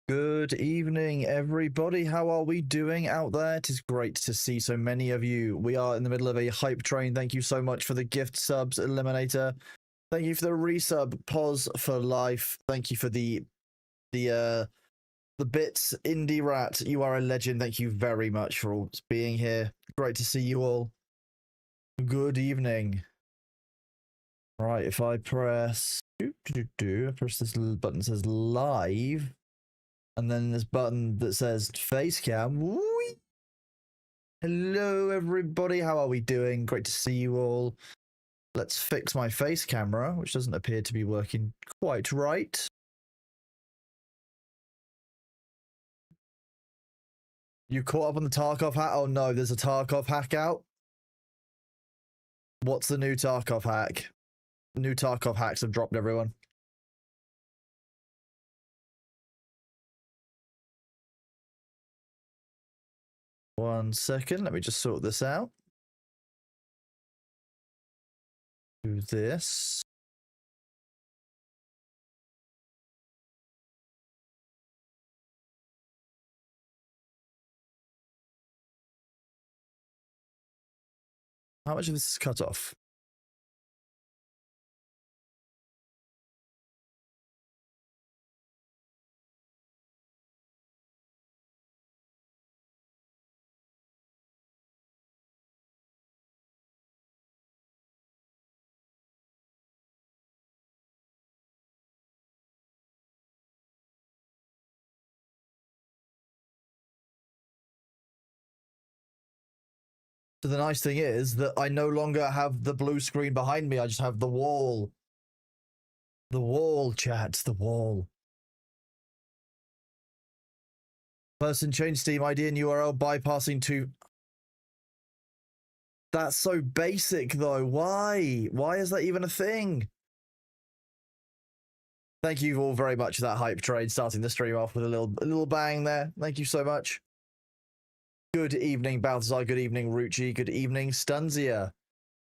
Good evening, everybody. How are we doing out there? It is great to see so many of you. We are in the middle of a hype train. Thank you so much for the gift subs, Eliminator. Thank you for the resub, Pause for Life. Thank you for the bits, Indie Rat. You are a legend. Thank you very much for all being here. Great to see you all. Good evening. All right, if I press press this little button that says live. And then this button that says face cam. Whee! Hello, everybody. How are we doing? Great to see you all. Let's fix my face camera, which doesn't appear to be working quite right. You caught up on the Tarkov hack? Oh no, there's a Tarkov hack out. What's the new Tarkov hack? New Tarkov hacks have dropped, everyone. One second, let me just sort this out. Do this. How much of this is cut off? So the nice thing is that I no longer have the blue screen behind me. I just have the wall. The wall, chat. The wall. Person change Steam ID and URL bypassing to... That's so basic, though. Why? Why is that even a thing? Thank you all very much for that hype trade, starting the stream off with a little bang there. Thank you so much. Good evening, Balthazar. Good evening, Rucci. Good evening, Stunzia.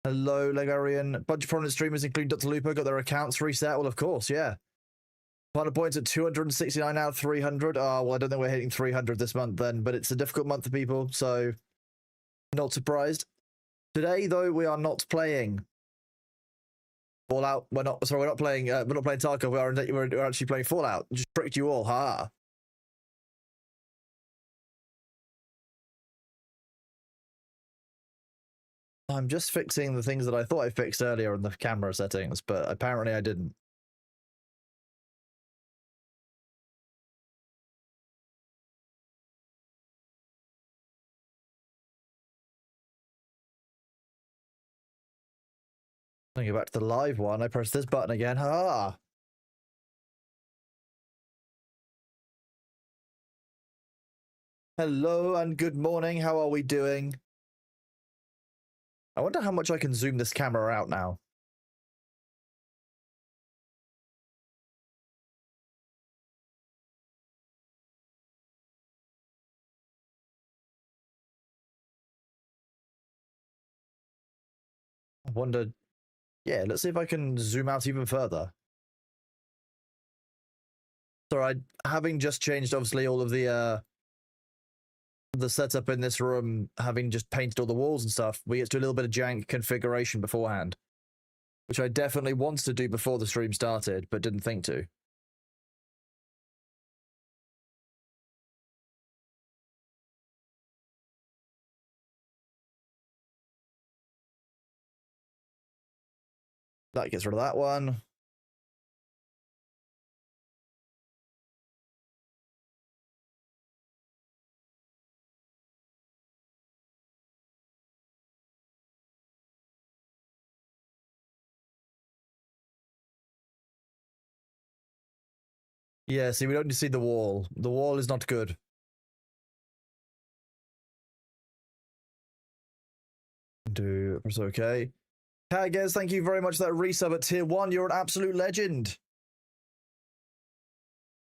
Hello, Legarian. Bunch of prominent streamers, including Dr. Lupo, got their accounts reset. Well, of course, yeah. Partner points at 269 now, 300. Oh, well, I don't think we're hitting 300 this month then, but it's a difficult month for people, so not surprised. Today, though, we are not playing Fallout. We're not playing Tarkov. We're actually playing Fallout. Just tricked you all, ha. I'm just fixing the things that I thought I fixed earlier in the camera settings, but apparently I didn't. Let me go back to the live one. I press this button again. Ah. Hello and good morning. How are we doing? I wonder how much I can zoom this camera out now. I wonder... Yeah, let's see if I can zoom out even further. So having just changed, obviously, all of the setup in this room, having just painted all the walls and stuff, we get to a little bit of jank configuration beforehand, which I definitely wanted to do before the stream started, but didn't think to. That gets rid of that one. Yeah, see, we don't see the wall. The wall is not good. It's okay. Taggers, thank you very much for that resub at tier 1. You're an absolute legend.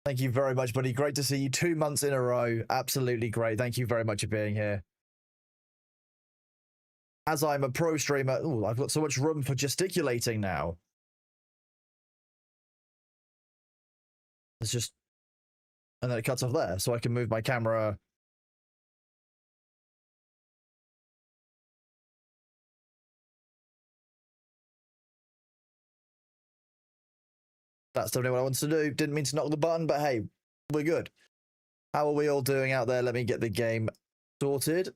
Thank you very much, buddy. Great to see you 2 months in a row. Absolutely great. Thank you very much for being here. As I'm a pro streamer, ooh, I've got so much room for gesticulating now. It's just and then it cuts off there, so I can move my camera. That's definitely what I wanted to do. Didn't mean to knock the button, but hey, we're good. How are we all doing out there? Let me get the game sorted.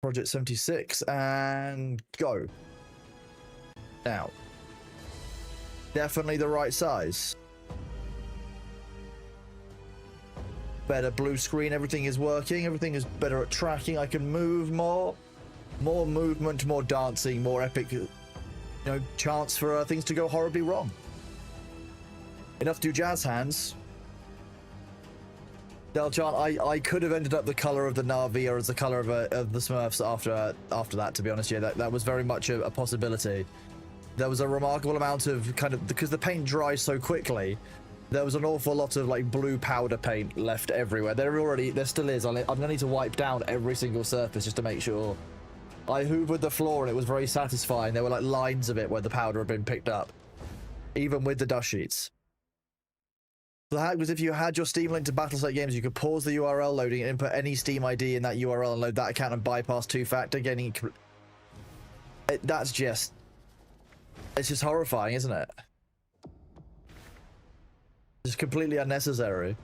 Project 76 and go. Now. Definitely the right size. Better blue screen, everything is working, everything is better at tracking. I can move more. More movement, more dancing, more epic, you know, chance for things to go horribly wrong. Enough to do jazz hands. Del chant, I could have ended up the color of the Na'vi or as the color of the Smurfs after that, to be honest. Yeah, that was very much a possibility. There was a remarkable amount of kind of, because the paint dries so quickly, there was an awful lot of like blue powder paint left everywhere. There still is. I'm gonna need to wipe down every single surface just to make sure. I hoovered the floor and it was very satisfying. There were like lines of it where the powder had been picked up, even with the dust sheets. The hack was if you had your Steam link to Battlestate Games, you could pause the URL loading and input any Steam ID in that URL and load that account and bypass two-factor. That's just... It's just horrifying, isn't it? It's completely unnecessary.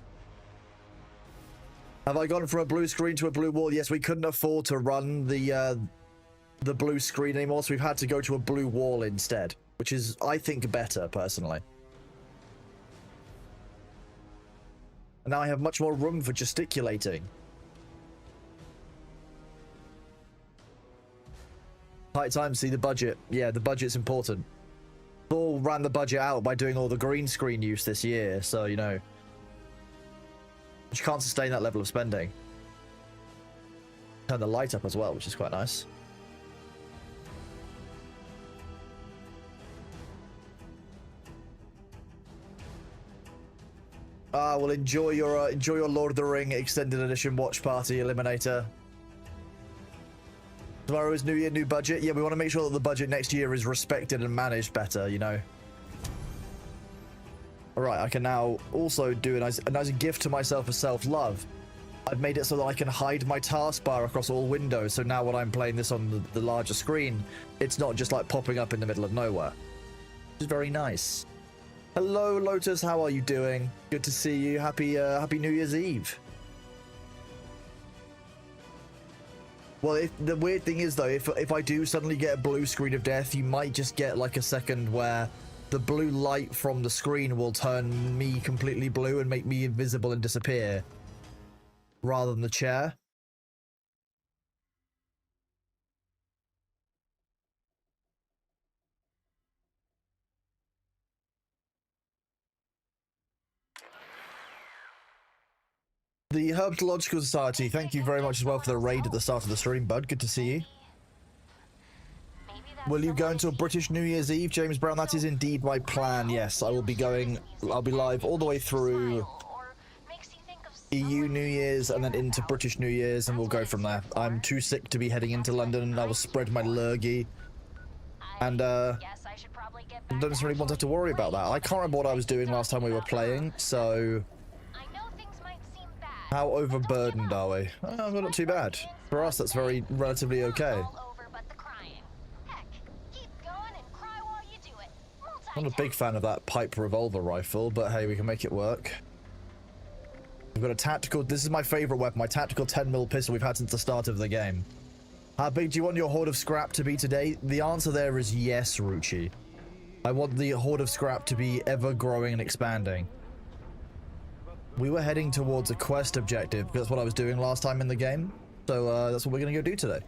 Have I gone from a blue screen to a blue wall? Yes, we couldn't afford to run the blue screen anymore, so we've had to go to a blue wall instead, which is, I think, better, personally. And now I have much more room for gesticulating. Tight time, see the budget. Yeah, the budget's important. Thor ran the budget out by doing all the green screen use this year, so, you know. You can't sustain that level of spending. Turn the light up as well, which is quite nice. Ah, well, enjoy your Lord of the Ring Extended Edition watch party, Eliminator. Tomorrow is New Year, new budget. Yeah, we want to make sure that the budget next year is respected and managed better, you know. Alright, I can now also do a nice gift to myself for self-love. I've made it so that I can hide my taskbar across all windows, so now when I'm playing this on the larger screen, it's not just like popping up in the middle of nowhere. Which is very nice. Hello, Lotus, how are you doing? Good to see you. Happy New Year's Eve. Well, the weird thing is, though, if I do suddenly get a blue screen of death, you might just get, like, a second where the blue light from the screen will turn me completely blue and make me invisible and disappear, rather than the chair. The Herpetological Society, thank you very much as well for the raid at the start of the stream, bud. Good to see you. Will you go into a British New Year's Eve, James Brown? That is indeed my plan, yes. I will be going, I'll be live all the way through EU New Year's and then into British New Year's, and we'll go from there. I'm too sick to be heading into London. I will spread my lurgy. And, I don't necessarily want to have to worry about that. I can't remember what I was doing last time we were playing, so... How overburdened are we? Oh, not too bad. For us, that's relatively okay. I'm not a big fan of that pipe revolver rifle, but hey, we can make it work. We've got a tactical, this is my favorite weapon, my tactical 10mm pistol we've had since the start of the game. How big do you want your hoard of scrap to be today? The answer there is yes, Ruchi. I want the hoard of scrap to be ever growing and expanding. We were heading towards a quest objective, because that's what I was doing last time in the game. So that's what we're going to go do today.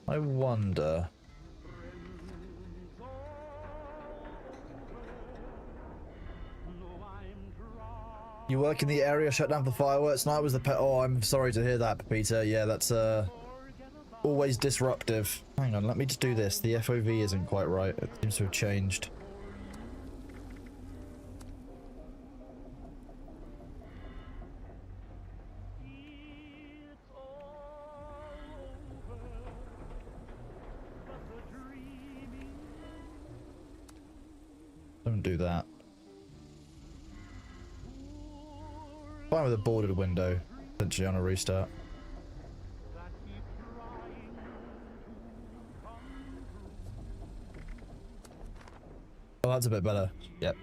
I wonder... You work in the area shut down for fireworks? Tonight was the pet. Oh, I'm sorry to hear that, Peter. Yeah, that's always disruptive. Hang on, let me just do this. The FOV isn't quite right. It seems to have changed. Don't do that. Fine with a boarded window, essentially on a restart. Oh, that's a bit better. Yep.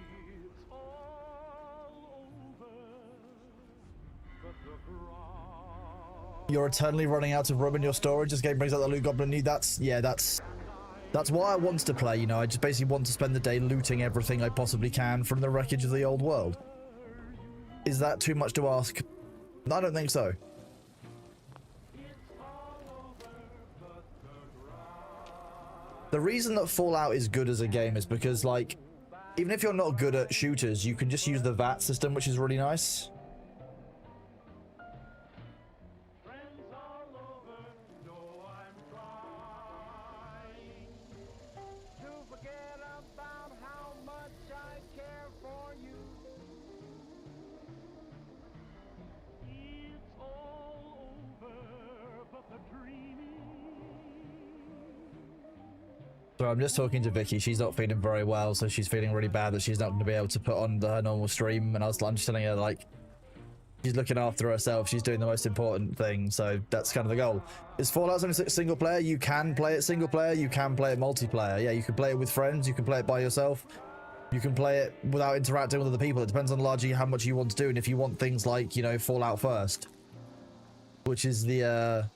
You're eternally running out of room in your storage. This game brings out the loot goblin need. That's why I want to play, you know. I just basically want to spend the day looting everything I possibly can from the wreckage of the old world. Is that too much to ask? I don't think so. The reason that Fallout is good as a game is because, like, even if you're not good at shooters, you can just use the VAT system, which is really nice. So I'm just talking to Vicky. She's not feeling very well, so she's feeling really bad that she's not going to be able to put on her normal stream. And I'm just telling her, like, she's looking after herself. She's doing the most important thing. So that's kind of the goal. Is Fallout only single player? You can play it single player. You can play it multiplayer. Yeah, you can play it with friends. You can play it by yourself. You can play it without interacting with other people. It depends on largely how much you want to do. And if you want things like, you know, Fallout First, which is the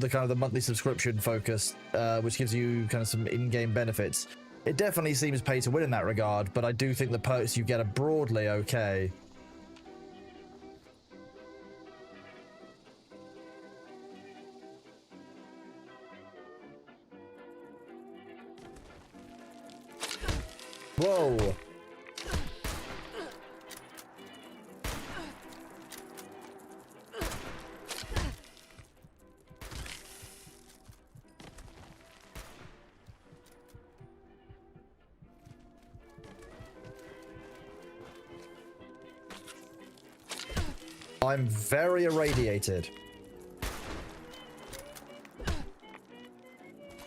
kind of the monthly subscription focus, which gives you kind of some in-game benefits. It definitely seems pay to win in that regard, but I do think the perks you get are broadly okay. Whoa. I'm very irradiated.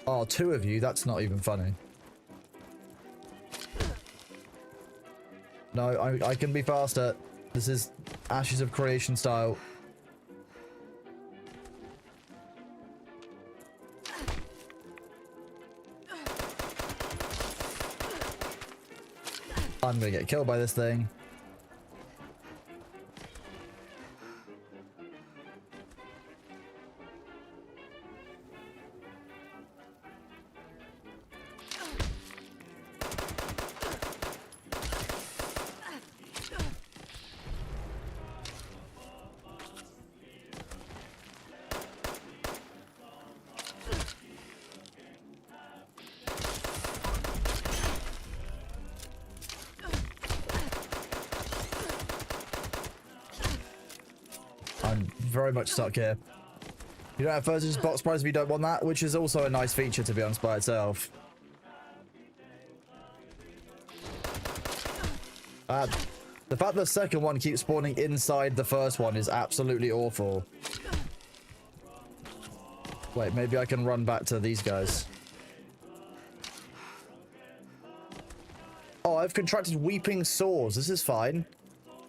Oh, two of you? That's not even funny. No, I can be faster. This is Ashes of Creation style. I'm gonna get killed by this thing. I'm very much stuck here. You don't have first box price if you don't want that, which is also a nice feature, to be honest, by itself. The fact the second one keeps spawning inside the first one is absolutely awful. Wait, maybe I can run back to these guys. Oh, I've contracted weeping sores. This is fine.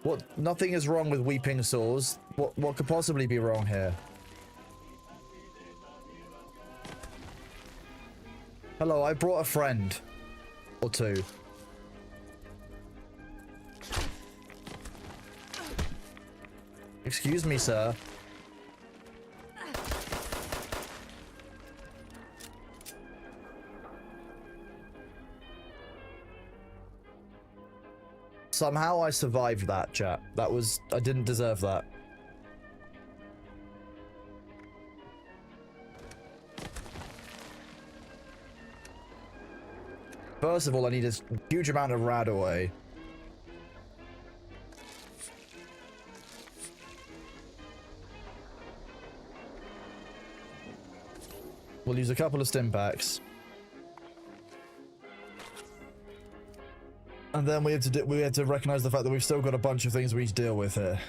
What? Nothing is wrong with weeping sores. What could possibly be wrong here? Hello, I brought a friend. Or two. Excuse me, sir. Somehow I survived that, chat. That was... I didn't deserve that. First of all, I need a huge amount of rad away. We'll use a couple of stim packs. And then we have to recognize the fact that we've still got a bunch of things we need to deal with here.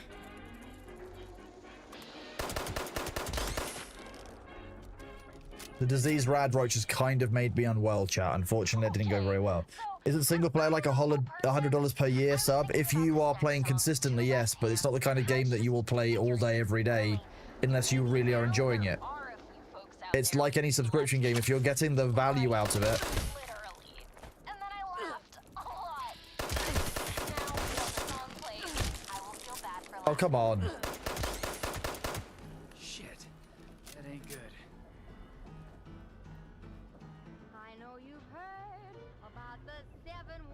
The disease rad roach has kind of made me unwell, chat. Unfortunately, it didn't go very well. Isn't single player like $100 per year sub? If you are playing consistently, yes, but it's not the kind of game that you will play all day, every day, unless you really are enjoying it. It's like any subscription game. If you're getting the value out of it. Oh, come on. Shit, that ain't good.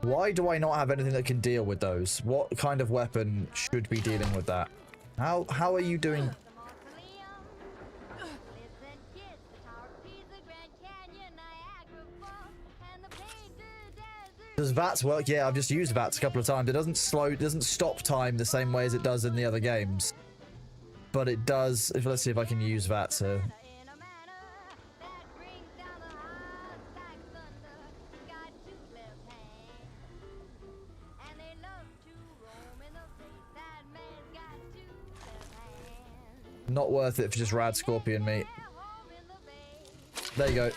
Why do I not have anything that can deal with those? What kind of weapon should be dealing with that? How are you doing? Does VATS work? Yeah, I've just used VATS a couple of times. It doesn't stop time the same way as it does in the other games. But it does. Let's see if I can use VATS here. Not worth it for just rad scorpion meat. There you go.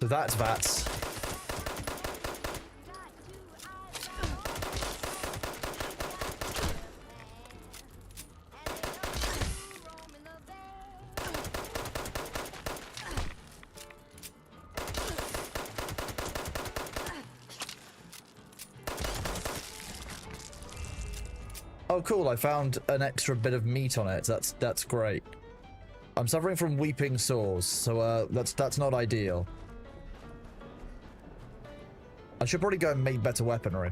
So that's VATS. Oh, cool. I found an extra bit of meat on it. That's great. I'm suffering from weeping sores, so that's not ideal. I should probably go and make better weaponry.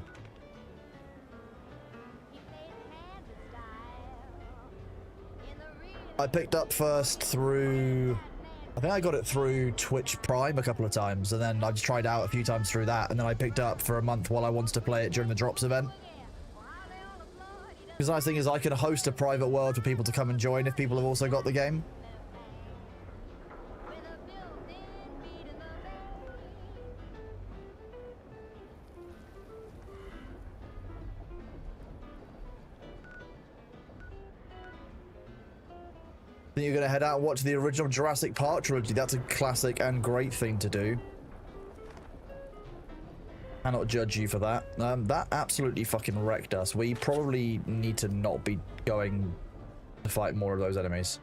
I picked up first through... I think I got it through Twitch Prime a couple of times, and then I just tried out a few times through that, and then I picked up for a month while I wanted to play it during the Drops event. The nice thing is I can host a private world for people to come and join if people have also got the game. Think you're going to head out and watch the original Jurassic Park trilogy? That's a classic and great thing to do. Cannot judge you for that. That absolutely fucking wrecked us. We probably need to not be going to fight more of those enemies.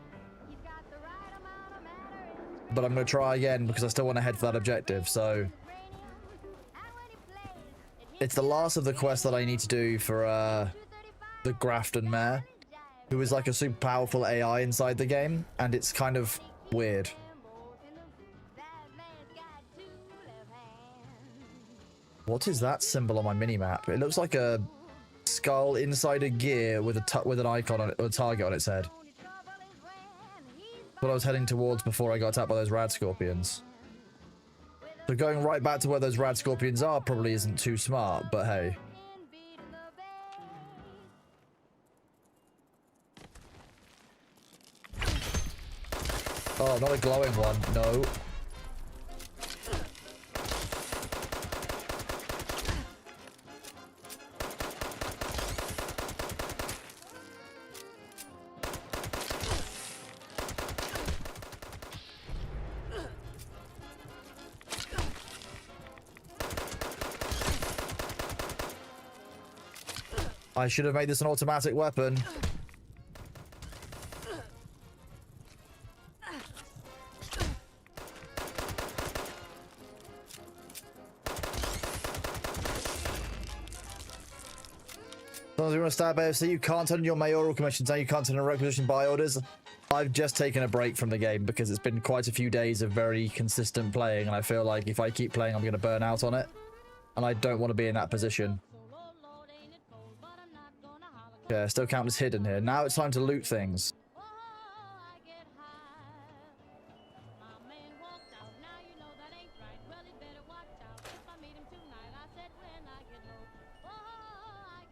But I'm going to try again because I still want to head for that objective, so... It's the last of the quests that I need to do for the Grafton Mare, who is like a super powerful AI inside the game, and it's kind of weird. What is that symbol on my minimap? It looks like a skull inside a gear with an icon on it, or a target on its head. What I was heading towards before I got attacked by those rad scorpions. So going right back to where those rad scorpions are probably isn't too smart, but hey. Oh, not a glowing one, no. I should have made this an automatic weapon. Sometimes you want to stab AFC, you can't turn in your mayoral commissions, now you can't turn in requisition buy orders. I've just taken a break from the game because it's been quite a few days of very consistent playing, and I feel like if I keep playing, I'm going to burn out on it. And I don't want to be in that position. Yeah, still count as hidden here. Now it's time to loot things.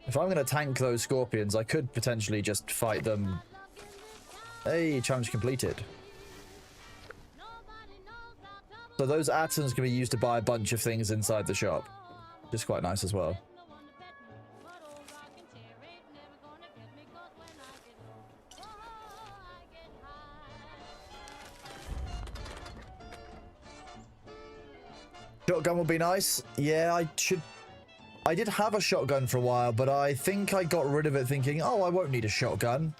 If I'm going to tank those scorpions, I could potentially just fight them. Hey, challenge completed. So those atoms can be used to buy a bunch of things inside the shop. Which is quite nice as well. Shotgun would be nice. Yeah, I should I did have a shotgun for a while, but I think I got rid of it thinking, oh, I won't need a shotgun.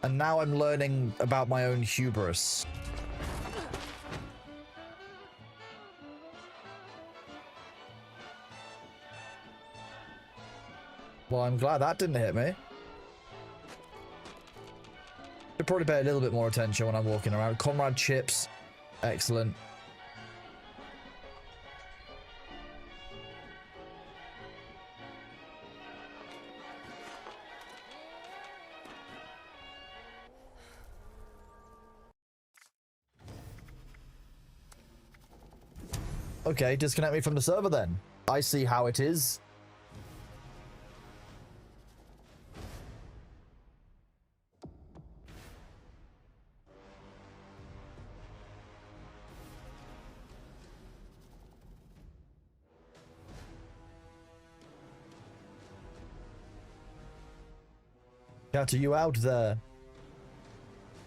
And now I'm learning about my own hubris. Well, I'm glad that didn't hit me. Should probably pay a little bit more attention when I'm walking around. Comrade chips. Excellent. Okay, disconnect me from the server then. I see how it is. Cat, are you out there?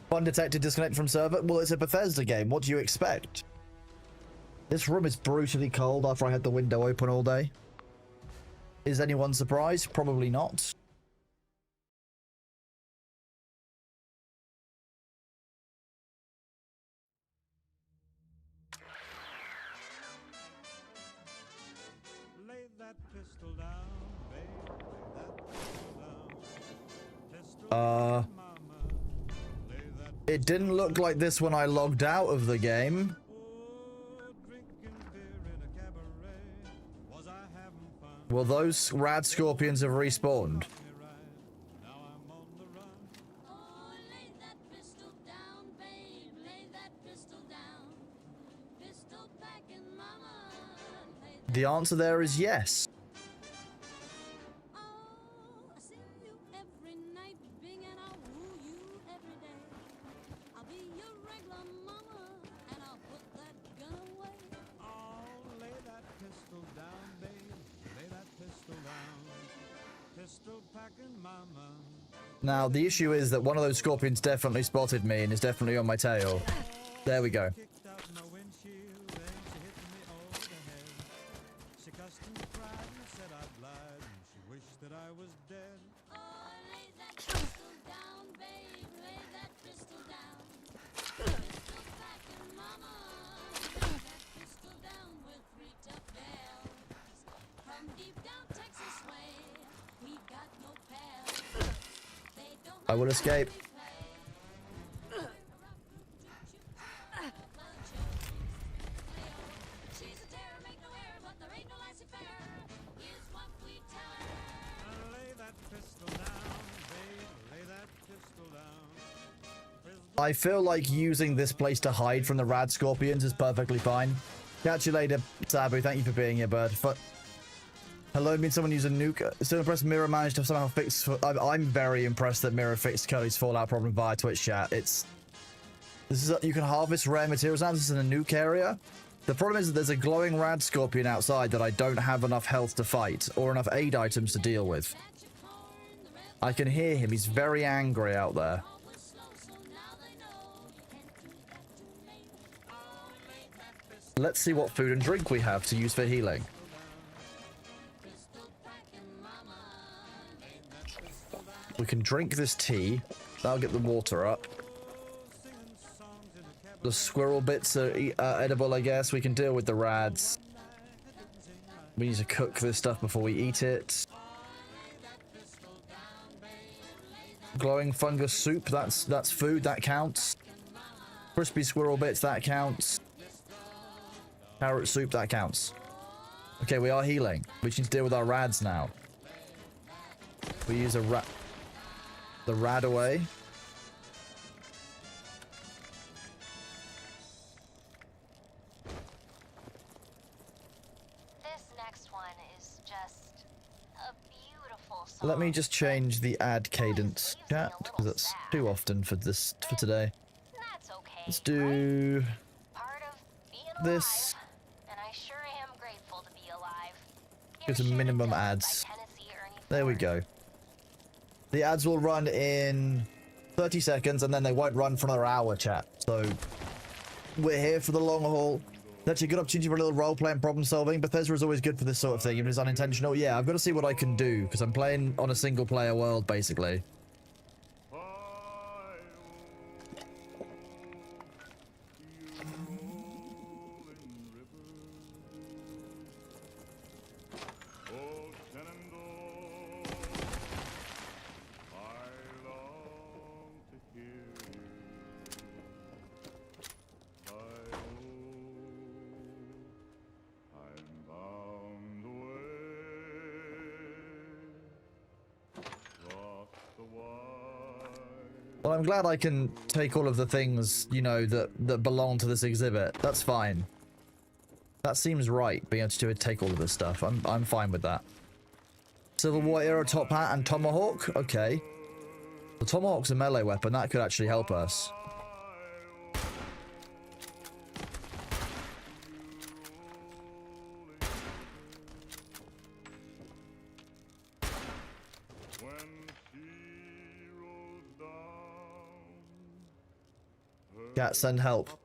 Fun detected disconnected from server? Well, it's a Bethesda game. What do you expect? This room is brutally cold after I had the window open all day. Is anyone surprised? Probably not. Lay that pistol down, babe. Lay that pistol down. Pistol down, mama. Lay that It didn't look like this when I logged out of the game. drinking beer in a cabaret. Was I having fun? Well, those rad scorpions have respawned. Me right. Now I'm on the run. Oh, lay that pistol down, babe. Lay that pistol down. Pistol packing mama. Lay that. The answer there is yes. Oh, I see you every night, Bing, and I'll woo you every day. I'll be your regular mama, and I'll put that gun away. Oh, lay that pistol down, babe. Lay that pistol down. Pistol packing mama. Now, the issue is that one of those scorpions definitely spotted me and is definitely on my tail. There we go. Kicked out my windshield and she hit me over the head. She cussed and cried and said I'd lied and she wished that I was dead. Oh, lay that pistol down, babe. Lay that pistol down. Pistol packing mama. Lay that pistol down with three tough gals. From deep down Texas way, we've got no pals. They don't I will escape. She's a terror, make no error, but there ain't no laissez-faire, is what we tell her. Lay that pistol down, babe. Lay that pistol down. I feel like using this place to hide from the rad scorpions is perfectly fine. Catch you later, Sabu. Thank you for being here, bird. Hello, means someone used a nuke. So impressed Mira managed to somehow fix... I'm very impressed that Mira fixed Curly's Fallout problem via Twitch chat. This is... You can harvest rare materials now. This is in a nuke area. The problem is that there's a glowing rad scorpion outside that I don't have enough health to fight or enough aid items to deal with. Batch of corn, the red I can hear him. He's very angry out there. ball was slow, so now they know you can't do that to me. Oh, lay that pistol, Let's see what food and drink we have to use for healing. pistol packing mama. We can drink this tea. That'll get the water up. The squirrel bits are edible, I guess. We can deal with the rads. We need to cook this stuff before we eat it. Glowing fungus soup, that's food, that counts. Crispy squirrel bits, that counts. Carrot soup, that counts. Okay, we are healing. We need to deal with our rads now. We use the rad away. This next one is just a beautiful song. Let me just change the ad cadence chat, because that's too often for today. That's okay. Let's do Part of being this. alive, and I sure am grateful to be alive. Go to Here's minimum Shannon ads. by Tennessee Ernie There we Ford. go. The ads will run in 30 seconds and then they won't run for another hour, chat. So we're here for the long haul. That's a good opportunity for a little role-play and problem-solving. Bethesda is always good for this sort of thing, even if it's unintentional. Yeah, I've got to see what I can do, because I'm playing on a single-player world, basically. Well, I'm glad I can take all of the things, you know, that belong to this exhibit. That's fine. That seems right, being able to take all of this stuff. I'm fine with that. Civil War era top hat and tomahawk? Okay. The tomahawk's a melee weapon. That could actually help us. Cat, send help.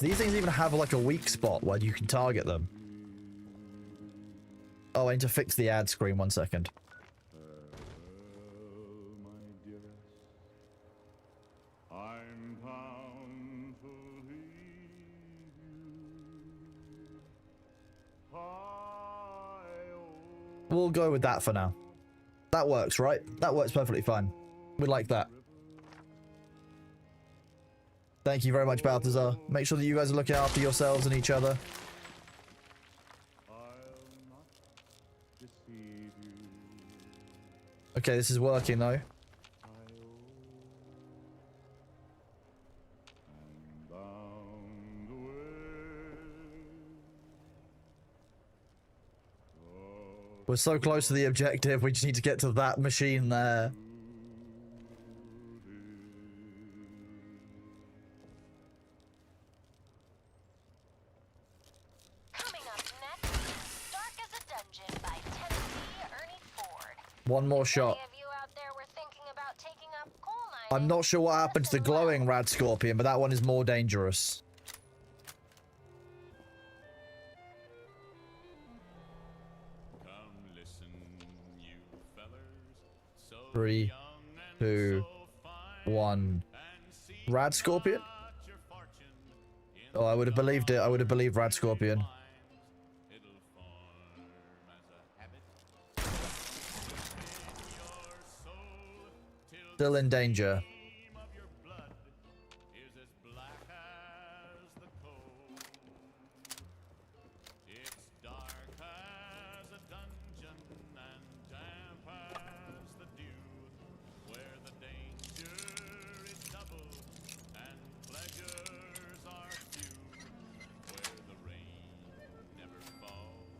These things even have like a weak spot where you can target them. Oh, I need to fix the ad screen 1 second. We'll go with that for now. That works, right? That works perfectly fine. We like that. Thank you very much, Balthazar. Make sure that you guys are looking after yourselves and each other. Okay, this is working though. We're so close to the objective, we just need to get to that machine there. Coming up next, Dark as a Dungeon by Tennessee Ernie Ford. One more shot. Any of you out there were thinking about taking up coal mining? I'm not sure what happened to the Listen well. glowing rad scorpion, but that one is more dangerous. Come listen, you fellers. So 3, young and 2, so fine, 1. and see Rad scorpion? not your fortune in Oh, I would have believed it. I would have believed rad scorpion. lines. It'll form as a habit in your soul till Still in danger. the stream of your blood is as black as the coal. It's dark as a dungeon and damp as the dew, where the danger is double and pleasures are few, where the rain never falls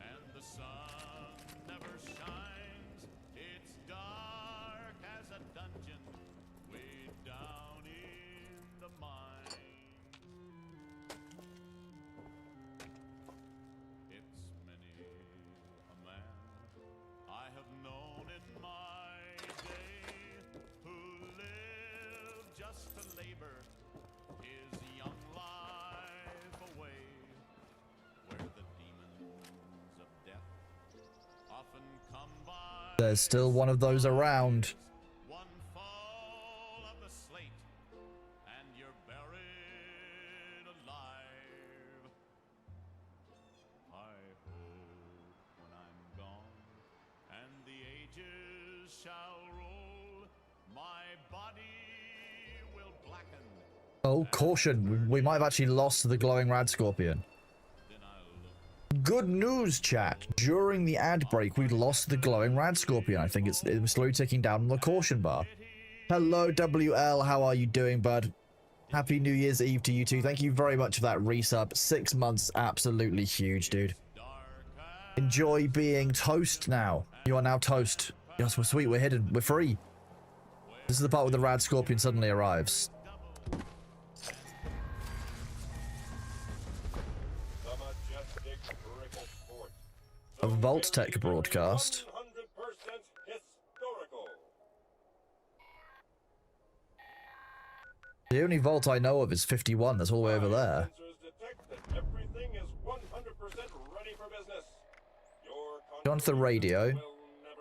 and the sun never shines. It's dark as a dungeon way down in the mine. It's many a man I have known in my day who lived just to labor his young life away, where the demons of death often come by. There's still one of those around. One fall of the slate, and you're buried alive. I hope when I'm gone, and the ages shall roll, my body will blacken. Oh, caution. We might have actually lost the glowing rad scorpion. Then I'll look Good news, chat. During the ad break, we lost the glowing rad scorpion. I think it was slowly ticking down on the caution bar. Hello, WL. How are you doing, bud? Happy New Year's Eve to you too. Thank you very much for that resub. 6 months, absolutely huge, dude. Enjoy being toast now. You are now toast. Yes, we're sweet. We're hidden. We're free. This is the part where the rad scorpion suddenly arrives. A Vault Tech broadcast. 100% historical. The only vault I know of is 51. That's all the way over there. Sensors detect that everything is 100% ready for business. Your Go onto the radio.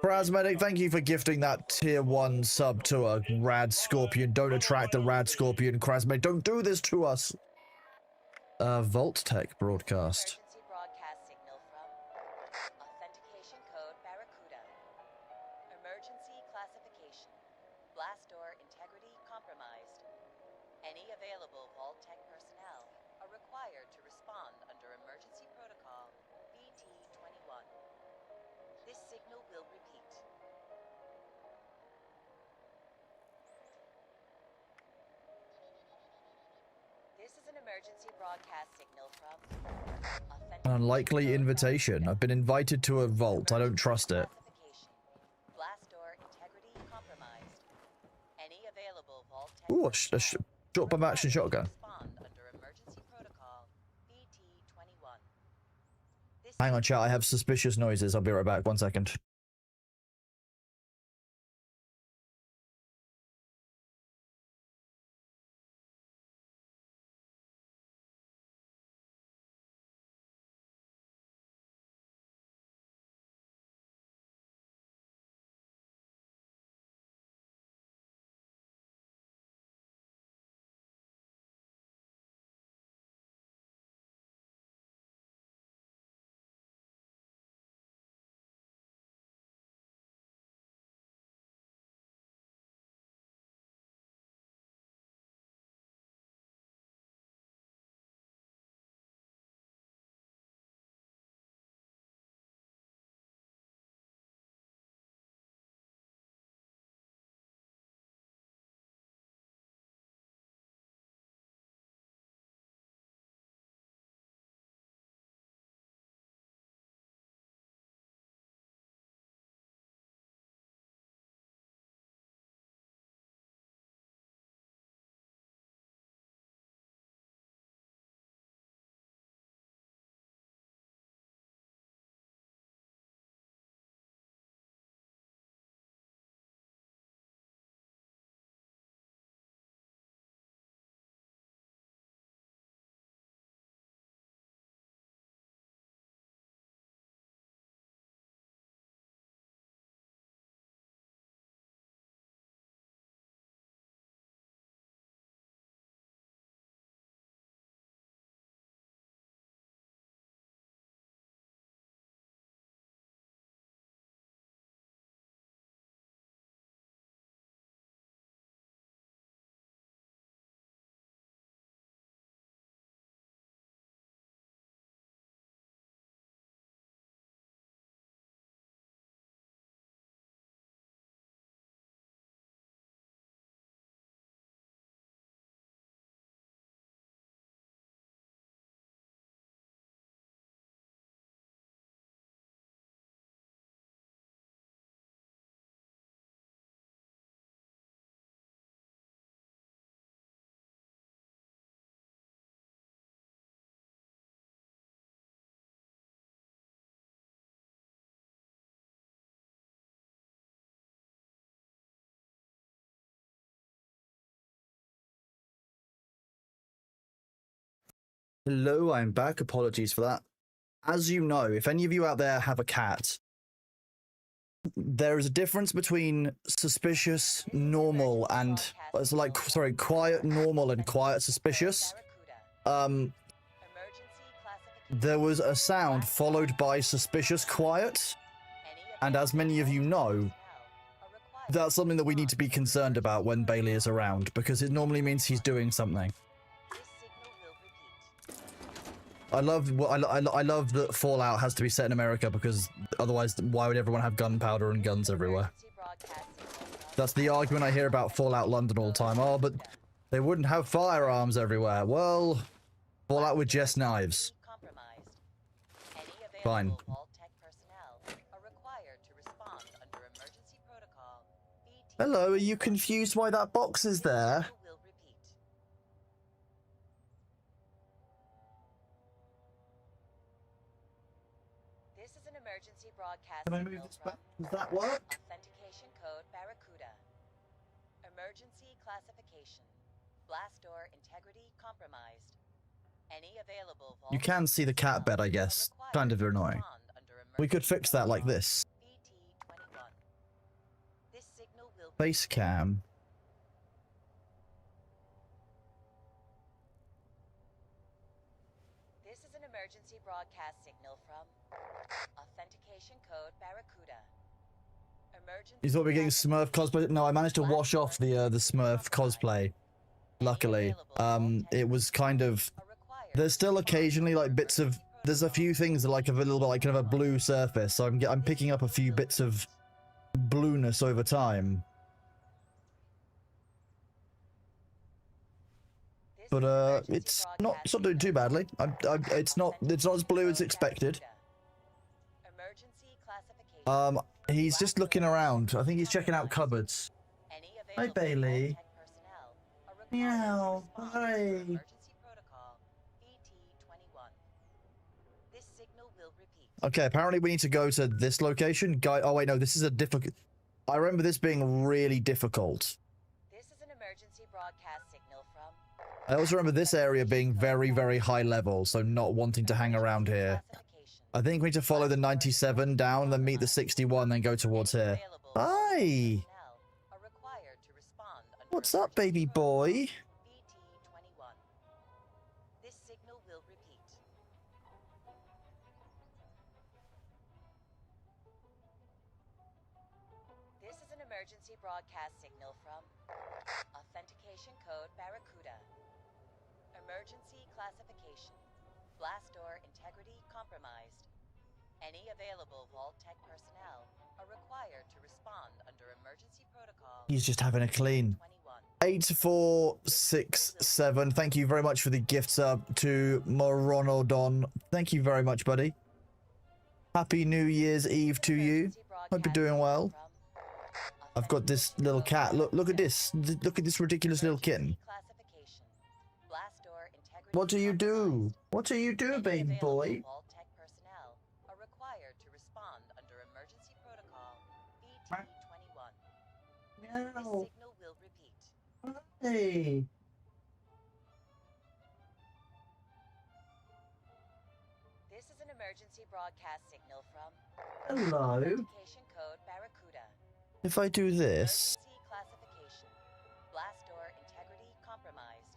Prasmedic, thank you for gifting that tier 1 sub to a Rad Scorpion. Don't attract the Rad Scorpion, Krasmedic. Don't do this to us. Vault Tech broadcast. Emergency broadcast signal from authentication code Barracuda. Emergency classification. Blast door integrity compromised. Any available Vault Tech personnel are required to respond under emergency protocol BT-21. This signal will repeat. This is an emergency broadcast signal from An unlikely invitation. I've been invited to a vault. I don't trust it. Classification. Blast door integrity compromised. Any available Vault Tech Ooh, a personnel short pump action shotgun. respond under emergency protocol BT-21. This Hang on, chat. I have suspicious noises. I'll be right back. 1 second. Hello, I'm back. Apologies for that. As you know, if any of you out there have a cat, there is a difference between suspicious, normal, and quiet, normal, and quiet, suspicious. Emergency classification. There was a sound followed by suspicious quiet, and as many of you know, that's something that we need to be concerned about when Bailey is around, because it normally means he's doing something. I love that Fallout has to be set in America, because otherwise, why would everyone have gunpowder and guns everywhere? That's the argument I hear about Fallout London all the time. Oh, but they wouldn't have firearms everywhere. Well, Fallout with just knives. Fine. Hello, are you confused why that box is there? This is an emergency broadcast Can I move signal this from back? Does that work? authentication code Barracuda. Emergency classification. Blast door integrity compromised. Any available You vault can see the cat bed, I personnel guess. are Kind of required to annoying. respond under We could emergency fix that like protocol this. BT-21. This signal will Face cam. This is an emergency broadcast signal from authentication code Barracuda. Emergency You thought we were getting Smurf classification. cosplay? No, I managed to Blast wash door off the integrity Smurf compromised. cosplay. Any Luckily, available vault it was kind of. are required There's to still respond occasionally like under bits of. emergency There's a few protocol. things that like have a little bit like kind of a blue surface, so I'm picking up a few bits of blueness over time. This But is an emergency it's not broadcast doing too signal badly. from It's not as blue as authentication expected. code Emergency classification. He's just looking around. I think he's checking out cupboards. Any Hi, available Bailey. Vault-Tec personnel are required to Meow. respond Hi. under emergency protocol BT-21. This signal will repeat. Okay, apparently we need to go to this location. Oh wait, no, this is a difficult. I remember this being really difficult. This is an emergency broadcast signal from I also remember this area being very, very high level, so not wanting to hang around here. classification. I think we need to follow the 97 down, then meet the 61, then go towards here. Hi! Personnel are required to respond under What's up, emergency baby boy? BT-21. This signal will repeat. This is an emergency broadcast signal from authentication code Barracuda. Emergency classification. Blast door integrity compromised. Any available Vault-Tec personnel are required to respond under emergency protocol. He's just having a clean. 8467. Thank you very much for the gift sub to Moronodon. Thank you very much, buddy. Happy New Year's Eve to you. Hope you're doing well. I've got this little cat. Look at this. Look at this ridiculous little kitten. What do you do? What do you do, baby boy? Vault-Tec personnel are required to respond under emergency protocol BT-21. This Meow. signal will repeat. Hey. This is an emergency broadcast signal from Hello. authentication code Barracuda. If I do this. Emergency classification. Blast door integrity compromised.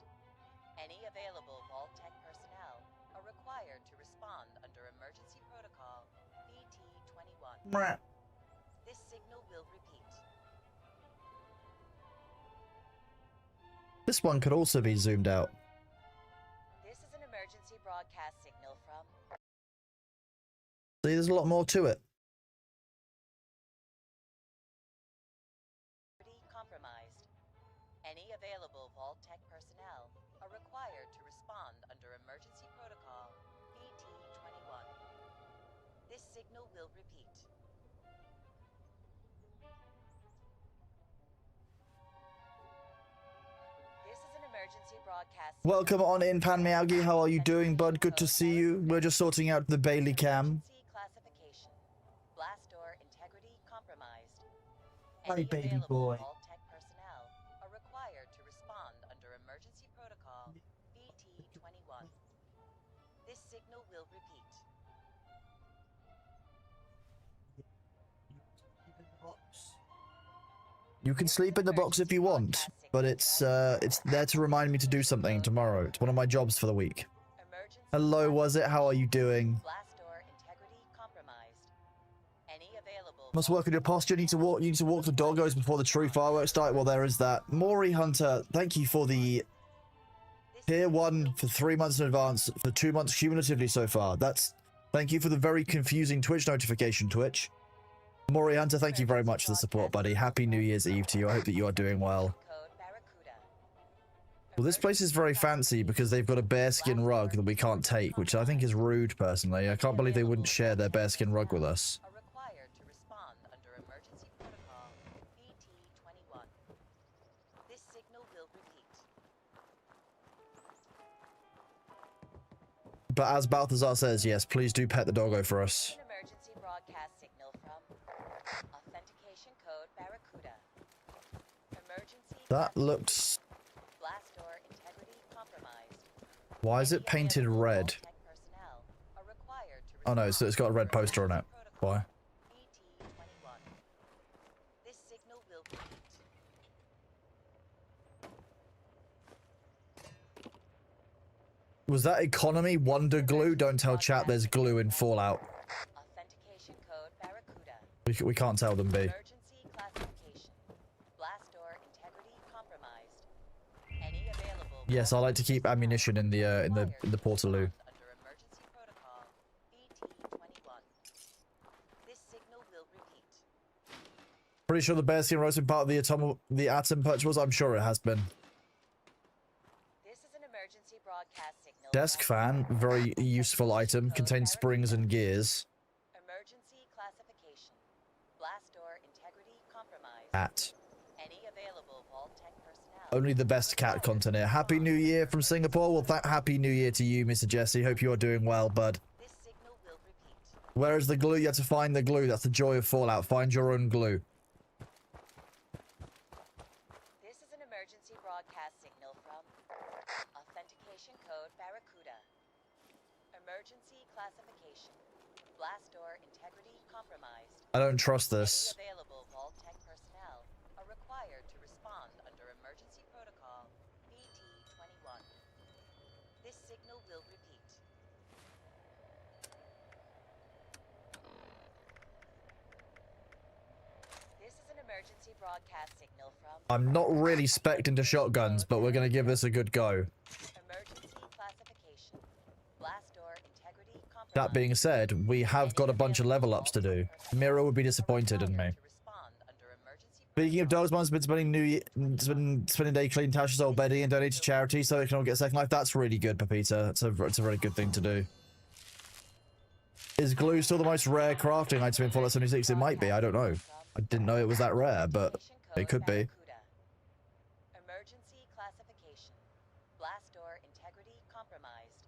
Any available Vault-Tec personnel are required to respond under emergency protocol BT-21. Mwah. This signal will repeat. This one could also be zoomed out. This is an emergency broadcast signal from See, there's a lot more to it. compromised. Any available Vault-Tec personnel are required to respond under emergency protocol BT-21. This signal will repeat. This is an emergency broadcast. Welcome on in, Pan Miyagi. How are you doing, bud? Good to see you. We're just sorting out the Bailey cam. Emergency classification. Blast door integrity compromised. Hi, Any baby available boy. Vault-Tec personnel are required to respond under emergency protocol BT-21. This signal will repeat. You can sleep in the box if you want, but it's there to remind me to do something tomorrow. It's one of my jobs for the week. Emergency Hello, was it? How are you doing? blast door integrity compromised. Any available Must work on your posture. You need to walk. You need to walk the doggos before the true fireworks start. Well, there is that. Maury Hunter, thank you for the tier 1 for 3 months in advance, for 2 months cumulatively so far. Thank you for the very confusing Twitch notification, Twitch. Maury Hunter, thank you very much for the support, buddy. Happy New Year's Eve to you. I hope that you are doing well. code Barracuda. Well, this place is very fancy because they've got a bearskin rug that we can't take, which I think is rude, personally. I can't believe they wouldn't share their bearskin rug with us. Are required to respond under emergency protocol BT-21. This signal will repeat. But as Balthazar says, yes, please do pet the doggo for us. An emergency That looks... Blast door integrity compromised. Why is it Any painted available red? Vault-Tec personnel are required to Oh no, so respond it's got a red under poster on it. emergency protocol Why? BT-21. This signal will repeat. Was that economy wonder glue? Don't tell chat there's glue in Fallout. Authentication code Barracuda. We can't tell them, B. Emergency classification. Blast door integrity compromised. Any available Yes, I like to keep personnel ammunition in the portaloo. under emergency protocol BT-21. This signal will repeat. Pretty sure the bear skin roast been part of the atom purchase was. I'm sure it has been. This is an emergency broadcast signal. Desk fan, very useful item. Contains springs and gears. Emergency classification. Blast door integrity compromised. At. Any available Vault-Tec personnel. Only the best cat content here. Happy New Year from Singapore. Well, happy New Year to you, Mr. Jesse. Hope you are doing well, bud. This signal will repeat. Where is the glue? You have to find the glue. That's the joy of Fallout. Find your own glue. This is an emergency broadcast signal from authentication code Barracuda. Emergency classification. Blast door integrity compromised. I don't trust this. Any available Vault-Tec personnel are required to respond under emergency protocol BT-21. This signal will repeat. This is an emergency broadcast signal from I'm not really spec'd into shotguns, but we're going to give this a good go. emergency classification. Blast door integrity compromised. That being said, we have got a bunch of level ups to do. Mira would be disappointed in me. Speaking of dogs, Mom's been spending day cleaning Tasha's old bedding and donating to charity so they can all get a second life. That's really good, Pepita. It's a very good thing to do. Is glue still the most rare crafting item in Fallout 76? It might be. I don't know. I didn't know it was that rare, but it could be. Emergency classification. Blast door integrity compromised.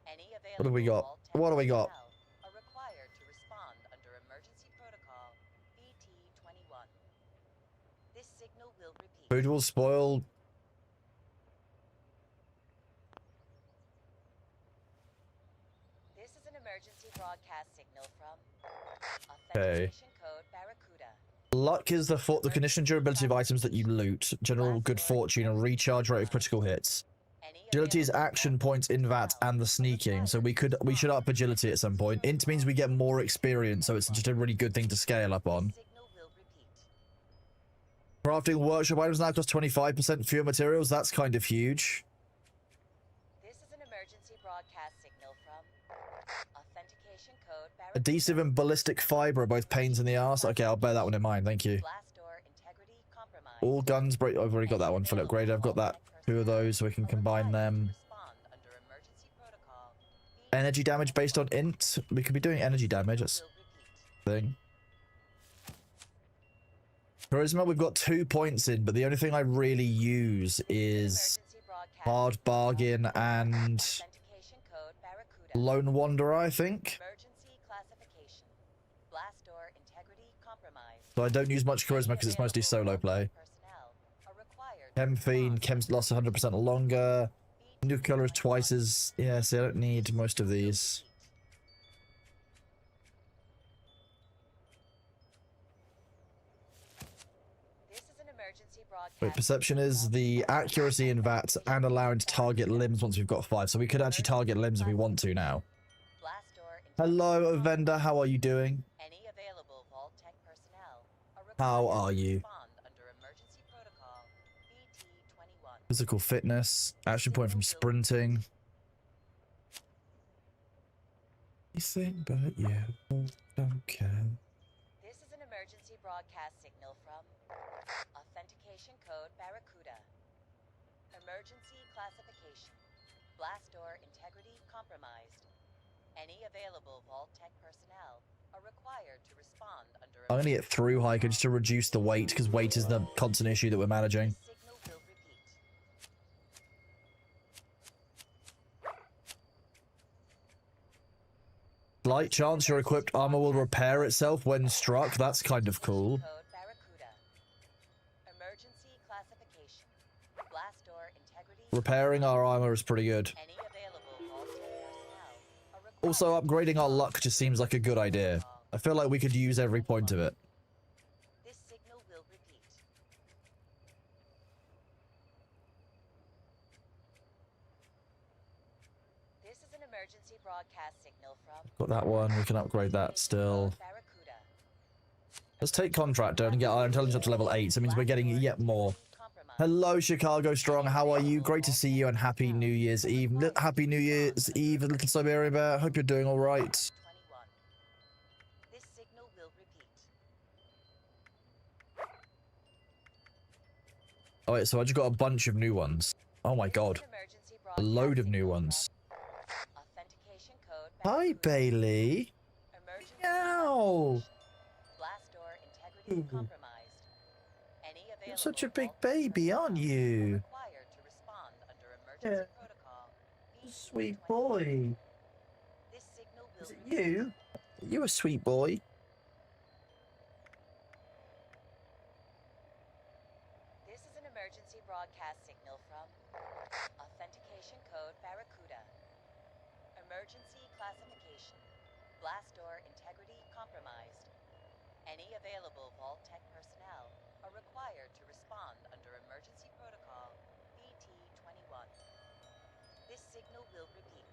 Any What do we got? Vault-Tec What do we got? personnel are required to respond under emergency protocol BT-21. This signal will repeat. Food will spoil. This is an emergency broadcast signal from Okay. authentication code Barracuda. Luck is the condition and durability of items that you loot. General good fortune and recharge rate of critical hits. Any Agility is available action points in that and the sneaking, so we should up agility at some point. Int means we get more experience, so it's just a really good thing to scale up on. signal will repeat. Crafting workshop items now cost 25% fewer materials. That's kind of huge. This is an emergency broadcast signal from authentication code Barracuda. Adhesive and ballistic fiber are both pains in the ass. Okay, I'll bear that one in mind. Thank you. Blast door integrity compromised. All guns break. I've already got that one fully upgraded. I've got that. Two of those, so we can combine them. Respond under emergency protocol Energy damage based on int. We could be doing energy damage. That's will the repeat. thing. Charisma, we've got 2 points in, but the only thing I really use is Emergency broadcast hard bargain and authentication code Barracuda. lone wanderer, I think. Emergency classification. Blast door integrity compromised. So I don't use much charisma because it's mostly solo play. Personnel are required to Chem fiend, respond chem's lost 100% longer. New color is twice as. Yeah, see, I don't need most of these. This is an emergency broadcast. Wait, perception is the accuracy in that and allowing to target limbs once we've got 5. So we could actually target limbs if we want to now. Blast door Hello, vendor. How are you doing? Any available Vault-Tec personnel are How required are to you? respond under emergency protocol BT-21. Physical fitness. Action point from sprinting. Anything but you. Don't care. This is an emergency broadcast signal from authentication code Barracuda. Emergency classification. Blast door integrity compromised. Any available Vault-Tec personnel are required to respond under I'm gonna get through hiker just to reduce the weight because weight is the constant issue that we're managing. signal will repeat. Slight chance your equipped armor will repair itself when struck. That's kind of cool. Code Barracuda. Emergency classification. Repairing our armor is pretty good. Any available Vault Tech personnel are required Also, to upgrading our respond luck just under seems like a good emergency idea. protocol. I feel like we could use every point of it. This signal will repeat. This is an emergency broadcast signal from Got that one. We can upgrade that still. Barracuda. Let's take Contractor and get our intelligence up to level 8. So that means we're getting yet more. Hello, Chicago Strong. How are you? Great to see you and Happy New Year's Eve. Happy New Year's Eve, Little Siberia Bear. Hope you're doing all right. 21. This signal will repeat. Oh, wait, so I just got a bunch of new ones. Oh my god. Emergency A load of broadcast new signal ones. from Authentication code Hi, Barracuda. Bailey. Emergency Meow. blast door integrity compromised. Any available You're such a big Vault Tech baby, aren't personnel you? are required to respond under emergency protocol. Sweet BT-21. boy. This signal will Is it repeat. you? You a sweet boy. This is an emergency broadcast signal from Authentication code Barracuda. Emergency classification. Blast door integrity compromised. Any available Vault Tech personnel are required to respond under emergency protocol BT-21. This signal will repeat.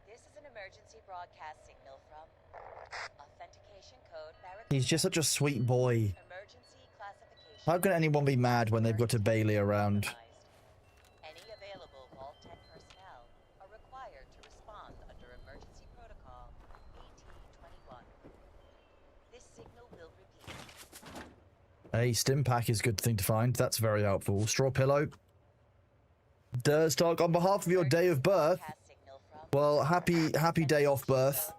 This is an emergency broadcast signal from Authentication code Barracuda. He's just such a sweet boy. Emergency classification. How can anyone be mad when they've got a Bailey around? Any available Vault Tech personnel are required to respond under emergency protocol BT-21. This signal will repeat. A stim pack is a good thing to find. That's very helpful. Straw pillow. Durstalk, on behalf of your day of birth. Broadcast signal from Well, happy day off birth.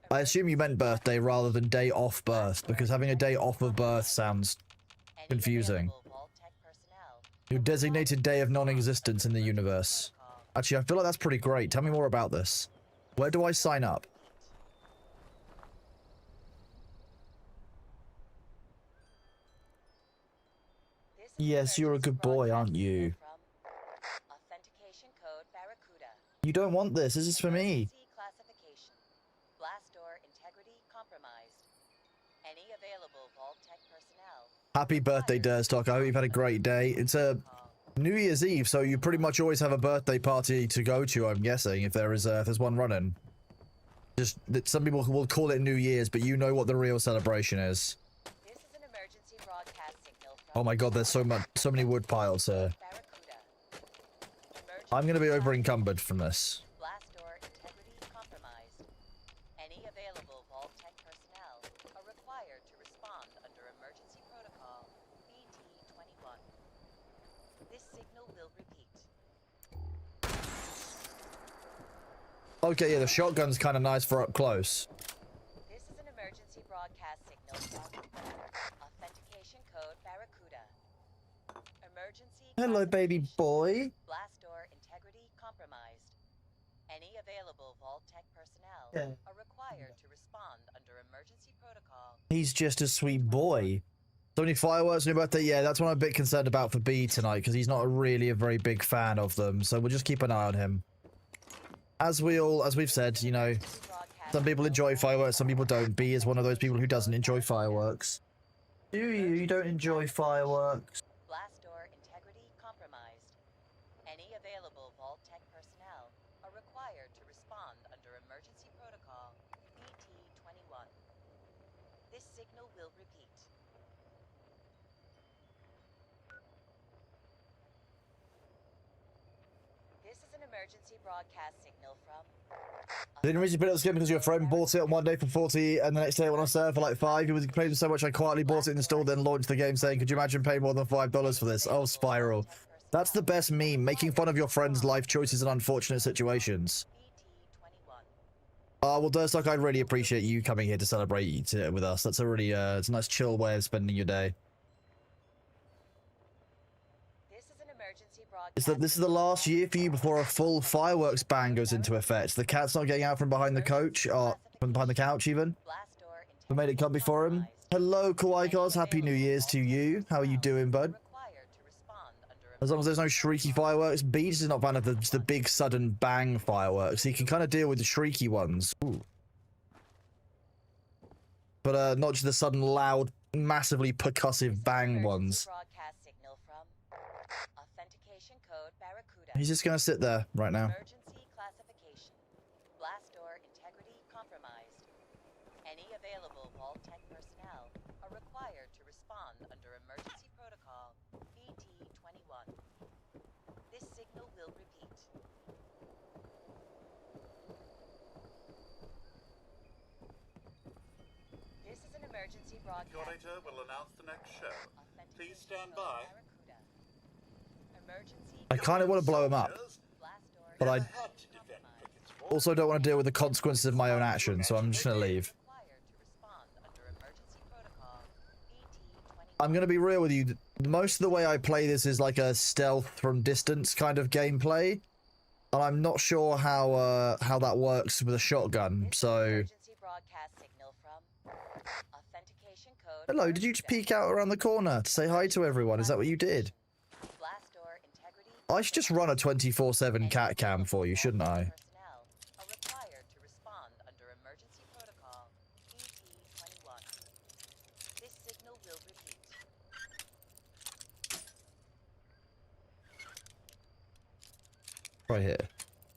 I assume you meant birthday rather than day off birth, because having a day off of birth sounds any confusing. available Vault Tech personnel Your designated day of non-existence in the universe. protocol. Actually, I feel like that's pretty great. Tell me more about this. Where do I sign up? This is Yes, you're a emergency good boy, aren't broadcast you? signal from Authentication code Barracuda. You don't want this. This is for me. Emergency classification. Blast door integrity compromised. Any available Vault Tech personnel. Happy birthday, Durstalk. I hope you've had a great day. It's a New Year's Eve, so you pretty much always have a birthday party to go to, I'm guessing, if there's one running. Just that some people will call it New Year's, but you know what the real celebration is. This is an emergency broadcast signal from Oh my god, there's so many wood piles here. Barracuda. I'm gonna be over Emergency encumbered from this. blast door integrity compromised. Any available Vault Tech personnel are required to respond under emergency protocol BT-21. This signal will repeat. Okay, yeah, the shotgun's kind of nice for up close. This is an emergency broadcast signal from Authentication code Barracuda. Emergency Hello, baby classification. boy. Blast door integrity compromised. Any available Vault Tech personnel Yeah. are required to respond under emergency protocol. He's just a sweet boy. So many fireworks on your birthday? Yeah, that's what I'm a bit concerned about for B tonight, because he's not really a very big fan of them. So we'll just keep an eye on him. As we've said, you know, some people enjoy fireworks, some people don't. B is one of those people who doesn't enjoy fireworks. Do you? You don't enjoy fireworks? Blast door integrity compromised. Any available Vault Tech personnel are required to respond under emergency protocol BT-21. This signal will repeat. This is an emergency broadcast signal from The only reason you put it on the skin because your friend bought it on one day for 40 and the next day it went on sale for like 5. He was complaining so much I quietly bought it in the store, then launched the game saying, could you imagine paying more than $5 for this? Oh, Spiral. That's the best meme, making fun of your friend's life choices in unfortunate situations. BT-21. Well, Durstock, I really appreciate you coming here to celebrate with us. That's a really, it's a nice chill way of spending your day. This is an emergency broadcast. This is the last year for you before a full fireworks ban goes into effect. The cat's not getting out from behind the coach, or from behind the couch even. Blast door We made it comfy for him. Hello, Kawaii Cars. Happy New Year's to you. How are you doing, bud? As long as there's no shrieky fireworks. Beats is not fan of the big sudden bang fireworks. He can kind of deal with the shrieky ones. Ooh. But not just the sudden loud, massively percussive bang ones. He's just gonna sit there right now. Emergency classification. Blast door integrity compromised. Any available Vault-Tec personnel are required to respond under emergency protocol BT-21. This signal will repeat. This is an emergency broadcast. Curator will announce the next show. Please stand Authentication by. code Barracuda. Emergency I kind of want to blow him up, blast door but I compromised. also don't want to deal with the consequences of my own actions, so I'm just gonna leave. Required to respond under emergency protocol BT-21. I'm gonna be real with you. Most of the way I play this is like a stealth from distance kind of gameplay, and I'm not sure how that works with a shotgun. So, Emergency broadcast signal from authentication code. hello. Did you just peek out around the corner to say hi to everyone? Is that what you did? Blast door integrity. I should just run a 24/7 cat cam for you, shouldn't I? Personnel are required to respond under emergency protocol BT-21. This signal will repeat. Right here.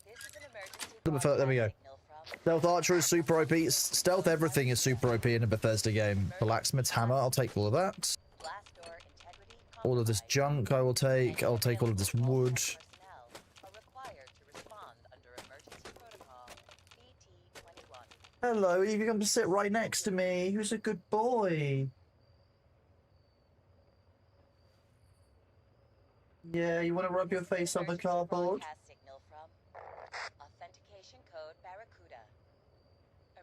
This is an emergency Little bit further, there we go. signal from Stealth Archer is super OP. Stealth everything is super OP in a Bethesda game. Blacksmith's Hammer, I'll take all of that. blast door integrity. All of this compromised. junk I will take. I'll take all of this wood. Personnel are required to respond under emergency protocol BT-21. Hello, you can come to sit right next to me. Who's a good boy? Yeah, you want to rub your face on the Emergency cardboard? broadcast signal from authentication code Barracuda.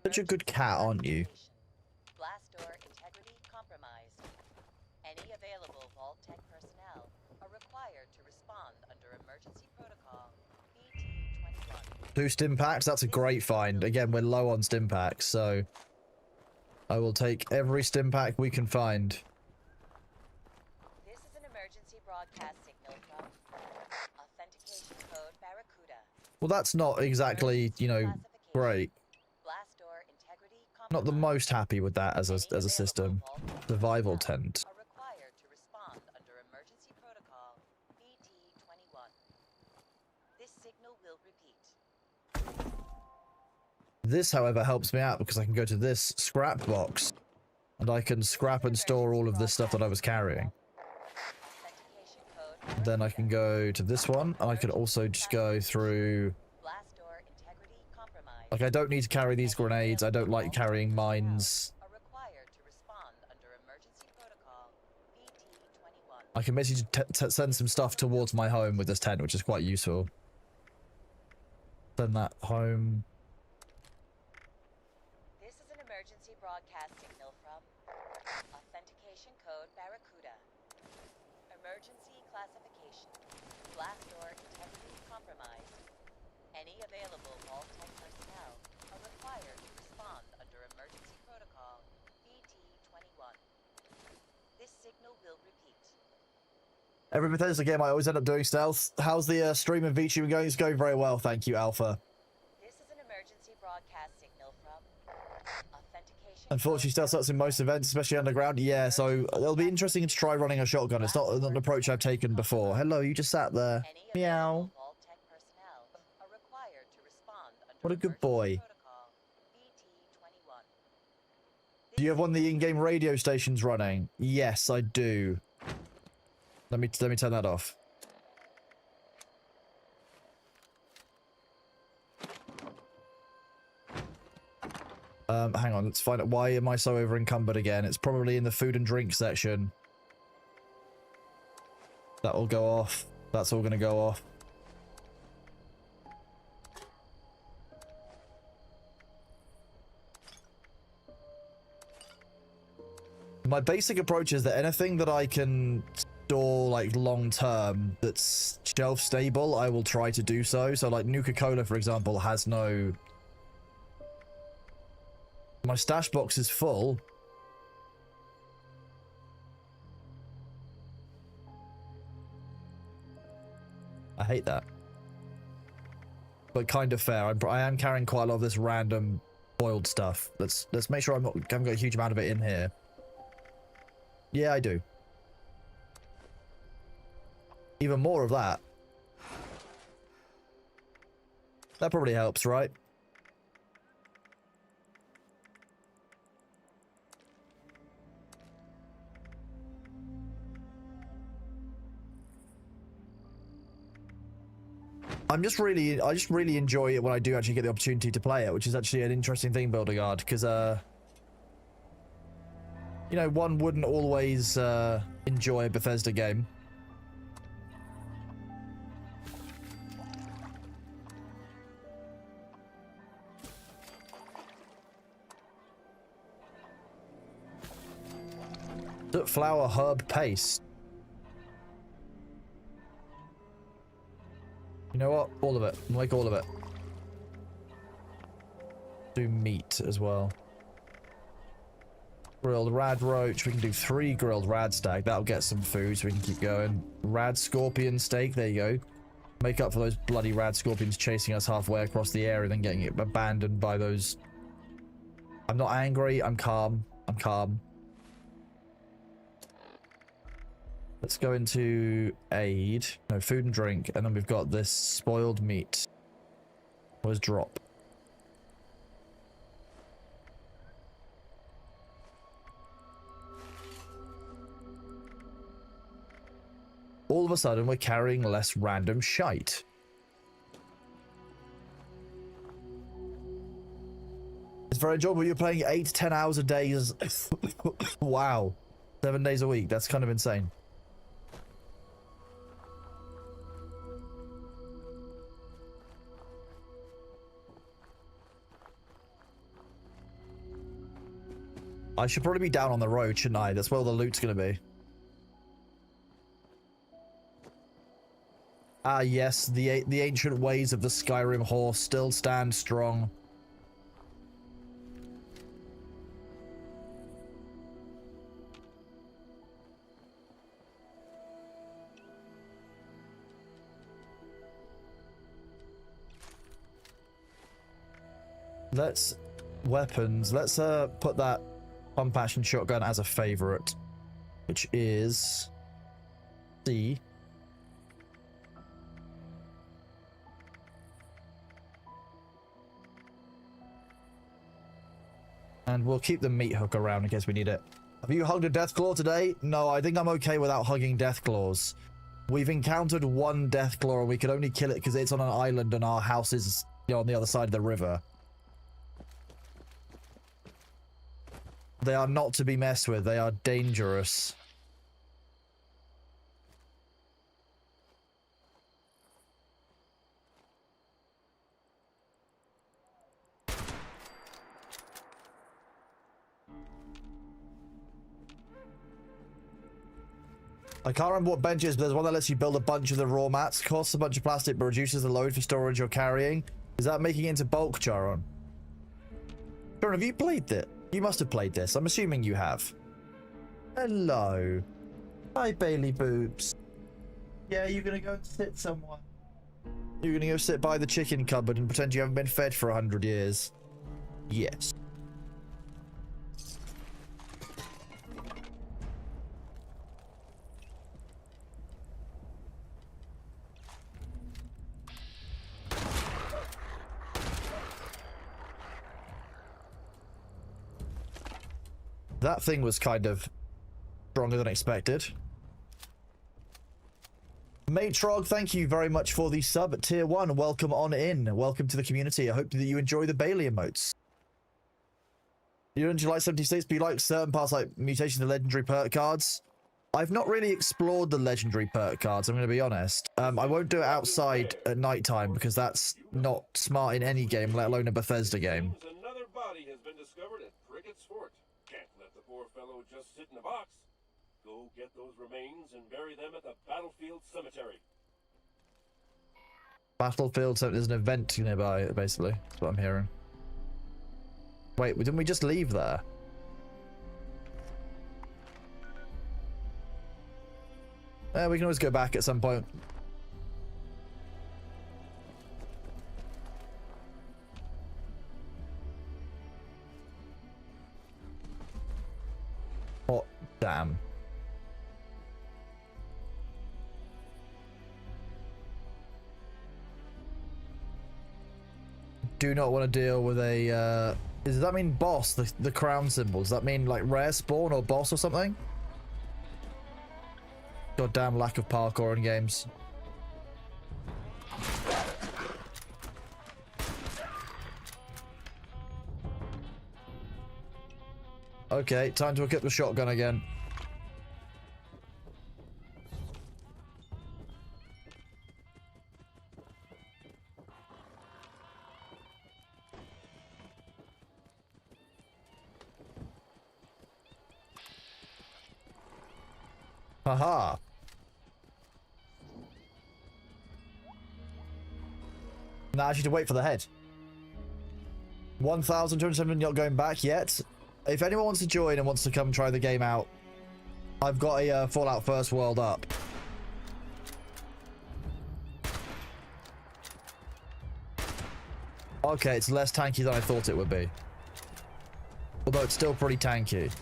Such a good cat, aren't you? Emergency blast door integrity compromised. Any available Vault-Tec personnel are required to respond under emergency protocol BT-21. 2 stim packs, that's a great find. Again, we're low on stim packs, so I will take every stim pack we can find. This is an emergency broadcast signal from authentication code Barracuda. Well, that's not exactly, you know, great. Blast door integrity Not the compromised. most happy with that as a system. Survival tent. Are required to respond under emergency protocol BT-21. This signal will repeat. This, however, helps me out because I can go to this scrap box and I can scrap and store all of this stuff that I was carrying. Authentication code Then I can go to this one, and I can also just go through. blast door integrity compromised. Like, I don't need to carry these grenades. I don't like carrying mines. Are required to respond under emergency protocol BT-21. I can basically send some stuff towards my home with this tent, which is quite useful. Send that home. This is an emergency broadcast signal from authentication code Barracuda. Emergency classification. Blast door integrity compromised. Any available Vault-Tec personnel are required to respond under emergency protocol BT-21. This signal will repeat. Every Bethesda game, I always end up doing stealth. How's the stream of Vici been going? It's going very well, thank you, Alpha. This is an emergency broadcast signal from authentication. Unfortunately, stealth sucks in most events, especially underground. Yeah, so it'll be interesting to try running a shotgun. It's not an approach I've taken before. Hello, you just sat there. Any Meow. available Vault-Tec personnel are required to respond under What a good emergency boy. protocol BT-21. Do you have one of the in-game radio stations running? Yes, I do. Let me turn that off. Hang on, let's find out why am I so over encumbered again. It's probably in the food and drink section. That will go off. That's all gonna go off. My basic approach is that anything that I can store like long term that's shelf stable, I will try to do so. So like Nuka-Cola, for example, has no My stash box is full. I hate that. But kind of fair. I am carrying quite a lot of this random boiled stuff. Let's make sure I haven't got a huge amount of it in here. Yeah, I do. Even more of that. That probably helps, right? I just really enjoy it when I do actually get the opportunity to play it, which is actually an interesting thing, Builderguard, because you know, one wouldn't always enjoy a Bethesda game. Flour herb paste. You know what? All of it. Like all of it. Do meat as well. Grilled rad roach. We can do 3 grilled rad stag. That'll get some food so we can keep going. Rad scorpion steak. There you go. Make up for those bloody rad scorpions chasing us halfway across the area and then getting it abandoned by those. I'm not angry. I'm calm. I'm calm. Let's go into aid. No, food and drink. And then we've got this spoiled meat. Where's drop? All of a sudden, we're carrying less random shite. It's very enjoyable. You're playing 8 to 10 hours a day. Wow. 7 days a week. That's kind of insane. I should probably be down on the road, shouldn't I? That's where all the loot's gonna be. Ah, yes, the ancient ways of the Skyrim horse still stand strong. Let's weapons. Let's put that pump action shotgun as a favorite, which is C. And we'll keep the meat hook around in case we need it. Have you hugged a Deathclaw today? No, I think I'm okay without hugging Deathclaws. We've encountered one Deathclaw and we could only kill it because it's on an island and our house is, you know, on the other side of the river. They are not to be messed with. They are dangerous. I can't remember what bench it is, but there's one that lets you build a bunch of the raw mats. Costs a bunch of plastic, but reduces the load for storage you're carrying. Is that making it into bulk, Charon? Charon, have you played it? You must have played this. I'm assuming you have. Hello. Hi, Bailey Boobs. Yeah, you're gonna go and sit somewhere. You're gonna go sit by the chicken cupboard and pretend you haven't been fed for 100 years. Yes. That thing was kind of stronger than expected. Matrog, thank you very much for the sub at tier 1. Welcome on in. Welcome to the community. I hope that you enjoy the Bailey emotes. You don't like 76, but you like certain parts like mutation of the legendary perk cards. I've not really explored the legendary perk cards, I'm going to be honest. I won't do it outside at nighttime because that's not smart in any game, let alone a Bethesda game. Another body has been discovered at Briggett's Fort. Can't let the poor fellow just sit in a box. Go get those remains and bury them at the Battlefield Cemetery. Battlefield, so there's an event nearby, basically. That's what I'm hearing. Wait, didn't we just leave there? We can always go back at some point. Oh, damn. Do not want to deal with a, does that mean boss, the crown symbol? Does that mean like rare spawn or boss or something? Goddamn lack of parkour in games. Okay, time to equip the shotgun again. Haha. Now I need to wait for the head. 1,207 not going back yet. If anyone wants to join and wants to come try the game out, I've got a Fallout First World up. Okay, it's less tanky than I thought it would be. Although it's still pretty tanky.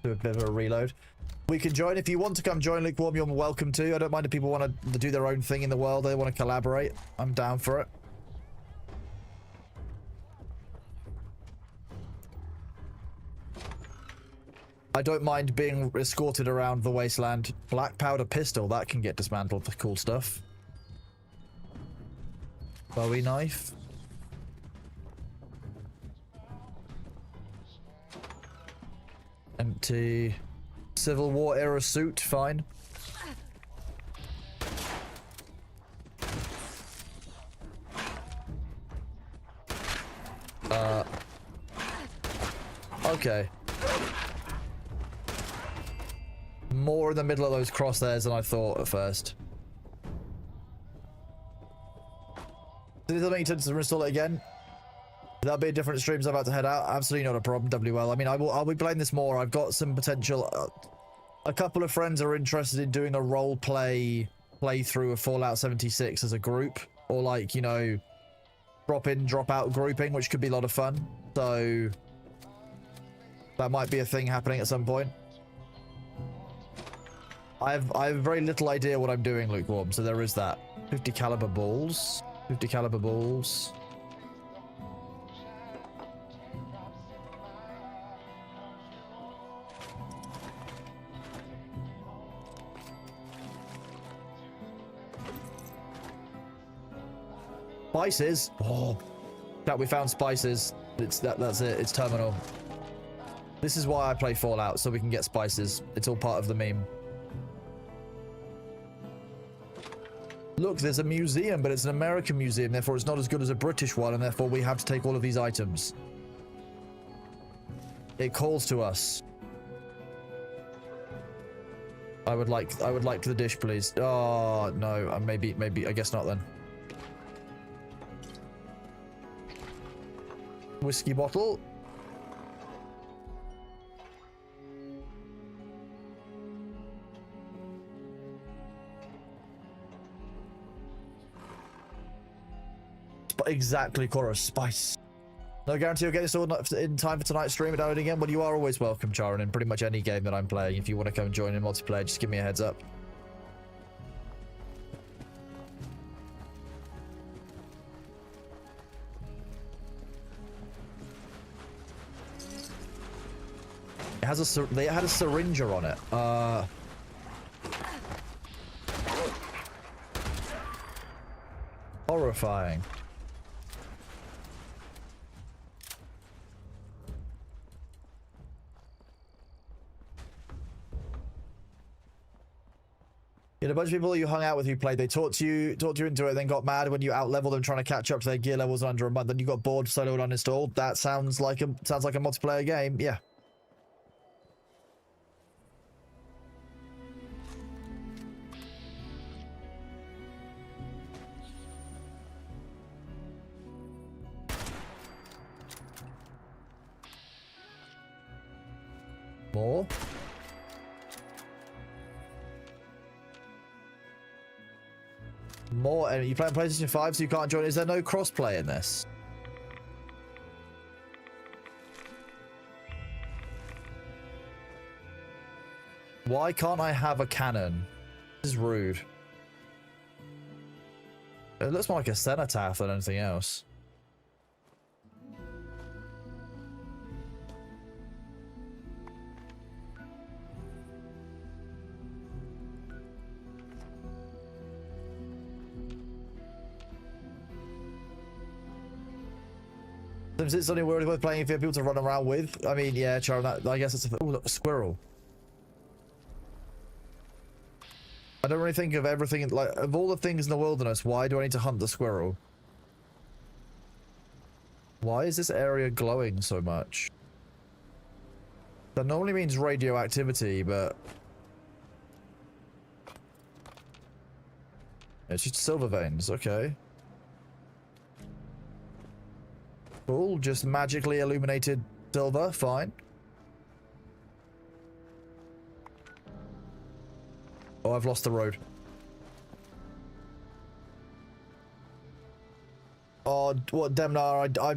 Do a bit of a reload. We can join. If you want to come join Lukewarm, you're welcome to. I don't mind if people want to do their own thing in the world. They want to collaborate. I'm down for it. I don't mind being escorted around the wasteland. Black powder pistol, that can get dismantled for cool stuff. Bowie knife. Empty. Civil War era suit, fine. Okay. More in the middle of those crosshairs than I thought at first. Does that make sense to reinstall it again? That'll be a different streams. I'm about to head out. Absolutely not a problem, WL. I mean, I'll be playing this more. I've got some potential. A couple of friends are interested in doing a role playthrough of Fallout 76 as a group, or like, you know, drop in, drop out grouping, which could be a lot of fun. So that might be a thing happening at some point. I have very little idea what I'm doing, Lukewarm, so there is that. 50 caliber balls. 50 caliber balls. Spices. Oh, that we found spices. That's it. It's terminal. This is why I play Fallout, so we can get spices. It's all part of the meme. Look, there's a museum, but it's an American museum, therefore it's not as good as a British one, and therefore we have to take all of these items. It calls to us. I would like the dish, please. Oh no, maybe I guess not then. Whiskey bottle. Exactly, Cora. Spice. No guarantee you'll get this all in time for tonight's stream and downloading again, but you are always welcome, Charon, in pretty much any game that I'm playing. If you want to come join in multiplayer, just give me a heads up. It has they had a syringer on it. Horrifying. You had a bunch of people that you hung out with who played. They talked you into it, then got mad when you out-leveled them trying to catch up to their gear levels in under a month. Then you got bored, soloed, uninstalled. That sounds like a multiplayer game. Yeah. More? More, and you play on PlayStation 5, so you can't join. Is there no crossplay in this? Why can't I have a cannon? This is rude. It looks more like a cenotaph than anything else. Since it's only worth playing if you have people to run around with. I mean, yeah, Charm, that, I guess it's a... Oh, look, a squirrel. I don't really think of everything, like, of all the things in the wilderness, why do I need to hunt the squirrel? Why is this area glowing so much? That normally means radioactivity, but... It's just silver veins, okay. Cool, just magically illuminated silver, fine. Oh, I've lost the road. Oh, what, Demnar, I...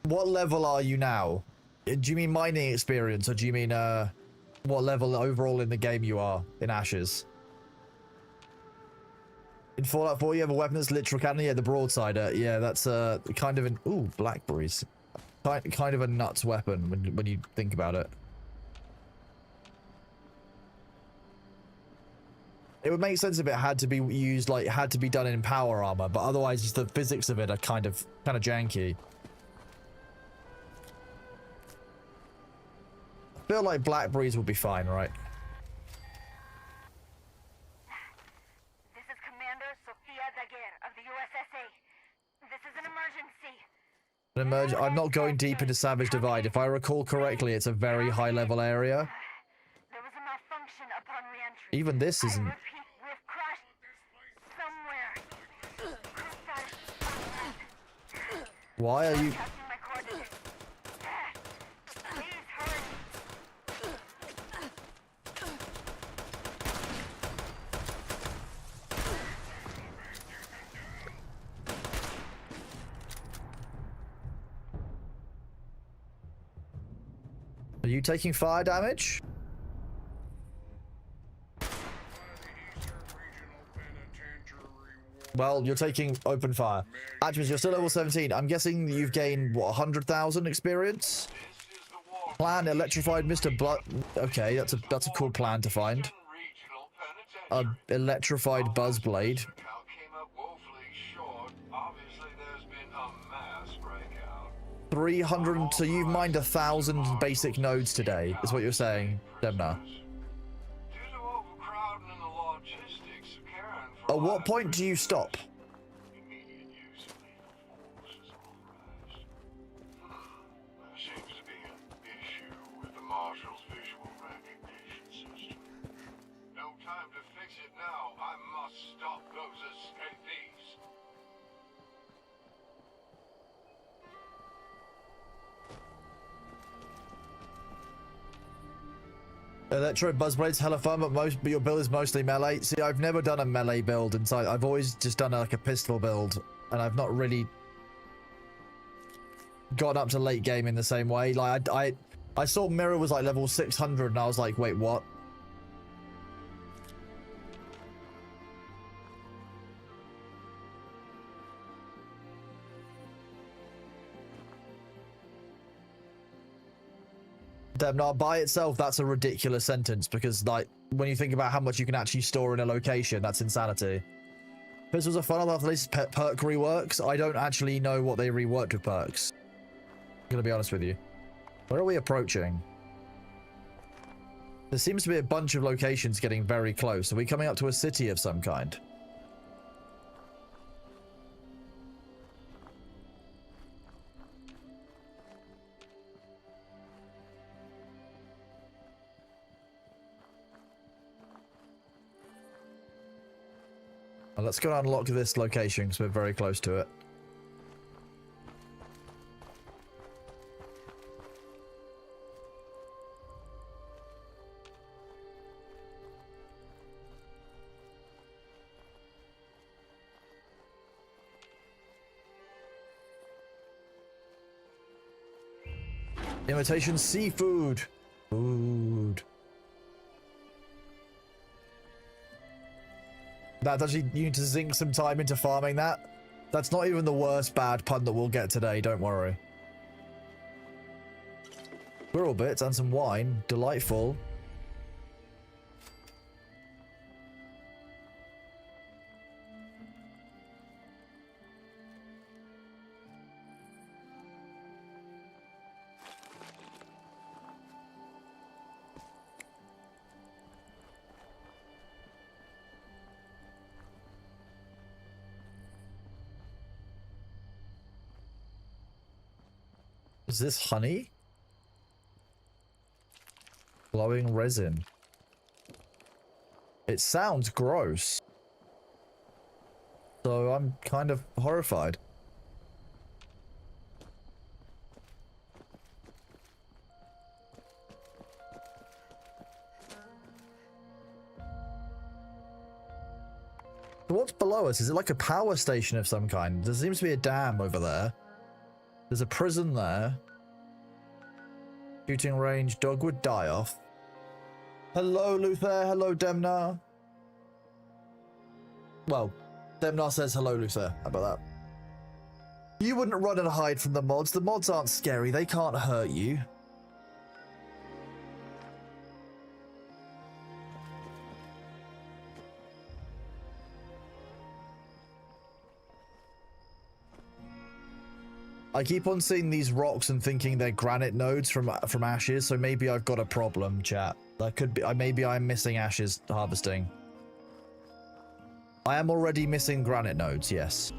What level are you now? Do you mean mining experience, or do you mean, what level overall in the game you are, in Ashes? In Fallout 4, you have a weapon that's literal cannon. Yeah, the broadsider. Yeah, that's kind of an... Ooh, blackberries. Kind of a nuts weapon when you think about it. It would make sense if it had to be used, like, had to be done in power armor, but otherwise just the physics of it are kind of janky. I feel like blackberries would be fine, right? I'm not going deep into Savage Divide. If I recall correctly, it's a very high level area. There was a malfunction upon re-entry. Even this isn't... I repeat, we've crashed somewhere. Why are you... Catching my coordinates. Please hurry. Are you taking fire damage? Well, you're taking open fire. Atchmas, you're still level 17. I'm guessing you've gained, what, 100,000 experience? Plan electrified Mr. Blood. Okay, that's a cool plan to find. Electrified Buzzblade. 300, so you've mined 1,000 basic nodes today, is what you're saying, Demna. At what point do you stop? Electro Buzzblade's hella fun, but your build is mostly melee. See, I've never done a melee build inside. I've always just done like a pistol build, and I've not really gotten up to late game in the same way. Like I saw Mirror was like level 600, and I was like, wait, what? Demnar, by itself, that's a ridiculous sentence, because, like, when you think about how much you can actually store in a location, that's insanity. Pistols are fun, after this perk reworks. I don't actually know what they reworked with perks. I'm gonna be honest with you. Where are we approaching? There seems to be a bunch of locations getting very close. Are we coming up to a city of some kind? Well, let's go and unlock this location because we're very close to it. Imitation seafood. Food. That actually, you need to sink some time into farming that. That's not even the worst bad pun that we'll get today, don't worry. Squirrel bits and some wine. Delightful. Is this honey? Glowing resin. It sounds gross. So I'm kind of horrified. So what's below us? Is it like a power station of some kind? There seems to be a dam over there. There's a prison there. Shooting range, dogwood die-off. Hello, Luther. Hello, Demnar. Well, Demnar says hello, Luther. How about that? You wouldn't run and hide from the mods. The mods aren't scary. They can't hurt you. I keep on seeing these rocks and thinking they're granite nodes from ashes, so maybe I've got a problem, chat. That could be. Maybe I'm missing ashes harvesting. I am already missing granite nodes, yes.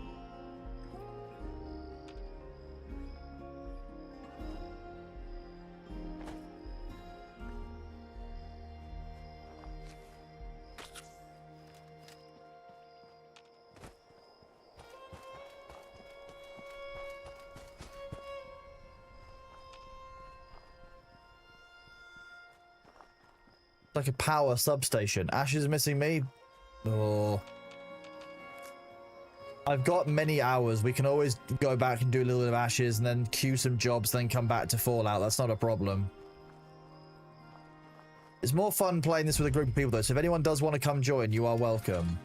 Like a power substation. Ash is missing me. Oh. I've got many hours. We can always go back and do a little bit of Ashes and then queue some jobs, then come back to Fallout. That's not a problem. It's more fun playing this with a group of people though, so if anyone does want to come join, you are welcome.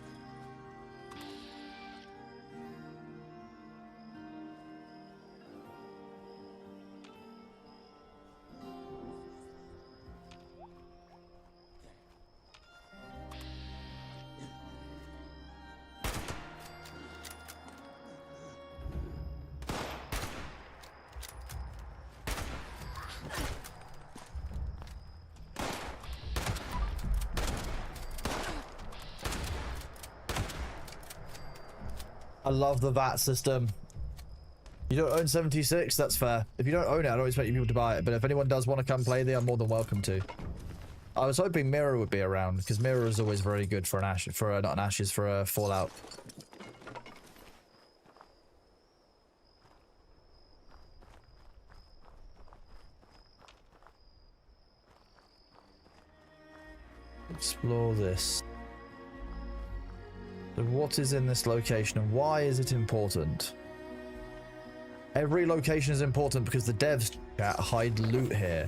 I love the VAT system. You don't own 76? That's fair. If you don't own it, I don't expect you people to buy it. But if anyone does want to come play, they are more than welcome to. I was hoping Mirror would be around, because Mirror is always very good for an Ash, for not an Ashes, for a Fallout. Explore this. So what is in this location and why is it important? Every location is important because the devs hide loot here.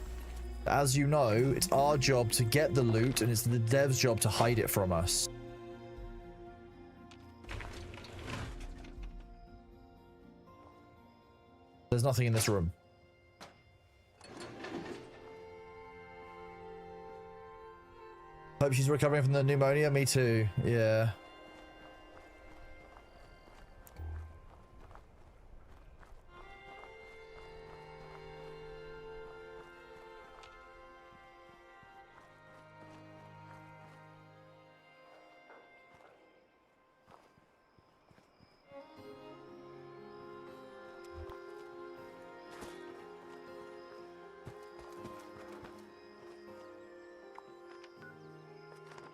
As you know, it's our job to get the loot and it's the devs' job to hide it from us. There's nothing in this room. Hope she's recovering from the pneumonia. Me too. Yeah.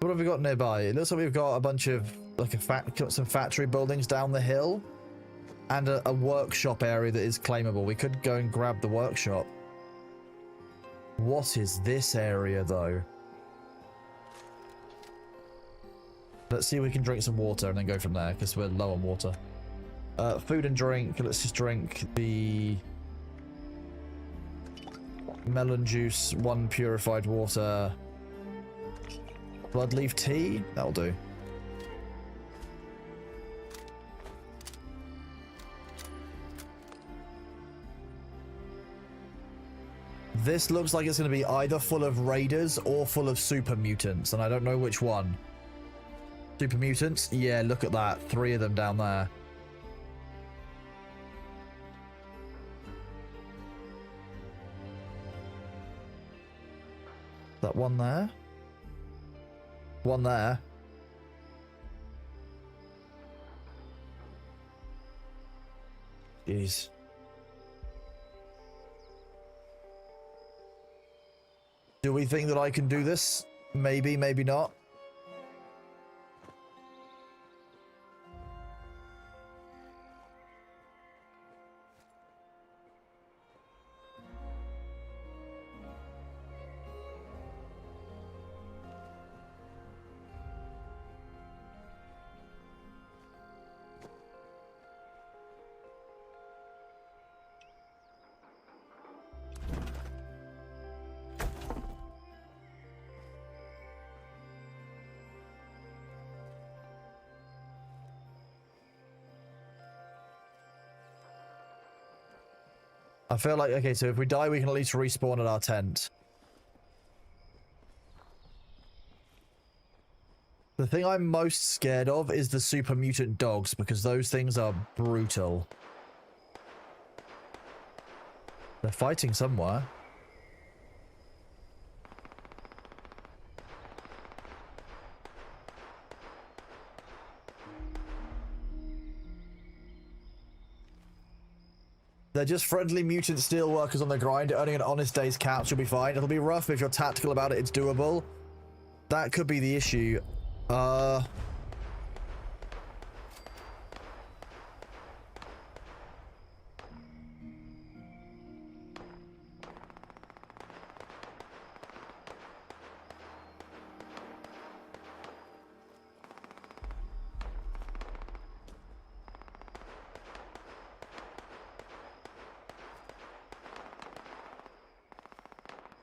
What have we got nearby? It looks like we've got a bunch of like some factory buildings down the hill and a workshop area that is claimable. We could go and grab the workshop. What is this area though? Let's see if we can drink some water and then go from there because we're low on water. Food and drink. Let's just drink the Melon juice, 1 purified water. Bloodleaf tea? That'll do. This looks like it's going to be either full of raiders or full of super mutants, and I don't know which one. Super mutants? Yeah, look at that. 3 of them down there. That one there? One there. Jeez. Do we think that I can do this? Maybe, maybe not. I feel like, okay, so if we die, we can at least respawn at our tent. The thing I'm most scared of is the super mutant dogs, because those things are brutal. They're fighting somewhere. They're just friendly mutant steelworkers on the grind, earning an honest day's couch. You'll be fine. It'll be rough if you're tactical about it. It's doable. That could be the issue.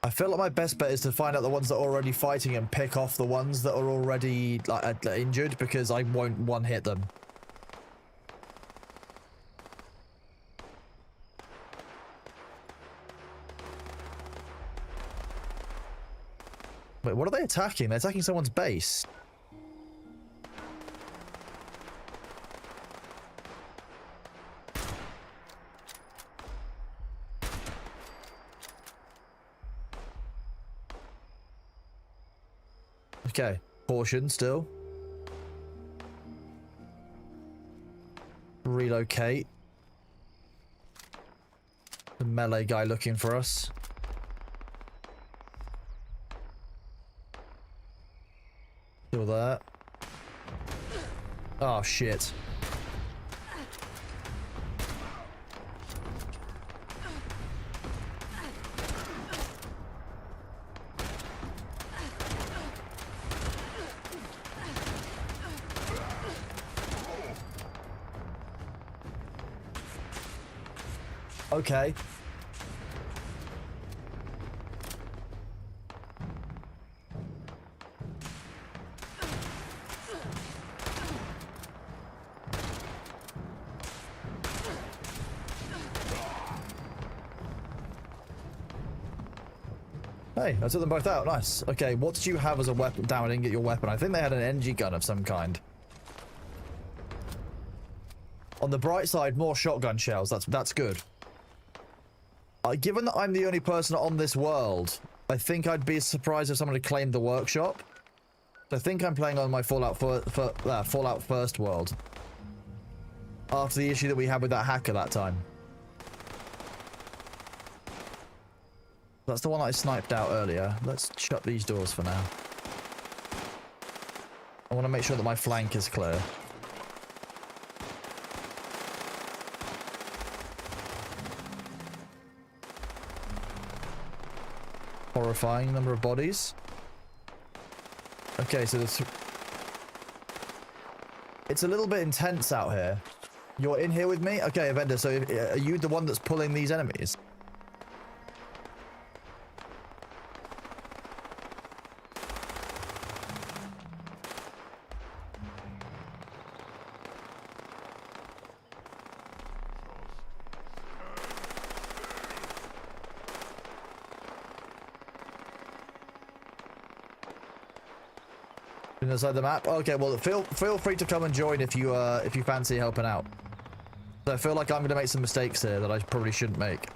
I feel like my best bet is to find out the ones that are already fighting and pick off the ones that are already like injured, because I won't one-hit them. Wait, what are they attacking? They're attacking someone's base. Okay, portion still. Relocate. The melee guy looking for us. Still there. Oh shit. Okay. Hey, I took them both out. Nice. Okay, what did you have as a weapon? Damn, I didn't get your weapon. I think they had an energy gun of some kind. On the bright side, more shotgun shells. That's good. Given that I'm the only person on this world, I think I'd be surprised if someone had claimed the workshop. I think I'm playing on my Fallout First world. After the issue that we had with that hacker that time. That's the one I sniped out earlier. Let's shut these doors for now. I want to make sure that my flank is clear. Horrifying number of bodies. Okay, so it's a little bit intense out here. You're in here with me? Okay, Avenda, so are you the one that's pulling these enemies? Inside the map. Okay, well, feel free to come and join if you fancy helping out. So I feel like I'm gonna make some mistakes here that I probably shouldn't make.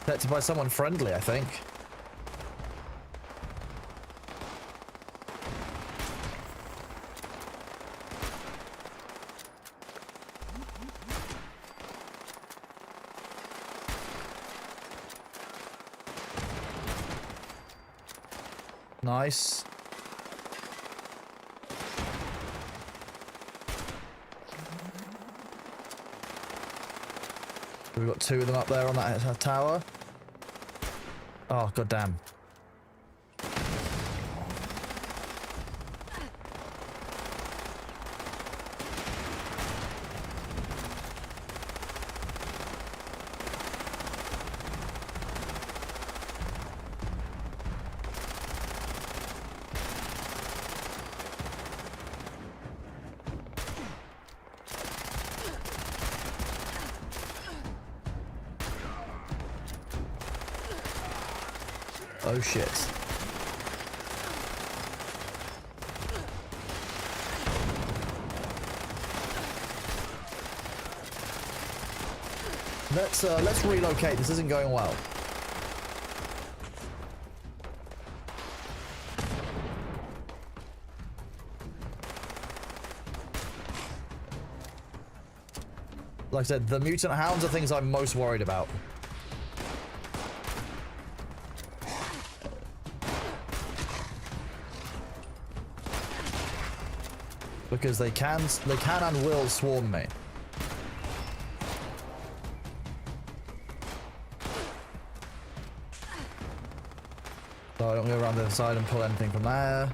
Protected by someone friendly, I think. Nice. We've got two of them up there on that tower. Oh, goddamn. Oh shit. Let's relocate. This isn't going well. Like I said, the mutant hounds are things I'm most worried about. Because they can and will swarm me. So I don't go around the other side and pull anything from there.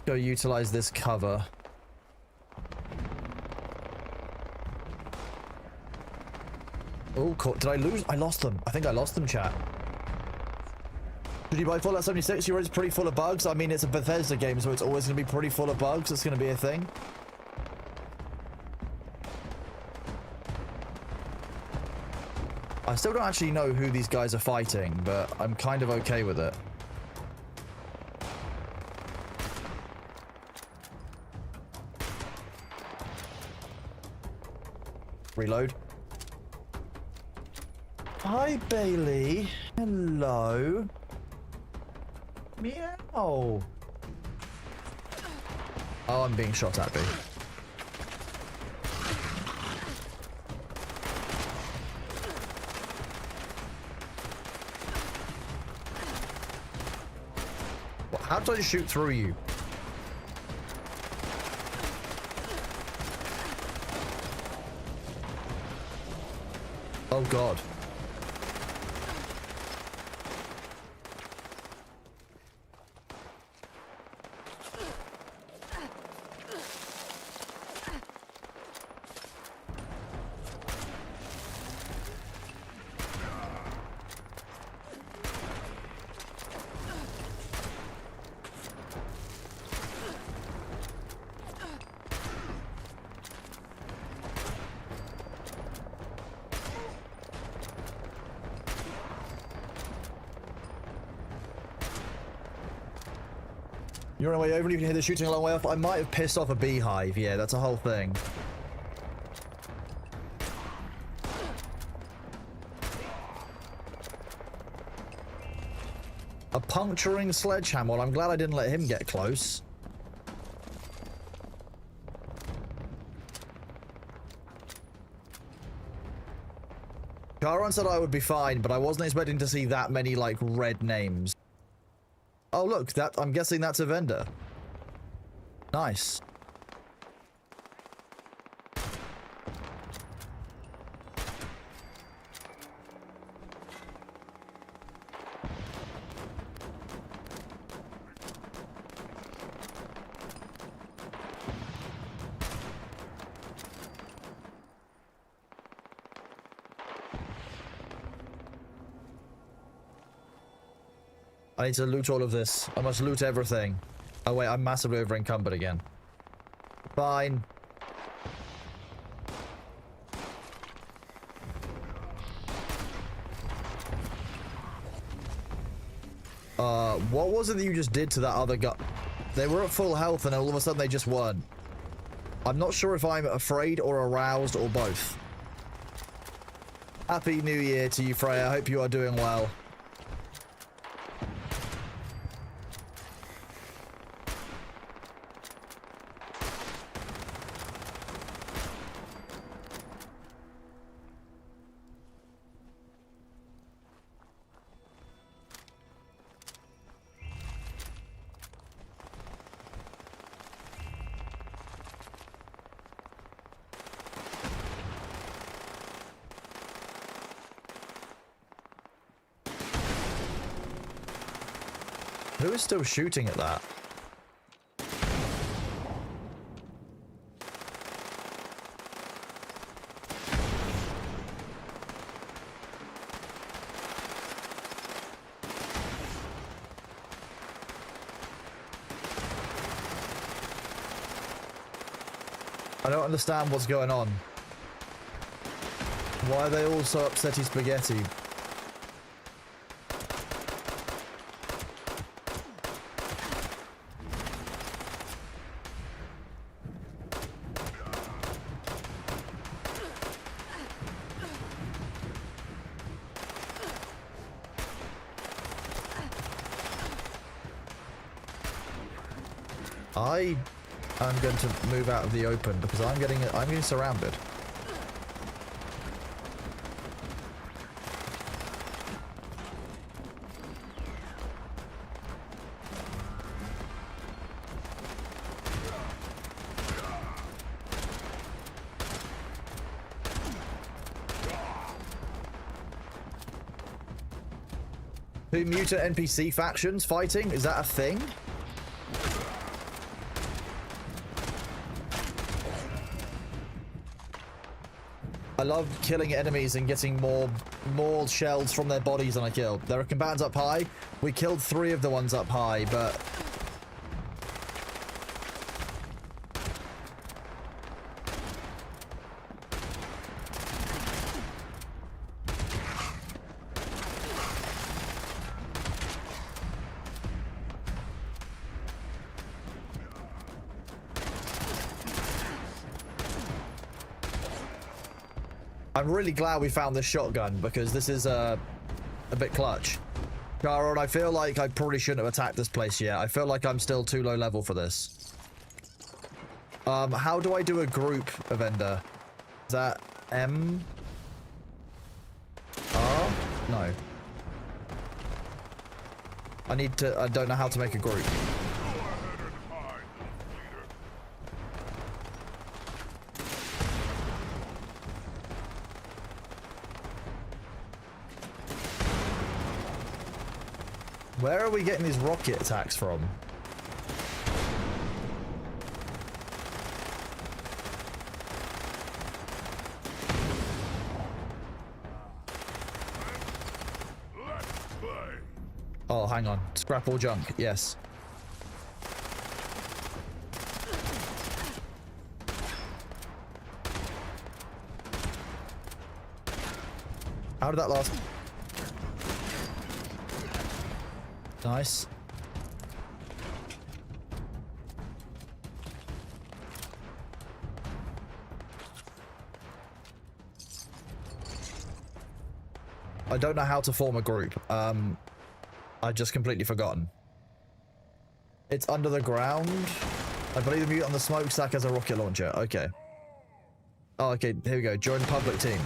Go utilize this cover. Oh, did I lose? I lost them. I think I lost them, chat. Did you buy Fallout 76? You're pretty full of bugs. I mean, it's a Bethesda game, so it's always going to be pretty full of bugs. It's going to be a thing. I still don't actually know who these guys are fighting, but I'm kind of okay with it. Reload. Hi, Bailey. Hello. Meow. Oh, I'm being shot at, B. What, how did I shoot through you? Oh god. You're on the way over and you can hear the shooting a long way off. I might have pissed off a beehive. Yeah, that's a whole thing. A puncturing sledgehammer. Well, I'm glad I didn't let him get close. Charon said I would be fine, but I wasn't expecting to see that many, like, red names. Oh, look, I'm guessing that's a vendor. Nice. I need to loot all of this. I must loot everything. Oh wait, I'm massively over encumbered again. Fine. What was it that you just did to that other guy? They were at full health and all of a sudden they just weren't. I'm not sure if I'm afraid or aroused or both. Happy New Year to you, Freya. I hope you are doing well. Who is still shooting at that? I don't understand what's going on. Why are they all so upsetty spaghetti? I'm going to move out of the open because I'm getting surrounded. Two mutant NPC factions fighting? Is that a thing? I love killing enemies and getting more shells from their bodies than I killed. There are combatants up high. We killed 3 of the ones up high, but... I'm really glad we found this shotgun because this is a bit clutch. Garon, I feel like I probably shouldn't have attacked this place yet. I feel like I'm still too low level for this. How do I do a group Avender? Is that M? R? No. I don't know how to make a group. Where are we getting these rocket attacks from? Oh, hang on. Scrap all junk. Yes. How did that last? Nice. I don't know how to form a group. I've just completely forgotten. It's under the ground. I believe the mute on the smokestack has a rocket launcher. Okay. Oh, okay. Here we go. Join public team.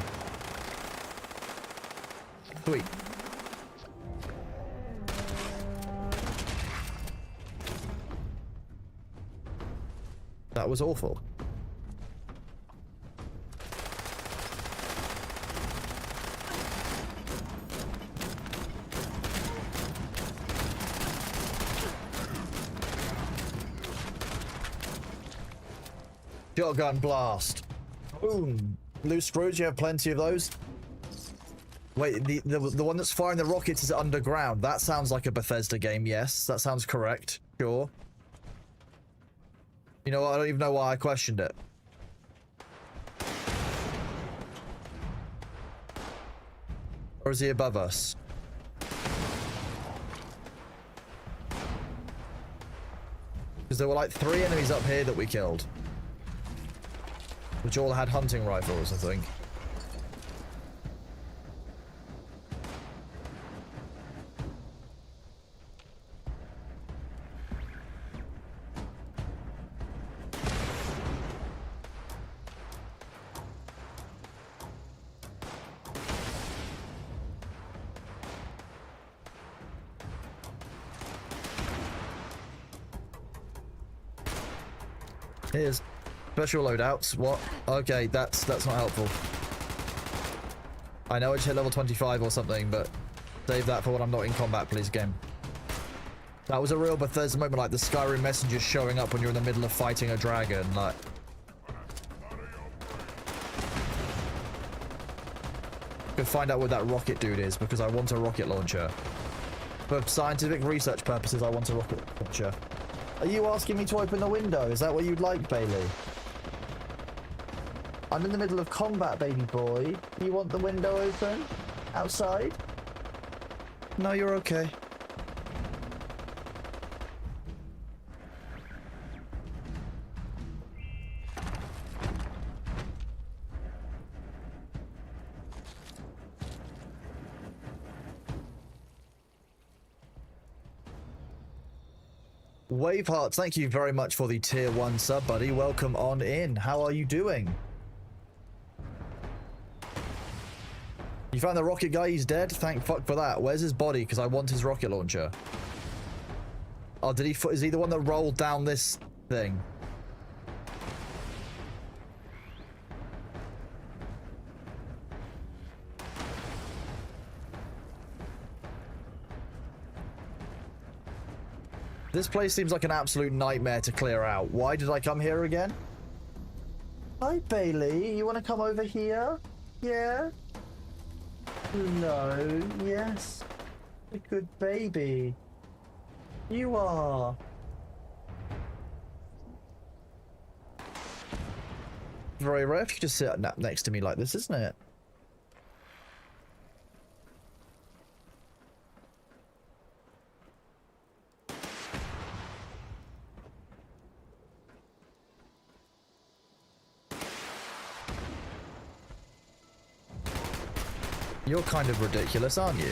Sweet. That was awful. Shotgun blast. Boom. Loose screws, you have plenty of those. Wait, the one that's firing the rockets is underground. That sounds like a Bethesda game, yes. That sounds correct. Sure. You know what? I don't even know why I questioned it. Or is he above us? Because there were like 3 enemies up here that we killed. Which all had hunting rifles, I think. Here's special loadouts. What? Okay, that's not helpful. I know I just hit level 25 or something, but save that for when I'm not in combat, please, game. That was a real Bethesda moment, like the Skyrim messengers showing up when you're in the middle of fighting a dragon, like. Could find out what that rocket dude is, because I want a rocket launcher. For scientific research purposes, I want a rocket launcher. Are you asking me to open the window? Is that what you'd like, Bailey? I'm in the middle of combat, baby boy. You want the window open? Outside? No, you're okay. Wave Hearts, thank you very much for the tier 1 sub, buddy. Welcome on in. How are you doing? You found the rocket guy? He's dead? Thank fuck for that. Where's his body? Because I want his rocket launcher. Oh, did he... Is he the one that rolled down this thing? This place seems like an absolute nightmare to clear out. Why did I come here again? Hi, Bailey. You want to come over here? Yeah? No. Yes. A good baby. You are. Very rare if you just sit next to me like this, isn't it? You're kind of ridiculous, aren't you?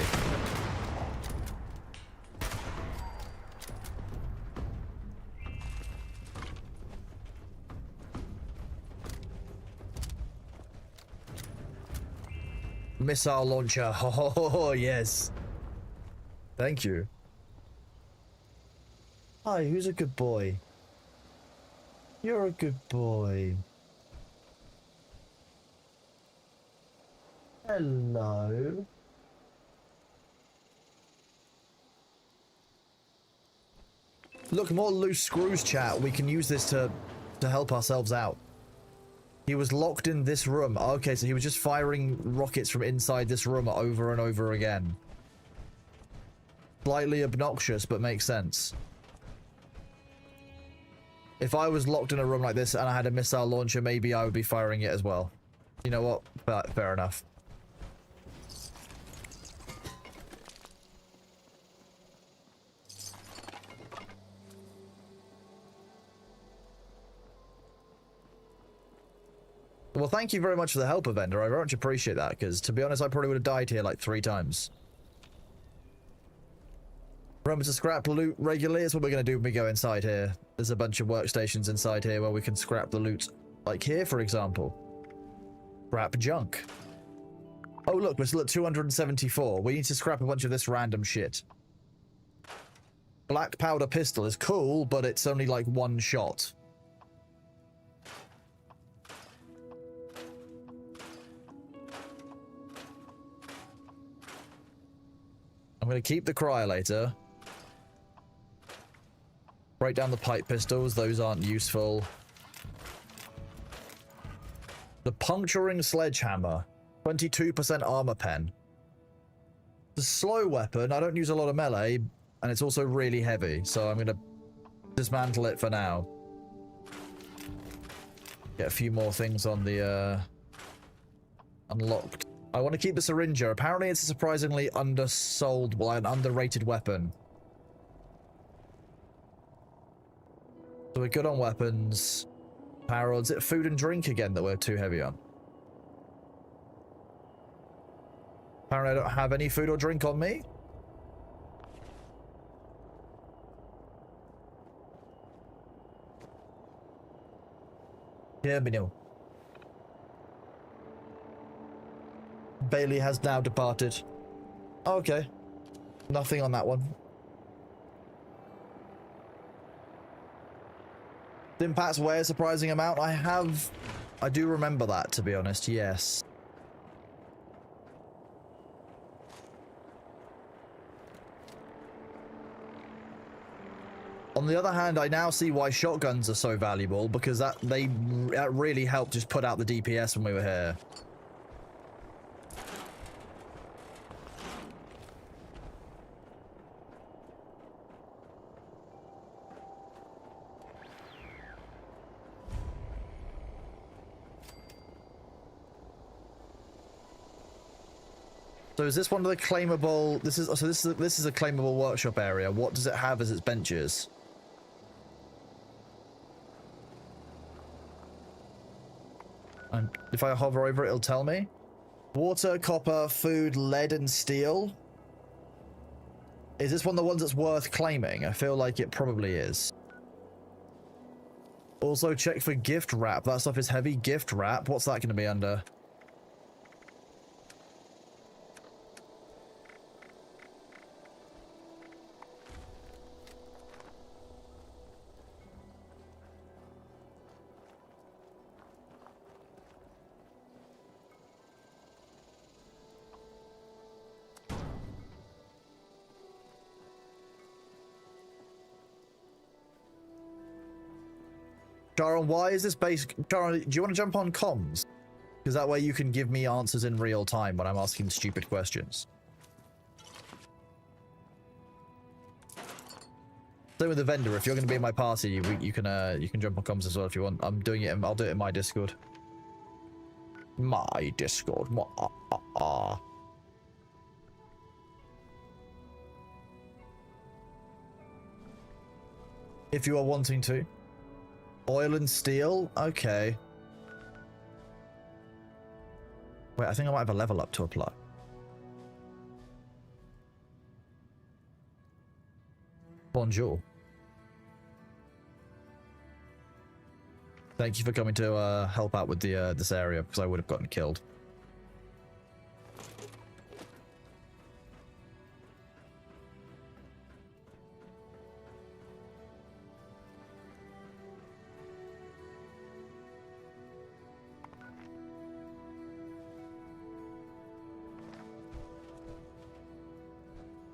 Missile launcher. Oh, yes. Thank you. Hi, who's a good boy? You're a good boy. Hello. Look, more loose screws, chat. We can use this to help ourselves out. He was locked in this room. Okay, so he was just firing rockets from inside this room over and over again. Slightly obnoxious, but makes sense. If I was locked in a room like this and I had a missile launcher, maybe I would be firing it as well. You know what? Fair enough. Well, thank you very much for the help, Avender. I very much appreciate that, because, to be honest, I probably would have died here like 3 times. Remember to scrap loot regularly? That's what we're going to do when we go inside here. There's a bunch of workstations inside here where we can scrap the loot. Like here, for example. Scrap junk. Oh, look, we're still at 274. We need to scrap a bunch of this random shit. Black powder pistol is cool, but it's only like 1 shot. I'm going to keep the cryolator. Break down the pipe pistols. Those aren't useful. The puncturing sledgehammer. 22% armor pen. The slow weapon, I don't use a lot of melee, and it's also really heavy, so I'm gonna dismantle it for now. Get a few more things on the unlocked. I want to keep the syringer. Apparently it's a surprisingly undersold, well, an underrated weapon. So we're good on weapons. Power, is it food and drink again that we're too heavy on? Apparently I don't have any food or drink on me. Terminal. Bailey has now departed. Okay. Nothing on that one. Stimpaks weigh a surprising amount. I do remember that, to be honest, yes. On the other hand, I now see why shotguns are so valuable, because that really helped just put out the DPS when we were here. So is this one of the claimable? This is a claimable workshop area. What does it have as its benches? And if I hover over it, it'll tell me. Water, copper, food, lead, and steel. Is this one of the ones that's worth claiming? I feel like it probably is. Also check for gift wrap. That stuff is heavy. Gift wrap. What's that going to be under? Charon, why is this base... Charon, do you want to jump on comms? Because that way you can give me answers in real time when I'm asking stupid questions. Same with the vendor. If you're going to be in my party, you can jump on comms as well if you want. I'll do it in my Discord. My Discord. If you are wanting to. Oil and steel? Okay. Wait, I think I might have a level up to apply. Bonjour. Thank you for coming to help out with the this area, because I would have gotten killed.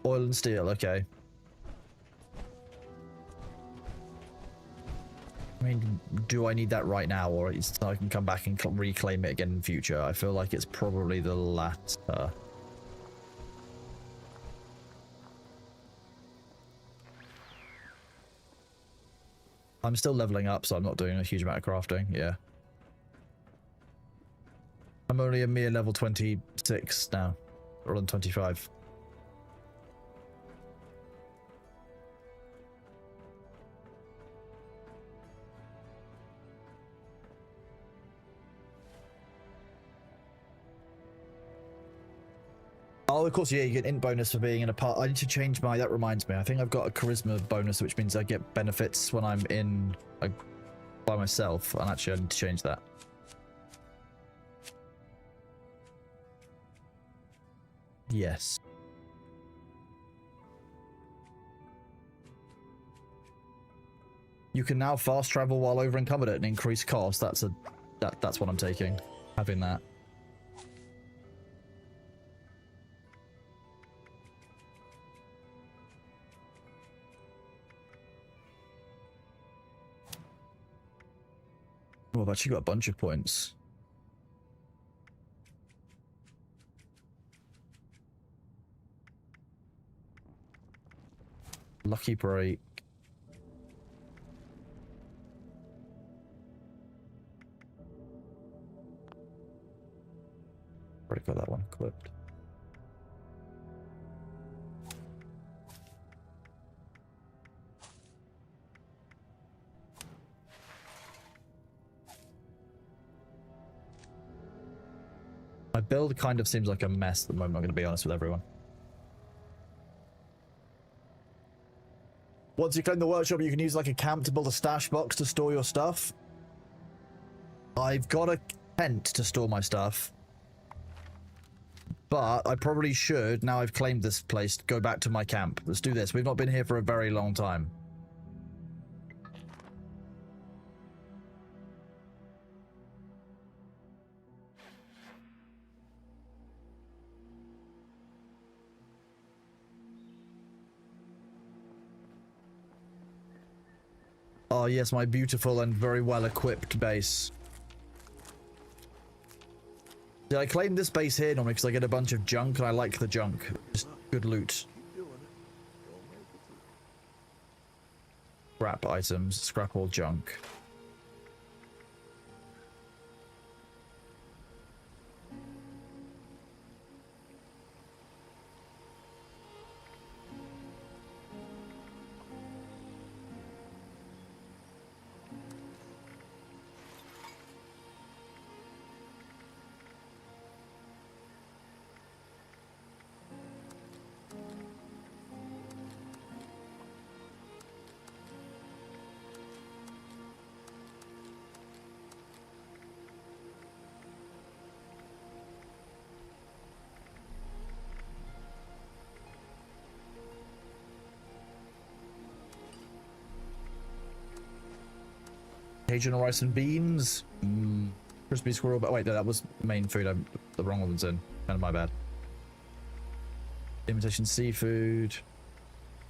Oil and steel, okay. I mean, do I need that right now, or so I can come back and reclaim it again in future? I feel like it's probably the latter. I'm still leveling up, so I'm not doing a huge amount of crafting, yeah. I'm only a mere level 26 now, or on 25. Oh, of course, yeah, you get int bonus for being in a part. I need to change my, that reminds me, I think I've got a charisma bonus, which means I get benefits when I'm in by myself, and actually I need to change that. Yes. You can now fast travel while over encumbered at an increased cost. That's what I'm taking, having that. Oh, I've actually got a bunch of points. Lucky break. Already got that one equipped. My build kind of seems like a mess at the moment, I'm going to be honest with everyone. Once you claim the workshop, you can use like a camp to build a stash box to store your stuff. I've got a tent to store my stuff. But I probably should, now I've claimed this place, go back to my camp. Let's do this. We've not been here for a very long time. Oh yes, my beautiful and very well equipped base. Did I claim this base here normally because I get a bunch of junk and I like the junk. Just good loot. Scrap items, scrap all junk. Cajun rice and beans. Crispy squirrel, but wait, no, that was main food. The wrong one's in. Kind of my bad. Imitation seafood.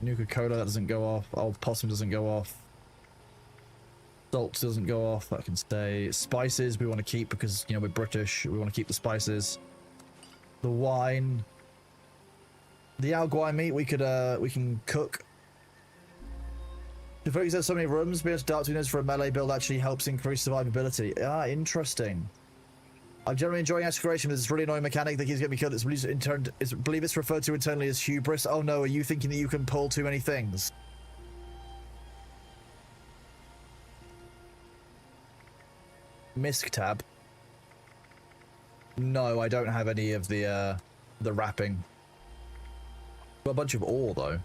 Nuka-Cola, that doesn't go off. Old possum doesn't go off. Salt doesn't go off. That can stay. Spices we want to keep because, you know, we're British. We want to keep the spices. The wine. The alguai meat we can cook. The focus has so many rooms, being able to dark windows for a melee build actually helps increase survivability. Ah, interesting. I'm generally enjoying exploration, but this really annoying mechanic that keeps getting me killed. I believe it's referred to internally as hubris. Oh no, are you thinking that you can pull too many things? Misc tab. No, I don't have any of the wrapping. Got a bunch of ore though.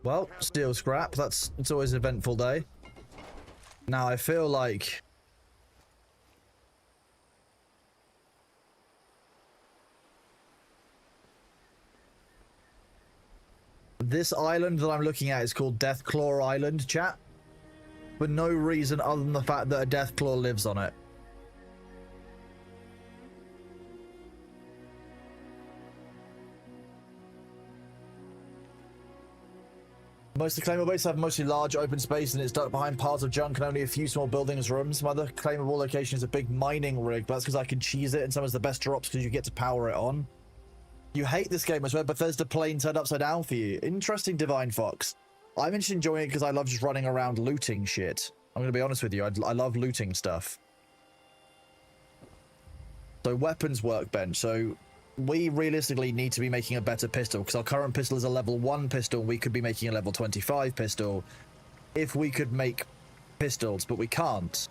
Well, steel scrap, it's always an eventful day. Now I feel like this island that I'm looking at is called Deathclaw Island, chat. For no reason other than the fact that a Deathclaw lives on it. Most of the claimable bases have mostly large open space and it's ducked behind piles of junk and only a few small buildings rooms. My other claimable location is a big mining rig, but that's because I can cheese it and some of the best drops because you get to power it on. You hate this game as well, Bethesda plane turned upside down for you. Interesting, Divine Fox. I'm just enjoying it because I love just running around looting shit. I'm going to be honest with you, I love looting stuff. So weapons workbench, so we realistically need to be making a better pistol because our current pistol is a level 1 pistol. We could be making a level 25 pistol if we could make pistols, but we can't.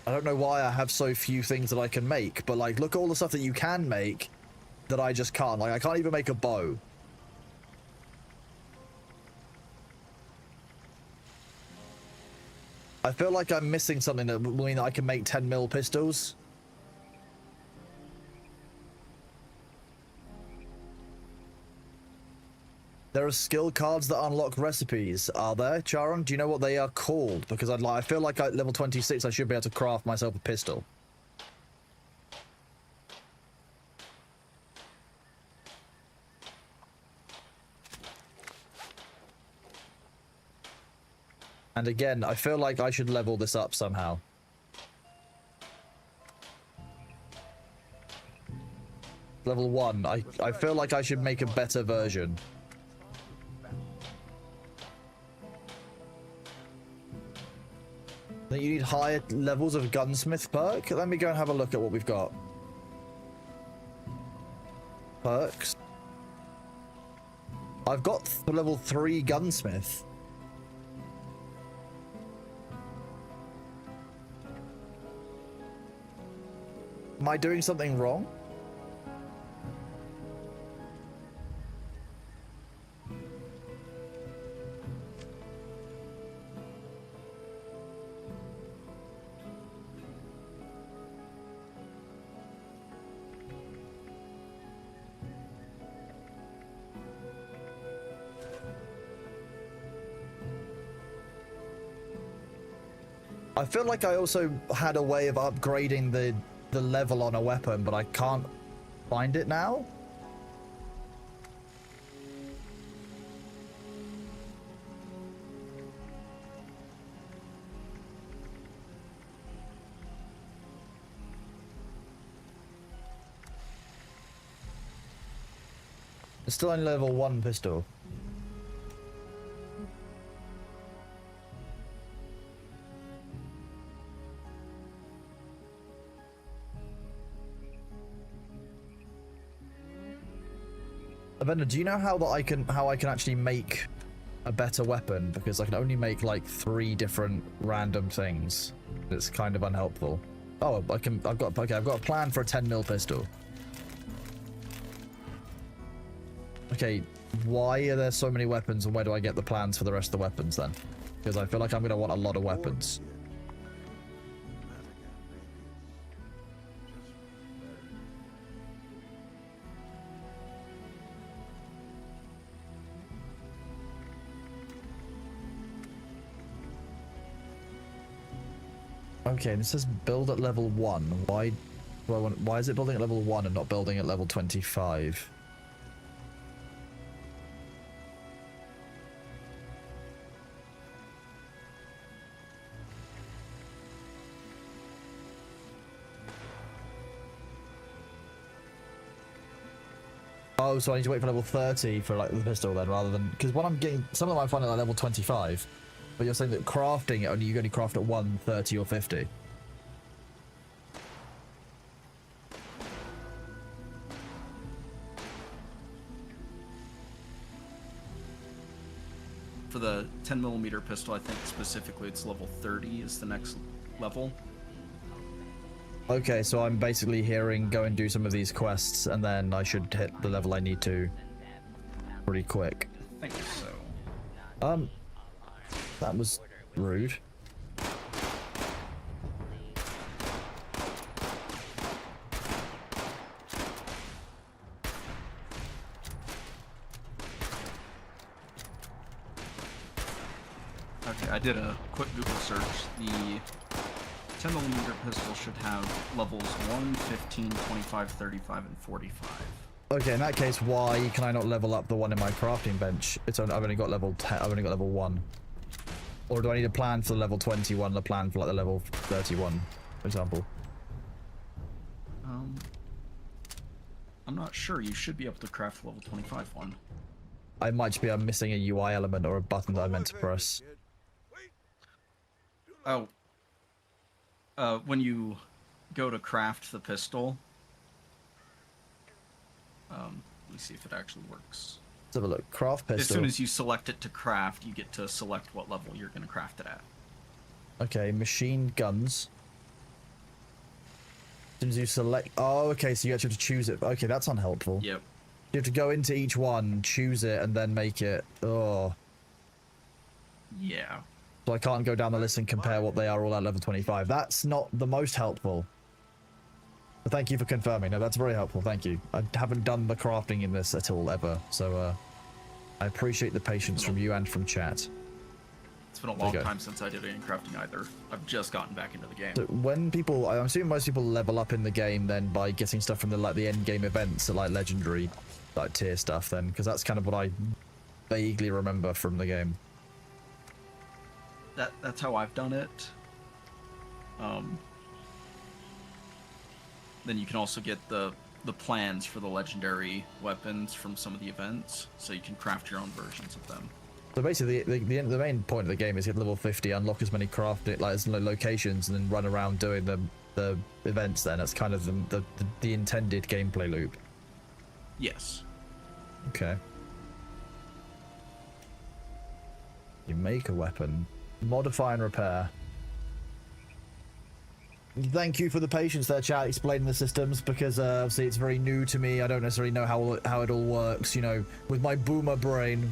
I don't know why I have so few things that I can make, but like, look at all the stuff that you can make that I just can't. Like, I can't even make a bow. I feel like I'm missing something that will mean that I can make 10mm pistols. There are skill cards that unlock recipes, are there, Charon? Do you know what they are called? Because I feel like at level 26 I should be able to craft myself a pistol. And again, I feel like I should level this up somehow. Level 1. I feel like I should make a better version. I think you need higher levels of gunsmith perk. Let me go and have a look at what we've got. Perks. I've got level 3 gunsmith. Am I doing something wrong? I feel like I also had a way of upgrading the level on a weapon, but I can't find it now. It's still only level 1 pistol. Avenda, do you know how I can actually make a better weapon? Because I can only make like 3 different random things. It's kind of unhelpful. Oh, I've got a plan for a 10mm pistol. Okay, why are there so many weapons, and where do I get the plans for the rest of the weapons then? Because I feel like I'm going to want a lot of weapons. Okay, this says build at level 1. Why is it building at level 1 and not building at level 25? Oh, so I need to wait for level 30 for like the pistol then, rather than, because what I'm getting, some of them I find at like level 25, but you're saying that crafting it, you only craft at 1, 30 or 50. For the 10mm pistol, I think specifically it's level 30 is the next level. Okay, so I'm basically hearing go and do some of these quests, and then I should hit the level I need to pretty quick. I think so. That was rude. Okay, I did a quick Google search. The 10mm pistol should have levels 1, 15, 25, 35, and 45. Okay, in that case, why can I not level up the one in my crafting bench? I've only got level 10. I've only got level 1. Or do I need a plan for the level 21 and a plan for like the level 31, for example? I'm not sure. You should be able to craft level 25 one. I might just be missing a UI element or a button that I meant to press. Oh. When you go to craft the pistol, let me see if it actually works. Let's have a look. Craft pistol. As soon as you select it to craft, you get to select what level you're going to craft it at. Okay, machine guns. As soon as you select... Oh, okay, so you actually have to choose it. Okay, that's unhelpful. Yep. You have to go into each one, choose it, and then make it... Oh. Yeah. So I can't go down the list and compare what they are all at level 25. That's not the most helpful. But thank you for confirming. No, that's very helpful. Thank you. I haven't done the crafting in this at all, ever. So, I appreciate the patience from you and from chat. It's been a long time since I did any crafting either. I've just gotten back into the game. So when people... I'm assuming most people level up in the game then by getting stuff from the end game events, like legendary, like tier stuff then, because that's kind of what I vaguely remember from the game. That's how I've done it. Then you can also get the plans for the legendary weapons from some of the events, so you can craft your own versions of them. So basically, the main point of the game is get level 50, unlock as many crafted locations, and then run around doing the events. Then that's kind of the intended gameplay loop. Yes. Okay. You make a weapon, modify and repair. Thank you for the patience there, chat, explaining the systems, because obviously it's very new to me. I don't necessarily know how it all works, you know, with my boomer brain.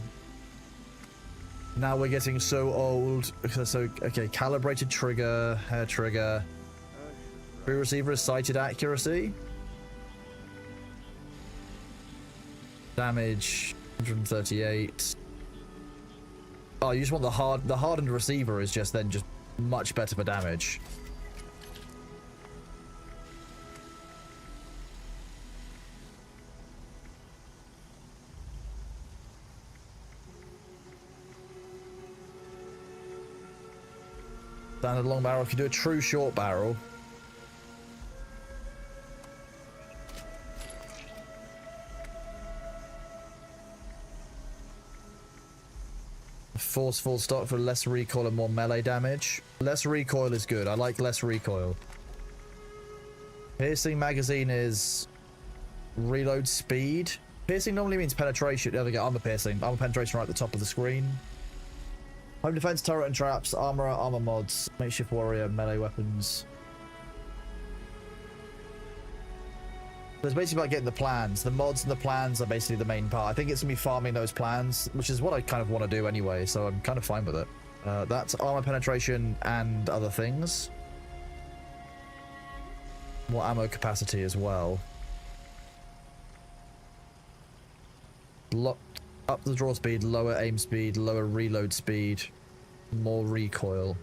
Now we're getting so old. So, okay, calibrated trigger, hair trigger. Free receiver is sighted accuracy. Damage, 138. Oh, you just want the hardened receiver is just much better for damage. Standard long barrel. If you do a true short barrel, forceful stock for less recoil and more melee damage. Less recoil is good. I like less recoil. Piercing magazine is reload speed. Piercing normally means penetration. There we go. Armor piercing. Armor penetration right at the top of the screen. Home defense, turret and traps, armor mods, makeshift warrior, melee weapons. So it's basically about getting the plans. The mods and the plans are basically the main part. I think it's gonna be farming those plans, which is what I kind of want to do anyway, so I'm kind of fine with it. That's armor penetration and other things. More ammo capacity as well. Up the draw speed, lower aim speed, lower reload speed, more recoil.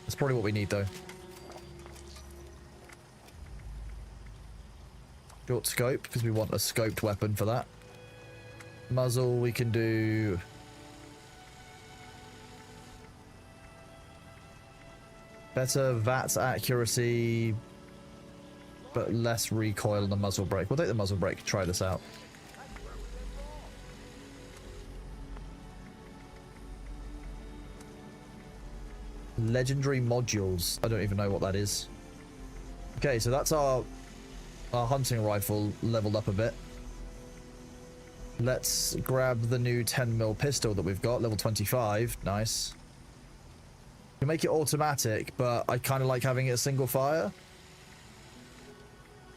That's probably what we need though. Short scope, because we want a scoped weapon for that. Muzzle, we can do... better VATS accuracy, but less recoil on the muzzle brake. We'll take the muzzle brake, try this out. Legendary modules. I don't even know what that is. Okay, so that's our hunting rifle leveled up a bit. Let's grab the new 10mm pistol that we've got, level 25. Nice. You make it automatic, but I kind of like having it a single fire.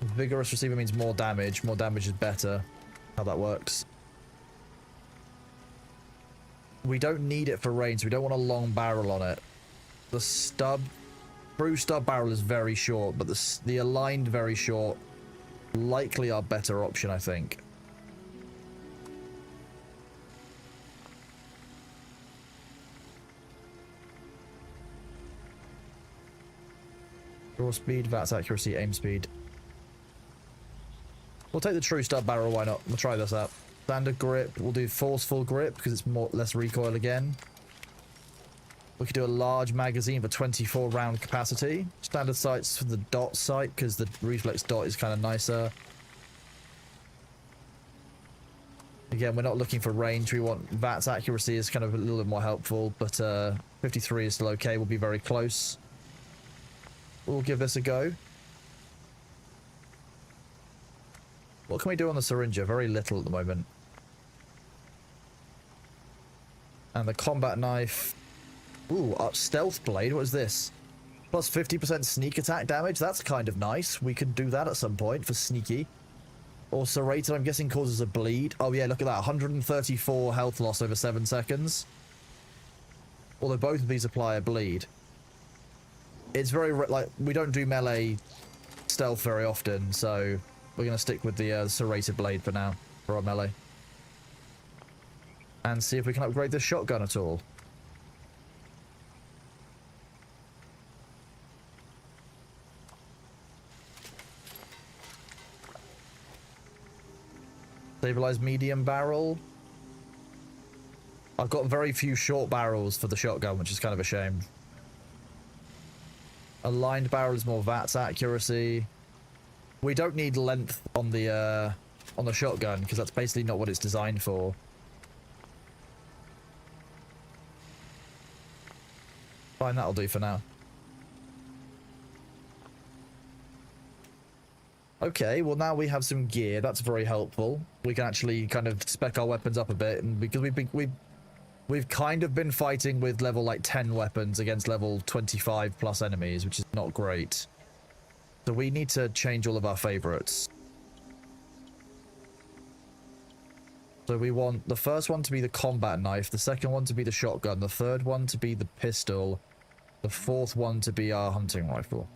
Vigorous receiver means more damage. More damage is better. How that works. We don't need it for range, so we don't want a long barrel on it. The true stub barrel is very short, but the aligned very short, likely our better option, I think. Draw speed, VATS accuracy, aim speed. We'll take the true stub barrel, why not? We'll try this out. Standard grip, we'll do forceful grip because it's less recoil again. We could do a large magazine for 24 round capacity. Standard sights for the dot sight because the reflex dot is kind of nicer. Again, we're not looking for range. We want VATS accuracy is kind of a little bit more helpful, but 53 is still okay. We'll be very close. We'll give this a go. What can we do on the syringe? Very little at the moment. And the combat knife. Ooh, up stealth blade. What is this? Plus 50% sneak attack damage. That's kind of nice. We could do that at some point for sneaky. Or serrated, I'm guessing, causes a bleed. Oh yeah, look at that. 134 health loss over 7 seconds. Although both of these apply a bleed. It's very, like, we don't do melee stealth very often, so we're going to stick with the serrated blade for now, for our melee. And see if we can upgrade this shotgun at all. Stabilize medium barrel. I've got very few short barrels for the shotgun, which is kind of a shame. A lined barrel is more VATS accuracy. We don't need length on the shotgun, because that's basically not what it's designed for. Fine, that'll do for now. Okay, well now we have some gear. That's very helpful. We can actually kind of spec our weapons up a bit, and because we've kind of been fighting with level like 10 weapons against level 25 plus enemies, which is not great. So we need to change all of our favorites. So we want the first one to be the combat knife, the second one to be the shotgun, the third one to be the pistol, the fourth one to be our hunting rifle.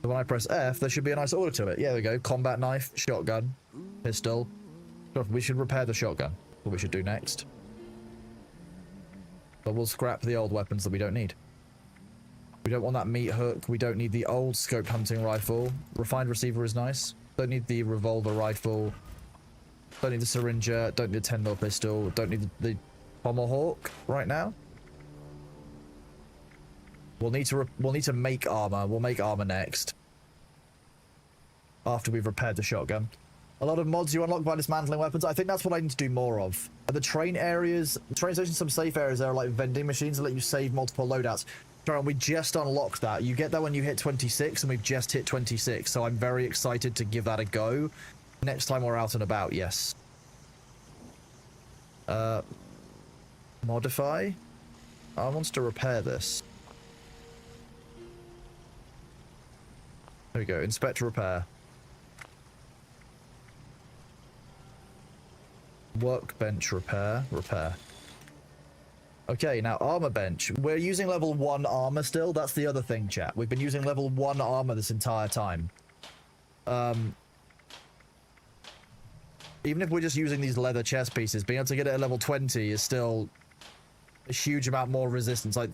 So when I press F, there should be a nice order to it. Yeah, there we go. Combat knife, shotgun, pistol. We should repair the shotgun. What we should do next. But we'll scrap the old weapons that we don't need. We don't want that meat hook. We don't need the old scoped hunting rifle. Refined receiver is nice. Don't need the revolver rifle. Don't need the syringer. Don't need the 10mm pistol. Don't need the tomahawk right now. We'll need to make armor. We'll make armor next. After we've repaired the shotgun. A lot of mods you unlock by dismantling weapons. I think that's what I need to do more of. At the train areas, train stations, some safe areas, there are like vending machines that let you save multiple loadouts. Sharon, we just unlocked that. You get that when you hit 26, and we've just hit 26, so I'm very excited to give that a go. Next time we're out and about, yes. Modify? I want to repair this. There we go, inspect repair. Workbench repair, repair. Okay, now armor bench. We're using level 1 armor still. That's the other thing, chat. We've been using level 1 armor this entire time. Even if we're just using these leather chest pieces, being able to get it at level 20 is still a huge amount more resistance. Like,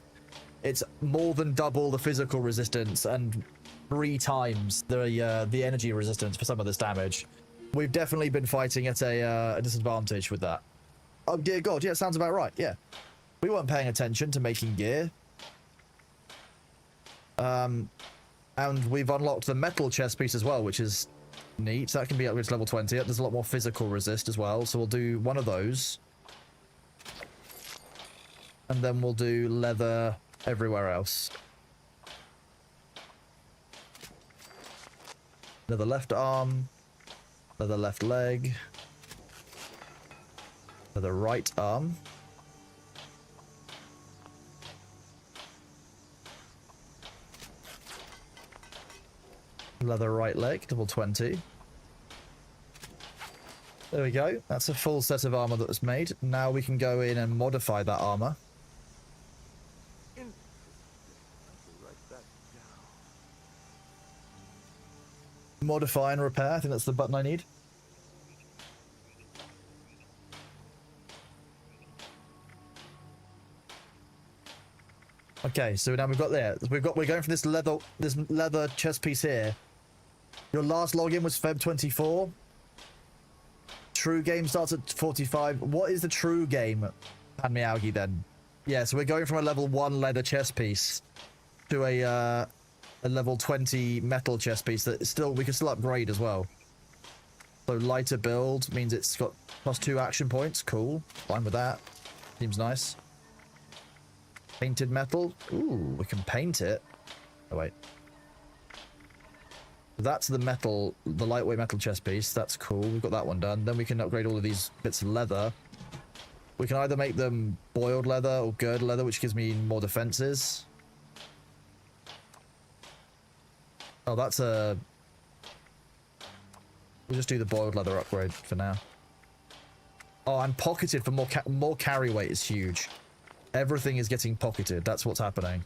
it's more than double the physical resistance and 3 times the energy resistance for some of this damage. We've definitely been fighting at a disadvantage with that. Oh dear god, yeah, sounds about right, yeah. We weren't paying attention to making gear. And we've unlocked the metal chest piece as well, which is neat. That can be upgraded to level 20. There's a lot more physical resist as well, so we'll do one of those. And then we'll do leather everywhere else. Leather left arm. Leather left leg. Leather right arm. Leather right leg, level 20. There we go. That's a full set of armor that was made. Now we can go in and modify that armor. Modify and repair. I think that's the button I need. Okay, so now we've got there. We're going for this leather chest piece here. Your last login was Feb 24. True game starts at 45. What is the true game, Panmiaugi, then? Yeah, so we're going from a level 1 leather chest piece to a level 20 metal chest piece that still we can still upgrade as well. So lighter build means it's got +2 action points. Cool. Fine with that. Seems nice. Painted metal. Ooh, we can paint it. Oh, wait. That's the metal, the lightweight metal chest piece. That's cool. We've got that one done. Then we can upgrade all of these bits of leather. We can either make them boiled leather or girdle leather, which gives me more defenses. Oh, that's a... We'll just do the boiled leather upgrade for now. Oh, I'm pocketed for more carry weight is huge. Everything is getting pocketed. That's what's happening.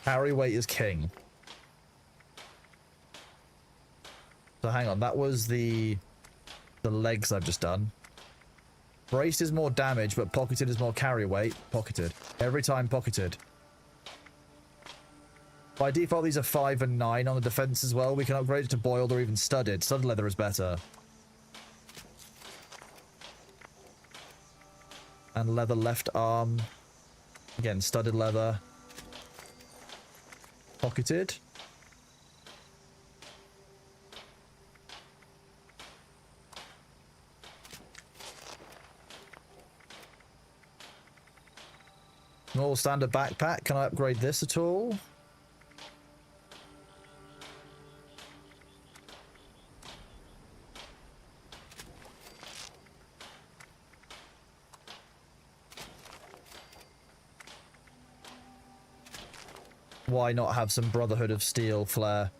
Carry weight is king. So hang on, that was the legs I've just done. Braced is more damage, but pocketed is more carry weight. Pocketed. Every time pocketed. By default, these are 5 and 9 on the defense as well. We can upgrade it to boiled or even studded. Studded leather is better. And leather left arm. Again, studded leather. Pocketed. Normal standard backpack. Can I upgrade this at all? Why not have some Brotherhood of Steel flair?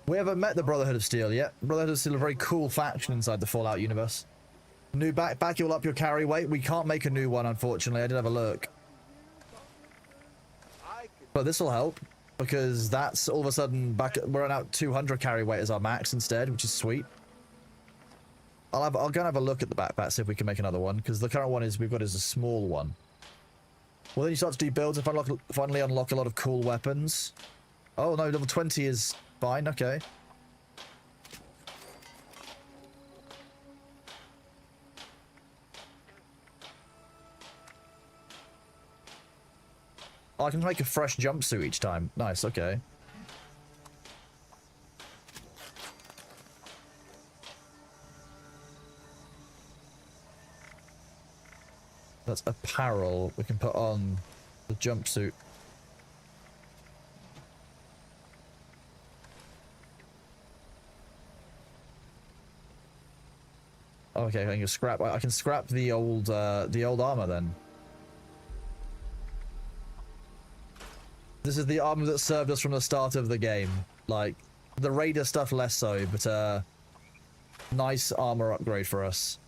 We haven't met the Brotherhood of Steel yet. Brotherhood of Steel are a very cool faction inside the Fallout universe. New backpack, you'll up your carry weight. We can't make a new one, unfortunately. I did have a look. But this will help, because that's all of a sudden back. We're at 200 carry weight as our max instead, which is sweet. I'll go and have a look at the backpack, see if we can make another one, because the current one we've got is a small one. Well, then you start to do builds and finally unlock a lot of cool weapons. Oh no, level 20 is fine. Okay. Oh, I can make a fresh jumpsuit each time. Nice, okay. That's apparel. We can put on the jumpsuit. Okay, I can scrap. I can scrap the old armor then. This is the armor that served us from the start of the game. Like, the Raider stuff less so, but nice armor upgrade for us.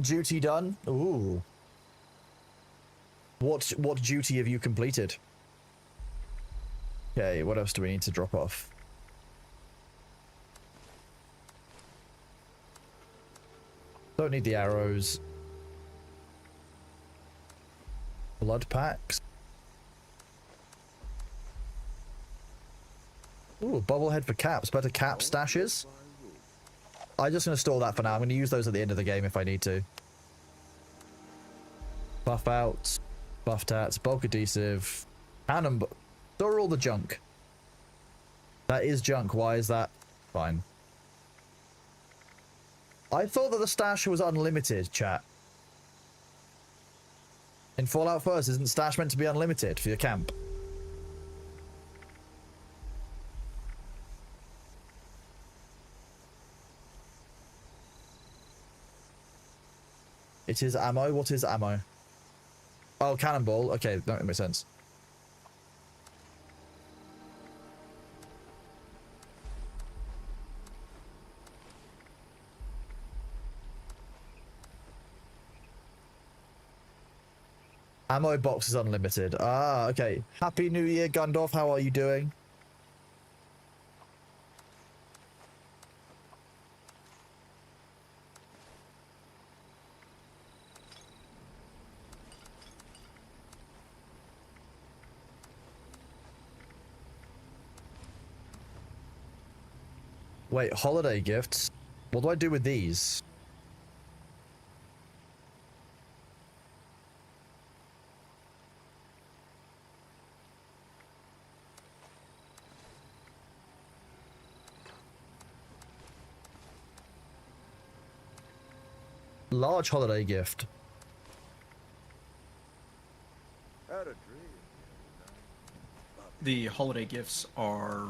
Duty done? Ooh. What duty have you completed? Okay, what else do we need to drop off? Don't need the arrows. Blood packs. Ooh, bobblehead for caps. Better cap stashes. I'm just going to store that for now. I'm going to use those at the end of the game if I need to. Buff out. Buff tats. Bulk adhesive. Cannon. Store all the junk. That is junk. Why is that? Fine. I thought that the stash was unlimited, chat. In Fallout 1st, isn't stash meant to be unlimited for your camp? It is ammo. What is ammo? Oh, cannonball. Okay, that makes sense. Ammo box is unlimited. Ah, okay. Happy New Year, Gundorf. How are you doing? Wait, holiday gifts? What do I do with these? Large holiday gift. The holiday gifts are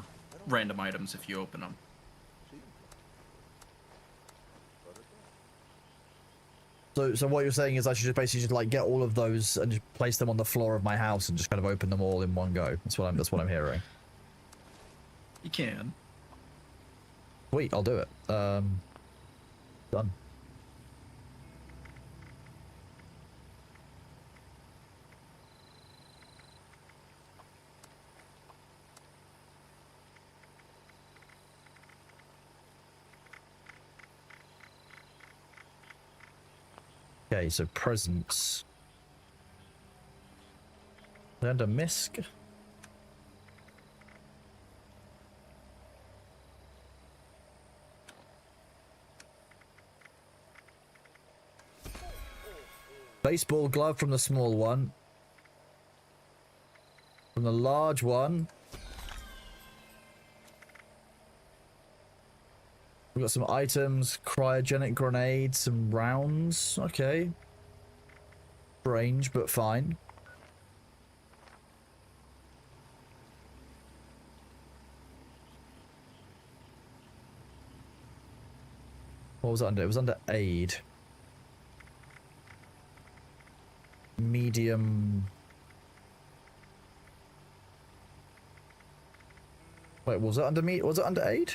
random items if you open them. So what you're saying is I should just basically just like get all of those and just place them on the floor of my house and just kind of open them all in one go. That's what I'm hearing. You can. Sweet, I'll do it. Done. Okay, so presents. And a misc. Baseball glove from the small one. From the large one. We've got some items, cryogenic grenades, some rounds. Okay. Strange, but fine. What was it under? It was under aid. Medium. Wait, was it under me? Was it under aid?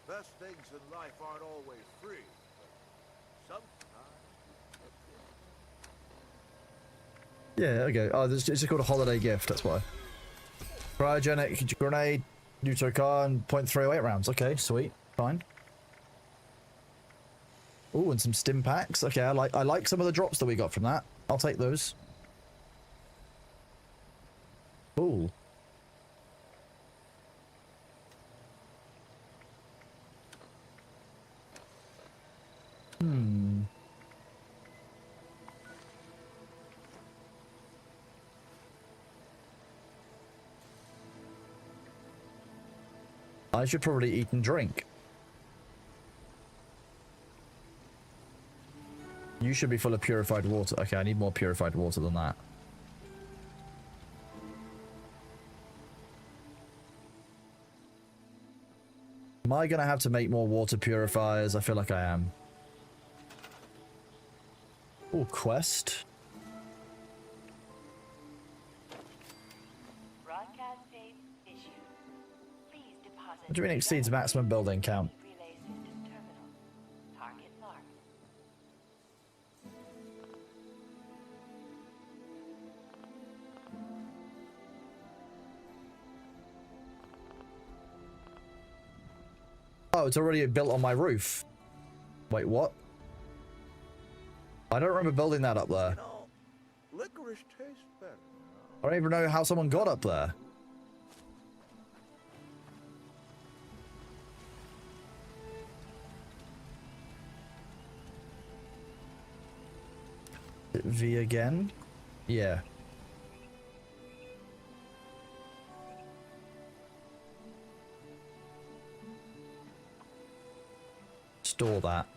Best things in life aren't always free, but sometimes. Yeah, okay. Oh, it's just called a holiday gift, that's why. Cryogenic grenade, Neutocan, .308 rounds. Okay, sweet. Fine. Ooh, and some stim packs. Okay, I like some of the drops that we got from that. I'll take those. Cool. I should probably eat and drink. You should be full of purified water. Okay, I need more purified water than that. Am I gonna have to make more water purifiers? I feel like I am. Oh, quest. Broadcast tape issued. Please deposit. What do you mean exceeds maximum building count? Relay system terminal. Target marked. Oh, it's already built on my roof. Wait, what? I don't remember building that up there. You know, licorice tastes better. I don't even know how someone got up there. V again? Yeah. Store that.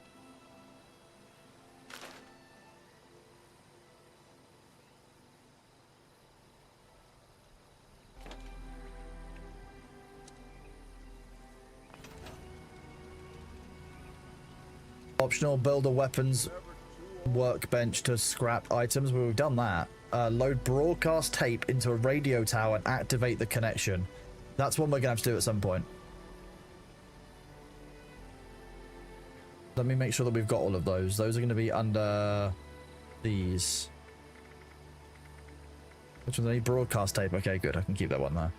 Optional build a weapons workbench to scrap items. We've done that. Load broadcast tape into a radio tower and activate the connection. That's one we're gonna have to do at some point. Let me make sure that we've got all of those. Those are going to be under these. Which one do they need? Broadcast tape. Okay, good. I can keep that one there.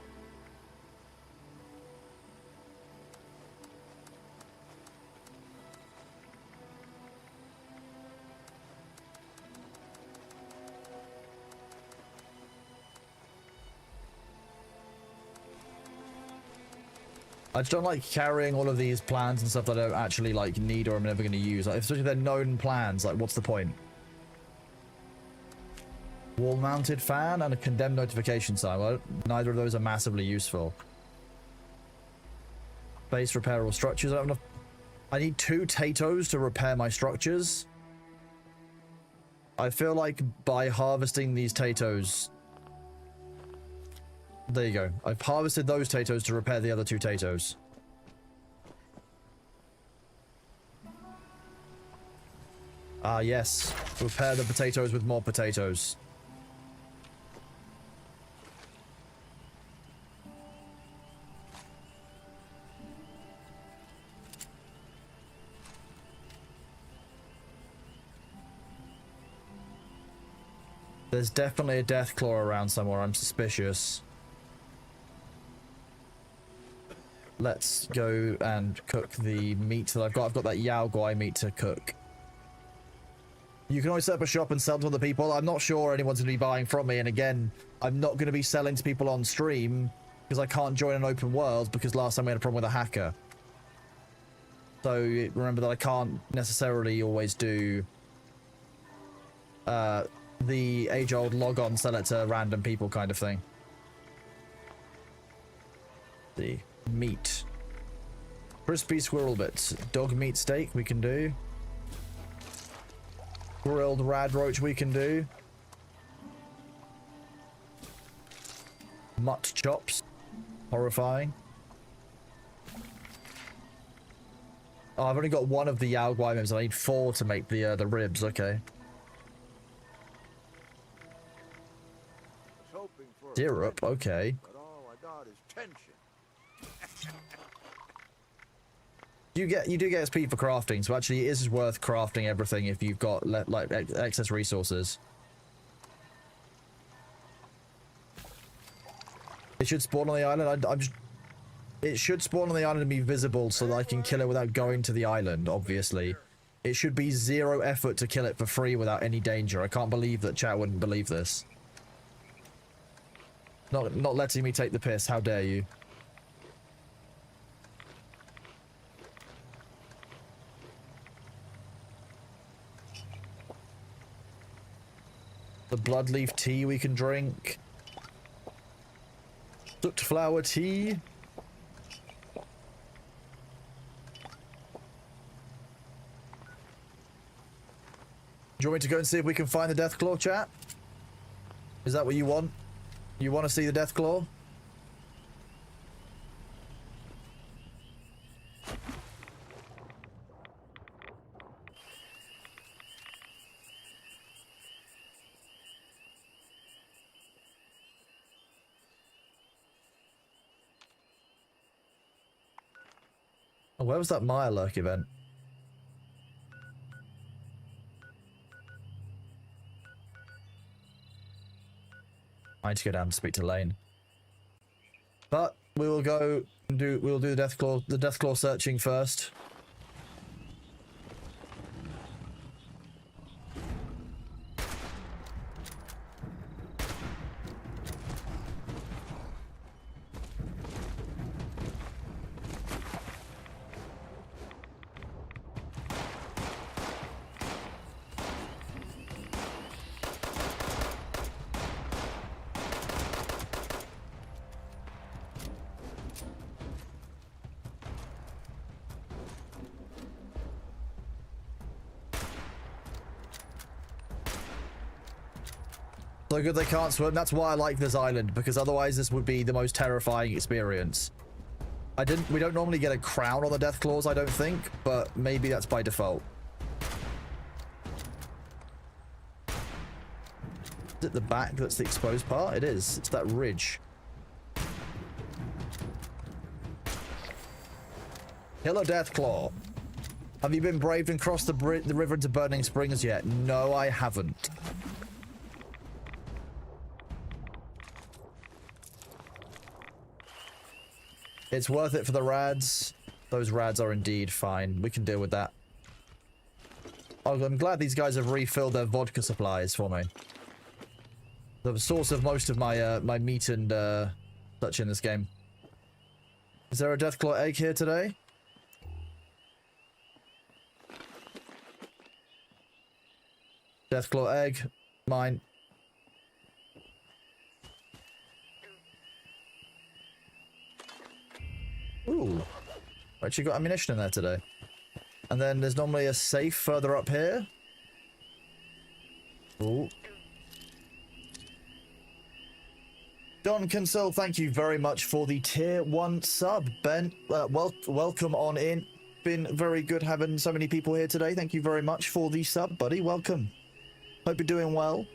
I just don't like carrying all of these plans and stuff that I don't actually like need or I'm never going to use. Like, especially if they're known plans, like what's the point? Wall-mounted fan and a condemned notification sign. Well, neither of those are massively useful. Base repair all structures. I don't have enough. I need 2 Tatos to repair my structures. I feel like by harvesting these Tatos... There you go. I've harvested those Tatos to repair the other 2 Tatos. Ah, yes. Repair the potatoes with more potatoes. There's definitely a death claw around somewhere. I'm suspicious. Let's go and cook the meat that I've got. I've got that Yao Guai meat to cook. You can always set up a shop and sell to other people. I'm not sure anyone's going to be buying from me. And again, I'm not going to be selling to people on stream because I can't join an open world because last time we had a problem with a hacker. So remember that I can't necessarily always do the age-old log-on, sell it to random people kind of thing. The meat. Crispy squirrel bits. Dog meat steak we can do. Grilled rad roach we can do. Mutt chops. Horrifying. Oh, I've only got one of the Yao Guai ribs. I need 4 to make the ribs. Okay. Syrup. Okay. But all I got is tension. You do get XP for crafting, so actually it is worth crafting everything if you've got like excess resources. It should spawn on the island. It should spawn on the island and be visible so that I can kill it without going to the island, obviously. It should be 0 effort to kill it for free without any danger. I can't believe that chat wouldn't believe this. Not letting me take the piss, how dare you. The bloodleaf tea we can drink. Soot flower tea. Do you want me to go and see if we can find the Deathclaw, chat? Is that what you want? You want to see the Deathclaw? Oh, where was that Mirelurk event? I need to go down and speak to Lane. But we will go and we'll do the Deathclaw searching first. So good they can't swim. That's why I like this island, because otherwise this would be the most terrifying experience. We don't normally get a crown on the Deathclaws, I don't think, but maybe that's by default. Is it the back that's the exposed part? It is. It's that ridge. Killer Deathclaw. Have you been brave and crossed the river into Burning Springs yet? No, I haven't. It's worth it for the rads. Those rads are indeed fine. We can deal with that. Oh, I'm glad these guys have refilled their vodka supplies for me. The source of most of my my meat and such in this game. Is there a Deathclaw egg here today? Deathclaw egg. Mine. Ooh. Actually got ammunition in there today. And then there's normally a safe further up here. Ooh. Don Kinsell, thank you very much for the tier 1 sub. Ben, welcome on in. Been very good having so many people here today. Thank you very much for the sub, buddy. Welcome. Hope you're doing well.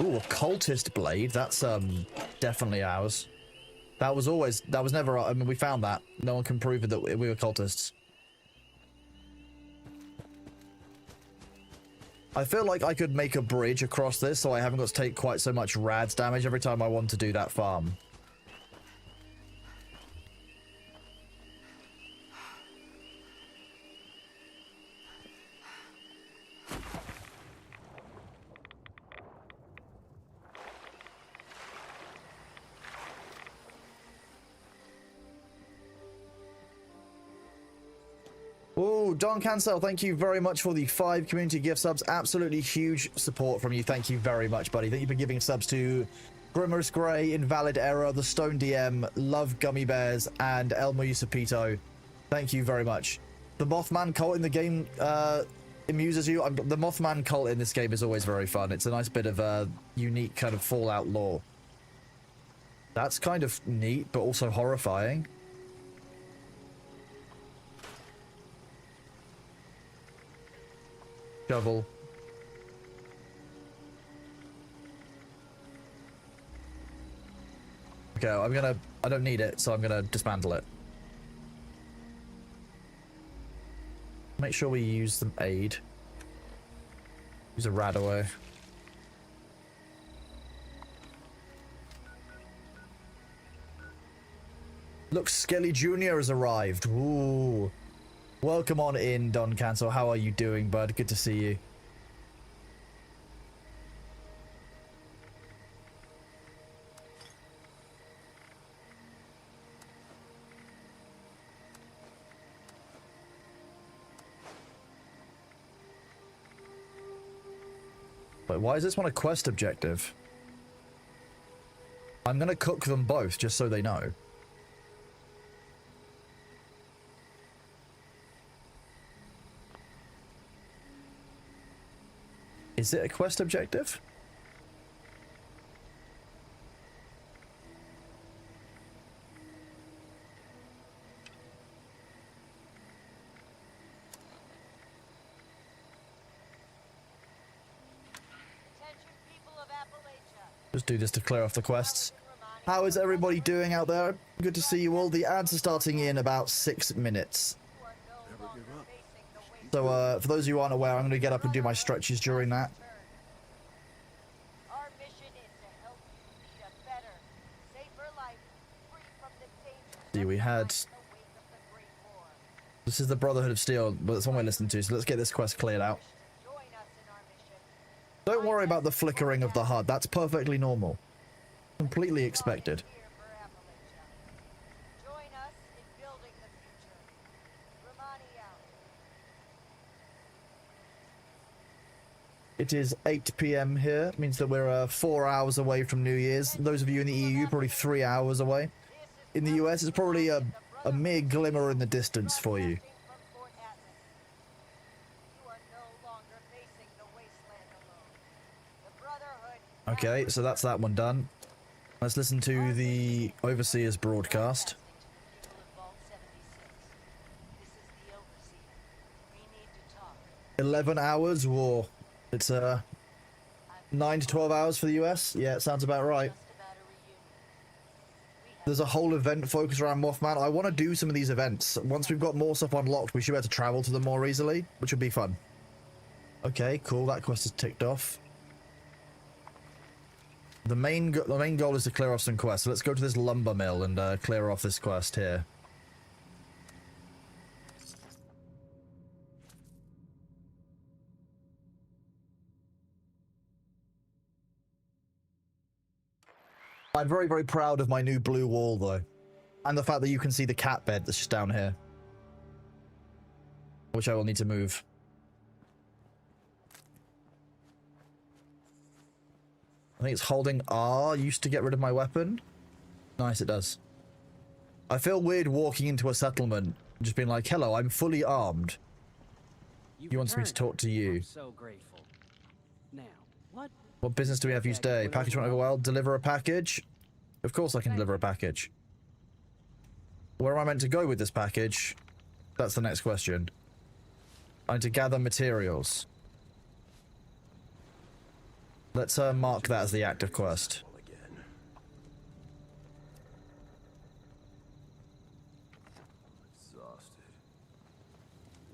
Ooh, a cultist blade. That's definitely ours. That was never. I mean, we found that. No one can prove that we were cultists. I feel like I could make a bridge across this so I haven't got to take quite so much rads damage every time I want to do that farm. Oh, Don Cancel, thank you very much for the 5 community gift subs. Absolutely huge support from you. Thank you very much, buddy. Thank you for giving subs to Grimmer's Grey, Invalid Error, The Stone DM, Love Gummy Bears, and Elmo Yusupito. Thank you very much. The Mothman cult in the game amuses you. The Mothman cult in this game is always very fun. It's a nice bit of unique kind of Fallout lore. That's kind of neat, but also horrifying. Shovel. Okay, I don't need it, so I'm gonna dismantle it. Make sure we use some aid. Use a radaway. Look, Skelly Jr. has arrived. Ooh. Welcome on in, Don Cancel. How are you doing, bud? Good to see you. But why is this one a quest objective? I'm gonna cook them both, just so they know. Is it a quest objective? Just do this to clear off the quests. How is everybody doing out there? Good to see you all. The ads are starting in about 6 minutes. So, for those of you who aren't aware, I'm going to get up and do my stretches during that. See, we had... This is the Brotherhood of Steel, but it's one we're listening to, so let's get this quest cleared out. Don't worry about the flickering of the HUD, that's perfectly normal. Completely expected. It is 8 PM here, means that we're 4 hours away from New Year's. Those of you in the EU, probably 3 hours away. In the US, it's probably a mere glimmer in the distance for you. Okay, so that's that one done. Let's listen to the Overseer's broadcast. 11 hours, or it's 9 to 12 hours for the US. Yeah, it sounds about right. There's a whole event focused around Mothman. I want to do some of these events. Once we've got more stuff unlocked, we should be able to travel to them more easily, which would be fun. Okay, cool. That quest is ticked off. The main goal is to clear off some quests. So let's go to this lumber mill and clear off this quest here. I'm very, very proud of my new blue wall, though. And the fact that you can see the cat bed that's just down here. Which I will need to move. I think it's holding R used to get rid of my weapon. Nice, it does. I feel weird walking into a settlement and just being like, hello, I'm fully armed. He wants me to talk to you. I'm so grateful. Now, What business do we have for you today? Package went over well. Deliver a package? Of course I can deliver a package. Where am I meant to go with this package? That's the next question. I need to gather materials. Let's mark that as the active quest. Exhausted.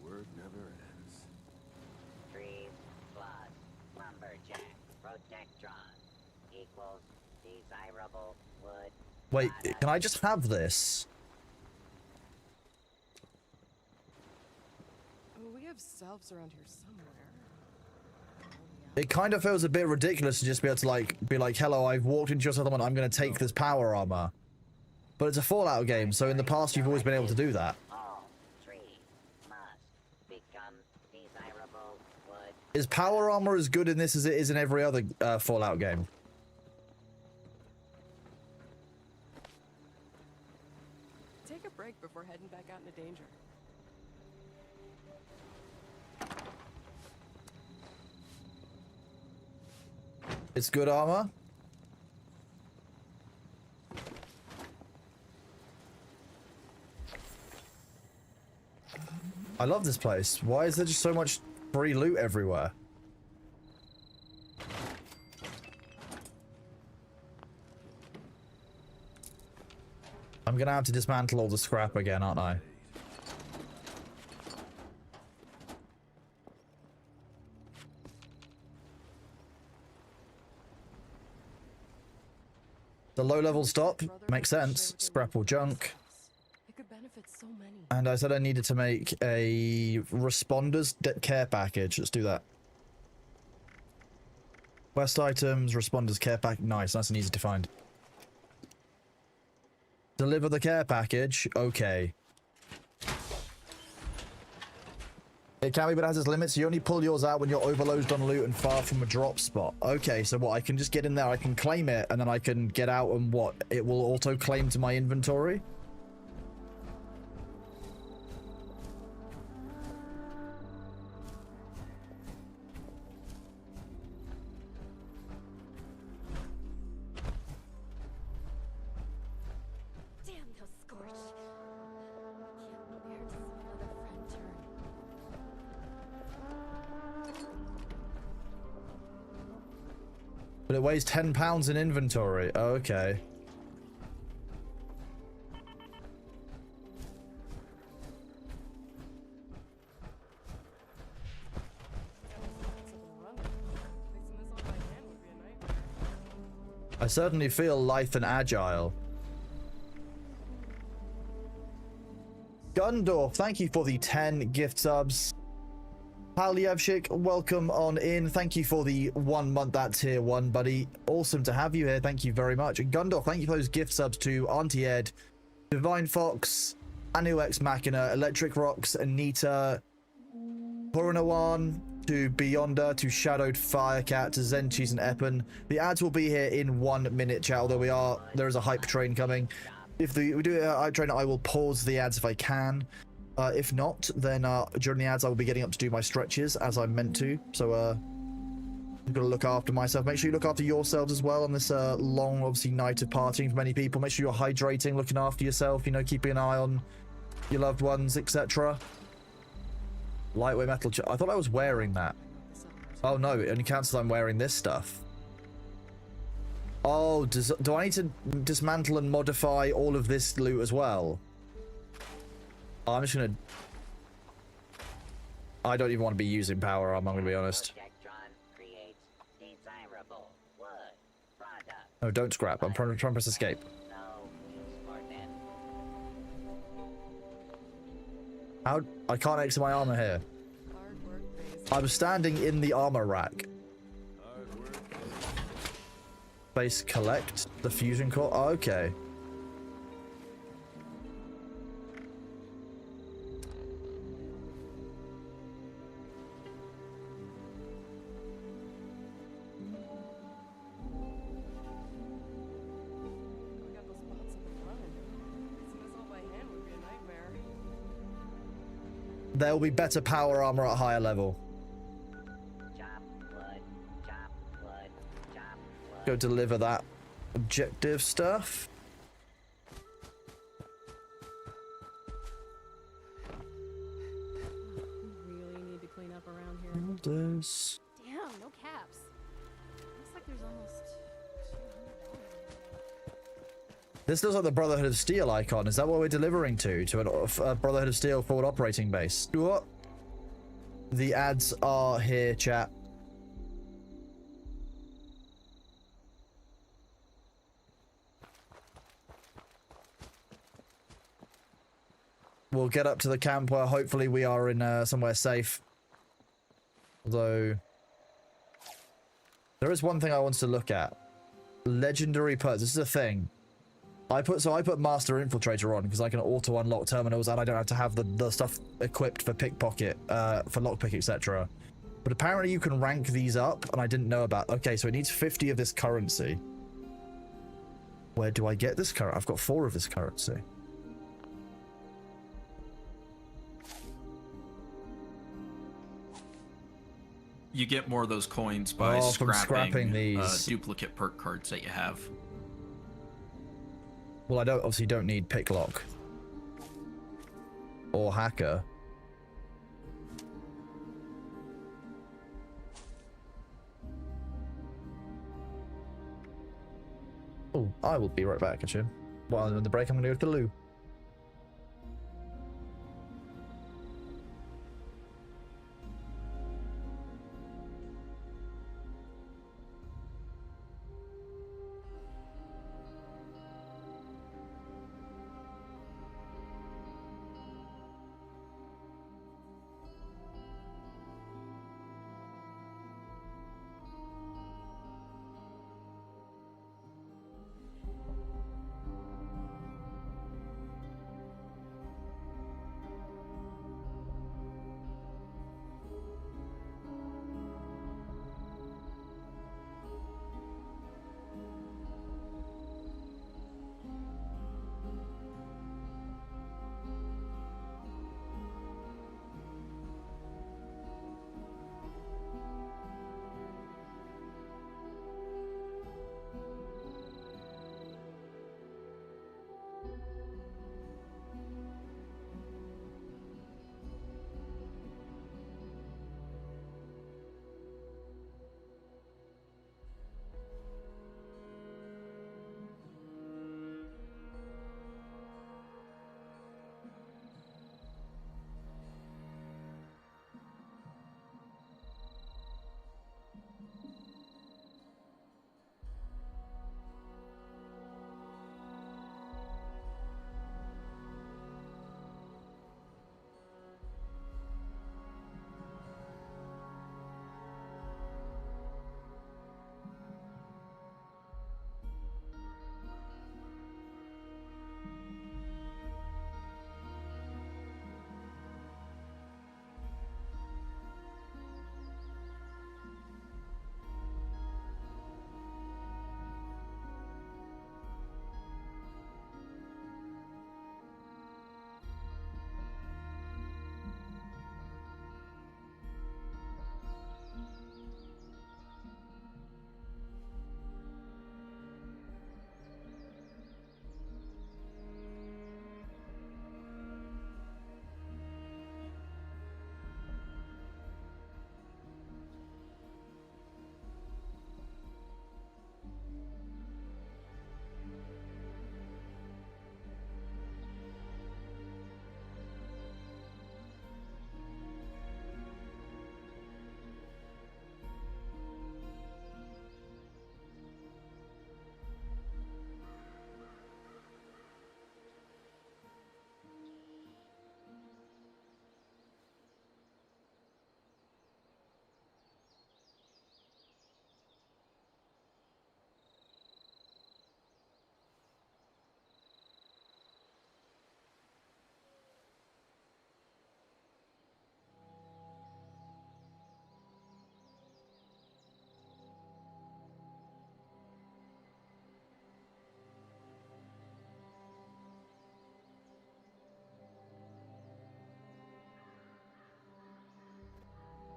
Work never ends. Freeze. Pause. equals desirable wood. Wait, can I just have this? Oh, we have selves around here somewhere. It kind of feels a bit ridiculous to just be able to be like, hello, I've walked into your settlement, I'm going to take this power armor. But it's a Fallout game, so in the past you've always been able to do that. All trees must become desirable wood. Is power armor as good in this as it is in every other Fallout game? Take a break before heading back out into danger. It's good armor? I love this place. Why is there just so much free loot everywhere? I'm gonna have to dismantle all the scrap again, aren't I? The low level stop makes sense. Scrap or junk. It could benefit so many. And I said I needed to make a responders care package. Let's do that. Quest items, responders care pack. Nice and easy to find. Deliver the care package. Okay. It can be, but it has its limits. You only pull yours out when you're overloaded on loot and far from a drop spot. Okay, so what? I can just get in there, I can claim it, and then I can get out and what? It will auto-claim to my inventory? Damn those Scorch. Can't bear to see another friend turn. But it weighs 10 pounds in inventory. Oh, okay. I certainly feel lithe and agile. Gundorf, thank you for the 10 gift subs. Palyevshik, welcome on in. Thank you for the 1 month at tier 1, buddy. Awesome to have you here. Thank you very much. And Gundorf, thank you for those gift subs to Auntie Ed, Divine Fox, Anu Ex Machina, Electric Rocks, Anita, Puranawan, to Beyonder, to Shadowed Firecat, to Zen Cheese and Eppen. The ads will be here in 1 minute, chat, although there is a hype train coming. If we do a hype train, I will pause the ads if I can. If not, then during the ads, I will be getting up to do my stretches as I'm meant to. So, I've got to look after myself. Make sure you look after yourselves as well on this long, obviously, night of partying for many people. Make sure you're hydrating, looking after yourself, you know, keeping an eye on your loved ones, etc. Lightweight metal. I thought I was wearing that. Oh, no, it only counts as I'm wearing this stuff. Oh, do I need to dismantle and modify all of this loot as well? Oh, I'm just gonna... I don't even want to be using power armor, I'm gonna be honest. No, don't scrap. I'm trying to press escape. How? I can't exit my armor here. I'm standing in the armor rack. Base collect the fusion core. Oh, okay. There will be better power armor at higher level. Go deliver that objective stuff. We really need to clean up around here. This. Damn, no caps. Looks like there's almost This looks like the Brotherhood of Steel icon. Is that what we're delivering to? To a Brotherhood of Steel forward operating base? What? The ads are here, chat. We'll get up to the camp where hopefully we are in somewhere safe. Although there is one thing I want to look at. Legendary perks. This is a thing. I put Master Infiltrator on because I can auto unlock terminals and I don't have to have the stuff equipped for pickpocket, for lockpick, etc. But apparently you can rank these up, and I didn't know about. Okay, so it needs 50 of this currency. Where do I get this currency? I've got 4 of this currency. You get more of those coins by from scrapping these duplicate perk cards that you have. Well, I obviously don't need picklock or hacker. Oh, I will be right back, actually. While in the break, I'm going to go to the loo.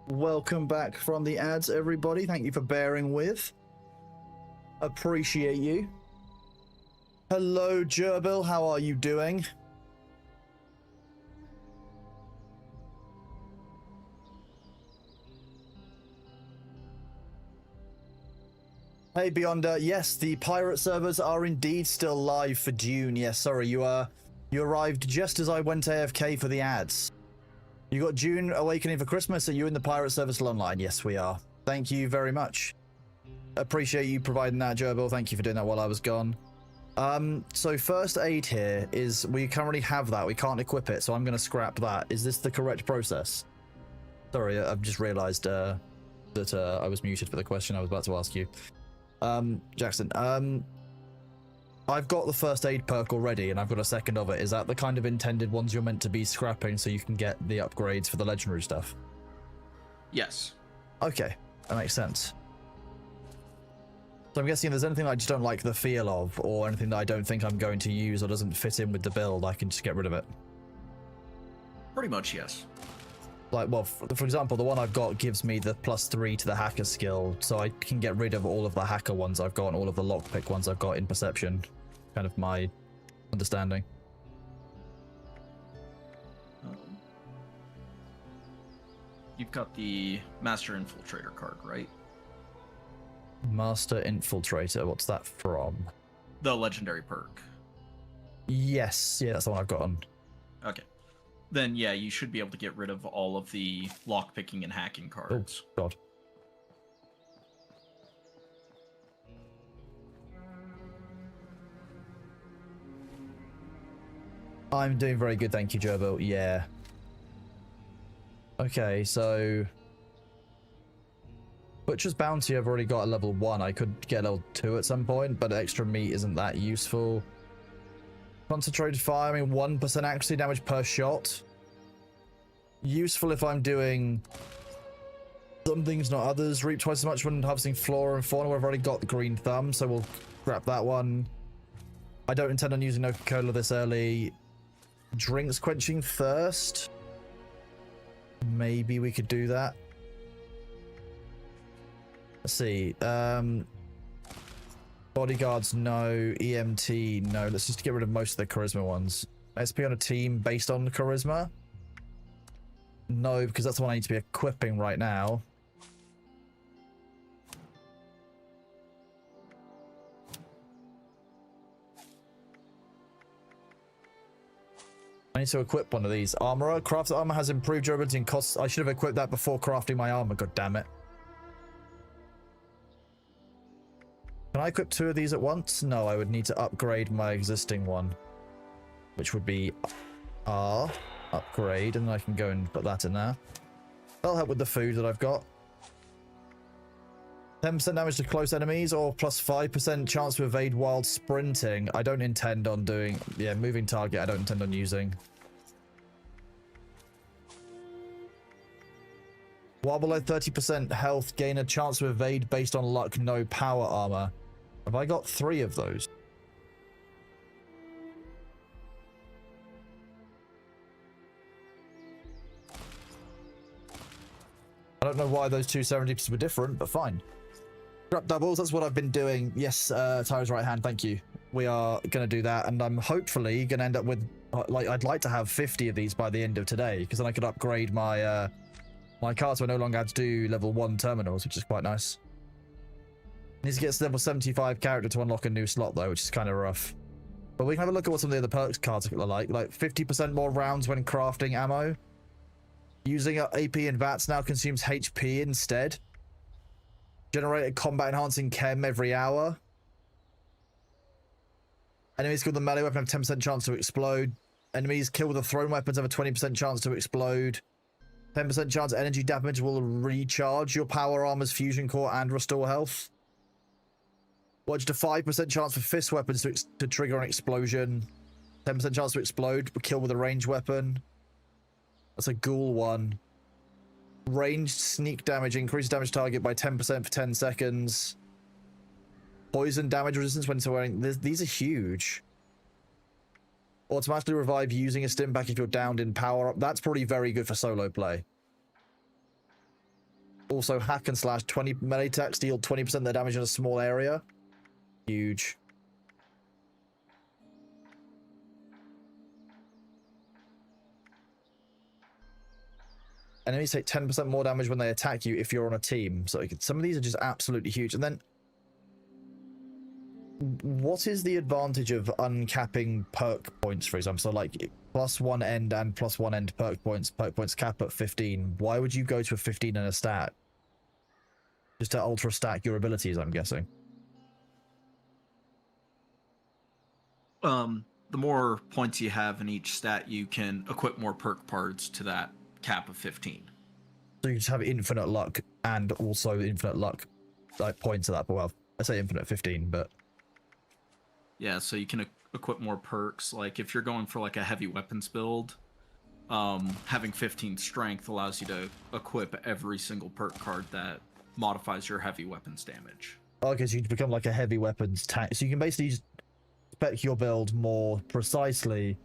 Welcome back from the ads, everybody. Thank you for bearing with. Appreciate you. Hello, Gerbil. How are you doing? Hey, Beyonder. Yes, the pirate servers are indeed still live for June. Yes, sorry, you arrived just as I went AFK for the ads. You got June Awakening for Christmas. Are you in the pirate server still online? Yes, we are. Thank you very much. Appreciate you providing that, Gerbil. Thank you for doing that while I was gone. So first aid here is, we currently have that. We can't equip it, so I'm going to scrap that. Is this the correct process? Sorry, I've just realized that I was muted for the question I was about to ask you. Jackson, I've got the first aid perk already, and I've got a second of it. Is that the kind of intended ones you're meant to be scrapping so you can get the upgrades for the legendary stuff? Yes. Okay, that makes sense. So I'm guessing if there's anything I just don't like the feel of, or anything that I don't think I'm going to use or doesn't fit in with the build, I can just get rid of it. Pretty much, yes. Like, well, for example, the one I've got gives me the +3 to the hacker skill, so I can get rid of all of the hacker ones I've got and all of the lockpick ones I've got in perception. Kind of my understanding. You've got the Master Infiltrator card, right? Master Infiltrator, what's that from? The legendary perk. Yes, yeah, that's the one I've got on. Okay. Then, yeah, you should be able to get rid of all of the lockpicking and hacking cards. Oh, God. I'm doing very good, thank you, Jobo. Yeah. Okay, so... Butcher's Bounty, I've already got a level 1. I could get level 2 at some point, but extra meat isn't that useful. Concentrated fire, I mean, 1% accuracy damage per shot. Useful if I'm doing some things, not others. Reap twice as much when harvesting flora and fauna. We've already got the green thumb, so we'll grab that one. I don't intend on using Coca-Cola this early. Drinks quenching thirst. Maybe we could do that. Let's see. Bodyguards, no. EMT, no. Let's just get rid of most of the charisma ones. SP on a team based on charisma? No, because that's the one I need to be equipping right now. I need to equip one of these. Armorer. Crafted armor has improved durability and costs. I should have equipped that before crafting my armor, god damn it. Can I equip 2 of these at once? No, I would need to upgrade my existing one. Which would be R. Upgrade, and then I can go and put that in there. That'll help with the food that I've got. 10% damage to close enemies, or plus 5% chance to evade while sprinting. I don't intend on doing... Yeah, moving target I don't intend on using. While below 30% health, gain a chance to evade based on luck, no power armor. Have I got 3 of those? I don't know why those two 70s were different, but fine. Scrap doubles, that's what I've been doing. Yes, Tyro's right hand, thank you. We are going to do that, and I'm hopefully going to end up with... Like, I'd like to have 50 of these by the end of today, because then I could upgrade my... my card so I no longer have to do level 1 terminals, which is quite nice. Needs to get to level 75 character to unlock a new slot, though, which is kind of rough. But we can have a look at what some of the other perks cards are like. Like 50% more rounds when crafting ammo. Using AP and VATS now consumes HP instead. Generated combat enhancing chem every hour. Enemies killed with a melee weapon have 10% chance to explode. Enemies killed with a thrown weapons have a 20% chance to explode. 10% chance energy damage will recharge your power armor's fusion core and restore health. Watch to 5% chance for fist weapons to trigger an explosion. 10% chance to explode, but kill with a ranged weapon. That's a ghoul one. Ranged sneak damage, increase damage target by 10% for 10 seconds. Poison damage resistance when wearing... These are huge. Automatically revive using a stim pack if you're downed in power up. That's probably very good for solo play. Also, hack and slash 20 melee attacks deal 20% of their damage in a small area. Huge. Enemies take 10% more damage when they attack you if you're on a team. So some of these are just absolutely huge. And then, what is the advantage of uncapping perk points, for example? So like +1 end and +1 end perk points cap at 15. Why would you go to a 15 and a stat? Just to ultra stack your abilities, I'm guessing. The more points you have in each stat, you can equip more perk parts to that cap of 15. So you just have infinite luck and also infinite luck, like points at that. But well, I say infinite 15, but Yeah, so you can equip more perks. Like if you're going for like a heavy weapons build, having 15 strength allows you to equip every single perk card that modifies your heavy weapons damage. okay, so you can become like a heavy weapons tank. So you can basically just spec your build more precisely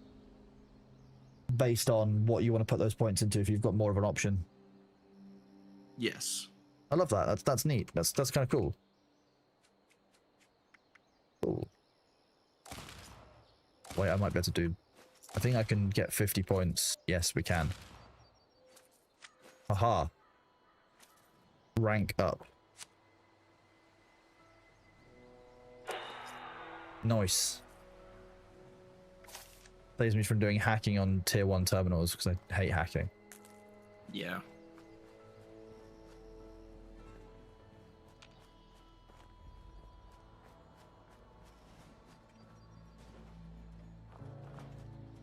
based on what you want to put those points into if you've got more of an option. Yes. I love that. That's neat. That's kind of cool. Cool. Wait, I might be able to do... I think I can get 50 points. Yes, we can. Aha. Rank up. Nice. Saves me from doing hacking on tier 1 terminals because I hate hacking. Yeah.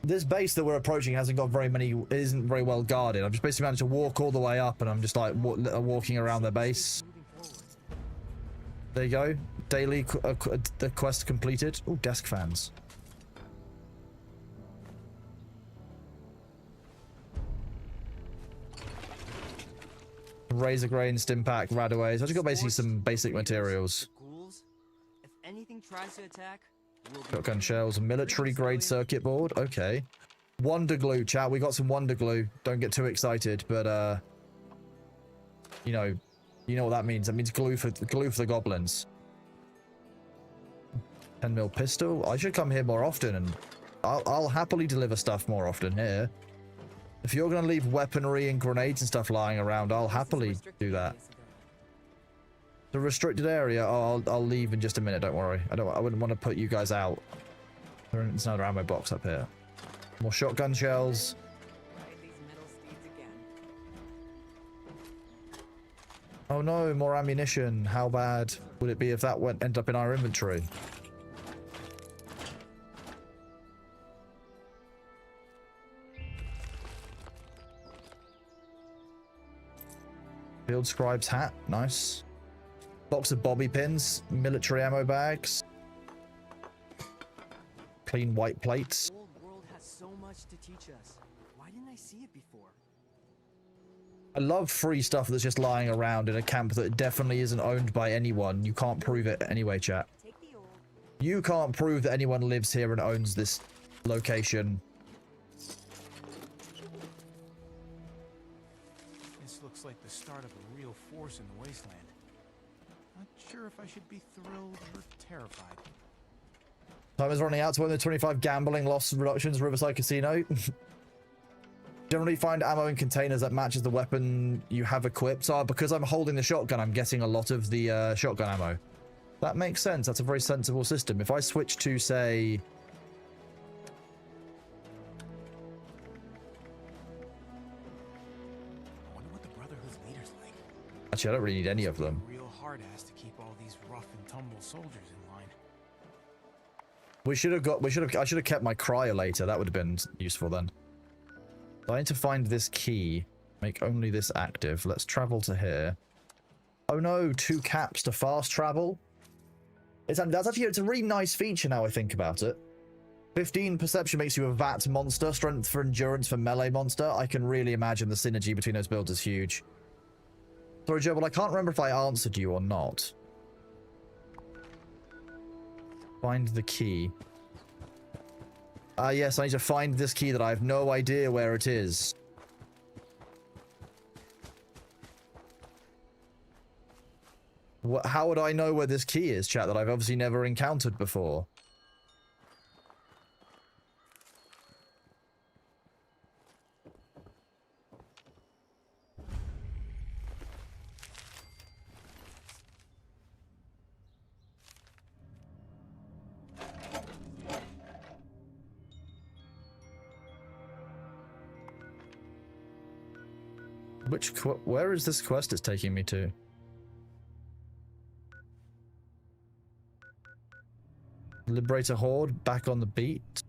This base that we're approaching hasn't got very many, isn't very well guarded. I've just basically managed to walk all the way up and I'm just like walking around the base. There you go. Daily the quest completed. Oh, desk fans. Razor grain, stimpack, radaways. I've just got basically some basic materials. If anything tries to attack, Shotgun shells, military grade circuit board. Okay. Wonder glue, chat. We got some wonder glue. Don't get too excited, but you know what that means. That means glue for the goblins. 10mm pistol. I should come here more often, and I'll happily deliver stuff more often here. If you're gonna leave weaponry and grenades and stuff lying around, I'll happily do that. The restricted area, oh, I'll leave in just a minute, don't worry. I wouldn't want to put you guys out. There's another ammo box up here. More shotgun shells. Oh no, more ammunition. How bad would it be if that ended up in our inventory? Field scribe's hat, nice. Box of bobby pins, military ammo bags, clean white plates. the old world has so much to teach us. Why didn't I see it before? I love free stuff that's just lying around in a camp that definitely isn't owned by anyone. You can't prove it anyway, chat. You can't prove that anyone lives here and owns this location. This looks like the start of a real force in the wasteland. Not sure if I should be thrilled or terrified. Time is running out to win the 25 gambling loss reductions Riverside Casino. Generally find ammo in containers that matches the weapon you have equipped. So because I'm holding the shotgun, I'm getting a lot of the shotgun ammo. That makes sense. That's a very sensible system. If I switch to, say... I wonder what the Brotherhood's leader's like. Actually, I don't really need any of them. Real hard ass to keep all these rough and tumble soldiers in line. I should have kept my cryolator. That would have been useful then. So I need to find this key. Make only this active. Let's travel to here. Oh no, 2 caps to fast travel. It's a really nice feature now I think about it. 15 perception makes you a VAT monster, strength for endurance for melee monster. I can really imagine the synergy between those builds is huge. Sorry, Joe, but I can't remember if I answered you or not. Find the key. Yes, I need to find this key that I have no idea where it is. How would I know where this key is, chat, that I've obviously never encountered before? Where is this quest it's taking me to? Liberator Horde back on the beat.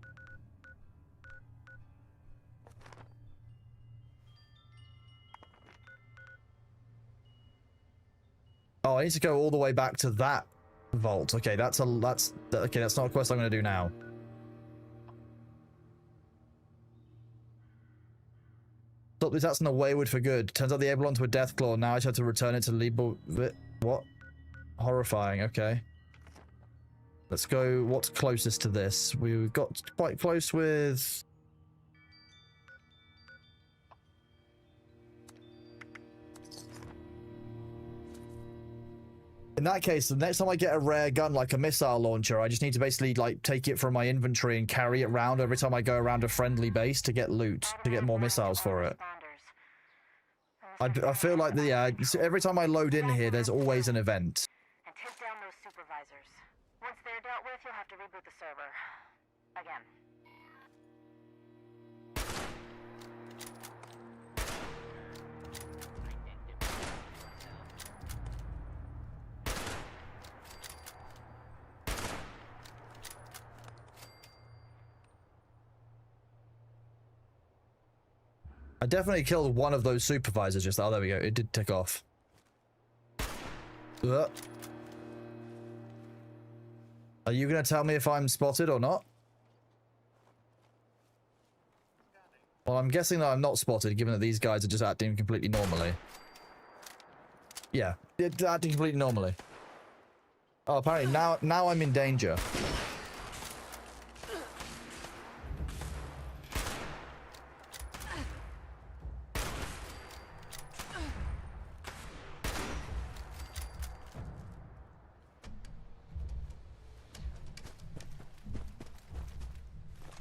Oh, I need to go all the way back to that vault. Okay, that's not a quest I'm gonna do now. Stop this, that's in the wayward for good. Turns out the able onto a death claw. Now I just have to return it to Libo. What? Horrifying, okay. Let's go, what's closest to this? We got quite close with... In that case, the next time I get a rare gun like a missile launcher, I just need to basically like take it from my inventory and carry it around every time I go around a friendly base to get loot, to get more missiles for it. I feel like every time I load in here, there's always an event. And take down those supervisors. Once they're dealt with, you'll have to reboot the server. Again. I definitely killed one of those supervisors just... Oh, there we go. It did tick off. Are you going to tell me if I'm spotted or not? Well, I'm guessing that I'm not spotted, given that these guys are just acting completely normally. Yeah, they're acting completely normally. Oh, apparently now I'm in danger.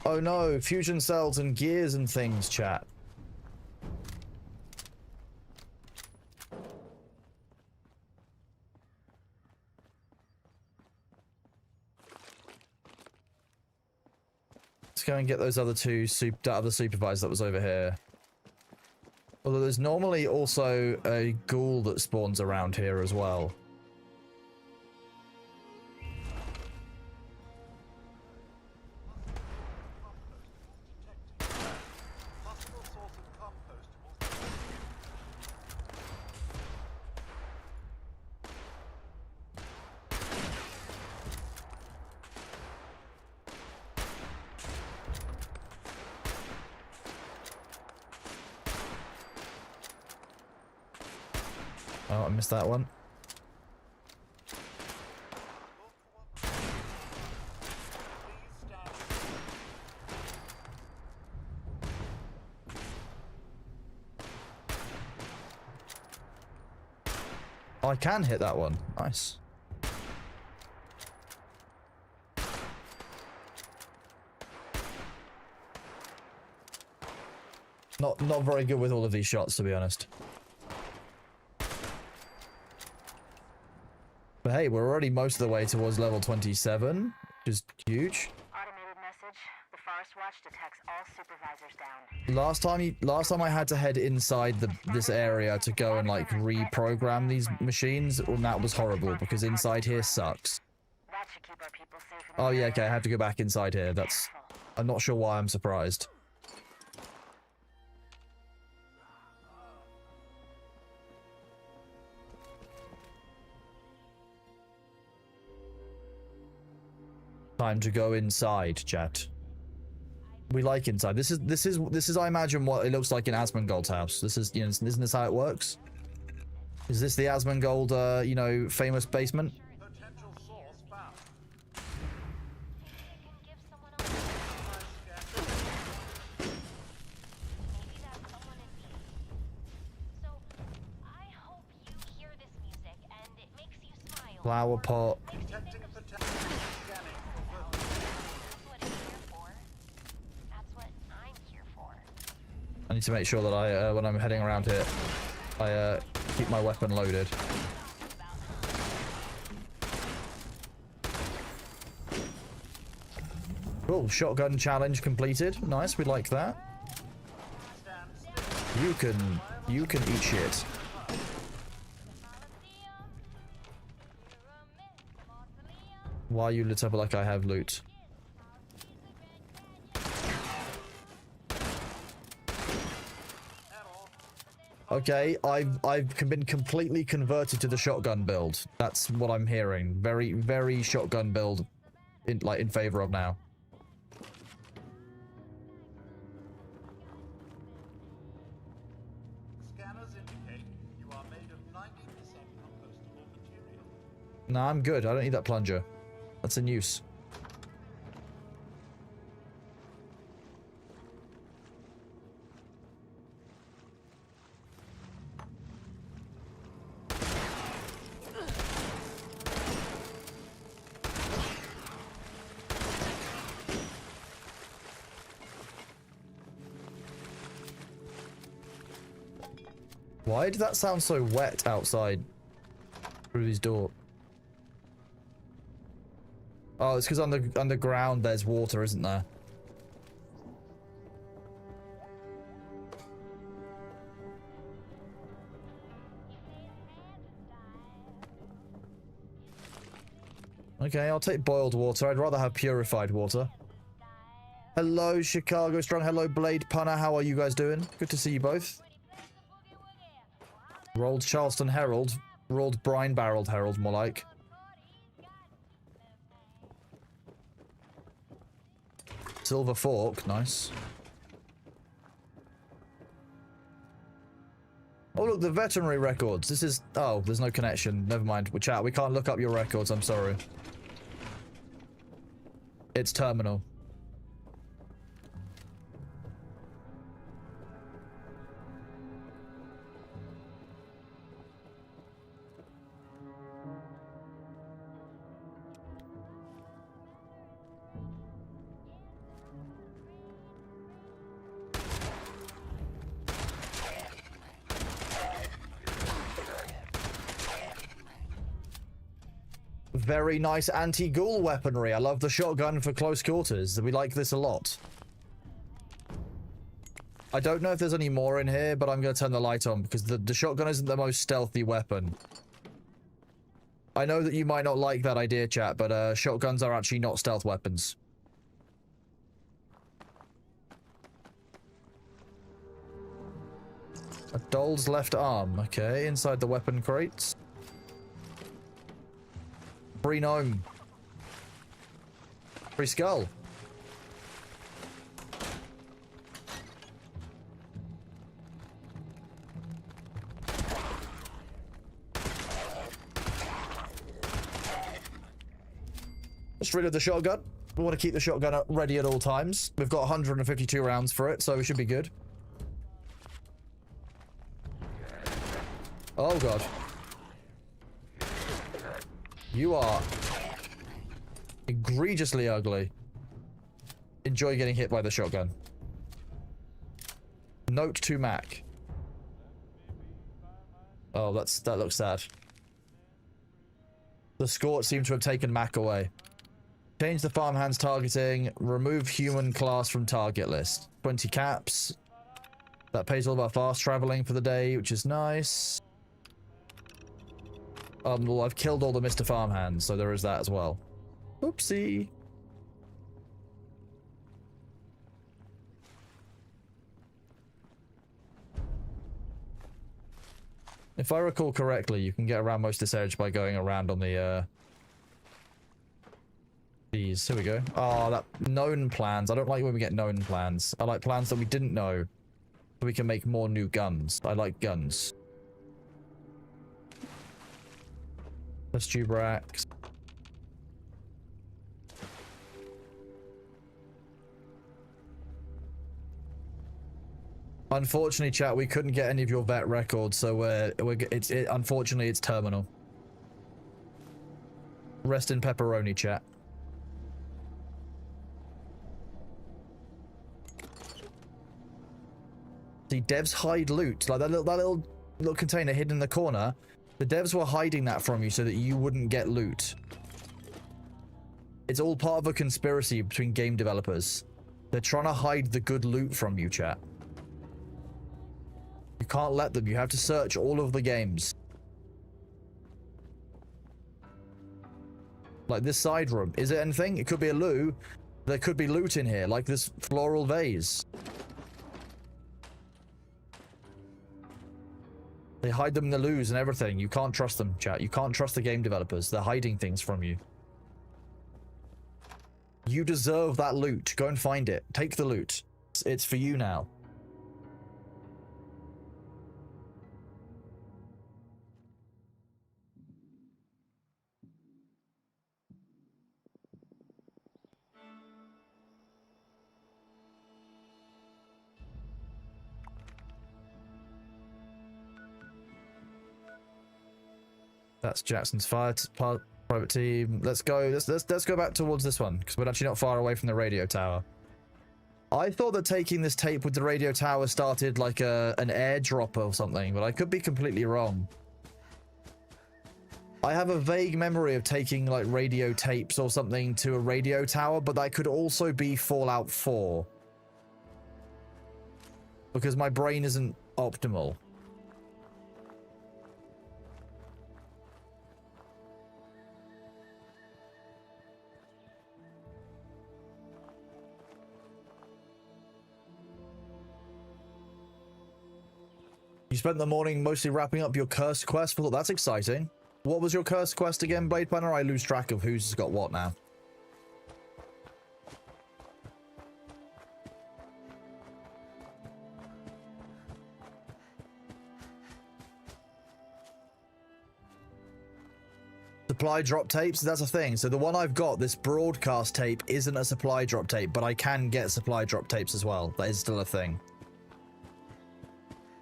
Oh no, fusion cells and gears and things, chat. Let's go and get those other two, that other supervisor that was over here. Although there's normally also a ghoul that spawns around here as well. Oh, I missed that one. Oh, I can hit that one. Nice. Not very good with all of these shots, to be honest. But hey, we're already most of the way towards level 27, which is huge. Automated message. The Forest Watch detects all supervisors down. Last time I had to head inside this area to go and like reprogram these machines, and that was horrible because inside here sucks. That should keep our people safe. Oh yeah, okay, I have to go back inside here. I'm not sure why I'm surprised. Time to go inside, chat. We like inside. This is I imagine what it looks like in Asmongold's house. This is, you know, isn't this how it works? Is this the Asmongold, you know, famous basement? Potential source found. Flower pot. Detecting potential. Scanning for I need to make sure that I, when I'm heading around here, I keep my weapon loaded. Cool, shotgun challenge completed. Nice, we like that. You can eat shit. Why are you lit up like I have loot? Okay, I've been completely converted to the shotgun build. That's what I'm hearing. Very, very shotgun build in favor of now. Scanners indicate you are made of 90% compostable material. Nah, I'm good. I don't need that plunger. That's in use. Why did that sound so wet outside through his door? Oh, it's because underground there's water, isn't there? Okay, I'll take boiled water. I'd rather have purified water. Hello, Chicago Strong. Hello, Blade Punner. How are you guys doing? Good to see you both. Rolled Charleston Herald. Rolled Brine Barreled Herald, more like. Silver Fork. Nice. Oh, look, the veterinary records. This is... Oh, there's no connection. Never mind. We chat. We can't look up your records. I'm sorry. It's terminal. Very nice anti-ghoul weaponry. I love the shotgun for close quarters. We like this a lot. I don't know if there's any more in here, but I'm going to turn the light on because the shotgun isn't the most stealthy weapon. I know that you might not like that idea, chat, but shotguns are actually not stealth weapons. A doll's left arm. Okay, inside the weapon crates. Free gnome. Free skull. Just rid of the shotgun. We want to keep the shotgun ready at all times. We've got 152 rounds for it, so we should be good. Oh god. You are egregiously ugly. Enjoy getting hit by the shotgun. Note to Mac. Oh, that looks sad. The Scorch seem to have taken Mac away. Change the farmhand's targeting. Remove human class from target list. 20 caps. That pays all of our fast traveling for the day, which is nice. Well, I've killed all the Mr. Farmhands, so there is that as well. Oopsie. If I recall correctly, you can get around most of this edge by going around on the, these. Here we go. Oh, that known plans. I don't like when we get known plans. I like plans that we didn't know. So we can make more new guns. I like guns. Let's tube racks. Unfortunately, chat, we couldn't get any of your vet records, so unfortunately it's terminal. Rest in pepperoni, chat. See, devs hide loot, like that little container hidden in the corner. The devs were hiding that from you so that you wouldn't get loot. It's all part of a conspiracy between game developers. They're trying to hide the good loot from you, chat. You can't let them. You have to search all of the games. Like this side room. Is it anything? It could be a loo. There could be loot in here, like this floral vase. They hide them in the loos and everything. You can't trust them, chat. You can't trust the game developers. They're hiding things from you. You deserve that loot. Go and find it. Take the loot. It's for you now. That's Jackson's private team. Let's go. Let's go back towards this one because we're actually not far away from the radio tower. I thought that taking this tape with the radio tower started like an airdrop or something, but I could be completely wrong. I have a vague memory of taking like radio tapes or something to a radio tower, but that could also be Fallout 4 because my brain isn't optimal. You spent the morning mostly wrapping up your cursed quest. Well, that's exciting. What was your cursed quest again, Blade Planner? I lose track of who's got what now. Supply drop tapes, that's a thing. So the one I've got, this broadcast tape, isn't a supply drop tape, but I can get supply drop tapes as well. That is still a thing.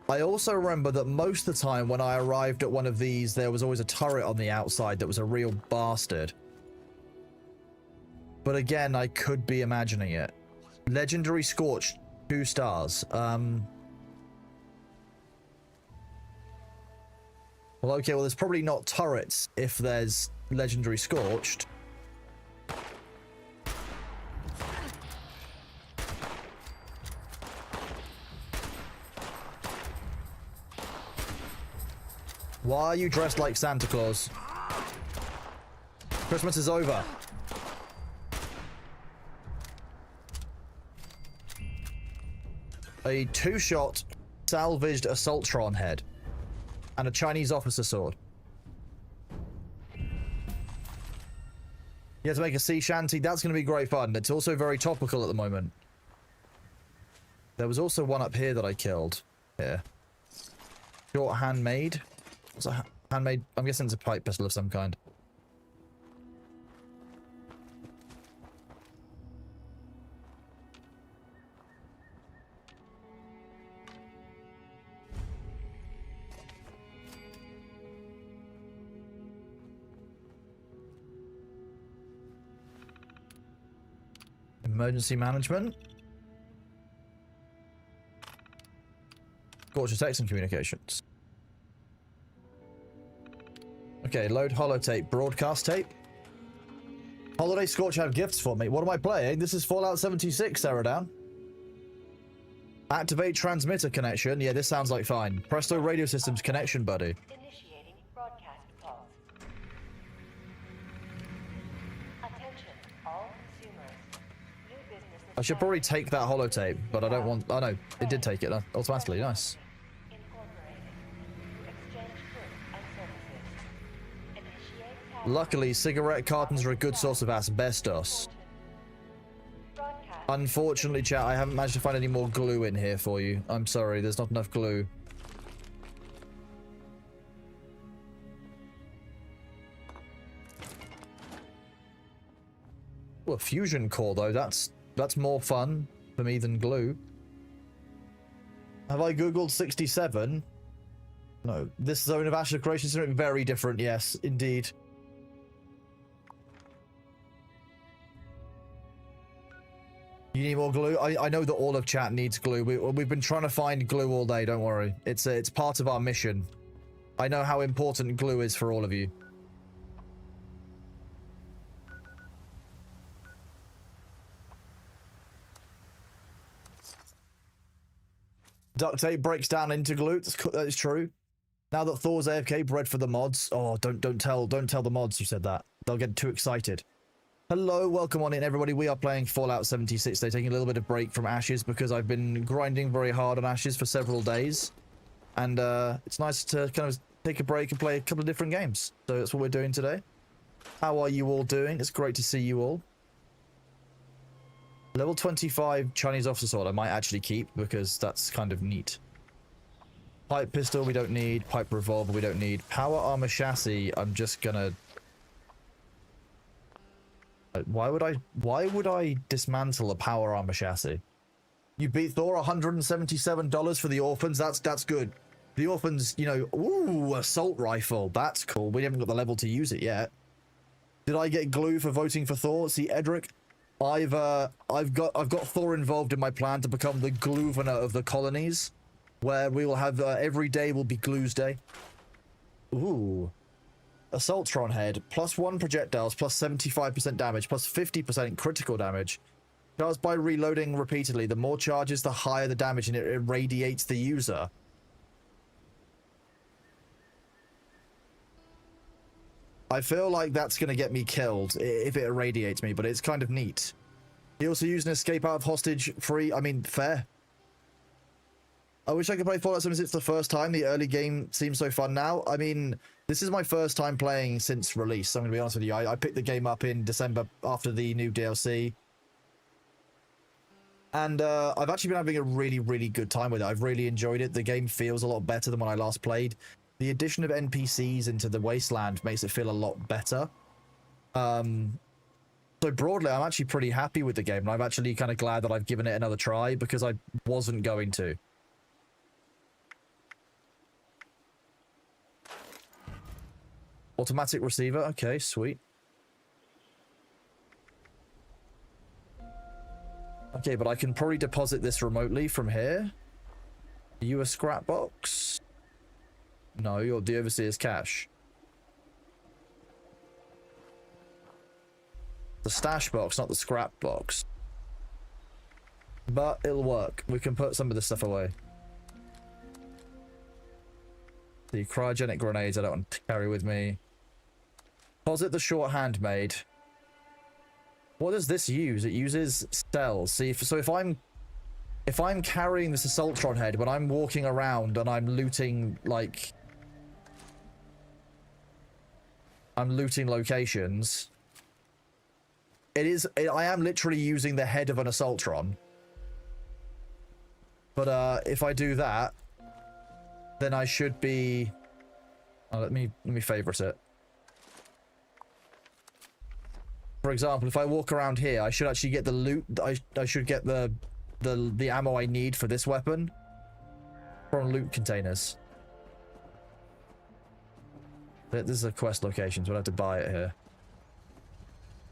I also remember that most of the time when I arrived at one of these, there was always a turret on the outside that was a real bastard. But again, I could be imagining it. Legendary Scorched, 2 stars. Well, okay, well, there's probably not turrets if there's Legendary Scorched. Why are you dressed like Santa Claus? Christmas is over. A 2-shot salvaged Assaultron head. And a Chinese officer sword. You have to make a sea shanty. That's going to be great fun. It's also very topical at the moment. There was also one up here that I killed. Here. Short handmade. What's a handmade? I'm guessing it's a pipe pistol of some kind. Emergency management. Scorcher text and communications. Okay, load holotape, broadcast tape. Holiday Scorch have gifts for me. What am I playing? This is Fallout 76, Saradown. Activate transmitter connection. Yeah, this sounds like fine. Presto radio systems connection, buddy. Initiating broadcast pulse. Attention, all consumers. New business. I should probably take that holotape, but I don't want... Oh no, it did take it automatically. Nice. Luckily, cigarette cartons are a good source of asbestos. Unfortunately, chat, I haven't managed to find any more glue in here for you. I'm sorry, there's not enough glue. Well, fusion core though, that's more fun for me than glue. Have I googled 67? No. This zone of Ashes of Creation is something very different, yes, indeed. You need more glue? I know that all of chat needs glue. We've been trying to find glue all day, don't worry. It's part of our mission. I know how important glue is for all of you. Duct tape breaks down into glue. That is true. Now that Thor's AFK, bred for the mods. Oh, don't tell the mods you said that. They'll get too excited. Hello, welcome on in, everybody. We are playing Fallout 76. They're taking a little bit of break from Ashes because I've been grinding very hard on Ashes for several days. And it's nice to kind of take a break and play a couple of different games. So that's what we're doing today. How are you all doing? It's great to see you all. Level 25 Chinese officer sword I might actually keep because that's kind of neat. Pipe pistol we don't need. Pipe revolver we don't need. Power armor chassis I'm just gonna... Why would I dismantle a power armor chassis? You beat Thor, $177 for the orphans. That's good. The orphans, you know, ooh, assault rifle. That's cool. We haven't got the level to use it yet. Did I get glue for voting for Thor? See, Edric, I've got Thor involved in my plan to become the Gluvernor of the colonies, where we will have every day will be Glue's Day. Ooh. Assaultron head, +1 projectiles, +75% damage, +50% critical damage. Charged by reloading repeatedly. The more charges, the higher the damage, and it irradiates the user. I feel like that's going to get me killed if it irradiates me, but it's kind of neat. He also used an escape out of hostage free. I mean, fair. I wish I could play Fallout 76 the first time. The early game seems so fun now. I mean, this is my first time playing since release. I'm going to be honest with you. I picked the game up in December after the new DLC. And I've actually been having a really, really good time with it. I've really enjoyed it. The game feels a lot better than when I last played. The addition of NPCs into the Wasteland makes it feel a lot better. So broadly, I'm actually pretty happy with the game. And I'm actually kind of glad that I've given it another try because I wasn't going to. Automatic receiver. Okay, sweet. Okay, but I can probably deposit this remotely from here. Are you a scrap box? No, you're the overseer's cash. The stash box, not the scrap box. But it'll work. We can put some of this stuff away. The cryogenic grenades I don't want to carry with me. Deposit the short handmade. What does this use? It uses cells. See, so if I'm carrying this assaultron head when I'm walking around and I'm looting, like, I'm looting locations, I am literally using the head of an assaultron. But if I do that, then I should be... Oh, let me favorite it. For example, if I walk around here, I should actually get the loot. I should get the ammo I need for this weapon from loot containers. This is a quest location, so I'll have to buy it here.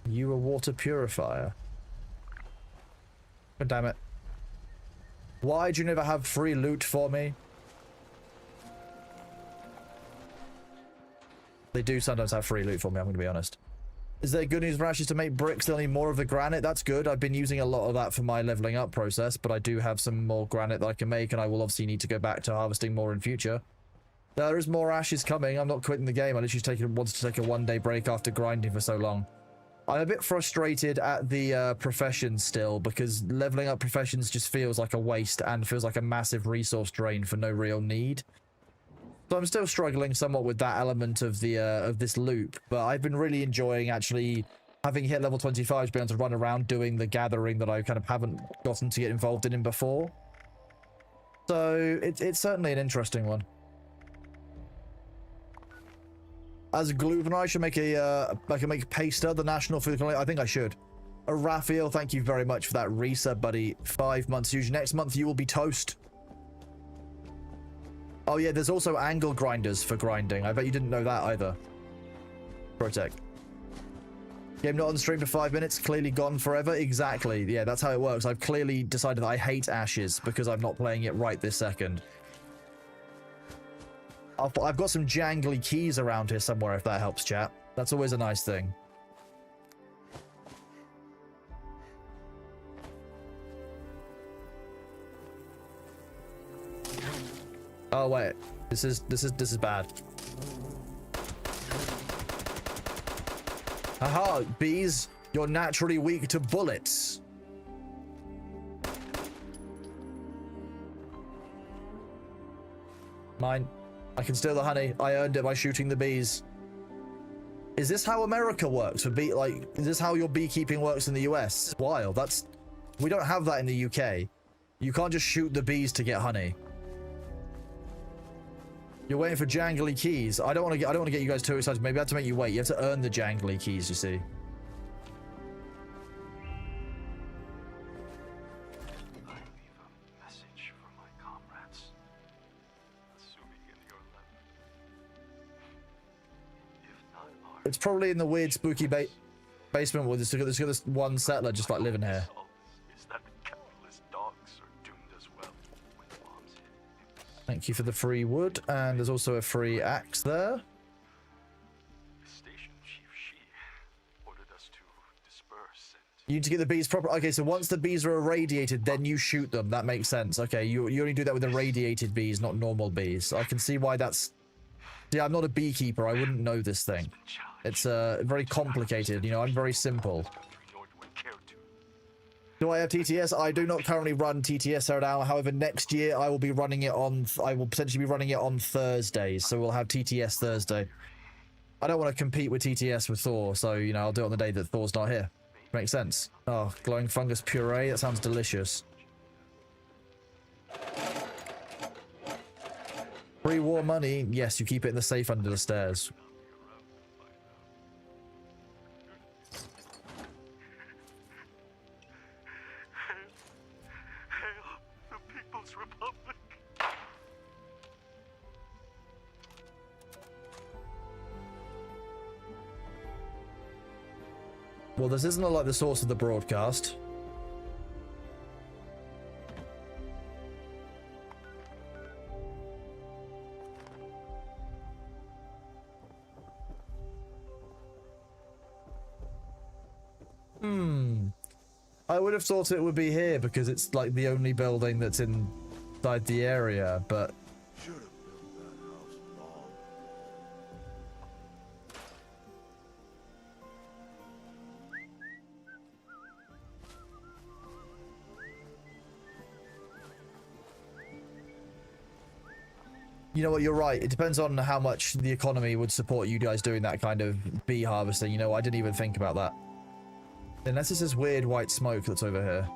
You a water purifier? God damn it. Why'd you never have free loot for me? They do sometimes have free loot for me, I'm going to be honest. Is there good news for Ashes to make bricks? They'll need more of the granite. That's good. I've been using a lot of that for my leveling up process, but I do have some more granite that I can make, and I will obviously need to go back to harvesting more in future. There is more Ashes coming. I'm not quitting the game. I literally wanted to take a one-day break after grinding for so long. I'm a bit frustrated at the professions still, because leveling up professions just feels like a waste and feels like a massive resource drain for no real need. So I'm still struggling somewhat with that element of the of this loop, but I've been really enjoying actually having hit level 25 to be able to run around doing the gathering that I kind of haven't gotten to get involved in before. So it's certainly an interesting one. As a Gluvernor, I should make I can make Paster the national food. I think I should. Raphael, thank you very much for that resub, buddy. 5 months. Usually next month you will be toast. Oh yeah, there's also angle grinders for grinding. I bet you didn't know that either. Protect. Game not on stream for 5 minutes, clearly gone forever. Exactly. Yeah, that's how it works. I've clearly decided that I hate Ashes because I'm not playing it right this second. I've got some jangly keys around here somewhere if that helps, chat. That's always a nice thing. Oh, wait. This is bad. Haha, bees, you're naturally weak to bullets. Mine. I can steal the honey. I earned it by shooting the bees. Is this how America works? Is this how your beekeeping works in the US? It's wild. We don't have that in the UK. You can't just shoot the bees to get honey. You're waiting for jangly keys. I don't want to get you guys too excited. Maybe I have to make you wait. You have to earn the jangly keys, you see. It's probably in the weird spooky basement where there's this one settler just like living here. Thank you for the free wood, and there's also a free axe there. You need to get the bees proper. Okay, so once the bees are irradiated, then you shoot them. That makes sense. Okay, you only do that with irradiated bees, not normal bees. I can see why that's. Yeah, I'm not a beekeeper. I wouldn't know this thing. It's very complicated. You know, I'm very simple. Do I have TTS? I do not currently run TTS right now. However, next year I will be running it on. I will potentially be running it on Thursdays, so we'll have TTS Thursday. I don't want to compete with TTS with Thor, so you know I'll do it on the day that Thor's not here. Makes sense. Oh, glowing fungus puree. That sounds delicious. Free war money. Yes, you keep it in the safe under the stairs. Well, this isn't like the source of the broadcast. I would have thought it would be here because it's like the only building that's inside the area, but you know what, you're right. It depends on how much the economy would support you guys doing that kind of bee harvesting. You know, I didn't even think about that. Unless it's this weird white smoke that's over here.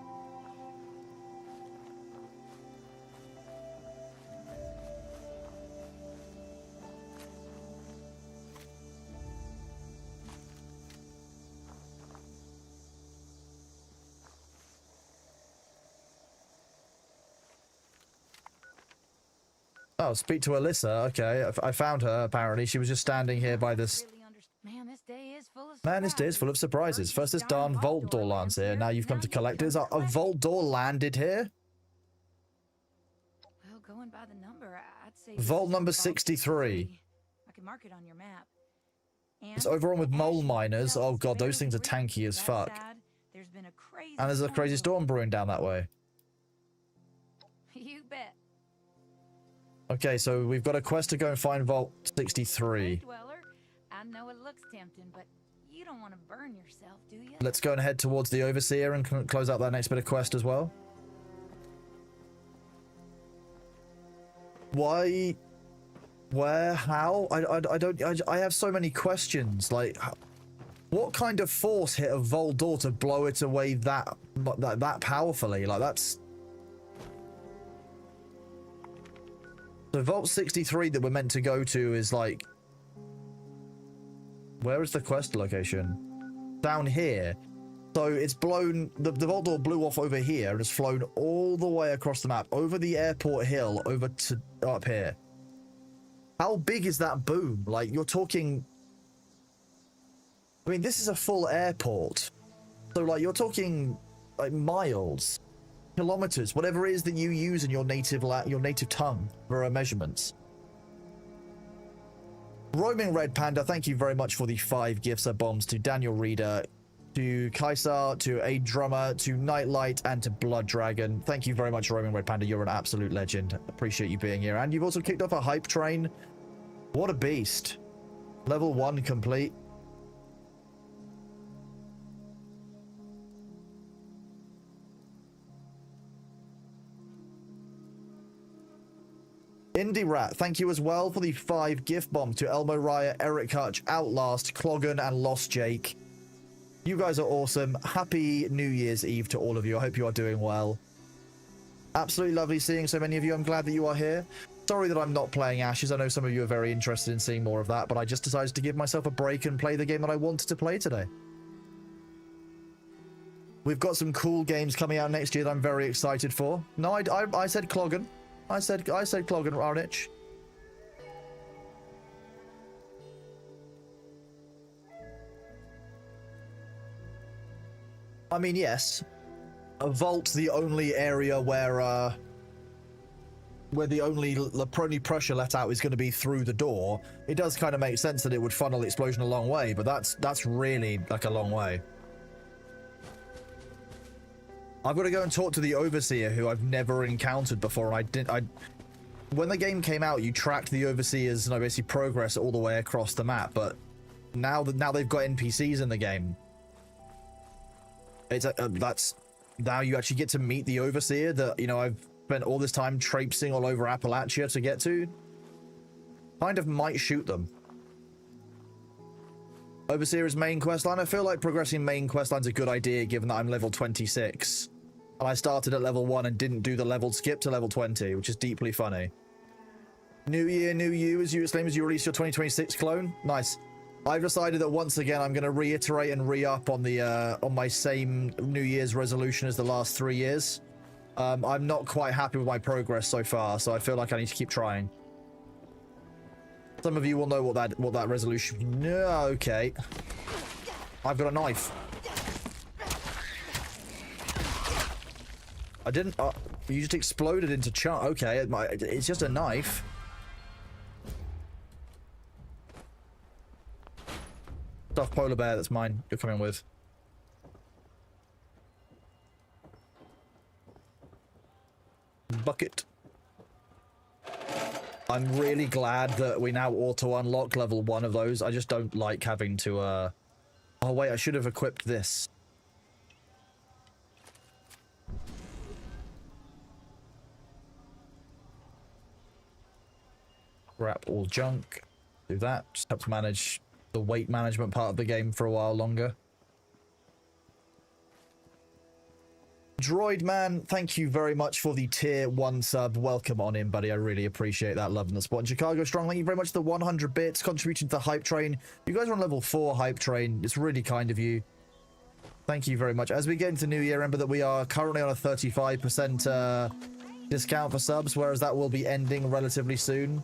Oh, speak to Alyssa. Okay, I found her, apparently. She was just standing here by this... Man, this day is full of Man, this day is full of surprises. First this darn vault door lands here. Now you've come to collect it. Is a vault door landed here? Well, going by the number, I'd say Vault number 63. I can mark it on your map. It's over on with mole miners. Oh god, those things are tanky as fuck. And there's a crazy storm brewing down that way. You bet. Okay, so we've got a quest to go and find Vault 63. I know it looks tempting, but you don't want to burn yourself, do you? Let's go and head towards the Overseer and close out that next bit of quest as well. Why? Where? How? I have so many questions. Like, what kind of force hit a vault door to blow it away that powerfully? Like, that's... So Vault 63 that we're meant to go to is like... Where is the quest location? Down here. So it's blown... The vault door blew off over here and has flown all the way across the map, over the airport hill, over to up here. How big is that boom? Like, you're talking... I mean, this is a full airport. So, like, you're talking, like, miles, kilometers, whatever it is that you use in your native tongue for measurements. Roaming Red Panda, thank you very much for the 5 gifts of bombs to Daniel Reeder, to Kaisar, to A Drummer, to Nightlight, and to Blood Dragon. Thank you very much, Roaming Red Panda. You're an absolute legend. Appreciate you being here. And you've also kicked off a hype train. What a beast. Level 1 complete. Indie Rat, thank you as well for the 5 gift bombs to Elmo Raya, Eric Hutch, Outlast, Cloggan, and Lost Jake. You guys are awesome. Happy New Year's Eve to all of you. I hope you are doing well. Absolutely lovely seeing so many of you. I'm glad that you are here. Sorry that I'm not playing Ashes. I know some of you are very interested in seeing more of that, but I just decided to give myself a break and play the game that I wanted to play today. We've got some cool games coming out next year that I'm very excited for. No, I said Cloggan. I said Cloggan, Arnich. I mean, yes. A vault's the only area where the only pressure let out is going to be through the door. It does kind of make sense that it would funnel the explosion a long way, but that's really like a long way. I've got to go and talk to the Overseer, who I've never encountered before. When the game came out, you tracked the Overseer's basically progress all the way across the map, but now they've got NPCs in the game. It's now you actually get to meet the Overseer that I've spent all this time traipsing all over Appalachia to get to. Kind of might shoot them. Overseer's main questline. I feel like progressing main questline's a good idea given that I'm level 26. And I started at level 1 and didn't do the level skip to level 20, which is deeply funny. New year, new you, as you exclaim as you release your 2026 clone. Nice. I've decided that once again I'm going to reiterate and re-up on the on my same New Year's resolution as the last 3 years. I'm not quite happy with my progress so far, so I feel like I need to keep trying. Some of you will know what that resolution. No, okay. I've got a knife. I didn't. You just exploded into chunk. Okay, it's just a knife. Stuffed polar bear. That's mine. You're coming with. Bucket. I'm really glad that we now auto unlock level 1 of those. I just don't like having to. Oh wait, I should have equipped this. Scrap all junk. Do that. Just have to manage the weight management part of the game for a while longer. Droid Man, thank you very much for the tier 1 sub. Welcome on in, buddy. I really appreciate that love and the support. And Chicago Strong, thank you very much for the 100 bits, contributing to the hype train. You guys are on level 4 hype train. It's really kind of you. Thank you very much. As we get into New Year, remember that we are currently on a 35% discount for subs, whereas that will be ending relatively soon.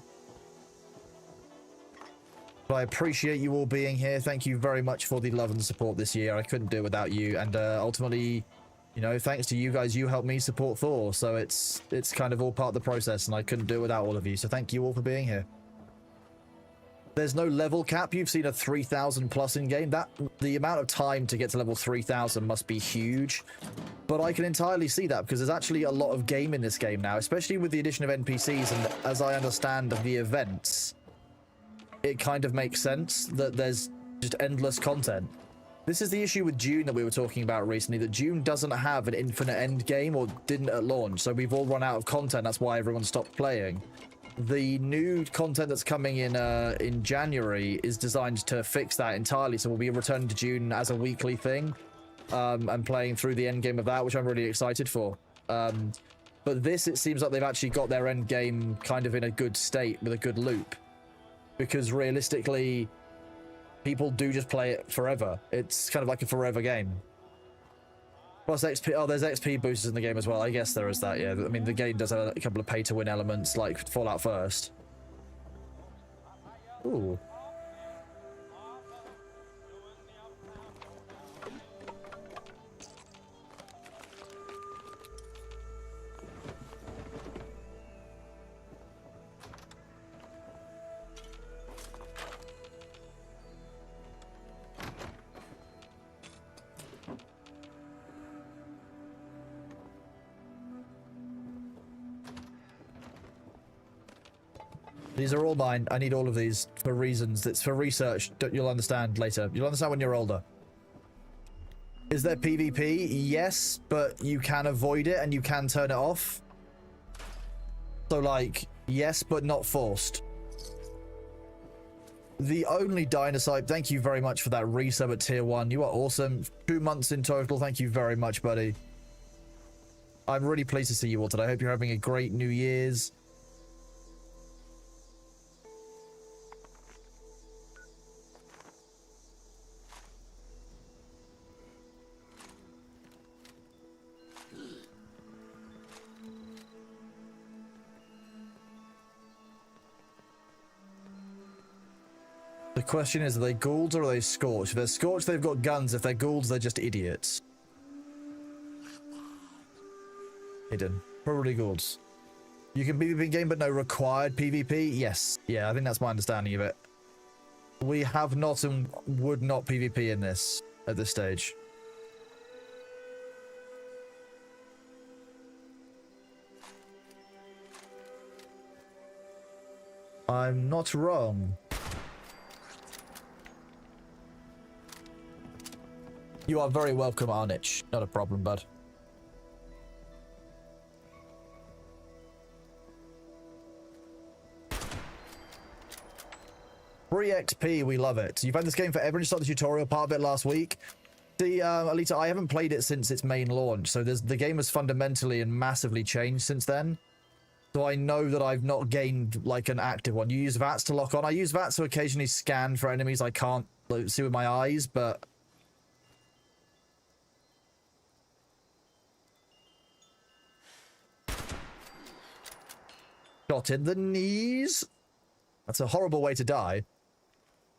But I appreciate you all being here. Thank you very much for the love and support this year. I couldn't do it without you. And ultimately, thanks to you guys, you helped me support Thor. So it's kind of all part of the process, and I couldn't do it without all of you. So thank you all for being here. There's no level cap. You've seen a 3,000 plus in game. The amount of time to get to level 3,000 must be huge. But I can entirely see that because there's actually a lot of game in this game now, especially with the addition of NPCs. And as I understand the events, it kind of makes sense that there's just endless content. This is the issue with Dune that we were talking about recently, that Dune doesn't have an infinite end game, or didn't at launch, so we've all run out of content. That's why everyone stopped playing. The new content that's coming in January is designed to fix that entirely, so we'll be returning to Dune as a weekly thing, and playing through the end game of that, which I'm really excited for. But this, it seems like they've actually got their end game kind of in a good state with a good loop. Because realistically, people do just play it forever. It's kind of like a forever game. Plus XP. Oh, there's XP boosters in the game as well. I guess there is that, yeah. I mean, the game does have a couple of pay-to-win elements, like Fallout First. Ooh. These are all mine. I need all of these for reasons. It's for research. You'll understand later. You'll understand when you're older. Is there PvP? Yes, but you can avoid it and you can turn it off. So, like, yes, but not forced. The only Dinocyte, thank you very much for that resub at tier 1. You are awesome. 2 months in total. Thank you very much, buddy. I'm really pleased to see you all today. I hope you're having a great New Year's. The question is, are they ghouls or are they scorched? If they're scorched, they've got guns. If they're ghouls, they're just idiots. Hidden. Probably ghouls. You can PvP in game, but no required PvP? Yes. Yeah, I think that's my understanding of it. We have not and would not PvP in this at this stage. I'm not wrong. You are very welcome, Arnich. Not a problem, bud. Free XP, we love it. You've had this game forever and you started the tutorial part of it last week. See, Alita, I haven't played it since its main launch, so the game has fundamentally and massively changed since then. So I know that I've not gained, like, an active one. You use VATS to lock on. I use VATS to occasionally scan for enemies I can't see with my eyes, but... Shot in the knees. That's a horrible way to die.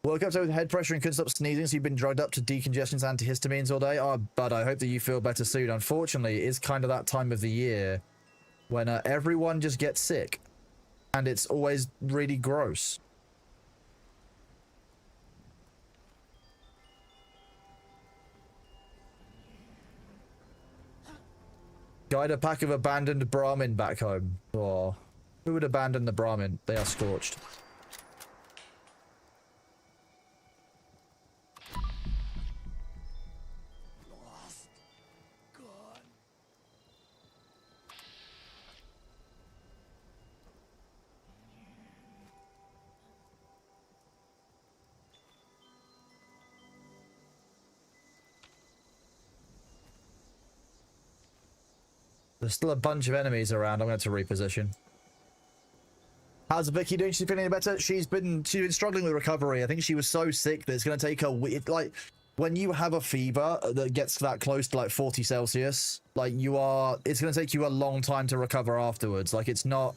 Woke up with head pressure and couldn't stop sneezing, so you've been drugged up to decongestions and antihistamines all day? Oh, bud, I hope that you feel better soon. Unfortunately, it's kind of that time of the year when everyone just gets sick. And it's always really gross. Guide a pack of abandoned Brahmin back home. Oh, who would abandon the Brahmin? They are scorched. There's still a bunch of enemies around. I'm going to reposition. How's Vicky doing? She's feeling any better? She's been struggling with recovery. I think she was so sick that it's going to take her like when you have a fever that gets that close to like 40 Celsius, like it's going to take you a long time to recover afterwards. Like that's not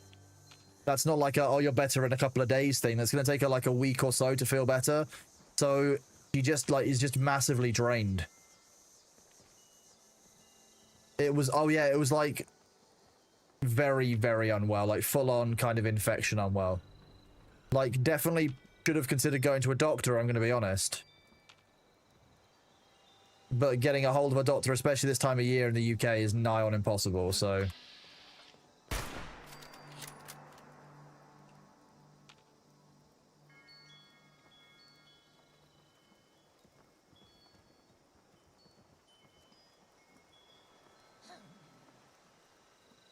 like a, oh, you're better in a couple of days thing. That's going to take her like a week or so to feel better. So she just is just massively drained. It was, oh yeah, it was like very, very unwell, like full on kind of infection unwell. Like definitely should have considered going to a doctor, I'm going to be honest. But getting a hold of a doctor, especially this time of year in the UK, is nigh on impossible, so...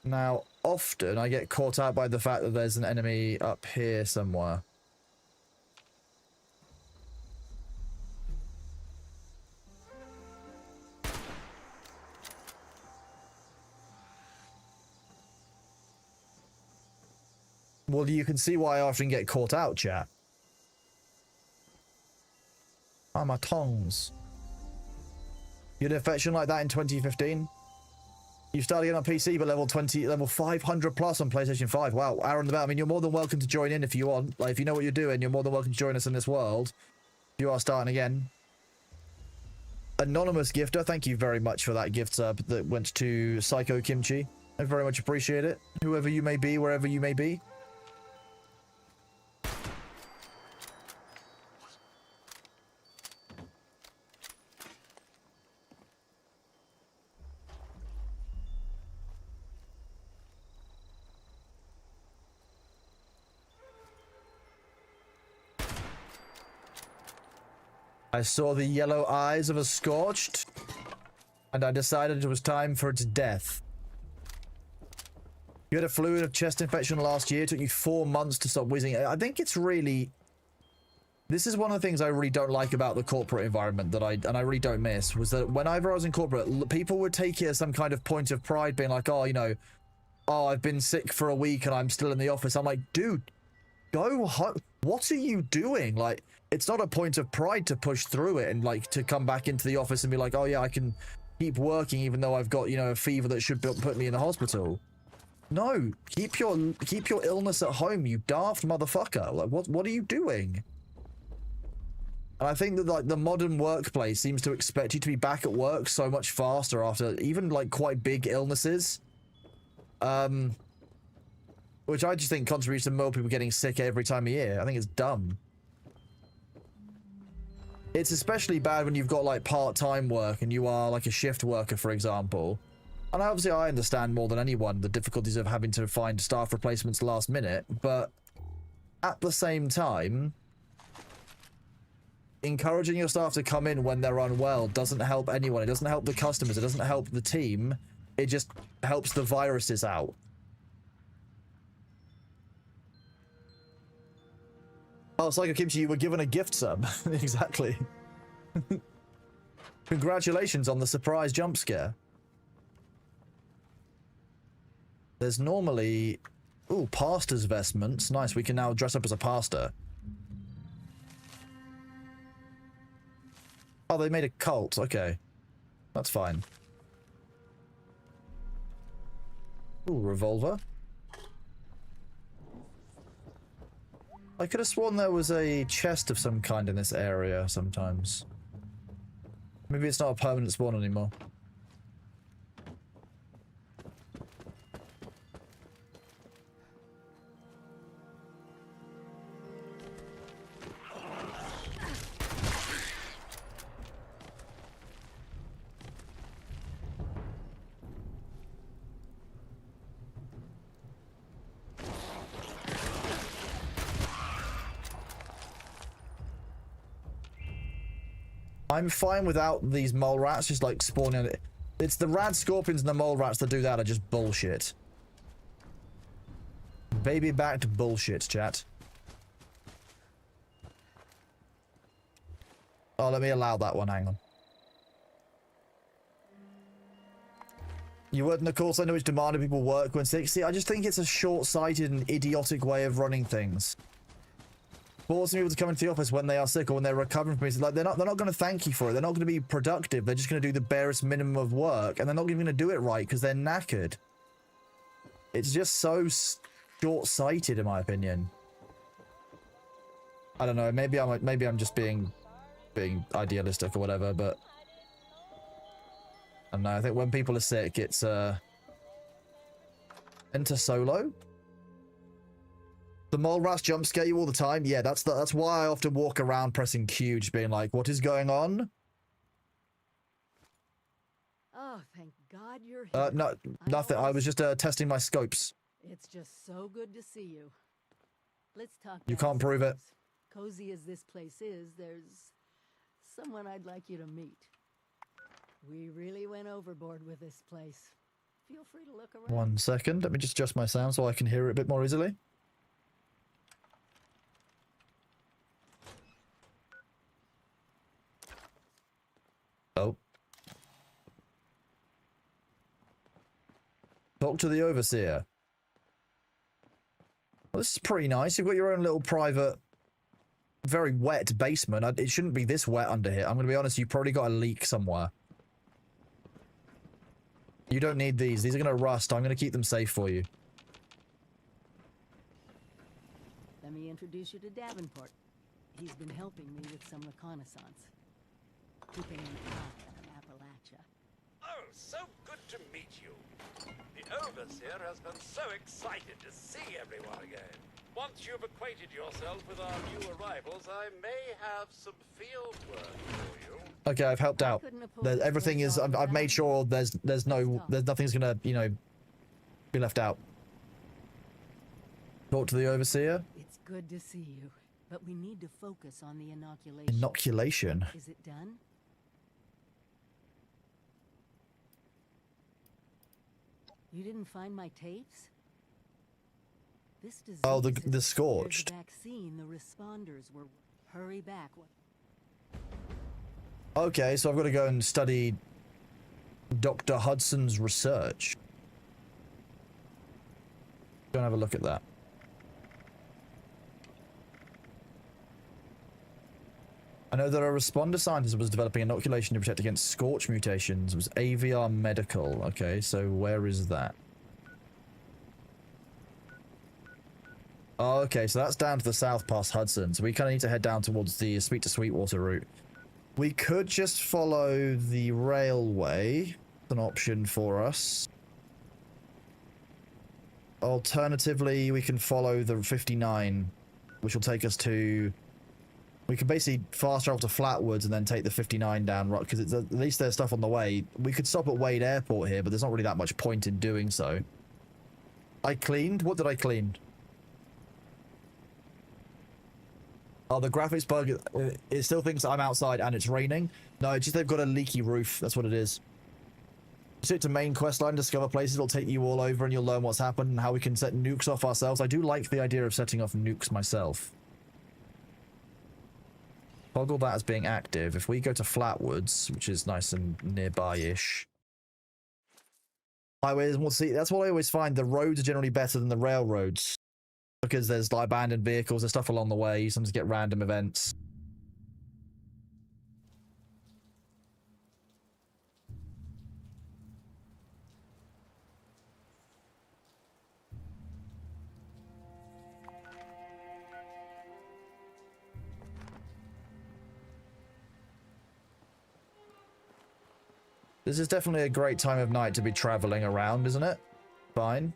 Now, often I get caught out by the fact that there's an enemy up here somewhere. Well, you can see why I often get caught out, chat. Ah, my tongs. You had an infection like that in 2015? You started getting on PC, but level 500 plus on PlayStation 5. Wow, Aaron the Bat. I mean, you're more than welcome to join in if you want. Like, if you know what you're doing, you're more than welcome to join us in this world. You are starting again. Anonymous gifter, thank you very much for that gift sub that went to Psycho Kimchi. I very much appreciate it. Whoever you may be, wherever you may be. I saw the yellow eyes of a scorched, and I decided it was time for its death. You had a fluid of chest infection last year. It took you 4 months to stop wheezing. I think it's really... This is one of the things I really don't like about the corporate environment that I really don't miss, was that whenever I was in corporate, people would take it as some kind of point of pride, being like, oh, you know, oh, I've been sick for a week and I'm still in the office. I'm like, dude, go home. What are you doing? Like, it's not a point of pride to push through it and like to come back into the office and be like, oh yeah, I can keep working even though I've got, you know, a fever that should put me in the hospital. No, keep your illness at home, you daft motherfucker. Like, what are you doing? And I think that like the modern workplace seems to expect you to be back at work so much faster after even like quite big illnesses. Which I just think contributes to more people getting sick every time of year. I think it's dumb. It's especially bad when you've got like part-time work and you are like a shift worker, for example. And obviously I understand more than anyone the difficulties of having to find staff replacements last minute, but at the same time, encouraging your staff to come in when they're unwell doesn't help anyone. It doesn't help the customers. It doesn't help the team. It just helps the viruses out. Oh, Psycho Kimchi, you were given a gift sub. Exactly. Congratulations on the surprise jump scare. There's normally... Ooh, pastor's vestments. Nice, we can now dress up as a pastor. Oh, they made a cult. Okay. That's fine. Ooh, revolver. I could have sworn there was a chest of some kind in this area sometimes. Maybe it's not a permanent spawn anymore. I'm fine without these mole rats just like spawning. It's the rad scorpions and the mole rats that do that are just bullshit. Baby backed bullshit, chat. Oh, let me allow that one. Hang on. You wouldn't, of course, I know it's demanding people work when sick. See, I just think it's a short-sighted and idiotic way of running things. Forcing people to come into the office when they are sick or when they're recovering from it. Like they're not going to thank you for it. They're not going to be productive. They're just going to do the barest minimum of work, and they're not even going to do it right because they're knackered. It's just so short-sighted, in my opinion. I don't know. Maybe I'm just being idealistic or whatever, but I don't know. I think when people are sick, it's enter solo. The mole rats jump scare you all the time. Yeah, that's why I often walk around pressing Q, just being like, "What is going on?" Oh, thank God you're here. No, nothing. I was just testing my scopes. It's just so good to see you. Let's talk. You can't prove it. Cozy as this place is, there's someone I'd like you to meet. We really went overboard with this place. Feel free to look around. 1 second. Let me just adjust my sound so I can hear it a bit more easily. Oh. Talk to the overseer. Well, this is pretty nice. You've got your own little private, very wet basement. It shouldn't be this wet under here. I'm going to be honest, you've probably got a leak somewhere. You don't need these. These are going to rust. I'm going to keep them safe for you. Let me introduce you to Davenport. He's been helping me with some reconnaissance. Keeping an eye on Appalachia. Oh, so good to meet you. The Overseer has been so excited to see everyone again. Once you've acquainted yourself with our new arrivals, I may have some field work for you. Okay, I've helped out. Everything is. I've made sure there's nothing's gonna, you know, be left out. Talk to the overseer. It's good to see you. But we need to focus on the inoculation. Inoculation. Is it done? You didn't find my tapes? This disease Oh, the is- scorched. There's a vaccine the responders were... Hurry back. Okay, so I've got to go and study Dr. Hudson's research. Go and have a look at that. I know that a responder scientist was developing inoculation to protect against scorch mutations. It was AVR Medical. Okay, so where is that? Oh, okay, so that's down to the south past Hudson. So we kind of need to head down towards the Sweet to Sweetwater route. We could just follow the railway. It's an option for us. Alternatively, we can follow the 59, which will take us to... We can basically fast travel to Flatwoods and then take the 59 down, right? Because at least there's stuff on the way. We could stop at Wade Airport here, but there's not really that much point in doing so. I cleaned? What did I clean? Oh, the graphics bug, it still thinks I'm outside and it's raining. No, it's just they've got a leaky roof. That's what it is. Stick to main questline, discover places. It'll take you all over and you'll learn what's happened and how we can set nukes off ourselves. I do like the idea of setting off nukes myself. Toggle that as being active. If we go to Flatwoods, which is nice and nearby-ish. Highways, we'll see. That's what I always find. The roads are generally better than the railroads. Because there's like abandoned vehicles, there's stuff along the way. You sometimes get random events. This is definitely a great time of night to be traveling around, isn't it? Fine.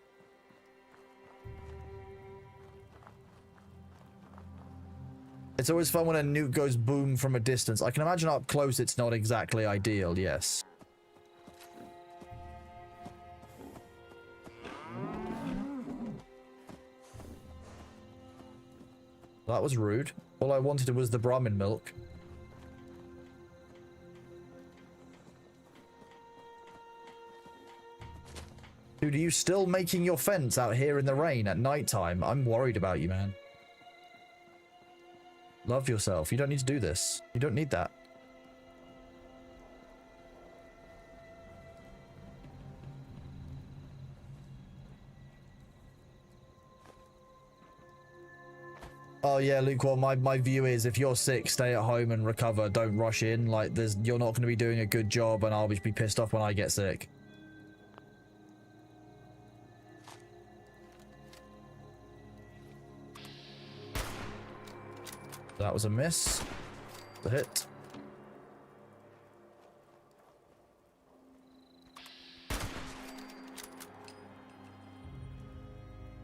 It's always fun when a nuke goes boom from a distance. I can imagine up close it's not exactly ideal, yes. That was rude. All I wanted was the Brahmin milk. Dude, are you still making your fence out here in the rain at nighttime? I'm worried about you, man. Love yourself. You don't need to do this. You don't need that. Oh yeah, Luke, well, my view is if you're sick, stay at home and recover. Don't rush in. Like, you're not going to be doing a good job and I'll be pissed off when I get sick. That was a miss. The hit.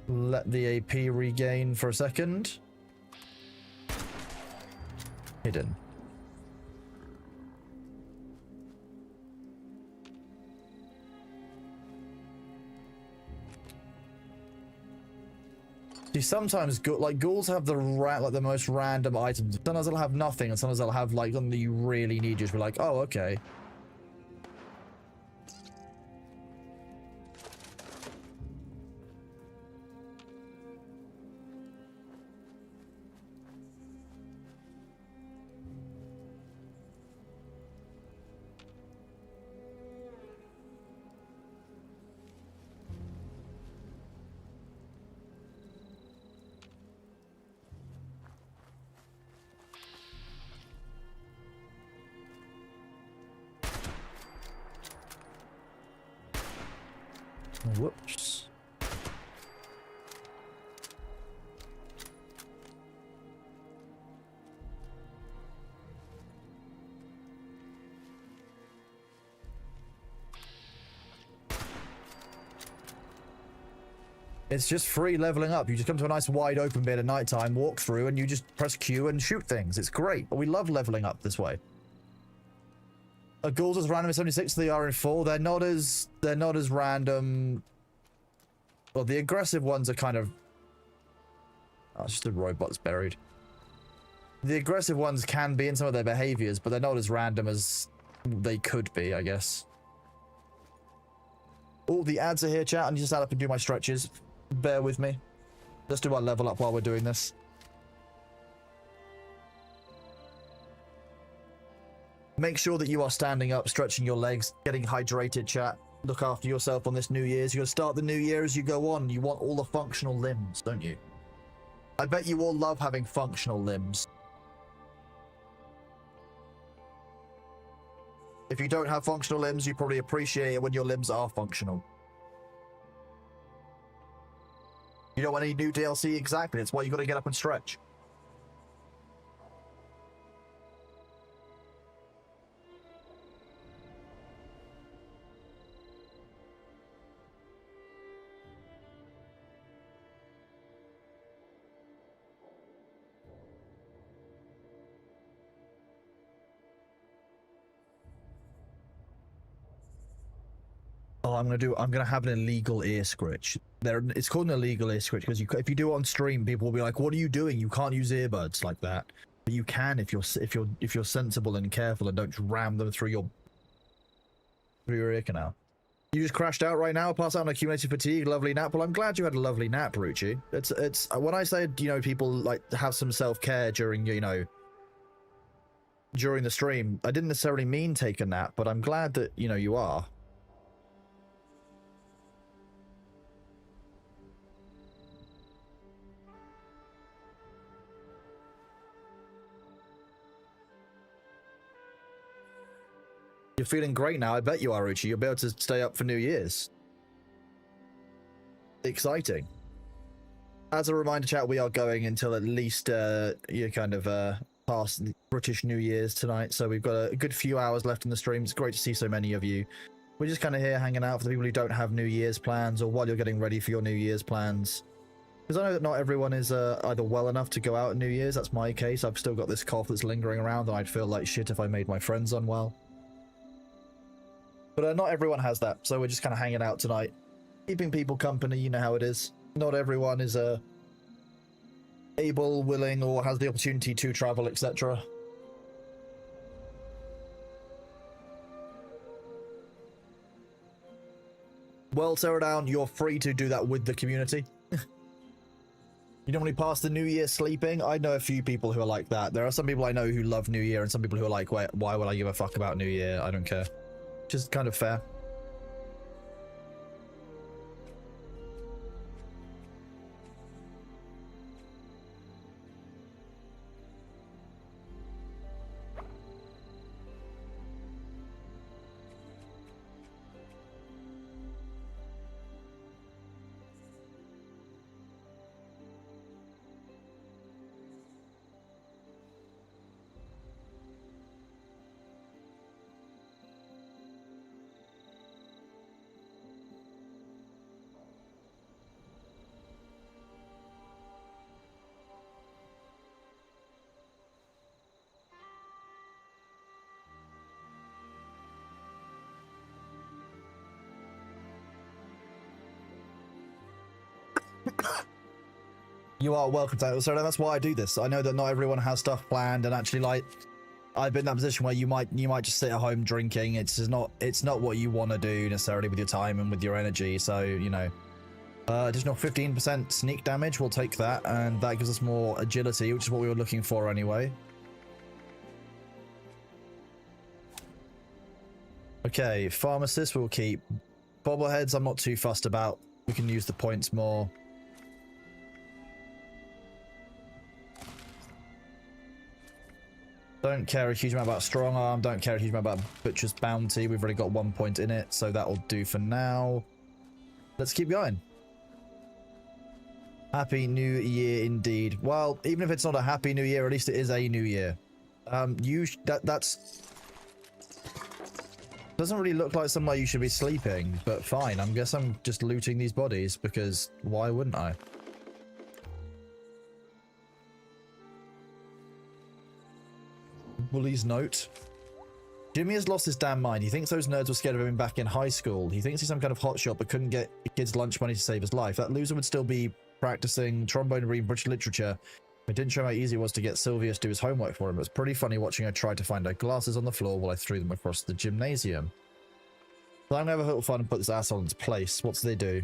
Let the AP regain for a second. Hidden. See, sometimes ghouls have the most random items. Sometimes they'll have nothing, and sometimes they'll have like something that you really need. Just be like, oh, okay. Whoops. It's just free leveling up. You just come to a nice wide open bit at nighttime, walk through, and you just press Q and shoot things. It's great. We love leveling up this way. Ghouls as random as 76, they are in 4. They're not as random. Well, the aggressive ones are kind of... Oh, it's just a robot that's buried. The aggressive ones can be in some of their behaviors, but they're not as random as they could be, I guess. All the ads are here, chat. I need to stand up and do my stretches. Bear with me. Let's do our level up while we're doing this. Make sure that you are standing up, stretching your legs, getting hydrated, chat. Look after yourself on this New Year's. You're going to start the New Year as you go on. You want all the functional limbs, don't you? I bet you all love having functional limbs. If you don't have functional limbs, you probably appreciate it when your limbs are functional. You don't want any new DLC? Exactly. That's why you got to get up and stretch. Oh, I'm gonna have an illegal ear scritch. It's called an illegal ear scritch because if you do it on stream, people will be like, "What are you doing? You can't use earbuds like that." But you can if you're sensible and careful and don't ram them through your ear canal. You just crashed out right now. Pass out on accumulated fatigue. Lovely nap. Well, I'm glad you had a lovely nap, Ruchi. It's when I say people like have some self-care during during the stream, I didn't necessarily mean take a nap, but I'm glad that you are. You're feeling great now. I bet you are, Uchi. You'll be able to stay up for New Year's. Exciting. As a reminder, chat, we are going until at least past British New Year's tonight. So we've got a good few hours left in the stream. It's great to see so many of you. We're just kind of here hanging out for the people who don't have New Year's plans or while you're getting ready for your New Year's plans. Because I know that not everyone is either well enough to go out at New Year's. That's my case. I've still got this cough that's lingering around and I'd feel like shit if I made my friends unwell. But not everyone has that, so we're just kind of hanging out tonight. Keeping people company, you know how it is. Not everyone is able, willing, or has the opportunity to travel, etc. Well, Down, you're free to do that with the community. You normally pass the New Year sleeping. I know a few people who are like that. There are some people I know who love New Year, and some people who are like, wait, why would I give a fuck about New Year? I don't care. Which is kind of fair. You are welcome to. So that's why I do this. I know that not everyone has stuff planned, and actually, like, I've been in that position where you might just sit at home drinking. It's not what you want to do necessarily with your time and with your energy. So additional 15% sneak damage. We'll take that, and that gives us more agility, which is what we were looking for anyway. Okay, pharmacist we'll keep. Bobbleheads I'm not too fussed about. We can use the points more. Don't care a huge amount about strong arm. Don't care a huge amount about butcher's bounty. We've already got 1 point in it, so that'll do for now. Let's keep going. Happy New Year indeed. Well, even if it's not a Happy New Year, at least it is a New Year. That's doesn't really look like somewhere you should be sleeping, but fine. I guess I'm just looting these bodies because why wouldn't I? Bully's note. Jimmy has lost his damn mind. He thinks those nerds were scared of him back in high school. He thinks he's some kind of hotshot but couldn't get kids lunch money to save his life. That loser would still be practicing trombone and reading British literature It didn't show how easy it was to get Sylvia to do his homework for him. It was pretty funny watching her try to find her glasses on the floor while I threw them across the gymnasium. So I'm gonna have a little fun and put this asshole into place. What do they do?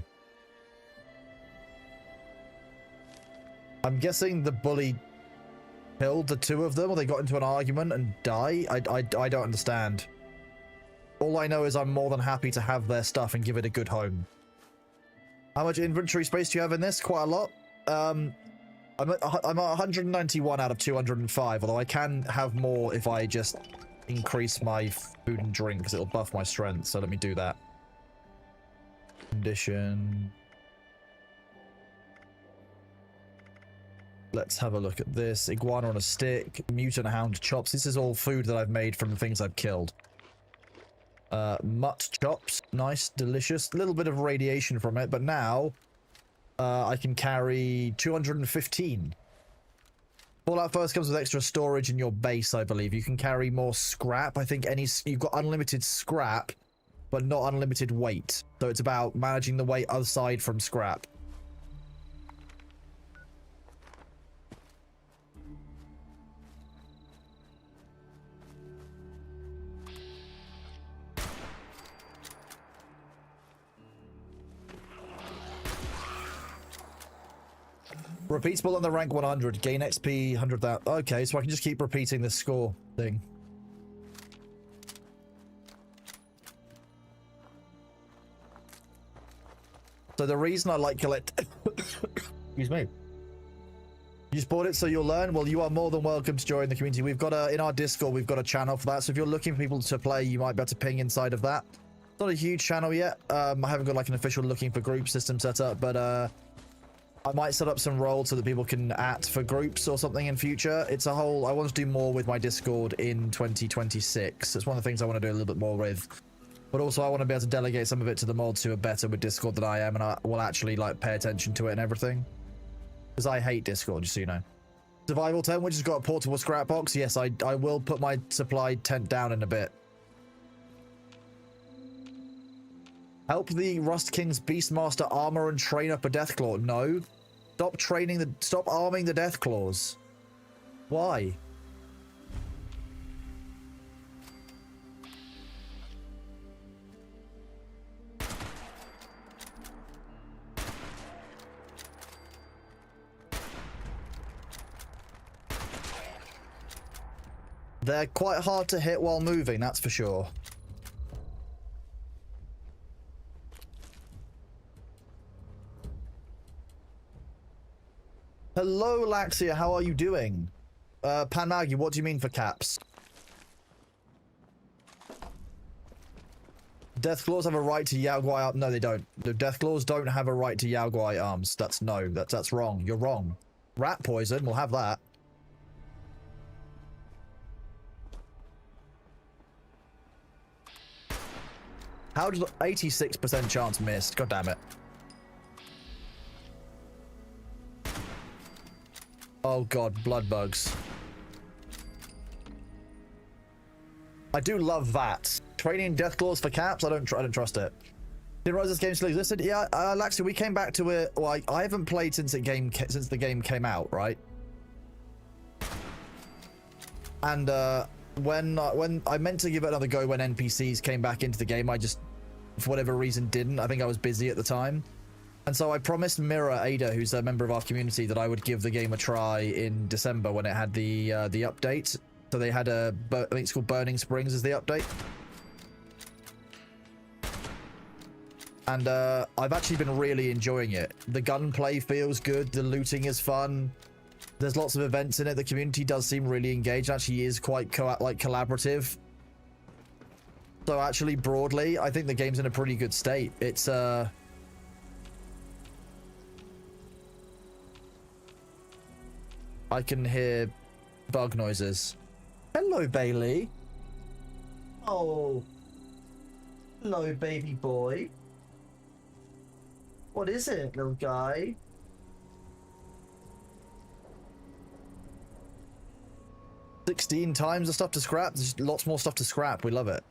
I'm guessing the bully killed the two of them, or they got into an argument and die? I don't understand. All I know is I'm more than happy to have their stuff and give it a good home. How much inventory space do you have in this? Quite a lot. I'm at 191 out of 205, although I can have more if I just increase my food and drink, because it'll buff my strength, so let me do that. Condition. Let's have a look at this. Iguana on a stick, mutant hound chops. This is all food that I've made from the things I've killed. Mutt chops. Nice, delicious. A little bit of radiation from it, but now I can carry 215. Fallout First comes with extra storage in your base, I believe. You can carry more scrap. I think you've got unlimited scrap, but not unlimited weight. So it's about managing the weight aside from scrap. Repeats built on the rank 100. Gain XP 100,000. Okay, so I can just keep repeating this score thing. So the reason I like collect... Excuse me. You just bought it so you'll learn? Well, you are more than welcome to join the community. We've got in our Discord, we've got a channel for that. So if you're looking for people to play, you might be able to ping inside of that. It's not a huge channel yet. I haven't got like an official looking for group system set up, but I might set up some roles so that people can for groups or something in future. It's a whole... I want to do more with my Discord in 2026. It's one of the things I want to do a little bit more with. But also I want to be able to delegate some of it to the mods who are better with Discord than I am, and I will actually like pay attention to it and everything. Because I hate Discord, just so you know. Survival tent, which has got a portable scrap box. Yes, I will put my supply tent down in a bit. Help the Rust King's Beastmaster armor and train up a Deathclaw. No. Stop arming the Deathclaws. Why? They're quite hard to hit while moving, that's for sure. Hello, Laxia. How are you doing? Panmagi, what do you mean for caps? Deathclaws have a right to Yaoguai arms. No, they don't. The Deathclaws don't have a right to Yaoguai arms. That's wrong. You're wrong. Rat poison, we'll have that. How did 86% chance missed? God damn it. Oh god, blood bugs. I do love that. Training Deathclaws for caps? I don't trust it. Didn't realize this game still existed. Yeah, Laxi, we came back to it. Well, I haven't played since the game came out, right? And when I meant to give it another go when NPCs came back into the game, I just, for whatever reason, didn't. I think I was busy at the time. And so I promised Mira Ada, who's a member of our community, that I would give the game a try in December when it had the update. So they had I think it's called Burning Springs is the update. And I've actually been really enjoying it. The gunplay feels good. The looting is fun. There's lots of events in it. The community does seem really engaged. Actually is quite collaborative. So actually, broadly, I think the game's in a pretty good state. It's I can hear bug noises. Hello, Bailey. Oh. Hello, baby boy. What is it, little guy? $16 times the stuff to scrap. There's lots more stuff to scrap. We love it.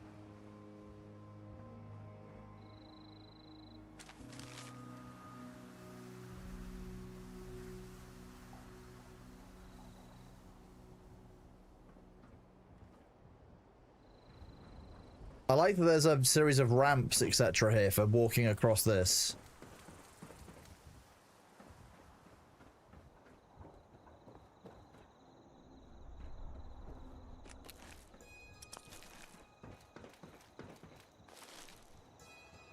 I like that there's a series of ramps, etc. here for walking across this.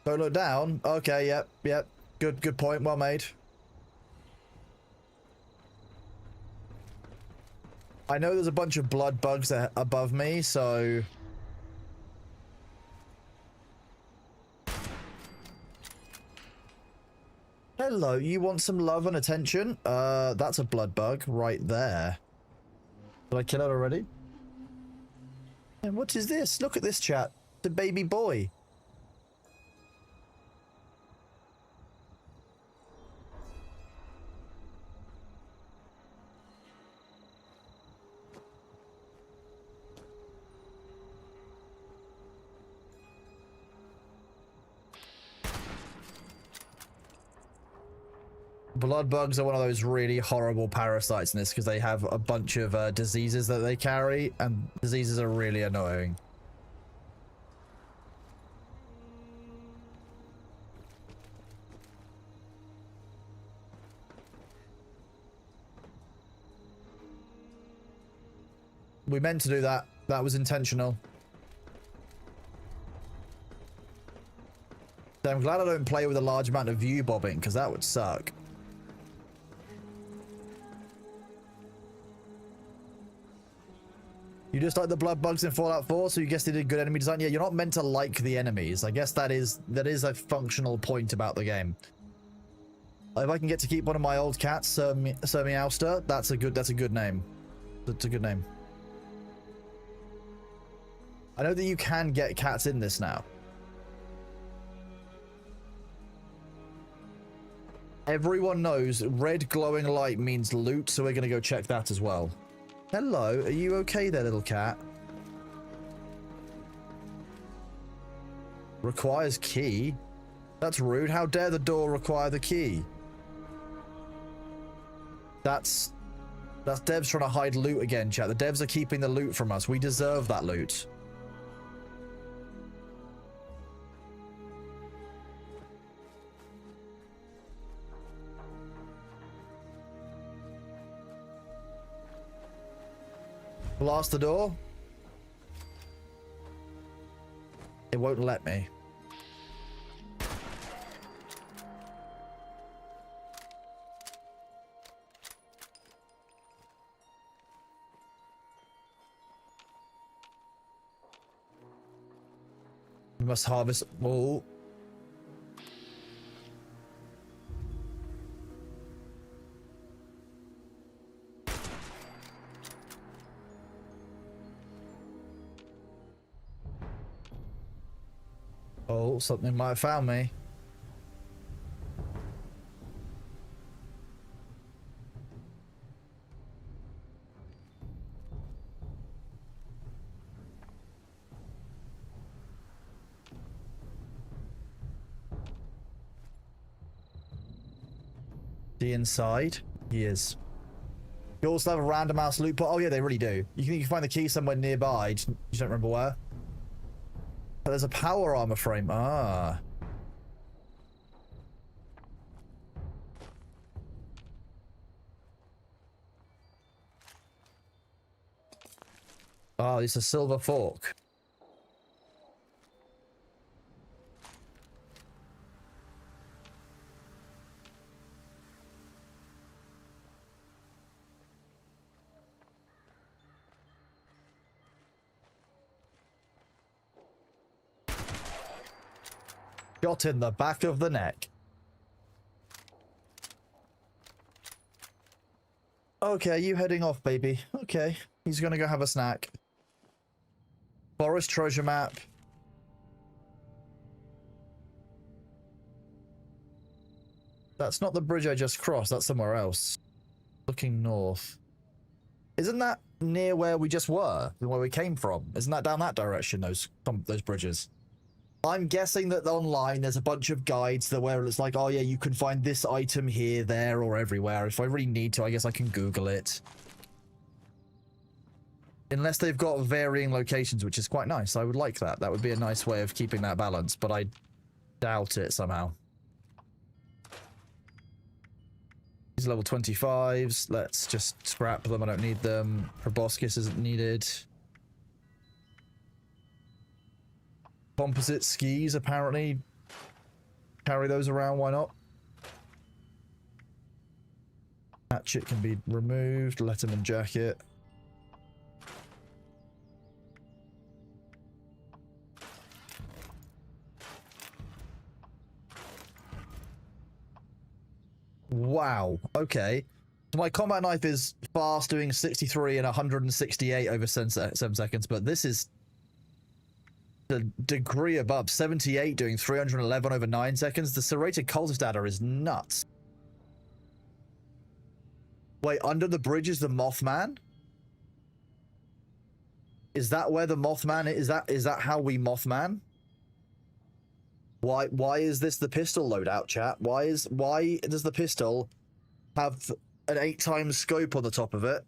Don't look down. Okay, yep. Good point. Well made. I know there's a bunch of blood bugs above me, so... Hello, you want some love and attention? That's a blood bug right there. Did I kill it already? And what is this? Look at this chat. The baby boy. Blood bugs are one of those really horrible parasites in this because they have a bunch of diseases that they carry, and diseases are really annoying. We meant to do that. That was intentional. So I'm glad I don't play with a large amount of view bobbing, because that would suck. You just like the blood bugs in Fallout 4, so you guess they did good enemy design? Yeah, you're not meant to like the enemies. I guess that is a functional point about the game. If I can get to keep one of my old cats, Sir Meowster, that's a good name. That's a good name. I know that you can get cats in this now. Everyone knows red glowing light means loot, so we're gonna go check that as well. Hello, are you okay there, little cat? Requires key? That's rude. How dare the door require the key? That's devs trying to hide loot again, chat. The devs are keeping the loot from us. We deserve that loot. Blast the door. It won't let me. We must harvest. Oh. Oh, something might have found me. The inside? He is. You also have a random ass loot pot. Oh yeah, they really do. You can find the key somewhere nearby. Just don't remember where. But there's a power armor frame. Ah. Oh, it's a silver fork. Shot in the back of the neck. Okay, you heading off, baby. Okay, he's gonna go have a snack. Forest treasure map. That's not the bridge I just crossed. That's somewhere else. Looking north. Isn't that near where we just were? Where we came from? Isn't that down that direction, those bridges? I'm guessing that online there's a bunch of guides that where it's like, oh yeah, you can find this item here, there, or everywhere. If I really need to, I guess I can Google it. Unless they've got varying locations, which is quite nice. I would like that. That would be a nice way of keeping that balance, but I doubt it somehow. These are level 25s. Let's just scrap them. I don't need them. Proboscis isn't needed. Composite skis, apparently. Carry those around, why not? Hatchet can be removed. Letterman jacket. Wow, okay. So my combat knife is fast, doing 63 and 168 over 7 seconds, but this is the degree above. 78 doing 311 over 9 seconds. The serrated cultist adder is nuts. Wait, under the bridge is the Mothman? Is that where the Mothman is? Is that how we Mothman? Why is this the pistol loadout, chat? Why does the pistol have an 8x scope on the top of it?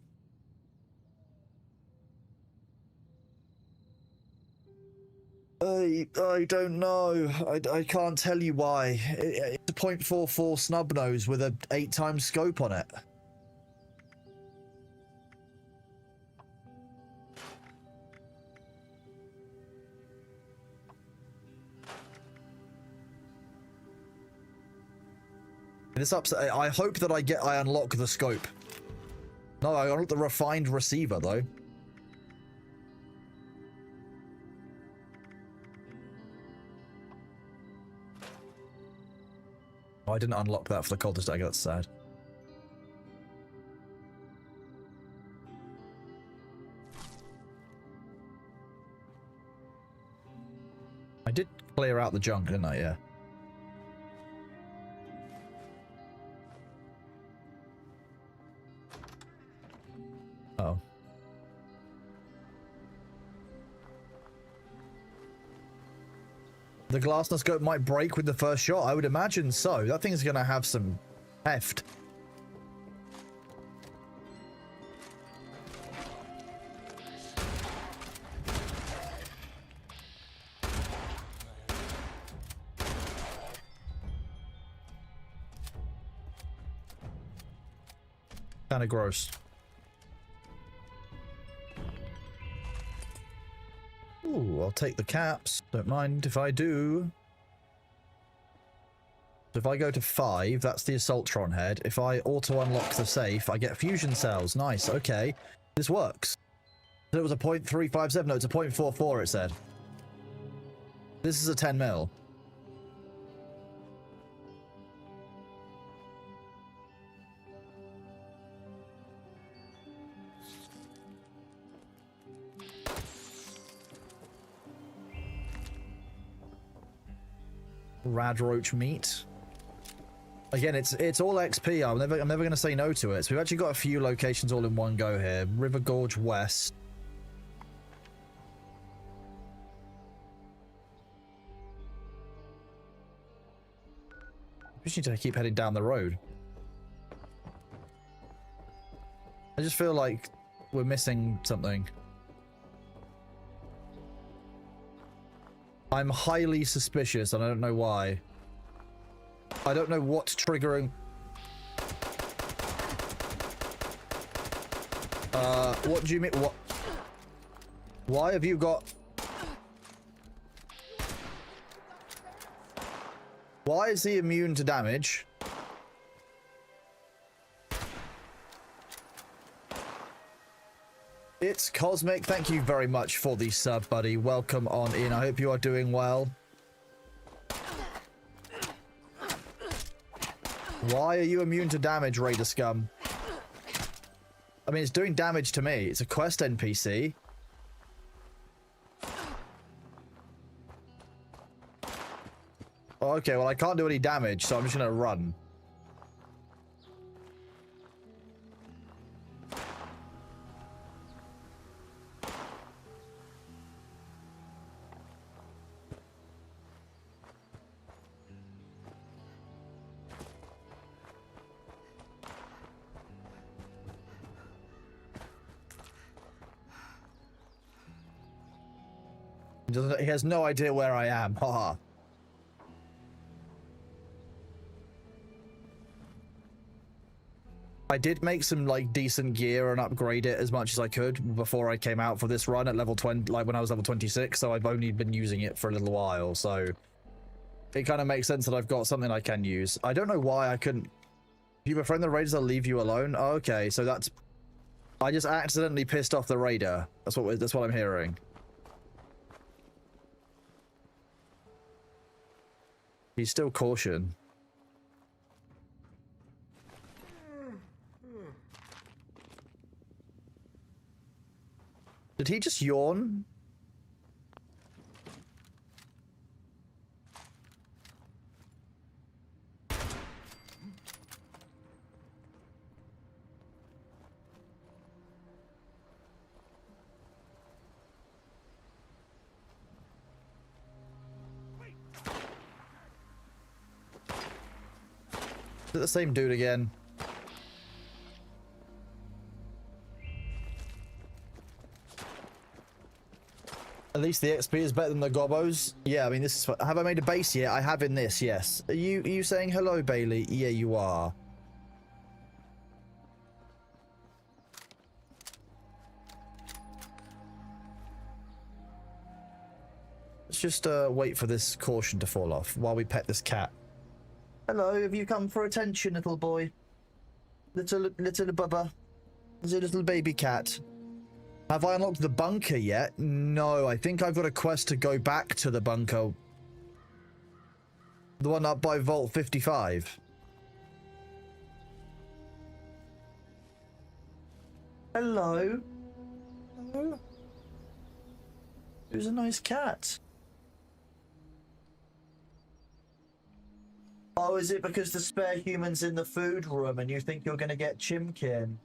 I don't know. I can't tell you why. It's a .44 snub nose with a 8x scope on it. This upset. I hope that I unlock the scope. No, I unlock the refined receiver though. Oh, I didn't unlock that for the cultist dagger. That's sad. I did clear out the junk, didn't I? Yeah. Oh. The glass scope might break with the first shot. I would imagine so. That thing's gonna have some heft. Kinda gross. Ooh, I'll take the caps. Don't mind if I do. So if I go to 5, that's the Assaultron head. If I auto-unlock the safe, I get fusion cells. Nice, okay. This works. So it was a .357, no, it's a .44 it said. This is a 10 mil. Radroach meat. Again, it's all XP. I'm never going to say no to it. So we've actually got a few locations all in one go here. River Gorge West. We just need to keep heading down the road. I just feel like we're missing something. I'm highly suspicious, and I don't know why. I don't know what's triggering... what do you mean? What? Why have you got... Why is he immune to damage? It's Cosmic. Thank you very much for the sub, buddy. Welcome on in. I hope you are doing well. Why are you immune to damage, Raider Scum? I mean, it's doing damage to me. It's a quest NPC. Okay, well, I can't do any damage, so I'm just gonna run. He has no idea where I am. Haha. I did make some like decent gear and upgrade it as much as I could before I came out for this run at level 20, like when I was level 26, so I've only been using it for a little while, so it kind of makes sense that I've got something I can use. I don't know why I couldn't. If you befriend the raiders, I'll leave you alone. Oh, okay, so that's, I just accidentally pissed off the raider. That's what I'm hearing. He's still caution. Did he just yawn? Is it the same dude again? At least the XP is better than the gobos. Yeah, I mean, this is... Have I made a base yet? I have in this, yes. Are you saying hello, Bailey? Yeah, you are. Let's just wait for this caution to fall off while we pet this cat. Hello, have you come for attention, little boy? Little bubba. Is it a little baby cat? Have I unlocked the bunker yet? No, I think I've got a quest to go back to the bunker. The one up by Vault 55. Hello? Hello? Who's a nice cat? Oh, is it because the spare human's in the food room and you think you're going to get Chimkin?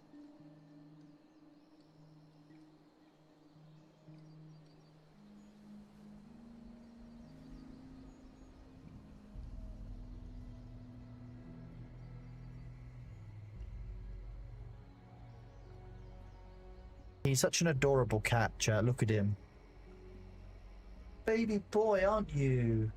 He's such an adorable cat, chat. Look at him. Baby boy, aren't you?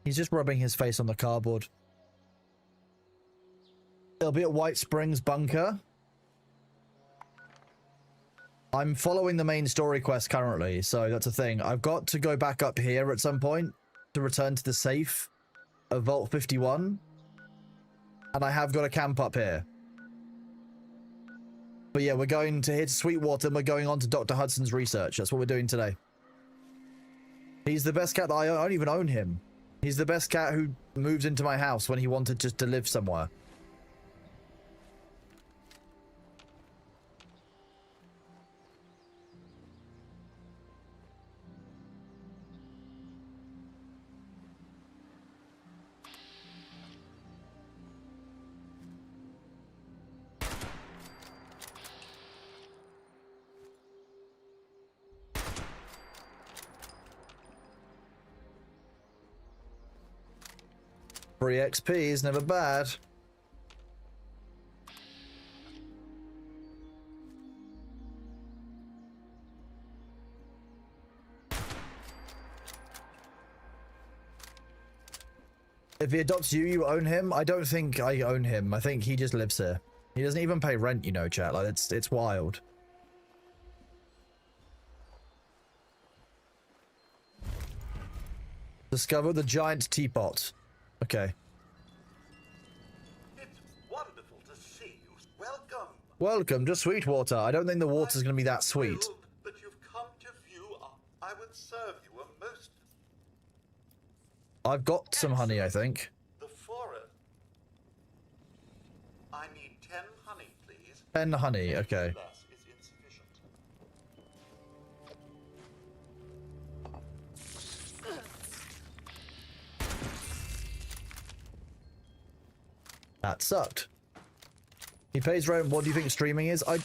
He's just rubbing his face on the cardboard. It'll be at White Springs Bunker. I'm following the main story quest currently, so that's a thing. I've got to go back up here at some point to return to the safe of Vault 51. And I have got a camp up here. But yeah, we're going to hit Sweetwater and we're going on to Dr. Hudson's research. That's what we're doing today. He's the best cat that I don't even own him. He's the best cat who moved into my house when he wanted just to live somewhere. Free XP is never bad. If he adopts you, you own him? I don't think I own him. I think he just lives here. He doesn't even pay rent, you know, chat. Like, it's wild. Discover the giant teapot. Okay. It's wonderful to see you. Welcome. Welcome to Sweetwater. I don't think the water's going to be that sweet. That you've come to view. I would serve you a most... I've got some honey, I think. The forest. I need 10 honey, please. 10 honey, okay. Less is insufficient. That sucked. He pays rent. What do you think streaming is? I do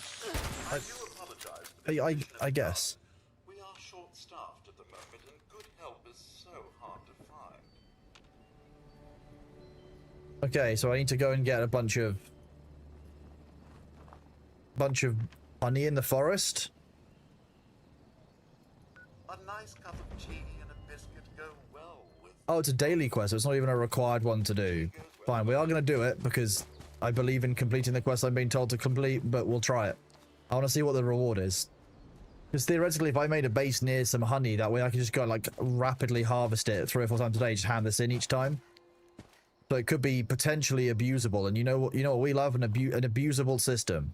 apologize. I guess. We are short-staffed at the moment, and good help is so hard to find. Okay, so I need to go and get a bunch of honey in the forest. A nice cup of tea and a biscuit go well with... Oh, it's a daily quest, so it's not even a required one to do. Fine, we are going to do it because I believe in completing the quest I'm being told to complete, but we'll try it. I want to see what the reward is. Because theoretically, if I made a base near some honey, that way I could just go like rapidly harvest it 3 or 4 times a day, just hand this in each time. So it could be potentially abusable, and you know what we love? An abusable system.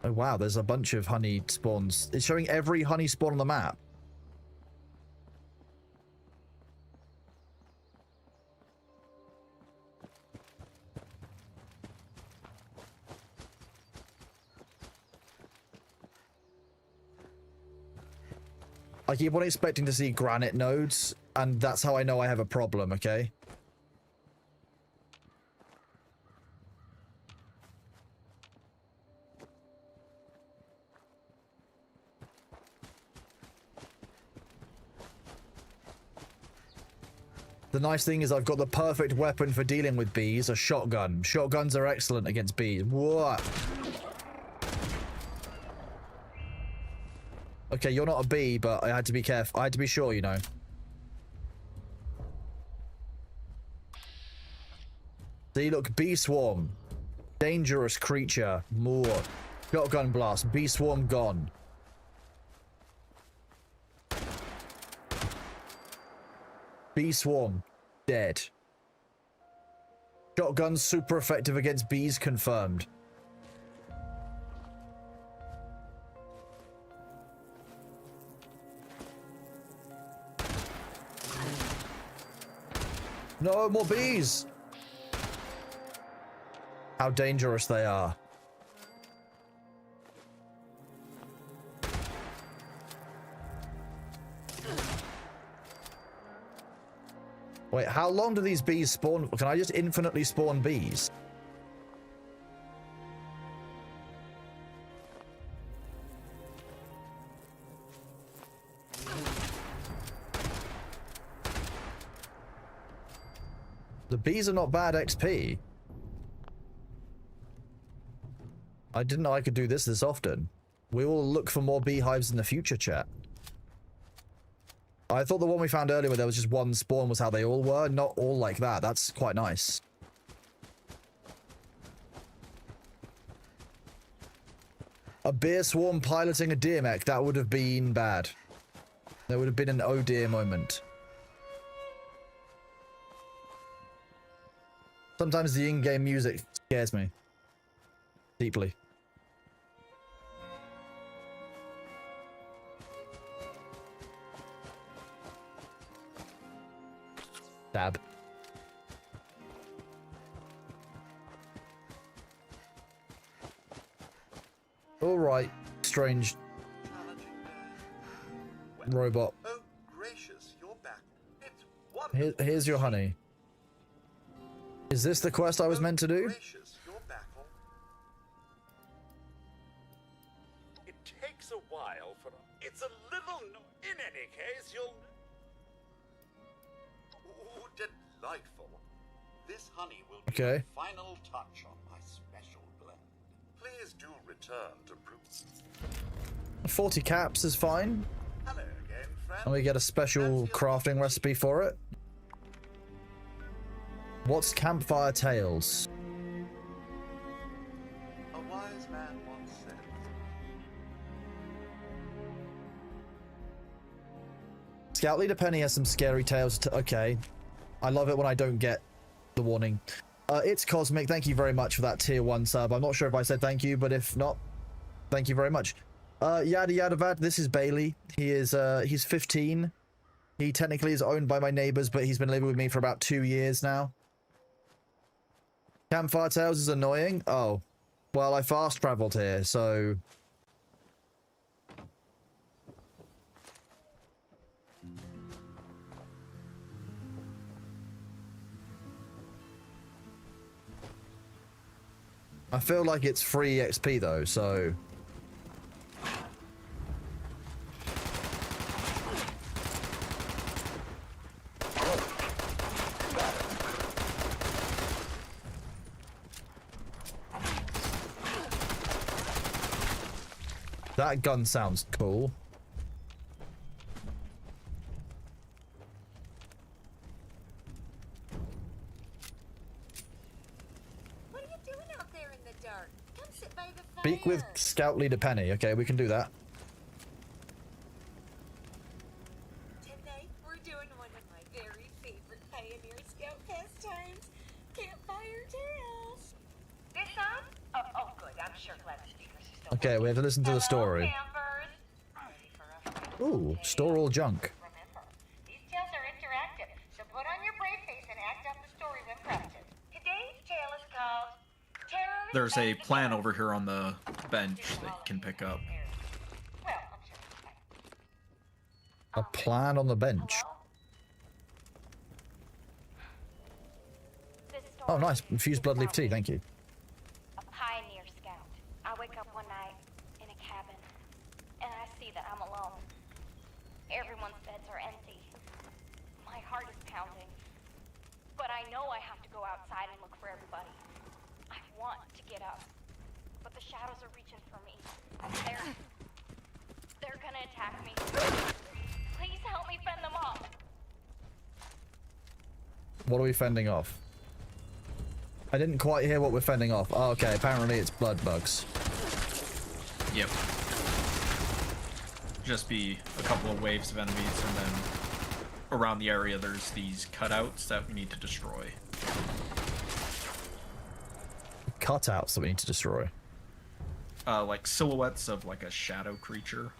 Oh wow, there's a bunch of honey spawns. It's showing every honey spawn on the map. I keep on expecting to see granite nodes, and that's how I know I have a problem, okay? The nice thing is I've got the perfect weapon for dealing with bees, a shotgun. Shotguns are excellent against bees. What? Okay, you're not a bee, but I had to be careful. I had to be sure, you know. See, look, bee swarm. Dangerous creature. More. Shotgun blast. Bee swarm gone. Bee swarm. Dead. Shotgun super effective against bees confirmed. No more bees! How dangerous they are. Wait, how long do these bees spawn? Can I just infinitely spawn bees? The bees are not bad XP. I didn't know I could do this often. We will look for more beehives in the future, chat. I thought the one we found earlier where there was just one spawn was how they all were. Not all like that. That's quite nice. A beer swarm piloting a deer mech. That would have been bad. There would have been an oh dear moment. Sometimes the in-game music scares me. Deeply. Dab. Alright, strange robot. Oh, gracious, you're back. It's wonderful. Here's your honey. Is this the quest I was meant to do? Gracious, you're back. It takes a while for... It's a little... In any case, you'll... Ooh, delightful. This honey will be Okay. the final touch on my special blend. Please do return to Bruce. 40 caps is fine. Hello again, friend. And we get a special crafting recipe for it. What's Campfire Tales? A wise man once said. Scout Leader Penny has some scary tales. Okay. I love it when I don't get the warning. It's Cosmic. Thank you very much for that tier 1 sub. I'm not sure if I said thank you, but if not, thank you very much. Yada yada vad. This is Bailey. He is, he's 15. He technically is owned by my neighbors, but he's been living with me for about 2 years now. Campfire Tales is annoying. Oh. Well, I fast traveled here, so... I feel like it's free XP though, so... That gun sounds cool. What are you doing out there in the dark? Come sit by the fire. Speak with Scout Leader Penny. Okay, we can do that. Tonight we're doing one of my very favorite Pioneer Scout pastimes, campfire tales. This song? Oh, good. I'm sure glad the speakers are still Okay, we have to listen to the story. campers. Ready for a friend? Ooh, store all junk. Remember, these tales are interactive, so put on your brave face and act out the story when prompted. Today's tale is called Terrorist. There's a plan over here on the bench that you can pick up. Well, I'm sure it's fine. A plan on the bench. Oh, nice. Infused bloodleaf tea, thank you. A pioneer scout. I wake up one night in a cabin, and I see that I'm alone. Everyone's beds are empty. My heart is pounding. But I know I have to go outside and look for everybody. I want to get up, but the shadows are reaching for me. They're gonna attack me. Please help me fend them off. What are we fending off? I didn't quite hear what we're fending off. Oh, okay, apparently it's blood bugs. Yep. Just be a couple of waves of enemies, and then around the area there's these cutouts that we need to destroy. Cutouts that we need to destroy. Like silhouettes of like a shadow creature.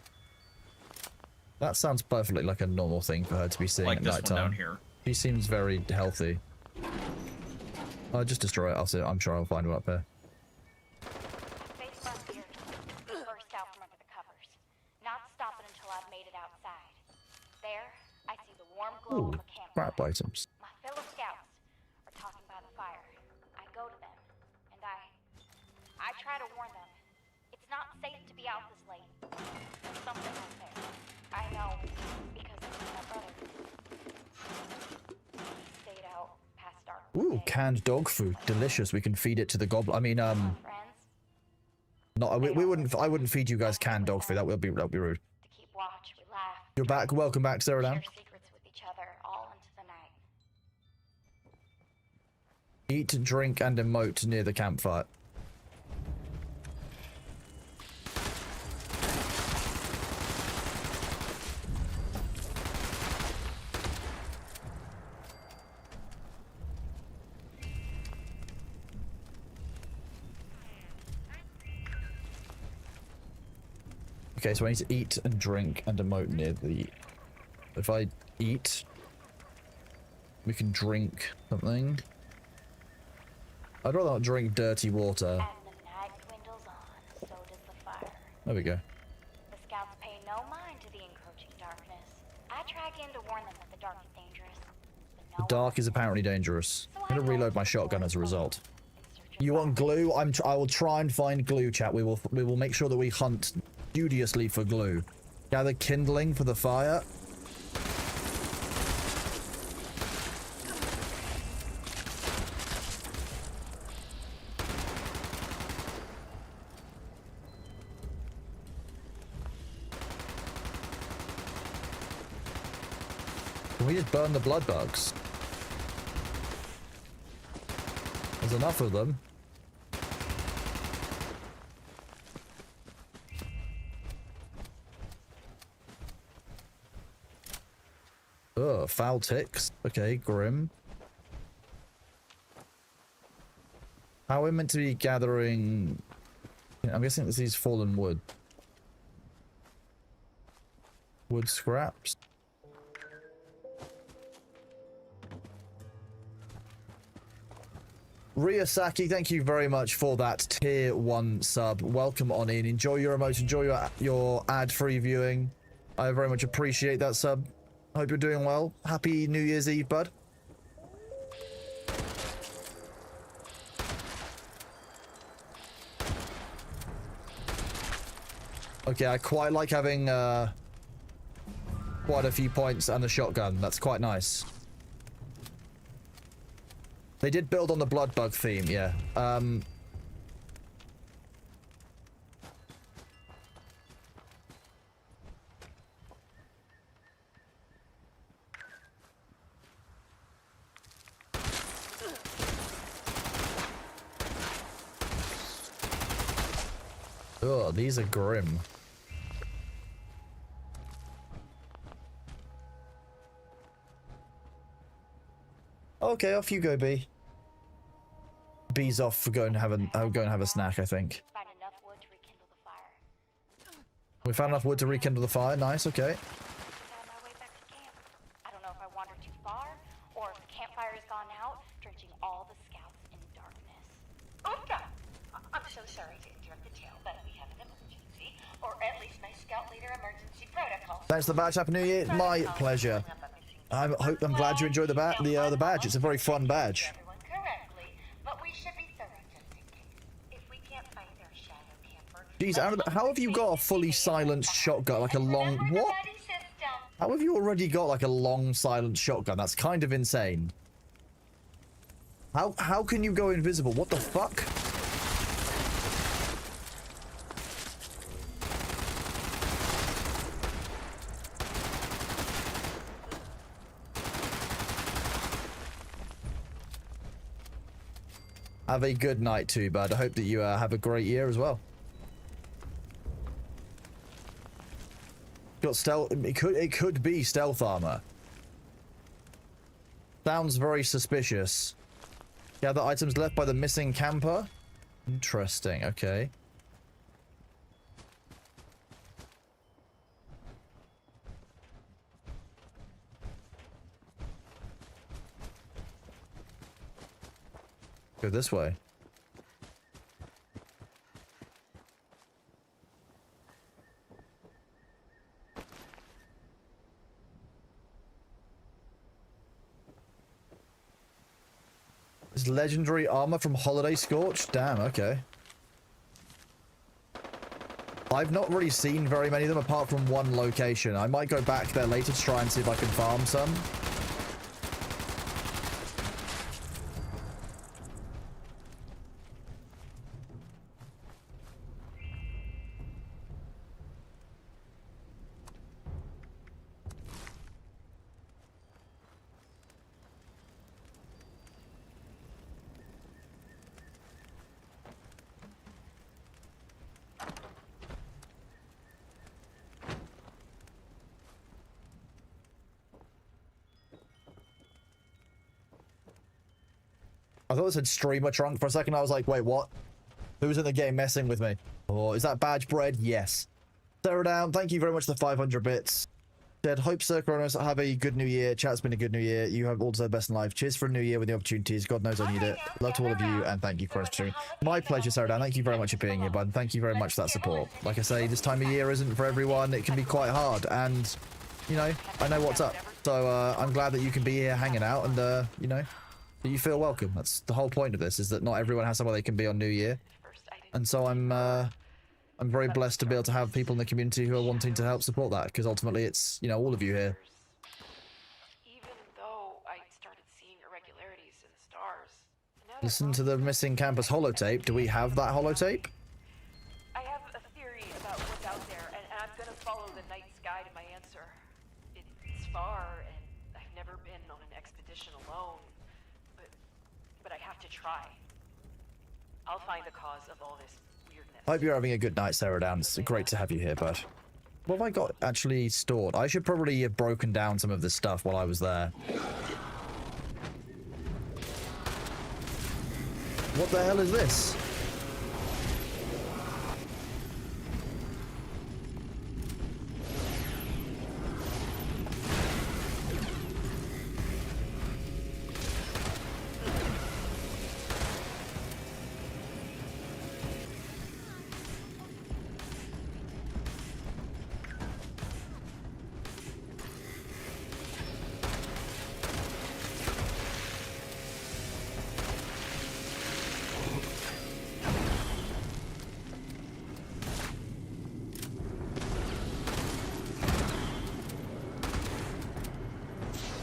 That sounds perfectly like a normal thing for her to be seeing Like at this night one time. down here. She seems very healthy. I'll just destroy it. I'm sure I'll find one up here. Face front here. Burst out from under the covers. Not stopping until I've made it outside. There, I see the warm glow Ooh, of a campfire. crap items. My fellow scouts are talking by the fire. I go to them, and I try to warn them. It's not safe to be out this late. There's something out there. I know, because it's my brother. He stayed out past dark. Ooh, canned dog food, delicious. We can feed it to the goblin. I mean, not we wouldn't. I wouldn't feed you guys canned dog food. That would be rude. To keep watch, we laugh. You're back. Welcome back, Sarah. Share secrets with each other all into the night. Eat, drink, and emote near the campfire. Okay, so I need to eat and drink and emote near the... If I eat, we can drink something. I'd rather not drink dirty water. As the night dwindles on, so does the fire. There we go. The scouts pay no mind to the encroaching darkness. I track in to warn them that the dark is dangerous. The dark is apparently dangerous. I'm gonna reload my shotgun as a result. You want glue? I will try and find glue, chat. We will make sure that we hunt studiously for glue. Gather kindling for the fire. Can we just burn the blood bugs? There's enough of them. Ugh, foul ticks. Okay, grim. How are we meant to be gathering... I'm guessing this is fallen wood. Wood scraps. Ryosaki, thank you very much for that tier 1 sub. Welcome on in. Enjoy your emotes. Enjoy your ad-free viewing. I very much appreciate that sub. Hope you're doing well. Happy New Year's Eve, bud. Okay, I quite like having quite a few points and the shotgun. That's quite nice. They did build on the blood bug theme, yeah. Oh, these are grim. Okay, off you go, B. B's off for going to have a snack, I think. Find enough wood to rekindle the fire. We found enough wood to rekindle the fire. Nice, okay. Found my way back to camp. I don't know if I wandered too far, or if the campfire has gone out, drenching all the scouts in darkness. Oofda! I'm so sorry to interrupt the tale, but we have an emergency. Or at least my scout leader emergency protocol. Thanks for the badge. Happy New Year. My pleasure. I'm glad you enjoyed the badge. It's a very fun badge. Jeez, how have you got a fully silenced shotgun? Like a long... What? How have you already got like a long silenced shotgun? That's kind of insane. How can you go invisible? What the fuck? Have a good night too, bud. I hope that you have a great year as well. Got stealth. It could be stealth armor. Sounds very suspicious. Gather items left by the missing camper. Interesting. Okay. Go this way. Is legendary armor from Holiday Scorch? Damn, okay. I've not really seen very many of them apart from one location. I might go back there later to try and see if I can farm some. I thought it said streamer trunk for a second. I was like, wait, what? Who's in the game messing with me? Or is that badge bread? Yes. Sarah Down, thank you very much for the 500 bits. Said, hope Circronos have a good new year. Chat's been a good new year. You have also the best in life. Cheers for a new year with the opportunities. God knows I need it. Love to all of you, and thank you for streaming. My pleasure, Sarah Down. Thank you very much for being here, bud. Thank you very much for that support. Like I say, this time of year isn't for everyone. It can be quite hard, and, you know, I know what's up. So, I'm glad that you can be here hanging out, and, you know, you feel welcome. That's the whole point of this, is that not everyone has somewhere they can be on New Year. And so I'm very blessed to be able to have people in the community who are wanting to help support that, because ultimately it's, you know, all of you here. Even though I started seeing irregularities in the stars. Listen to the missing campus holotape. Do we have that holotape? I have a theory about what's out there, and I'm gonna follow the night sky to my answer. It's far, and I've never been on an expedition alone. But I have to try. I'll find the cause of all this weirdness. Hope you're having a good night, Sarah Down. It's great to have you here, bud. What have I got actually stored? I should probably have broken down some of this stuff while I was there. What the hell is this?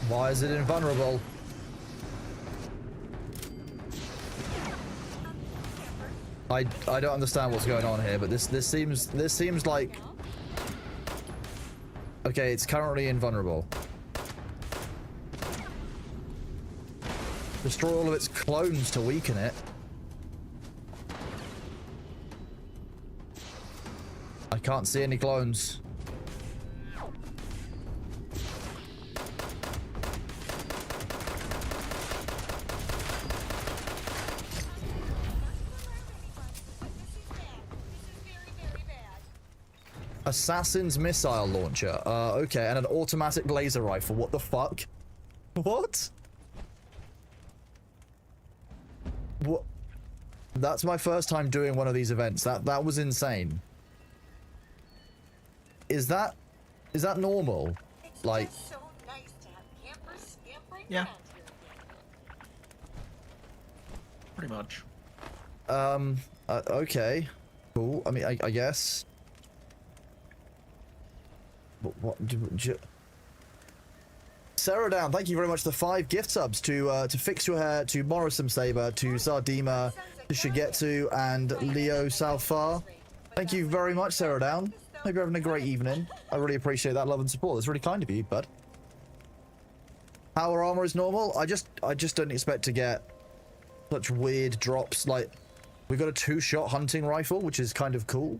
Why is it invulnerable? I don't understand what's going on here, but this seems like, okay, it's currently invulnerable. Destroy all of its clones to weaken it. I can't see any clones. Assassin's missile launcher. Okay, and an automatic laser rifle. What the fuck? What? What? That's my first time doing one of these events. That was insane. Is that normal? Like, It's so nice to have campers scampering Yeah. around here again. Pretty much. Okay. Cool. I mean, I guess. But what? Sarah Down, thank you very much for the 5 gift subs to Fix Your Hair, to Morrison Saber, to Zardima, to Shigetsu, and Leo Salfar. Thank you very much, Sarah Down. Hope you're having a great evening. I really appreciate that love and support. That's really kind of you, bud. Power armor is normal. I just don't expect to get such weird drops. Like, we got a 2-shot hunting rifle, which is kind of cool.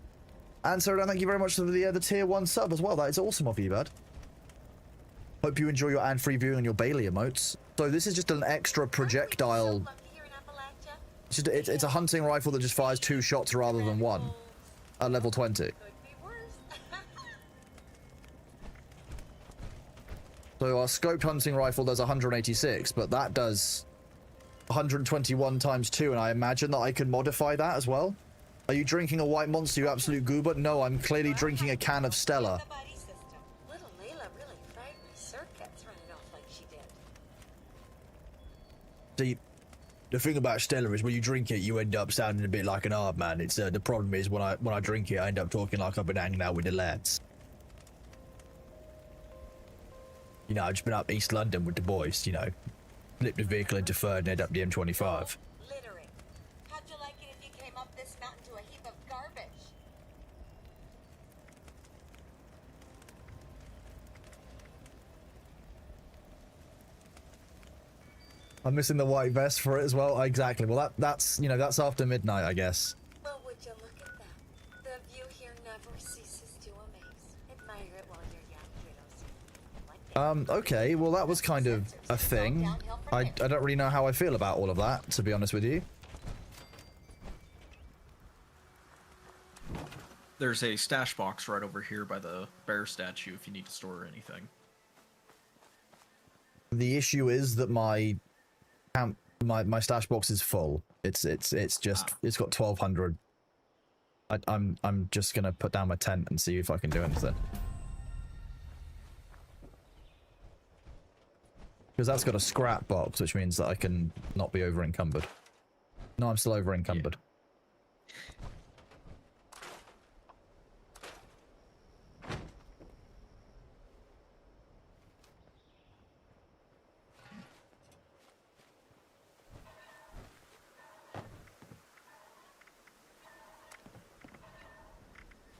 And Sarah Down, thank you very much for the tier 1 sub as well. That is awesome of you, bud. Hope you enjoy your ad-free viewing and your Bailey emotes. So this is just an extra projectile. It's a hunting rifle that just fires 2 shots rather than 1 at level 20. So our scoped hunting rifle does 186, but that does 121 times 2, and I imagine that I can modify that as well. Are you drinking a white monster, you absolute goober? No, I'm clearly drinking a can of Stella. Little Layla really fried my circuits running off like she did. See, the thing about Stella is when you drink it, you end up sounding a bit like an hard man. It's the problem is when I drink it, I end up talking like I've been hanging out with the lads. You know, I've just been up East London with the boys, you know. Flipped the vehicle into third and head up the M25. Littering. How'd you like it if you came up this mountain to a heap of garbage? I'm missing the white vest for it as well. Exactly. Well, that's you know, that's after midnight, I guess. Well, would you look at that? The view here never ceases to amaze. Admire it while you're young, kiddos. Okay, well that was kind of a thing. I don't really know how I feel about all of that, to be honest with you. There's a stash box right over here by the bear statue if you need to store anything. The issue is that my stash box is full. It's just it's got 1200. I'm just gonna put down my tent and see if I can do anything. Because that's got a scrap box, which means that I can not be over encumbered. No, I'm still over encumbered.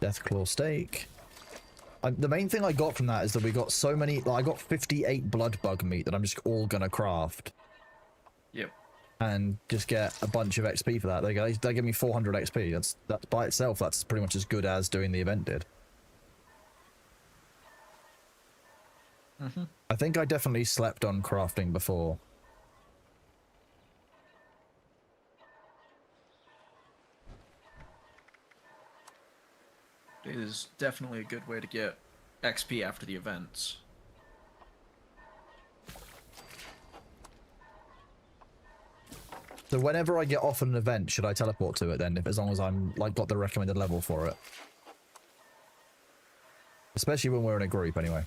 Deathclaw steak. The main thing I got from that is that we got so many. Like, I got 58 blood bug meat that I'm just all gonna craft. Yep. And just get a bunch of XP for that. They give me 400 XP. That's by itself. That's pretty much as good as doing the event did. I think I definitely slept on crafting before. It is definitely a good way to get XP after the events. So whenever I get off an event, should I teleport to it then? If as long as I'm like got the recommended level for it. Especially when we're in a group anyway.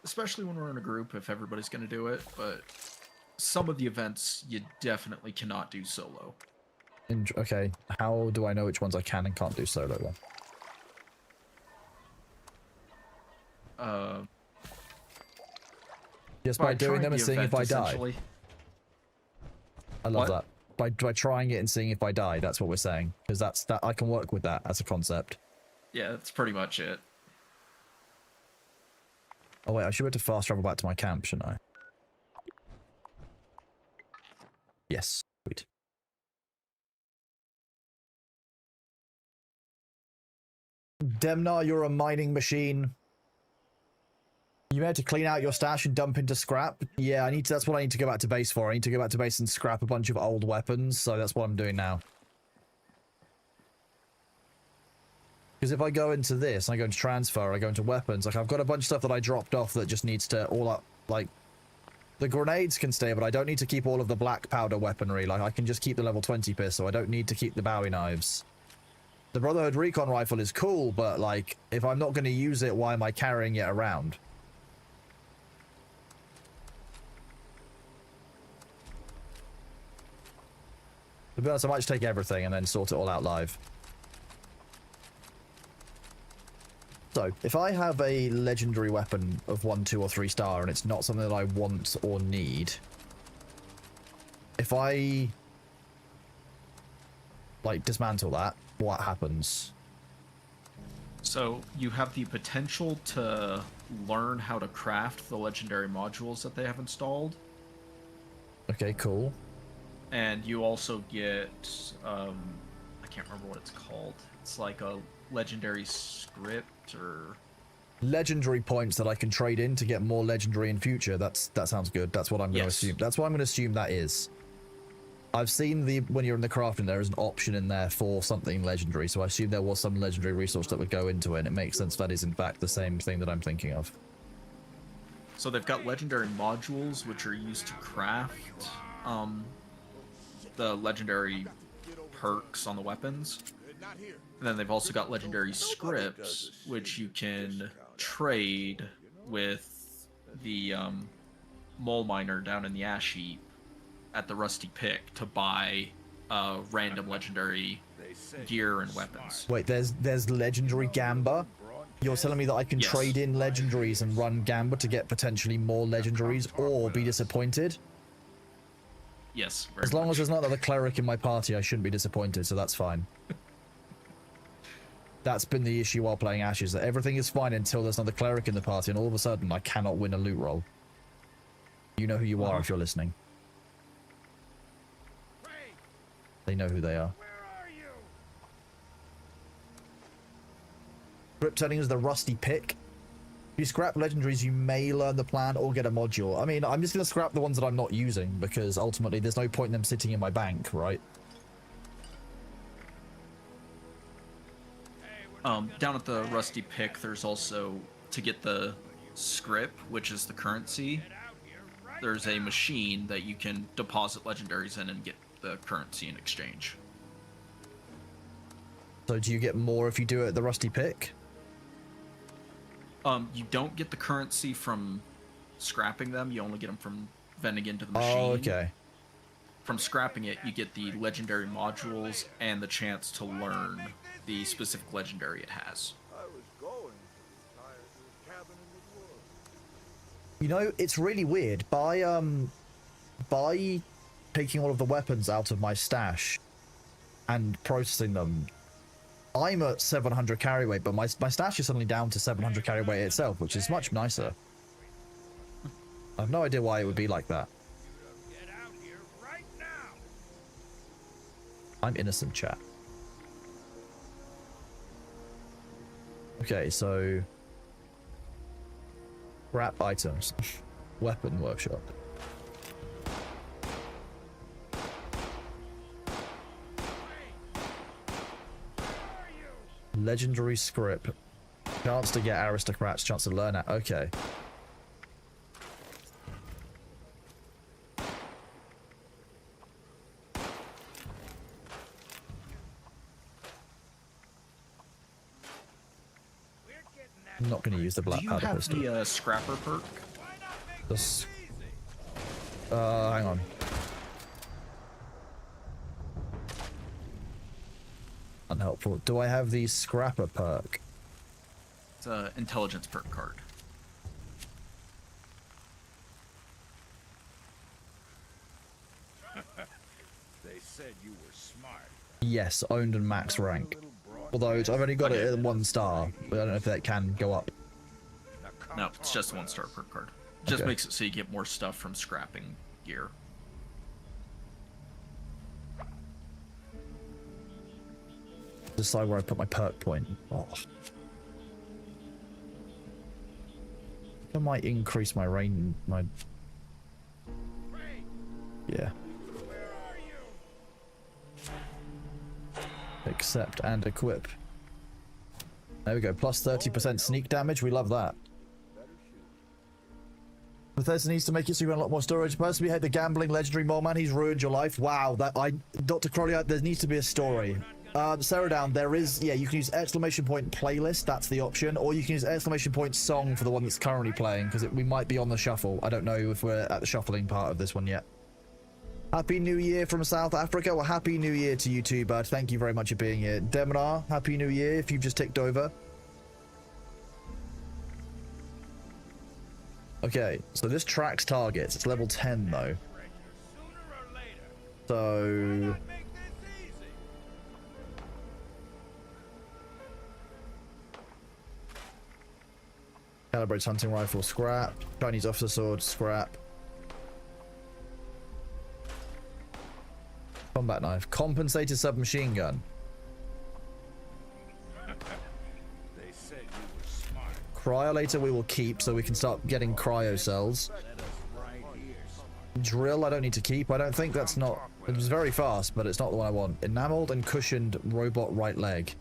Especially when we're in a group if everybody's going to do it, but some of the events you definitely cannot do solo. Okay, how do I know which ones I can and can't do solo then? Just by doing them and seeing if I die. I love that. By trying it and seeing if I die, that's what we're saying. Because that I can work with that as a concept. Yeah, that's pretty much it. Oh wait, I should be able to fast travel back to my camp, shouldn't I? Yes. Sweet. Demnar, you're a mining machine. You had to clean out your stash and dump into scrap? Yeah, I need to, that's what I need to go back to base for. I need to go back to base and scrap a bunch of old weapons, so that's what I'm doing now. Because if I go into this, and I go into transfer, I go into weapons, like I've got a bunch of stuff that I dropped off that just needs to all up, like, the grenades can stay, but I don't need to keep all of the black powder weaponry, like I can just keep the level 20 pistol, I don't need to keep the Bowie knives. The Brotherhood Recon Rifle is cool, but like, if I'm not going to use it, why am I carrying it around? To be honest, I might just take everything and then sort it all out live. So, if I have a legendary weapon of 1, 2, or 3 star and it's not something that I want or need, if I, like, dismantle that, what happens? So, you have the potential to learn how to craft the legendary modules that they have installed. Okay, cool. And you also get, I can't remember what it's called. It's like a legendary script or... Legendary points that I can trade in to get more legendary in future. That sounds good. That's what I'm going to assume. That's what I'm going to assume that is. I've seen when you're in the crafting, there is an option in there for something legendary. So I assume there was some legendary resource that would go into it. And it makes sense that is in fact the same thing that I'm thinking of. So they've got legendary modules, which are used to craft the legendary perks on the weapons. And then they've also got legendary scripts, which you can trade with the mole miner down in the ash heap at the Rusty Pick to buy random legendary gear and weapons. Wait, there's legendary Gamba? You're telling me that I can trade in legendaries and run Gamba to get potentially more legendaries or be disappointed? Yes. As long as there's not another cleric in my party, I shouldn't be disappointed, so that's fine. That's been the issue while playing Ashes, that everything is fine until there's another cleric in the party, and all of a sudden I cannot win a loot roll. You know who you are if you're listening. They know who they are. Grip turning is the Rusty Pick. If you scrap legendaries, you may learn the plan or get a module. I mean, I'm just going to scrap the ones that I'm not using, because ultimately there's no point in them sitting in my bank, right? Down at the Rusty Pick, there's also, to get the scrip, which is the currency, there's a machine that you can deposit legendaries in and get the currency in exchange. So do you get more if you do it at the Rusty Pick? You don't get the currency from scrapping them, you only get them from vending into the machine. Oh, okay. From scrapping it, you get the legendary modules and the chance to learn the specific legendary it has. You know, it's really weird. By taking all of the weapons out of my stash and processing them, I'm at 700 carry weight, but my stash is suddenly down to 700 carry weight itself, which is much nicer. I have no idea why it would be like that. I'm innocent, chat. Okay, so... Wrap items. Weapon workshop. Legendary script. Chance to get aristocrats, chance to learn it. Okay. I'm not going to use the black powder pistol. Do you have the scrapper perk? This... hang on. Unhelpful. Do I have the scrapper perk? It's an intelligence perk card. They said you were smart. Yes, owned and max rank. Although I've only got it at 1 star, but I don't know if that can go up. No, it's just 1-star perk card. Just Okay. makes it so you get more stuff from scrapping gear. Decide where I put my perk point. Oh. I might increase my range. My yeah. Accept and equip. There we go. Plus 30% sneak damage. We love that. Bethesda needs to make it so you run a lot more storage. Personally, hate the gambling legendary mole man. He's ruined your life. Wow, Dr. Crowley, there needs to be a story. Sarah Down, there is, yeah, you can use exclamation point playlist, that's the option, or you can use exclamation point song for the one that's currently playing, because we might be on the shuffle. I don't know if we're at the shuffling part of this one yet. Happy New Year from South Africa. Well, Happy New Year to you too, bud. Thank you very much for being here. Deminar, Happy New Year if you've just ticked over. Okay, so this tracks targets. It's level 10 though. So... Calibrates hunting rifle, scrap. Chinese officer sword, scrap. Combat knife. Compensated submachine gun. They said you were smart. Cryolator we will keep so we can start getting cryo cells. Drill I don't need to keep. I don't think that's not... It was very fast, but it's not the one I want. Enameled and cushioned robot right leg.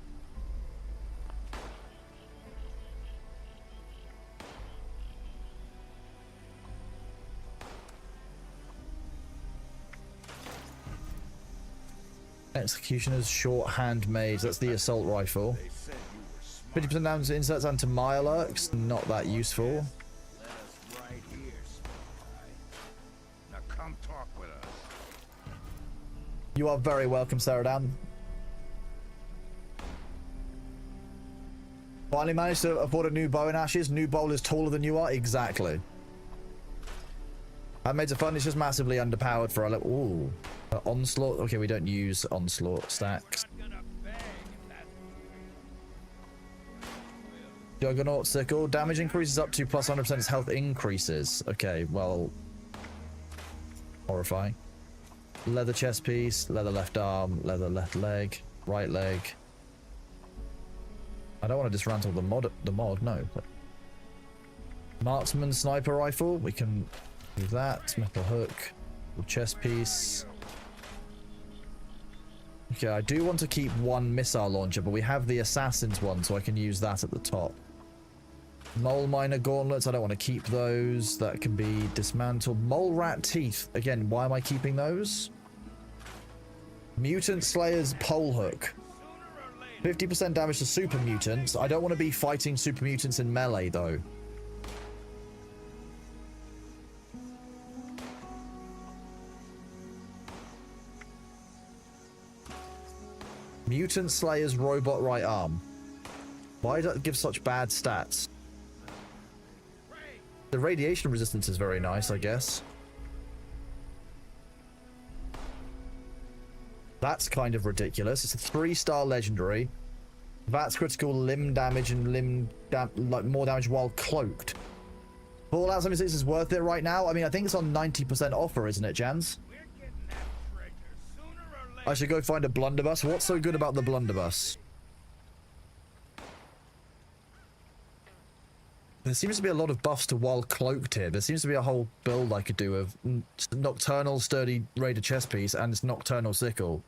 Executioner's short handmade. That's the assault rifle. 50% damage to inserts and to Mirelurks. Not that useful. Now come talk with us. You are very welcome, Sarah Dan. Finally managed to afford a new bow and ashes. New bowl is taller than you are. Exactly. Handmaids are fun. It's just massively underpowered for our level. Ooh. Onslaught. Okay, we don't use onslaught stacks. Juggernaut sickle. Damage increases up to plus 100% as health increases. Okay, well... Horrifying. Leather chest piece. Leather left arm. Leather left leg. Right leg. I don't want to dismantle the mod, no. But marksman sniper rifle. We can do that. Metal hook. Chest piece. Okay, I do want to keep one missile launcher, but we have the assassin's one, so I can use that at the top. Mole miner gauntlets, I don't want to keep those. That can be dismantled. Mole rat teeth. Again, why am I keeping those? Mutant slayer's pole hook. 50% damage to super mutants. I don't want to be fighting super mutants in melee, though. Mutant Slayer's robot right arm. Why does it give such bad stats? The radiation resistance is very nice, I guess. That's kind of ridiculous. It's a 3-star legendary. That's critical limb damage and like more damage while cloaked. Fallout 76 is worth it right now. I mean, I think it's on 90% offer, isn't it, Jans? I should go find a blunderbuss. What's so good about the blunderbuss? There seems to be a lot of buffs to while cloaked here. There seems to be a whole build I could do of nocturnal sturdy raider chest piece and its nocturnal sickle.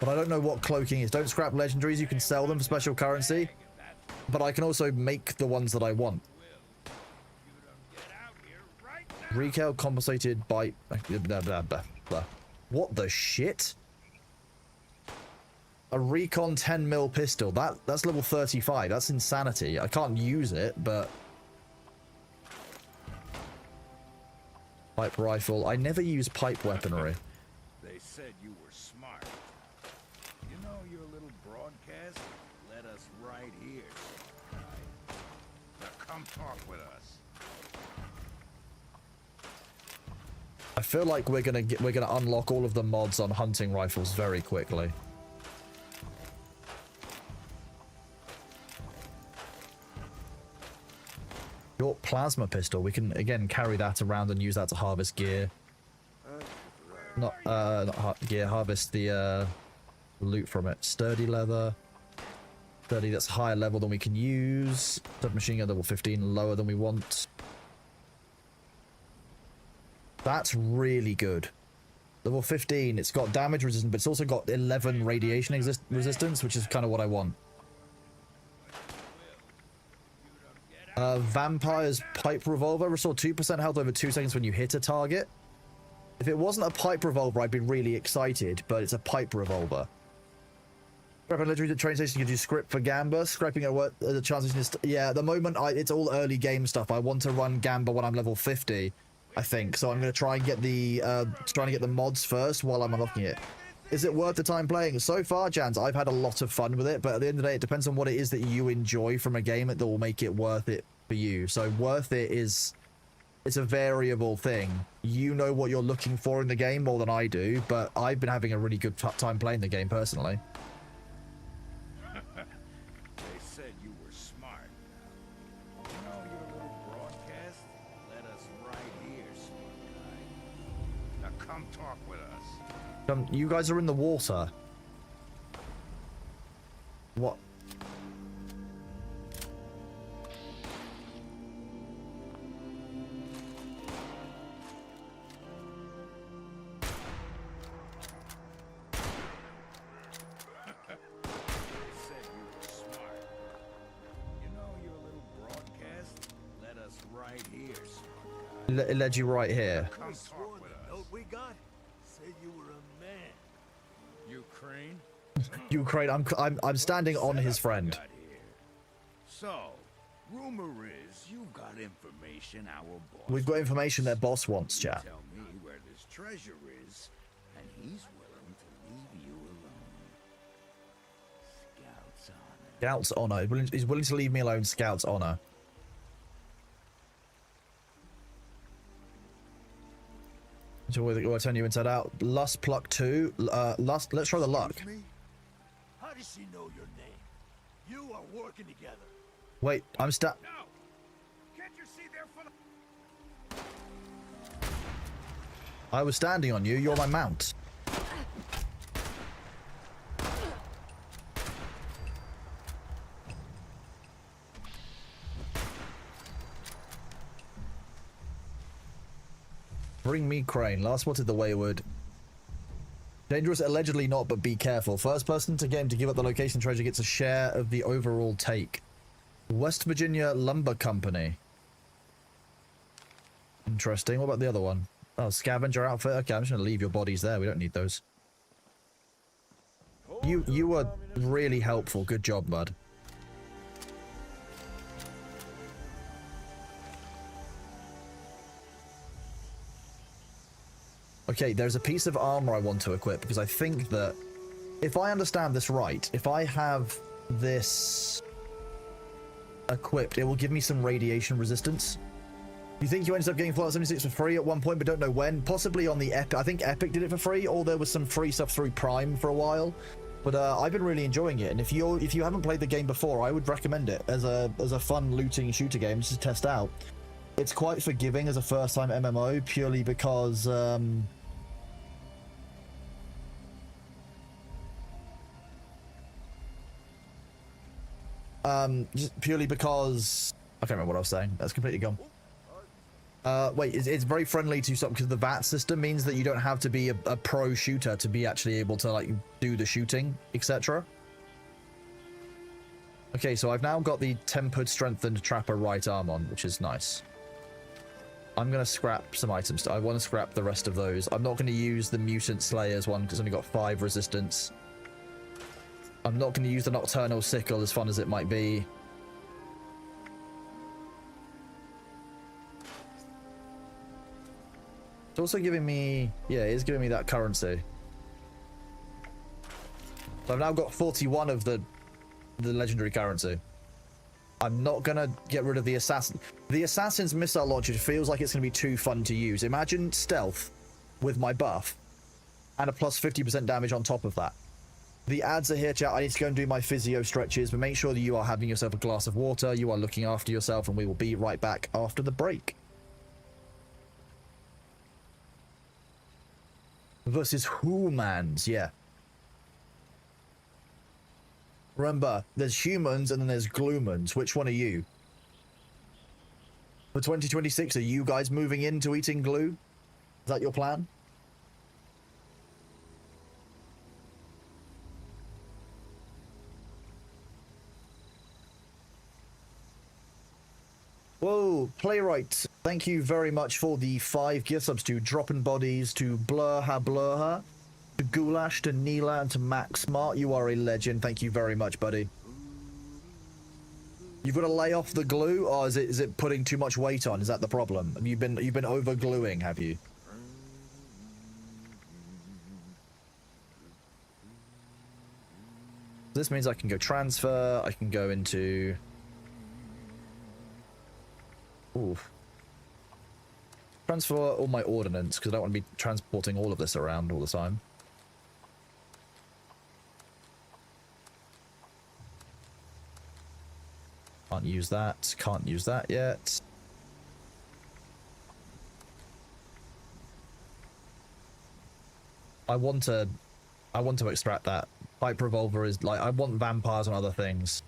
But I don't know what cloaking is. Don't scrap legendaries. You can sell them for special currency. But I can also make the ones that I want. Recale compensated by... Blah, blah, blah, blah. What the shit? A recon 10mm pistol. That's level 35. That's insanity. I can't use it, but... Pipe rifle. I never use pipe weaponry. They said you were smart. You know your little broadcast? Let us right here. Right. Now come talk with us. I feel like we're gonna unlock all of the mods on hunting rifles very quickly. Your plasma pistol, we can again carry that around and use that to harvest gear. Not gear, harvest the loot from it. Sturdy leather. 30, that's higher level than we can use. Submachine gun level 15, lower than we want. That's really good. Level 15, it's got damage resistance, but it's also got 11 radiation resistance, which is kind of what I want. Vampire's Pipe Revolver. Restore 2% health over 2 seconds when you hit a target. If it wasn't a Pipe Revolver, I'd be really excited, but it's a Pipe Revolver. Scrap literally the train station, you can do script for Gamba. Scrapping the transition is... Yeah, at the moment, it's all early game stuff. I want to run Gamba when I'm level 50, I think. So I'm going to try and get the mods first while I'm unlocking it. Is it worth the time playing? So far, Jans, I've had a lot of fun with it, but at the end of the day, it depends on what it is that you enjoy from a game that will make it worth it for you. So worth it is... It's a variable thing. You know what you're looking for in the game more than I do, but I've been having a really good time playing the game personally. They said you were smart. You know your little broadcast? Let us right here, smart guy. Now come talk with us. You guys are in the water. What? It led you right here. Come talk with us. We got said you were a man. Ukraine? Ukraine. I'm standing on his friend. So, rumor is you've got information our boss. We've got information their boss wants, chat. Tell me where this treasure is, and he's willing to leave you alone. Scout's honor. Scout's honor. He's willing to leave me alone. Scout's honor. So we'll turn you inside out. Lust pluck 2. Lust. Let's try the luck. How does she know your name? You are working together. Wait, I'm No! Can't you see they're full of... I was standing on you. You're my mount. Bring me Crane. Last spotted the Wayward. Dangerous, allegedly not, but be careful. First person to game to give up the location treasure gets a share of the overall take. West Virginia Lumber Company. Interesting. What about the other one? Oh, scavenger outfit. Okay, I'm just gonna leave your bodies there. We don't need those. You were really helpful. Good job, bud. Okay, there's a piece of armor I want to equip because I think that if I understand this right, if I have this equipped, it will give me some radiation resistance. You think you ended up getting Fallout 76 for free at one point, but don't know when? Possibly on the Epic. I think Epic did it for free, or there was some free stuff through Prime for a while. But I've been really enjoying it, and if you haven't played the game before, I would recommend it as a fun looting shooter game just to test out. It's quite forgiving as a first-time MMO, purely because just purely because I can't remember what I was saying. That's completely gone. Wait, it's very friendly to stop because the VAT system means that you don't have to be a pro shooter to be actually able to like do the shooting, etc. Okay, so I've now got the tempered, strengthened trapper right arm on, which is nice. I'm gonna scrap some items. I want to scrap the rest of those. I'm not going to use the mutant slayers one because it's only got 5 resistance. I'm not going to use the nocturnal sickle, as fun as it might be. It's also giving me... Yeah, it is giving me that currency. So I've now got 41 of the legendary currency. I'm not going to get rid of the assassin. The assassin's missile launcher feels like it's going to be too fun to use. Imagine stealth with my buff and a plus 50% damage on top of that. The ads are here, chat. I need to go and do my physio stretches, but make sure that you are having yourself a glass of water, you are looking after yourself, and we will be right back after the break. Versus humans, yeah. Remember, there's humans and then there's gloomans. Which one are you? For 2026, are you guys moving into eating glue? Is that your plan? Whoa, Playwright, thank you very much for the 5 gift subs to Droppin' Bodies, to Blurha, to Goulash, to Neela, and to Max Smart. You are a legend. Thank you very much, buddy. You've got to lay off the glue, or is it putting too much weight on? Is that the problem? You've been over gluing, have you? This means I can go transfer. I can go into. Ooh. Transfer all my ordnance, because I don't want to be transporting all of this around all the time. Can't use that. Can't use that yet. I want to extract that. Pipe revolver is like, I want vampires and other things.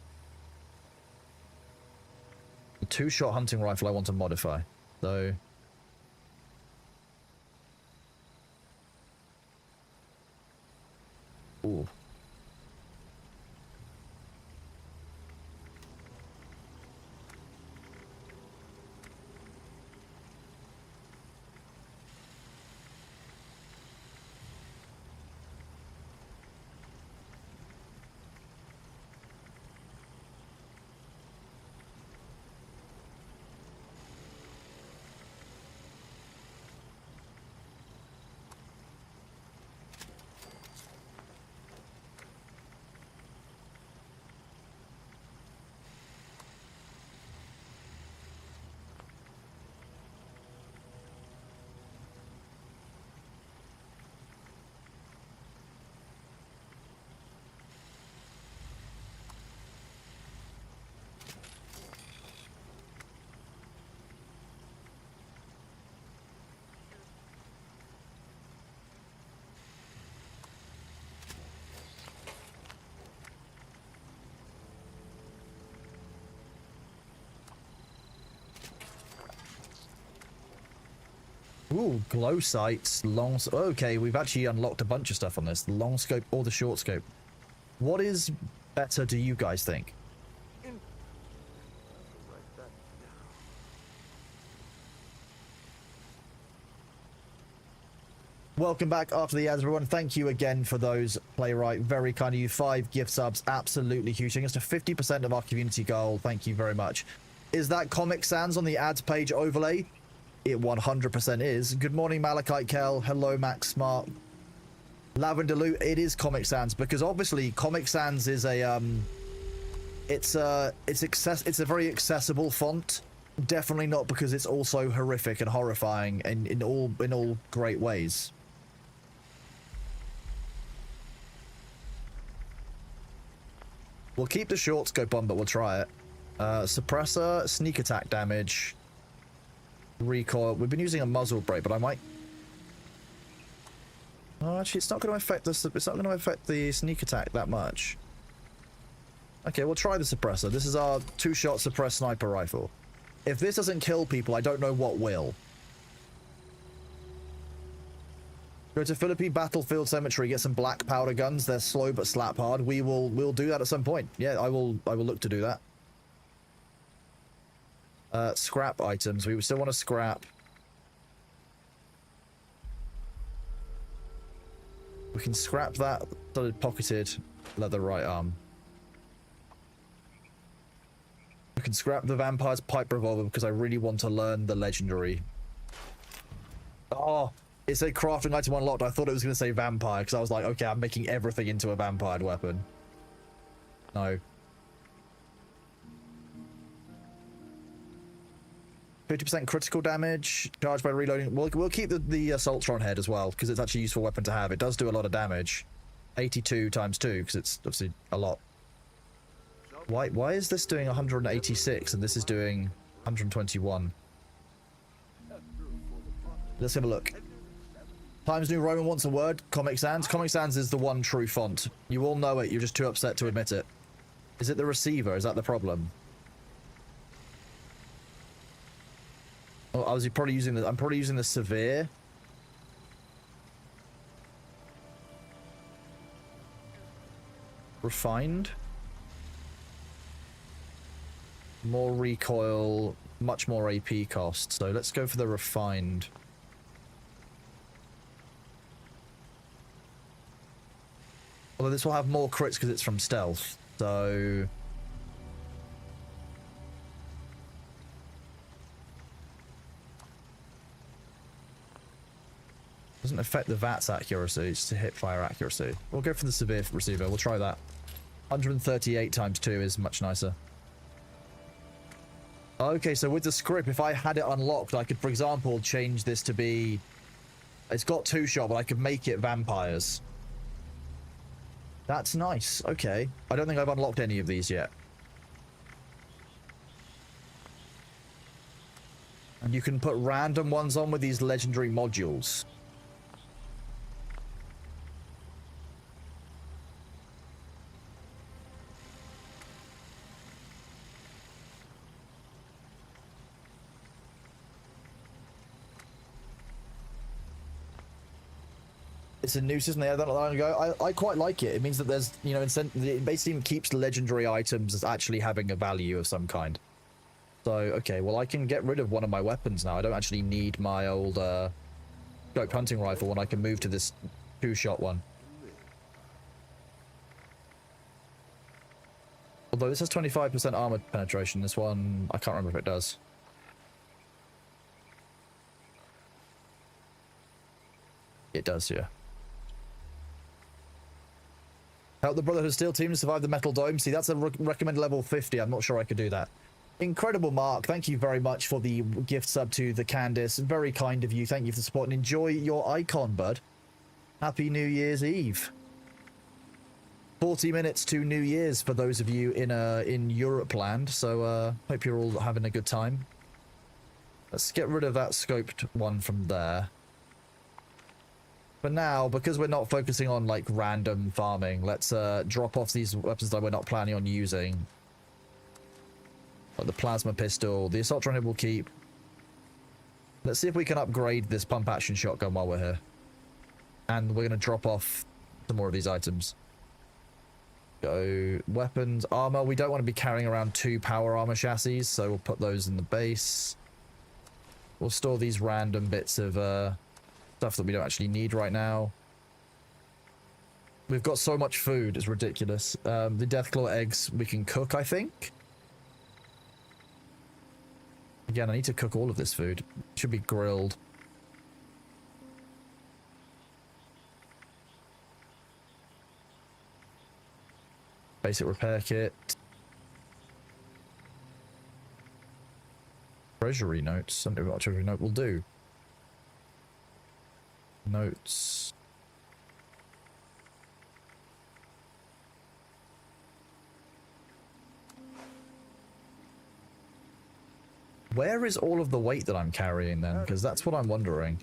The 2-shot hunting rifle I want to modify, so. Ooh. Ooh, glow sights, long... Okay, we've actually unlocked a bunch of stuff on this. The long scope or the short scope. What is better, do you guys think? Welcome back after the ads, everyone. Thank you again for those, Playwright. Very kind of you. 5 gift subs, absolutely huge. It's to 50% of our community goal. Thank you very much. Is that Comic Sans on the ads page overlay? It 100% is. Good morning, Malachite Kel. Hello, Max Smart. Lavender Loot. It is Comic Sans because obviously Comic Sans is a it's a very accessible font. Definitely not because it's also horrific and horrifying in all great ways. We'll keep the short scope on, but we'll try it. Suppressor, sneak attack damage. Recoil. We've been using a muzzle brake, but I might. Oh, actually, it's not going to affect this. It's not going to affect the sneak attack that much. Okay, we'll try the suppressor. This is our 2-shot suppressed sniper rifle. If this doesn't kill people, I don't know what will. Go to Philippine Battlefield Cemetery, get some black powder guns. They're slow but slap hard. We'll do that at some point. Yeah, I will look to do that. Scrap items. We still want to scrap. We can scrap that solid pocketed leather right arm. We can scrap the vampire's pipe revolver because I really want to learn the legendary. Oh, it said crafting item unlocked. I thought it was going to say vampire because I was like, okay, I'm making everything into a vampire weapon. No. 50% critical damage, charged by reloading. We'll keep the Assaultron head as well, because it's actually a useful weapon to have. It does do a lot of damage. 82 times 2, because it's obviously a lot. Why is this doing 186 and this is doing 121? Let's have a look. Times New Roman wants a word. Comic Sans. Comic Sans is the one true font. You all know it, you're just too upset to admit it. Is it the receiver? Is that the problem? Oh, I was probably using the. I'm probably using the severe. Refined. More recoil, much more AP cost. So let's go for the refined. Although this will have more crits because it's from stealth. So doesn't affect the VATS accuracy, it's just hip fire accuracy. We'll go for the severe receiver. We'll try that. 138 times 2 is much nicer. Okay, so with the script, if I had it unlocked, I could, for example, change this to be... It's got 2-shot, but I could make it vampires. That's nice. Okay. I don't think I've unlocked any of these yet. And you can put random ones on with these legendary modules. It's a new system they had that long ago. I quite like it. It means that there's, you know, it basically keeps legendary items as actually having a value of some kind. So, okay, well, I can get rid of one of my weapons now. I don't actually need my old scoped hunting rifle when I can move to this 2-shot one. Although this has 25% armor penetration, this one, I can't remember if it does. It does, yeah. Help the Brotherhood Steel team to survive the Metal Dome. See, that's a recommended level 50. I'm not sure I could do that. Incredible, Mark. Thank you very much for the gift sub to the Candice. Very kind of you. Thank you for the support and enjoy your icon, bud. Happy New Year's Eve. 40 minutes to New Year's for those of you in Europe land. So hope you're all having a good time. Let's get rid of that scoped one from there. But now, because we're not focusing on like random farming, let's drop off these weapons that we're not planning on using. Like the plasma pistol, the assault rifle we'll keep. Let's see if we can upgrade this pump action shotgun while we're here. And we're going to drop off some more of these items. Go weapons, armor. We don't want to be carrying around 2 power armor chassis, so we'll put those in the base. We'll store these random bits of stuff that we don't actually need right now. We've got so much food, it's ridiculous. The Deathclaw eggs we can cook, I think. Again, I need to cook all of this food. It should be grilled. Basic repair kit. Treasury notes. Something about treasury note will do. Notes. Where is all of the weight that I'm carrying then? Because that's what I'm wondering.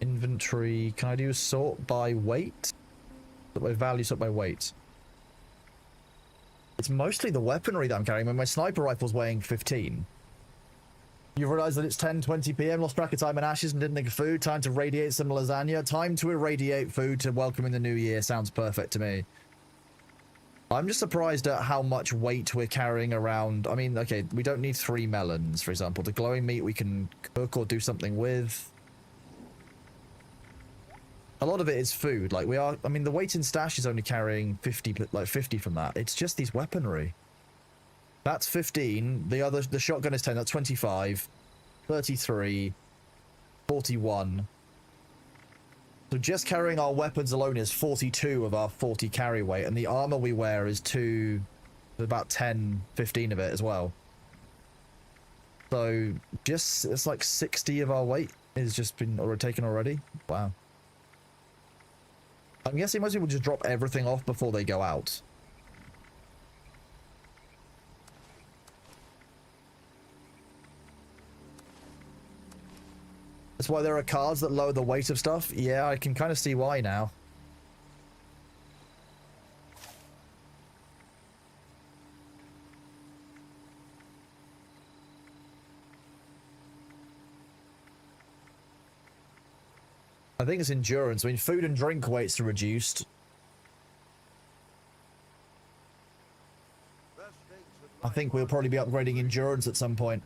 Inventory. Can I do sort by weight? Sort by value, sort by weight. It's mostly the weaponry that I'm carrying. When my sniper rifle's weighing 15. You realize that it's 10:20 p.m. Lost track of time and ashes and didn't think of food. Time to radiate some lasagna. Time to irradiate food to welcome in the new year. Sounds perfect to me. I'm just surprised at how much weight we're carrying around. I mean, okay, we don't need 3 melons, for example. The glowing meat we can cook or do something with. A lot of it is food. Like we are, I mean, the weight in stash is only carrying 50 from that. It's just these weaponry. That's 15. The shotgun is 10. That's 25, 33, 41. So just carrying our weapons alone is 42 of our 40 carry weight, and the armor we wear is about 10, 15 of it as well. So just it's like 60 of our weight is just been taken already. Wow. I'm guessing most people just drop everything off before they go out. That's why there are cards that lower the weight of stuff. Yeah, I can kind of see why now. I think it's endurance. I mean, food and drink weights are reduced. I think we'll probably be upgrading endurance at some point.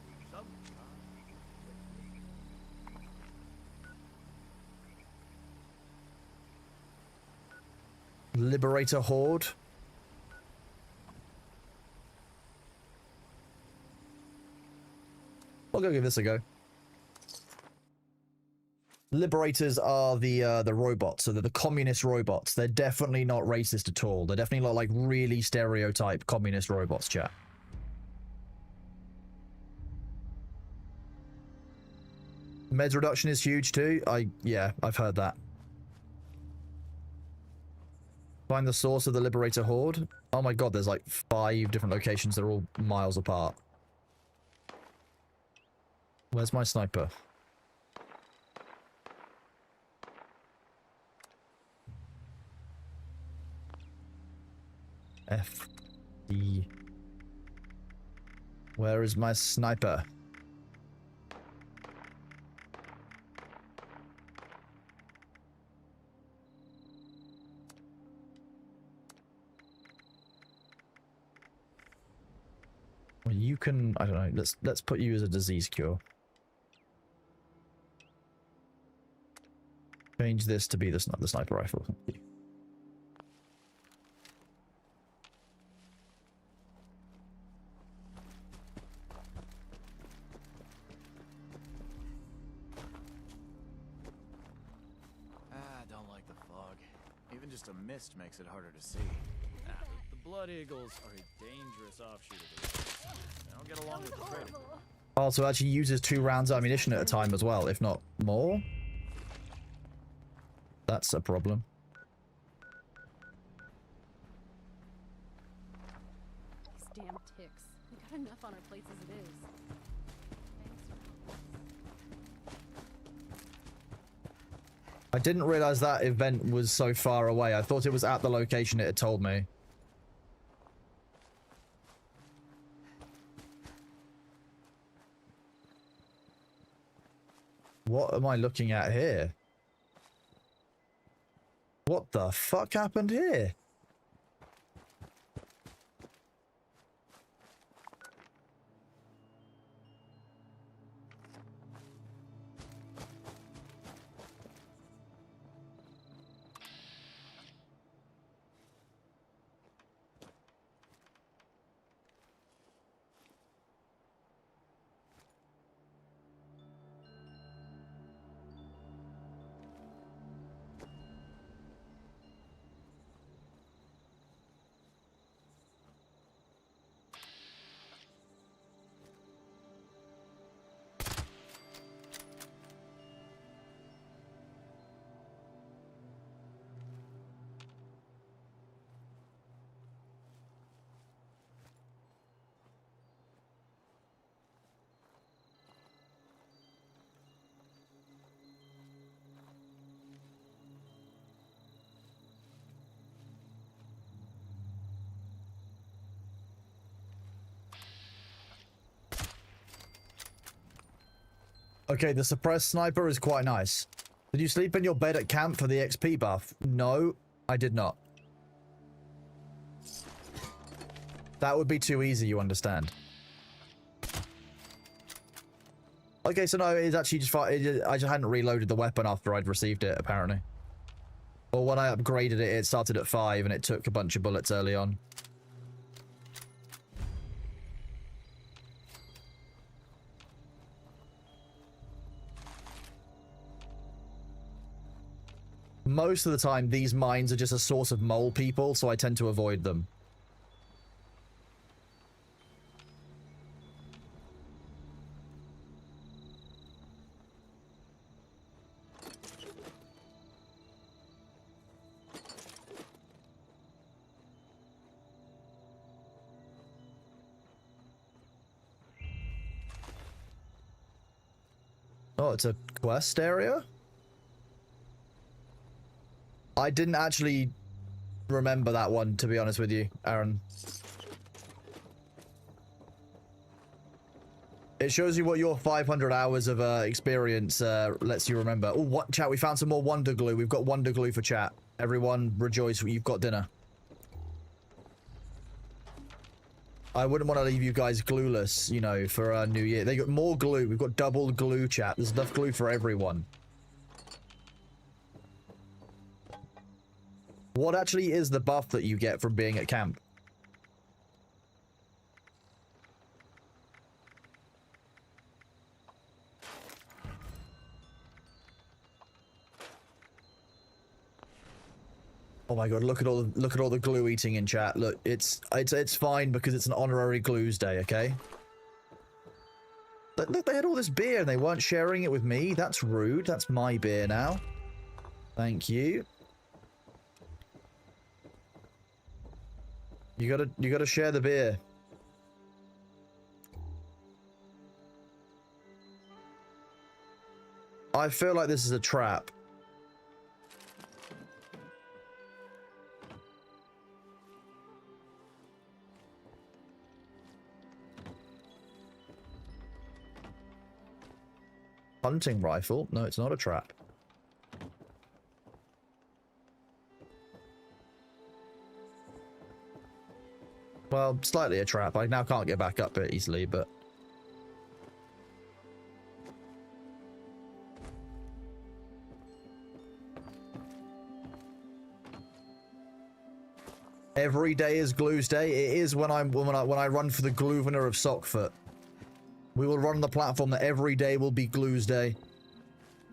Liberator Horde. I'll go give this a go. Liberators are the robots, so they're the communist robots. They're definitely not racist at all. They're definitely not like really stereotype communist robots, chat. Meds reduction is huge too. Yeah, I've heard that. Find the source of the Liberator Horde. Oh my god, there's like 5 different locations. They're all miles apart. Where's my sniper? F D. Where is my sniper? Well, you can, I don't know, let's put you as a disease cure. Change this to be the sniper rifle. Don't like the fog. Even just a mist makes it harder to see. The Blood Eagles are a dangerous offshoot of the Ravens. They don't get along with the Predator. Also, actually uses 2 rounds of ammunition at a time as well, if not more. That's a problem. These damn ticks. We got enough on our plates as it is. I didn't realize that event was so far away. I thought it was at the location it had told me. What am I looking at here? What the fuck happened here? Okay, the suppressed sniper is quite nice. Did you sleep in your bed at camp for the XP buff? No, I did not. That would be too easy, you understand. Okay, so no, it's actually just I just hadn't reloaded the weapon after I'd received it, apparently. Or when I upgraded it, it started at 5 and it took a bunch of bullets early on. Most of the time, these mines are just a source of mole people, so I tend to avoid them. Oh, it's a quest area? I didn't actually remember that one, to be honest with you, Aaron. It shows you what your 500 hours of experience lets you remember. Oh, what chat? We found some more Wonder Glue. We've got Wonder Glue for chat. Everyone rejoice, you've got dinner. I wouldn't want to leave you guys glueless, you know, for New Year. They got more glue. We've got double glue, chat. There's enough glue for everyone. What actually is the buff that you get from being at camp? Oh my god, look at all the glue eating in chat. Look, it's fine because it's an honorary glues day, okay? Look, they had all this beer and they weren't sharing it with me. That's rude. That's my beer now. Thank you. You gotta share the beer. I feel like this is a trap. Hunting rifle? No, it's not a trap. Well, slightly a trap. I now can't get back up it easily, but... Every day is Glue's Day. It is when I run for the Gluvner of Sockfoot. We will run the platform that every day will be Glue's Day.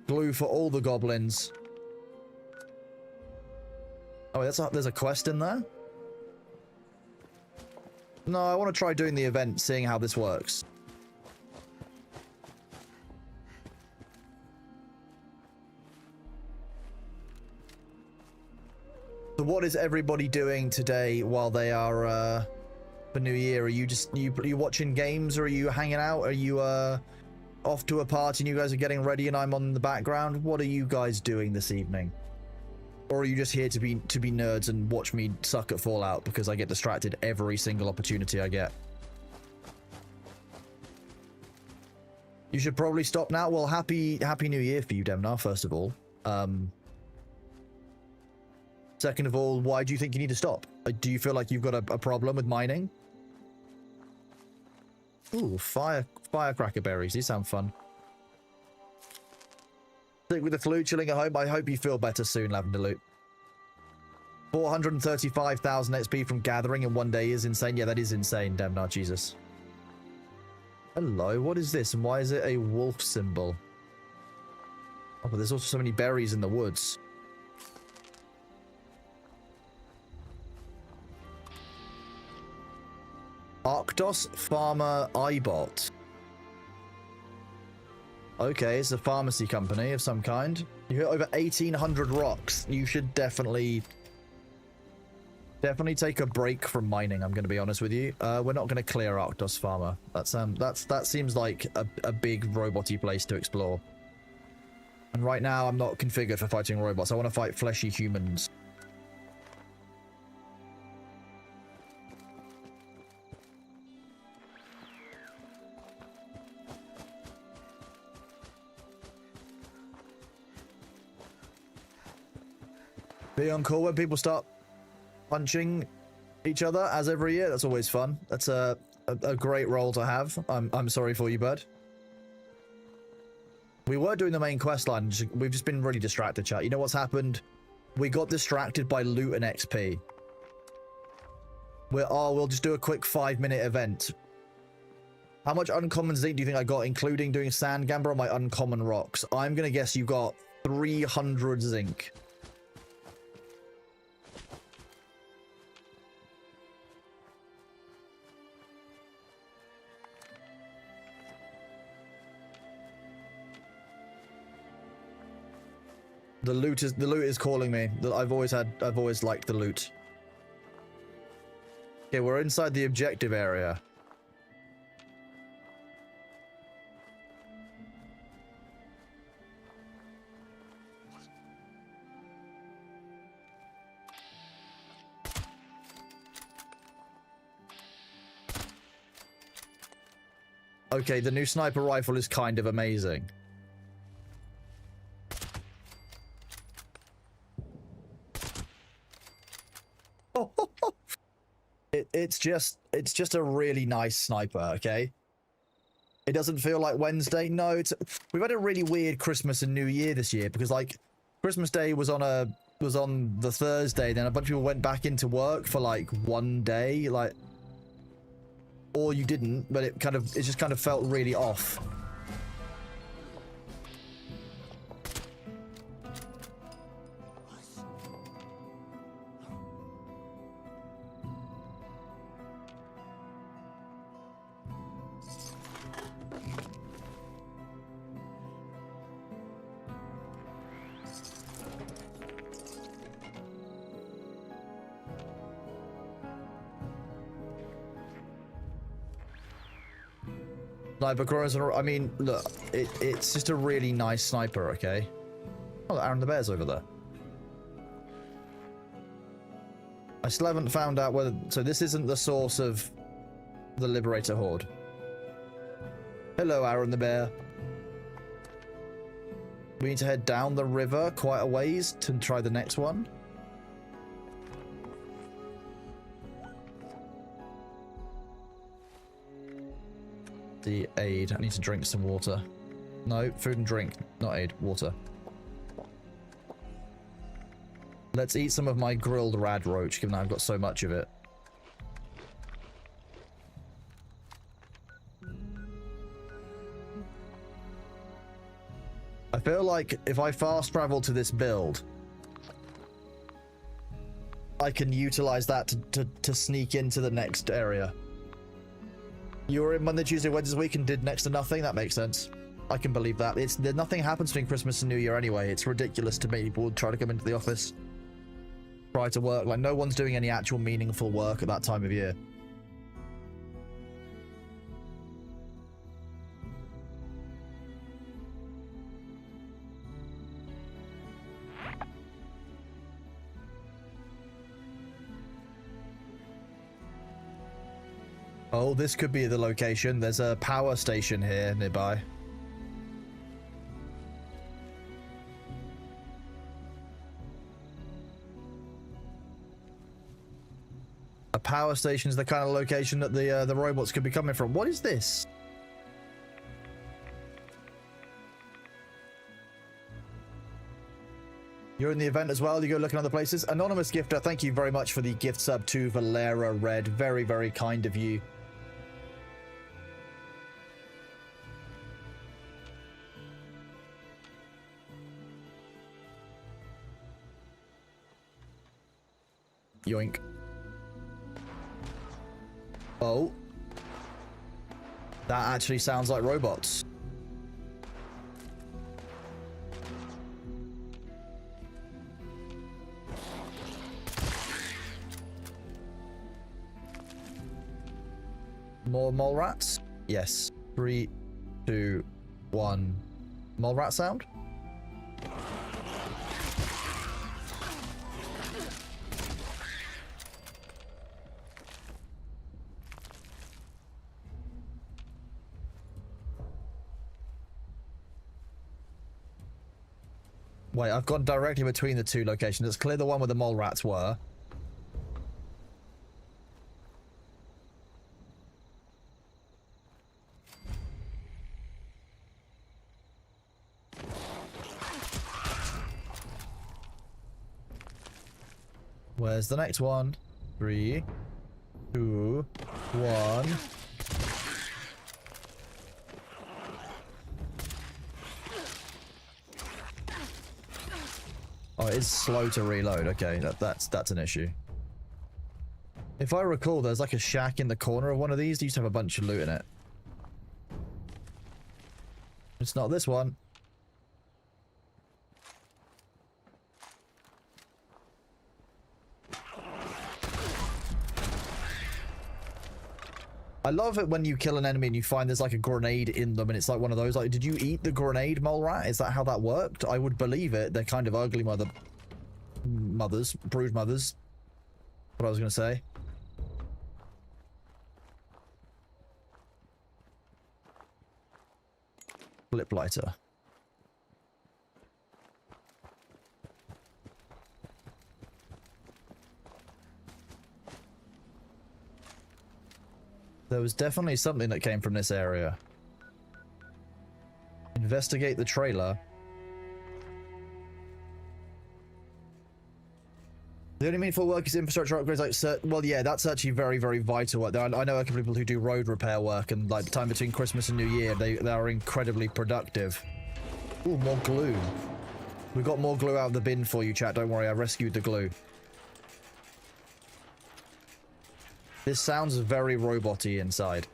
Glue for all the goblins. Oh, there's a quest in there? No, I want to try doing the event, seeing how this works. So what is everybody doing today while they are for New Year? Are you watching games, or are you hanging out? Are you off to a party and you guys are getting ready and I'm on the background? What are you guys doing this evening? Or are you just here to be nerds and watch me suck at Fallout because I get distracted every single opportunity I get? You should probably stop now. Well, happy New Year for you, Demnar, first of all. Second of all, why do you think you need to stop? Do you feel like you've got a problem with mining? Ooh, firecracker berries. These sound fun. Stick with the flu, chilling at home. I hope you feel better soon, Lavender Loot. 435,000 XP from gathering in one day is insane. Yeah, that is insane, Demnar. Jesus. Hello, what is this? And why is it a wolf symbol? Oh, but there's also so many berries in the woods. Arctos Farmer iBot. Okay, it's a pharmacy company of some kind. You hit over 1,800 rocks. You should definitely take a break from mining, I'm going to be honest with you. We're not going to clear Arctos Farmer. That seems like a big roboty place to explore. And right now, I'm not configured for fighting robots. I want to fight fleshy humans. Being cool when people start punching each other, as every year. That's always fun. That's a great role to have. I'm sorry for you, bud. We were doing the main quest line. We've just been really distracted, chat. You know what's happened? We got distracted by loot and XP. We'll just do a quick 5-minute event. How much uncommon zinc do you think I got, including doing sand gambler on my uncommon rocks? I'm gonna guess you got 300 zinc. The loot is calling me. I've always liked the loot. Okay, we're inside the objective area. Okay, the new sniper rifle is kind of amazing. It's just a really nice sniper, okay? It doesn't feel like Wednesday. No, we've had a really weird Christmas and New Year this year because like Christmas Day was on the Thursday, then a bunch of people went back into work for like one day, like, or you didn't, but it just kind of felt really off. Sniper corners, I mean, look, it's just a really nice sniper, okay? Oh, Aaron the Bear's over there. I still haven't found out whether... So this isn't the source of the Liberator Horde. Hello, Aaron the Bear. We need to head down the river quite a ways to try the next one. The aid. I need to drink some water. No, food and drink. Not aid. Water. Let's eat some of my grilled rad roach, given that I've got so much of it. I feel like if I fast travel to this build, I can utilize that to sneak into the next area. You were in Monday, Tuesday, Wednesday week and did next to nothing? That makes sense. I can believe that. Nothing happens between Christmas and New Year anyway. It's ridiculous to me. People try to come into the office, try to work. Like, no one's doing any actual meaningful work at that time of year. Oh, this could be the location. There's a power station here nearby. A power station is the kind of location that the robots could be coming from. What is this? You're in the event as well. You go looking other places. Anonymous Gifter, thank you very much for the gift sub to Valera Red. Very, very kind of you. Yoink. Oh. That actually sounds like robots. More mole rats? Yes. 3, 2, 1. Mole rat sound? Wait, I've gone directly between the two locations. It's clear the one where the mole rats were. Where's the next one? 3, 2, 1. Oh, it is slow to reload. Okay, that's an issue. If I recall, there's like a shack in the corner of one of these. They used to have a bunch of loot in it. It's not this one. I love it when you kill an enemy and you find there's like a grenade in them and it's like one of those, like, did you eat the grenade, mole rat? Is that how that worked? I would believe it. They're kind of ugly brood mothers. What I was going to say. Flip lighter. There was definitely something that came from this area. Investigate the trailer. The only meaningful work is infrastructure upgrades like well, yeah, that's actually very, very vital. I know a couple of people who do road repair work, and like the time between Christmas and New Year, they are incredibly productive. Ooh, more glue. We've got more glue out of the bin for you, chat. Don't worry, I rescued the glue. This sounds very robot-y inside.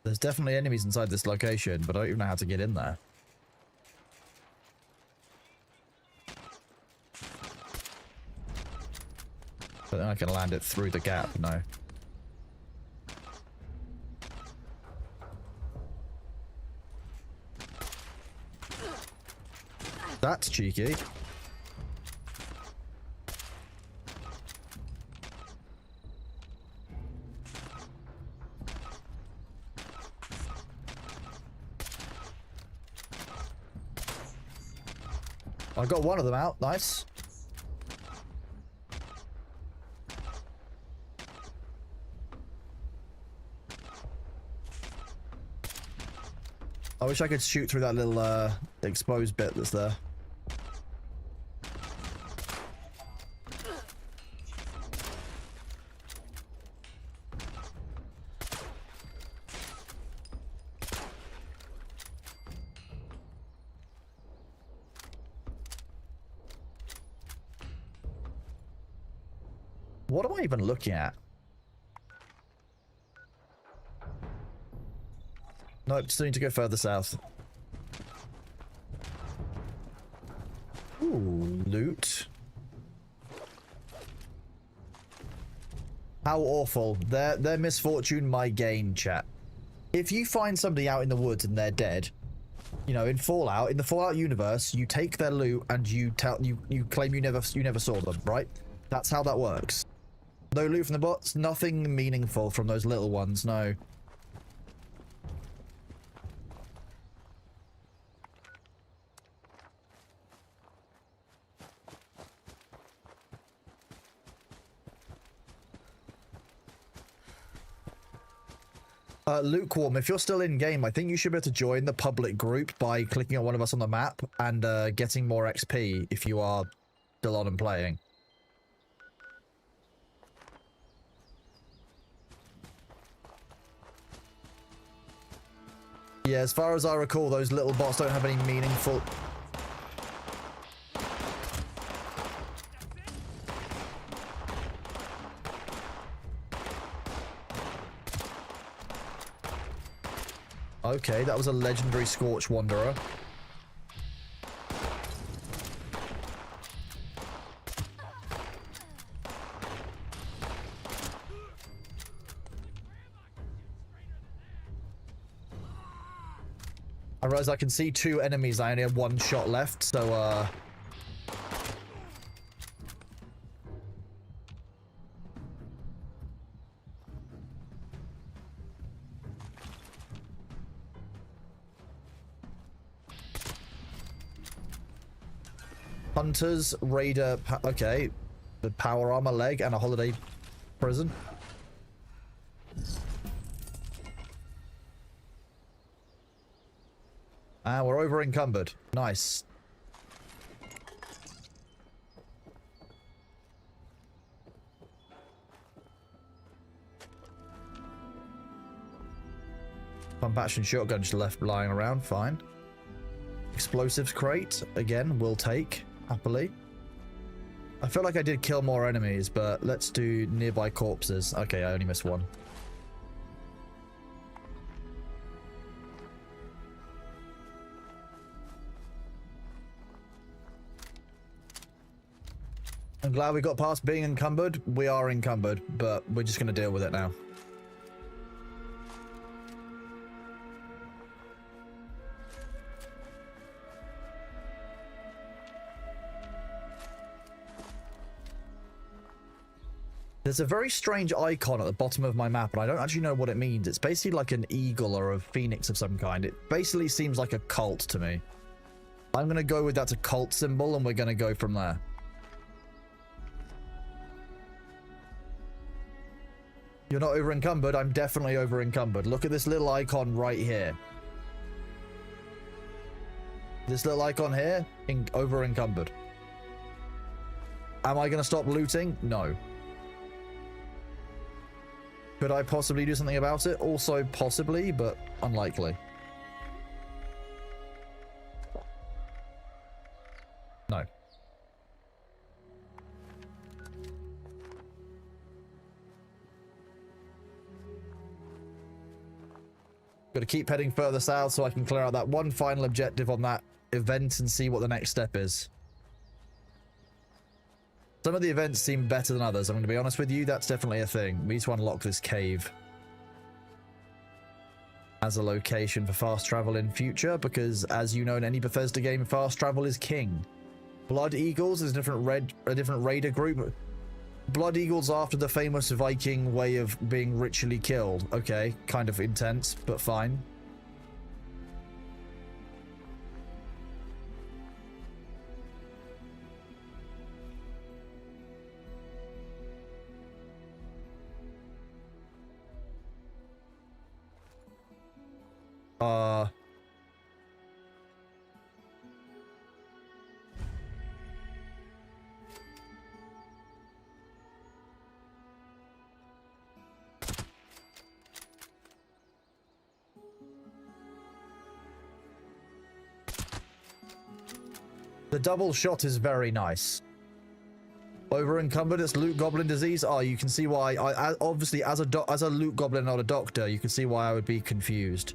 There's definitely enemies inside this location, but I don't even know how to get in there. But then I can land it through the gap, no. That's cheeky. I got one of them out. Nice. I wish I could shoot through that little exposed bit that's there. What am I even looking at? Nope, still need to go further south. Ooh, loot. How awful. Their misfortune, my gain, chat. If you find somebody out in the woods and they're dead, you know, in the Fallout universe, you take their loot and you claim you never saw them, right? That's how that works. No loot from the bots, nothing meaningful from those little ones, no. Lukewarm, if you're still in game, I think you should be able to join the public group by clicking on one of us on the map and getting more XP if you are still on and playing. Yeah, as far as I recall, those little bots don't have any meaningful... Okay, that was a legendary Scorch Wanderer. I realize I can see two enemies. I only have one shot left, so Hunters, Raider, okay. The power armor leg and a holiday prison. Ah, we're over encumbered. Nice. Pump action shotgun just left lying around. Fine. Explosives crate. Again, we'll take. Happily. I feel like I did kill more enemies, but let's do nearby corpses. Okay, I only missed one. I'm glad we got past being encumbered. We are encumbered, but we're just going to deal with it now. There's a very strange icon at the bottom of my map, and I don't actually know what it means. It's basically like an eagle or a phoenix of some kind. It basically seems like a cult to me. I'm going to go with that's a cult symbol, and we're going to go from there. You're not over encumbered. I'm definitely over encumbered. Look at this little icon right here. This little icon here, over encumbered. Am I going to stop looting? No. Could I possibly do something about it? Also possibly, but unlikely. No. Got to keep heading further south so I can clear out that one final objective on that event and see what the next step is. Some of the events seem better than others. I'm going to be honest with you, that's definitely a thing. We need to unlock this cave as a location for fast travel in future, because as you know, in any Bethesda game, fast travel is king. Blood Eagles is a different raider group. Blood Eagles after the famous Viking way of being ritually killed. Okay, kind of intense, but fine. The double shot is very nice. Over encumbered, it's loot goblin disease. Oh, you can see why. Obviously, as a loot goblin, not a doctor, you can see why I would be confused.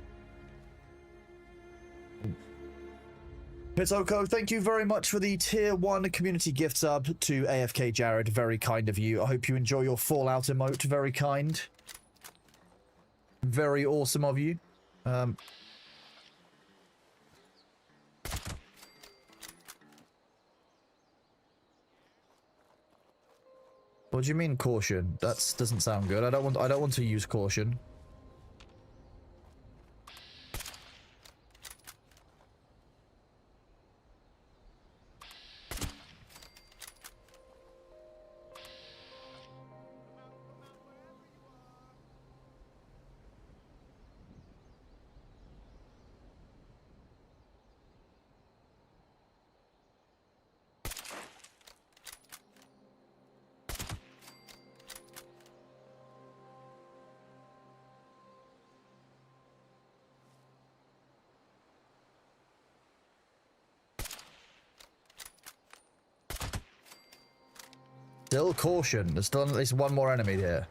Pizoko, thank you very much for the tier 1 community gift sub to AFK Jared. Very kind of you. I hope you enjoy your Fallout emote. Very kind. Very awesome of you. What do you mean caution? That doesn't sound good. I don't want to use caution. Still caution. There's still at least one more enemy here.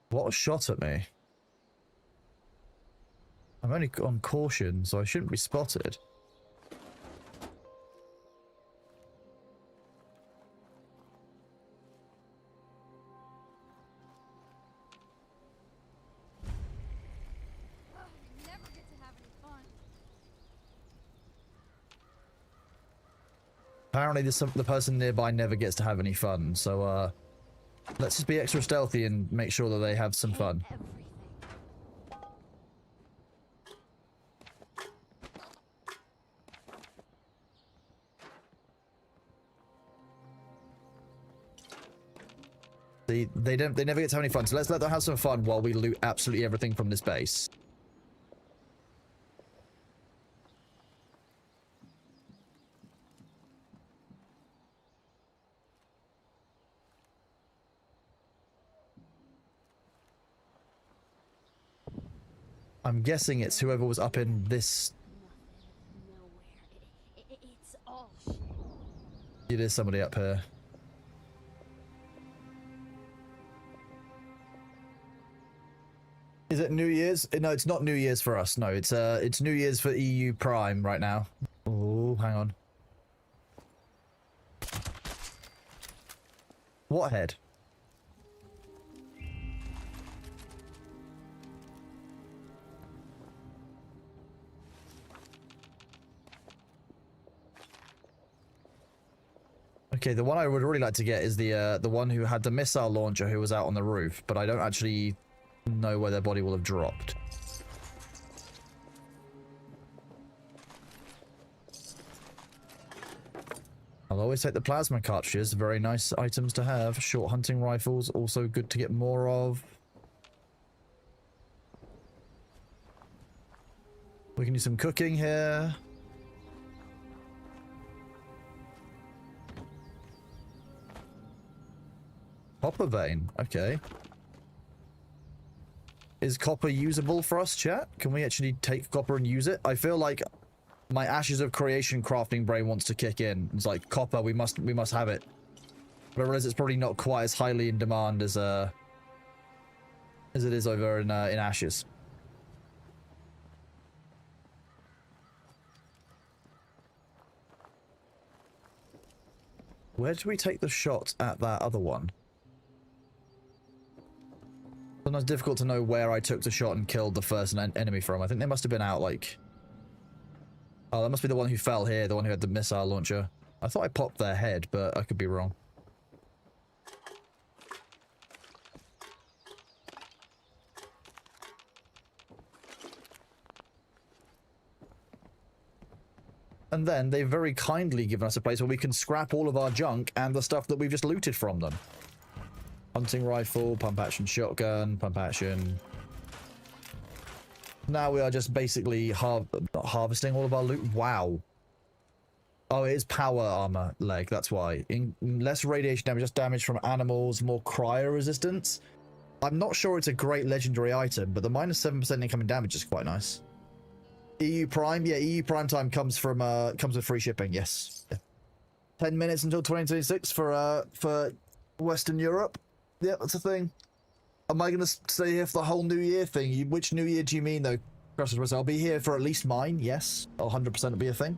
What shot at me? I'm only on caution, so I shouldn't be spotted. Apparently the person nearby never gets to have any fun, so let's just be extra stealthy and make sure that they have some fun. See, they never get to have any fun, so let's let them have some fun while we loot absolutely everything from this base. I'm guessing it's whoever was up in this. It's all shit. It is somebody up here. Is it New Year's? No, it's not New Year's for us. No, it's New Year's for EU Prime right now. Oh, hang on. What head? Okay, the one I would really like to get is the one who had the missile launcher who was out on the roof, but I don't actually know where their body will have dropped. I'll always take the plasma cartridges, very nice items to have. Short hunting rifles, also good to get more of. We can do some cooking here. Copper vein, okay. Is copper usable for us, chat? Can we actually take copper and use it? I feel like my Ashes of Creation crafting brain wants to kick in. It's like, copper, we must have it. But I realize it's probably not quite as highly in demand as it is over in Ashes. Where do we take the shot at that other one? Sometimes difficult to know where I took the shot and killed the first enemy from. I think they must have been out like... Oh, that must be the one who fell here, the one who had the missile launcher. I thought I popped their head, but I could be wrong. And then they've very kindly given us a place where we can scrap all of our junk and the stuff that we've just looted from them. Hunting rifle, pump action shotgun, pump action. Now we are just basically harvesting all of our loot. Wow. Oh, it is power armor leg, that's why. Less radiation damage, just damage from animals, more cryo resistance. I'm not sure it's a great legendary item, but the minus 7% incoming damage is quite nice. EU Prime, yeah, EU Prime time comes with free shipping, yes. Yeah. 10 minutes until 2026 for Western Europe. Yeah, that's a thing. Am I going to stay here for the whole New Year thing? Which New Year do you mean, though? I'll be here for at least mine, yes. 100% be a thing.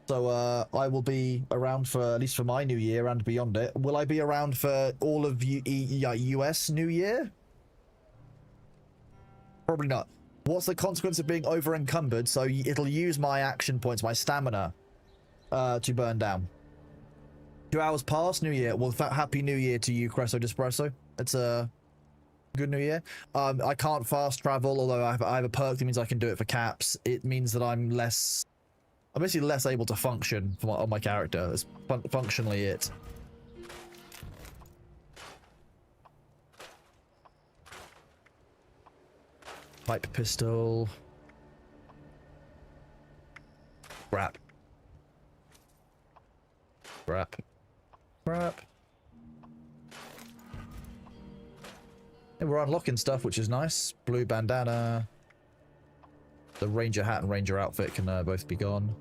So, I will be around for, at least for my New Year and beyond it. Will I be around for all of US New Year? Probably not. What's the consequence of being over encumbered? So it'll use my action points, my stamina, to burn down. 2 hours past New Year. Well, happy New Year to you, Cresso Despresso. It's a good New Year. I can't fast travel, although I have a perk that means I can do it for caps. It means that I'm basically less able to function on my character. That's functionally it. Pipe pistol. Crap. Crap. Crap. And we're unlocking stuff, which is nice. Blue bandana. The ranger hat and ranger outfit can both be gone.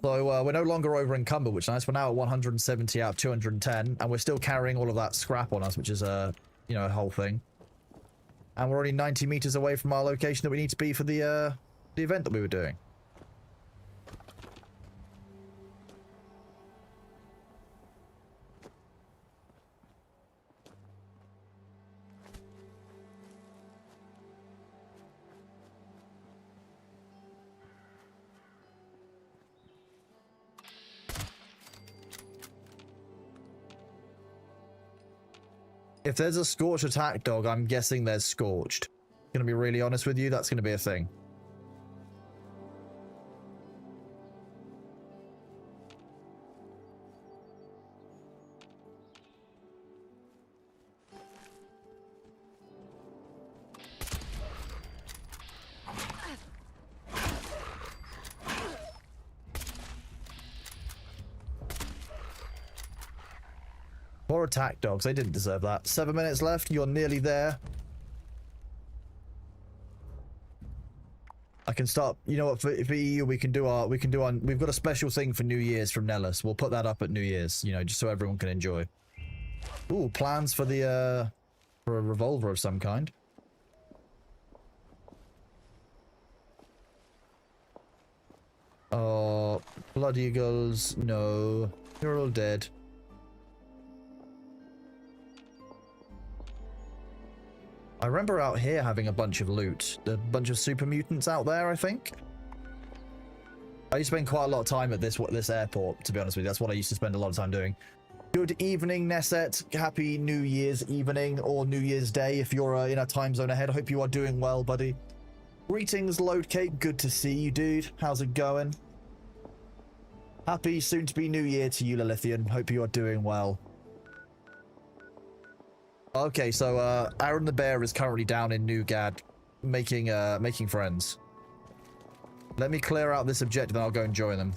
So we're no longer over encumbered, which is nice. We're now at 170 out of 210, and we're still carrying all of that scrap on us, which is a whole thing. And we're only 90 meters away from our location that we need to be for the event that we were doing. If there's a Scorched attack dog, I'm guessing there's Scorched. Gonna be really honest with you, that's gonna be a thing. attack dogs. They didn't deserve that. 7 minutes left. You're nearly there. I can start. You know what? For EU, we've got a special thing for New Year's from Nellis. We'll put that up at New Year's. You know, just so everyone can enjoy. Ooh, plans for the for a revolver of some kind. Oh, blood eagles. No, you're all dead. I remember out here having a bunch of loot. A bunch of super mutants out there, I think. I used to spend quite a lot of time at this airport, to be honest with you. That's what I used to spend a lot of time doing. Good evening, Nesset. Happy New Year's evening or New Year's Day if you're in a time zone ahead. I hope you are doing well, buddy. Greetings, Load Cake. Good to see you, dude. How's it going? Happy soon-to-be New Year to you, Lilithian. Hope you are doing well. Okay, so Aaron the Bear is currently down in Newgad making friends. Let me clear out this objective, then I'll go and join them.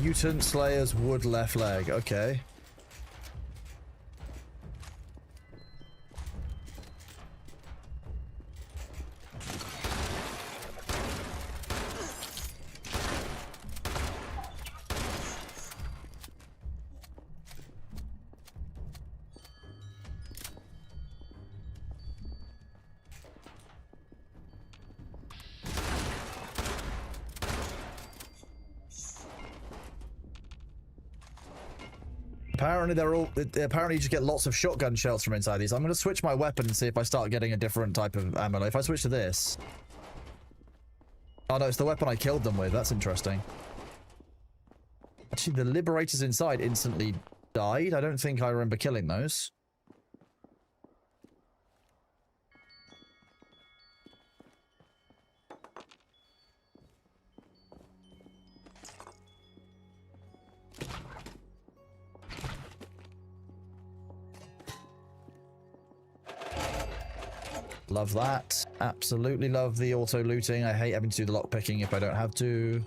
Mutant Slayer's wood left leg. Okay. Apparently you just get lots of shotgun shells from inside these. I'm going to switch my weapon and see if I start getting a different type of ammo. If I switch to this... Oh no, it's the weapon I killed them with. That's interesting. Actually, the Liberators inside instantly died. I don't think I remember killing those. Love that. Absolutely love the auto looting. I hate having to do the lockpicking if I don't have to.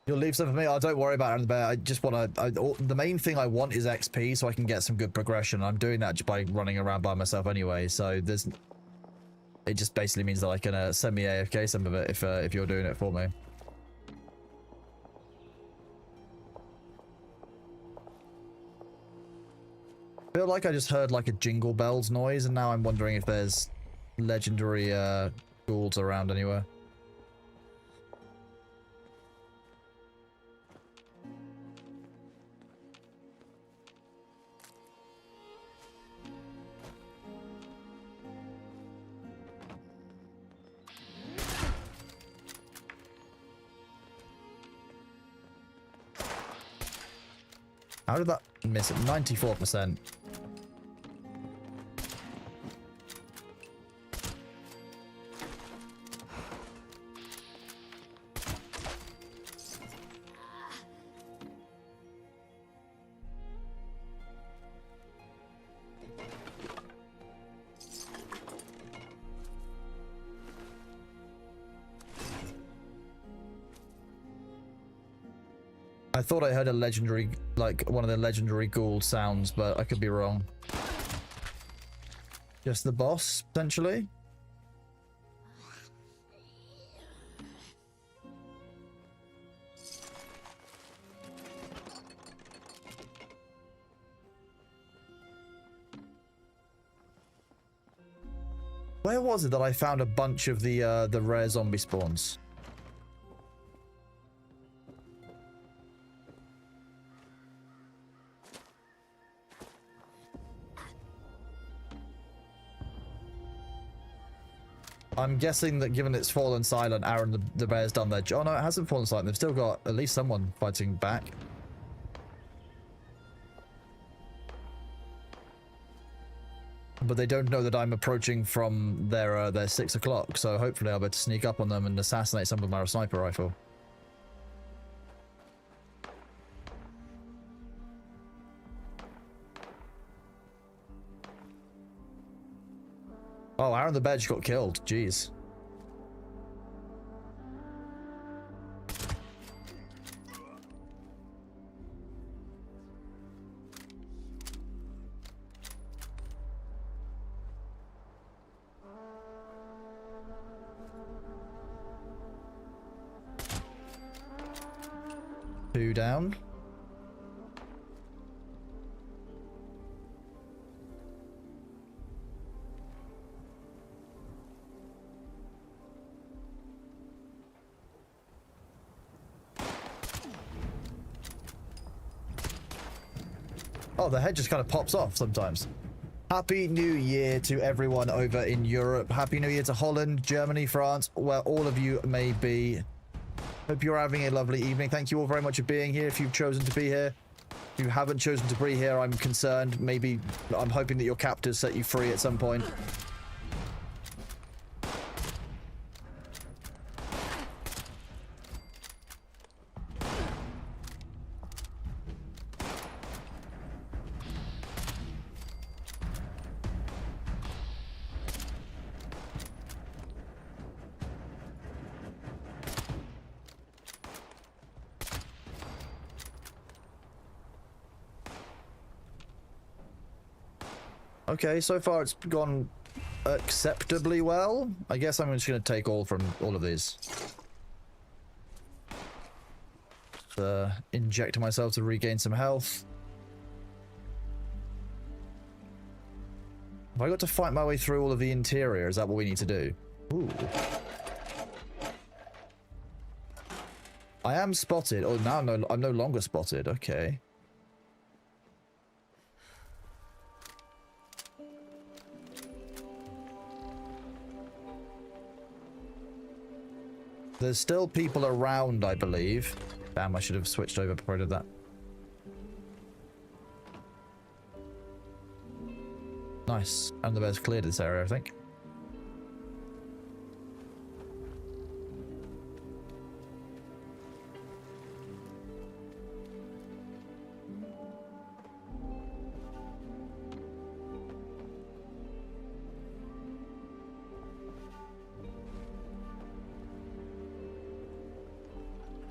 You'll leave some for me? Oh, don't worry about it, Bear. I just want to... the main thing I want is XP so I can get some good progression. I'm doing that just by running around by myself anyway, so there's... It just basically means that I can send me AFK some of it if you're doing it for me. I feel like I just heard like a Jingle Bells noise, and now I'm wondering if there's legendary ghouls around anywhere. How did that miss it? 94%. I thought I heard a legendary, like one of the legendary ghoul sounds, but I could be wrong. Just the boss, potentially? Where was it that I found a bunch of the rare zombie spawns? I'm guessing that given it's fallen silent, Aaron the bear's done their job. Oh no, it hasn't fallen silent. They've still got at least someone fighting back. But they don't know that I'm approaching from their 6 o'clock, so hopefully I'll be able to sneak up on them and assassinate some of them with my sniper rifle. Oh, Aaron the bear just got killed. Jeez. Two down. Oh, the head just kind of pops off sometimes. Happy New Year to everyone over in Europe. Happy New Year to Holland, Germany, France, where all of you may be. Hope you're having a lovely evening. Thank you all very much for being here. If you've chosen to be here, if you haven't chosen to be here, I'm concerned. Maybe I'm hoping that your captors set you free at some point. Okay, so far it's gone acceptably well. I guess I'm just going to take all from all of these. Inject myself to regain some health. Have I got to fight my way through all of the interior? Is that what we need to do? Ooh. I am spotted. Oh, now I'm no longer spotted. Okay. There's still people around, I believe. Damn, I should have switched over before I did that. Nice. And the bear's cleared this area, I think.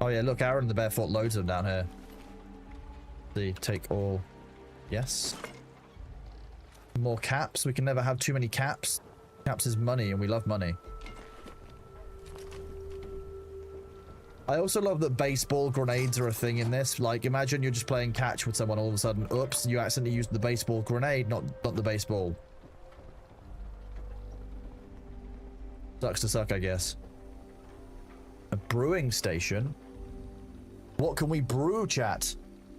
Oh yeah, look, Aaron the bear fought loads of them down here. See, take all. Yes. More caps. We can never have too many caps. Caps is money, and we love money. I also love that baseball grenades are a thing in this. Like, imagine you're just playing catch with someone, all of a sudden, oops, you accidentally used the baseball grenade, not the baseball. Sucks to suck, I guess. A brewing station? What can we brew, chat?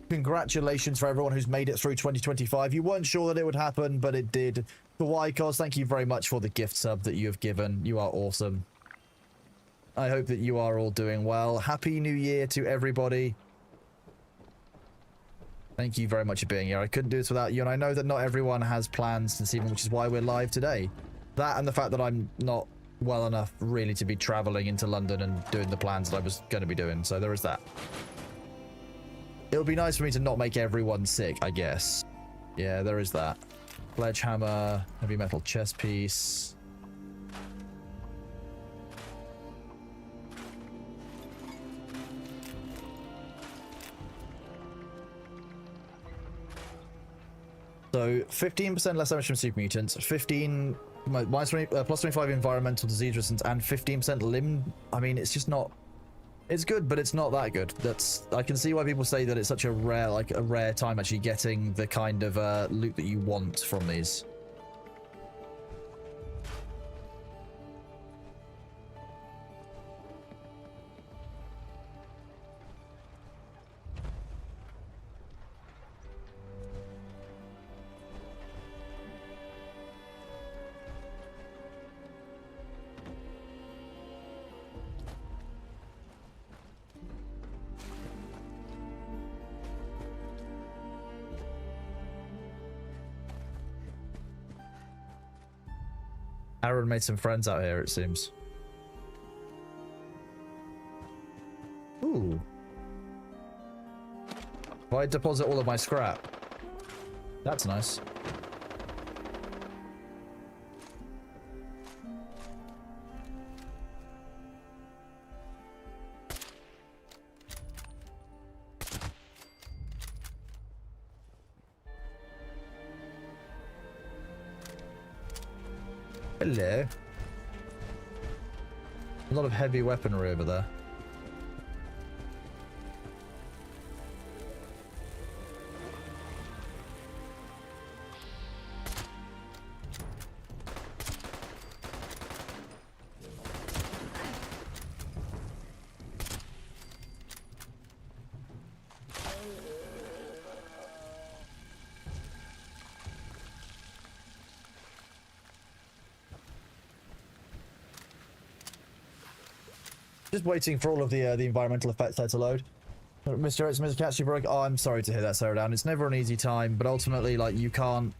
Congratulations for everyone who's made it through 2025. You weren't sure that it would happen, but it did. The Wycos, thank you very much for the gift sub that you have given. You are awesome. I hope that you are all doing well. Happy New Year to everybody. Thank you very much for being here. I couldn't do this without you, and I know that not everyone has plans this evening, which is why we're live today. That and the fact that I'm not well enough really to be traveling into London and doing the plans that I was going to be doing, so there is that. It would be nice for me to not make everyone sick, I guess. Yeah, there is that. Sledgehammer, heavy metal chest piece. So 15% less damage from super mutants, 15 minus 20, plus 25 environmental disease resistance, and 15% limb. I mean, it's just not. It's good, but it's not that good. I can see why people say that it's such a rare time actually getting the kind of loot that you want from these. Aaron made some friends out here, it seems. Ooh. If I deposit all of my scrap, that's nice. Hello. A lot of heavy weaponry over there. Just waiting for all of the environmental effects there to load. Mr. Catchy broke. Oh, I'm sorry to hear that, Sarah Down. It's never an easy time, but ultimately, like, you can't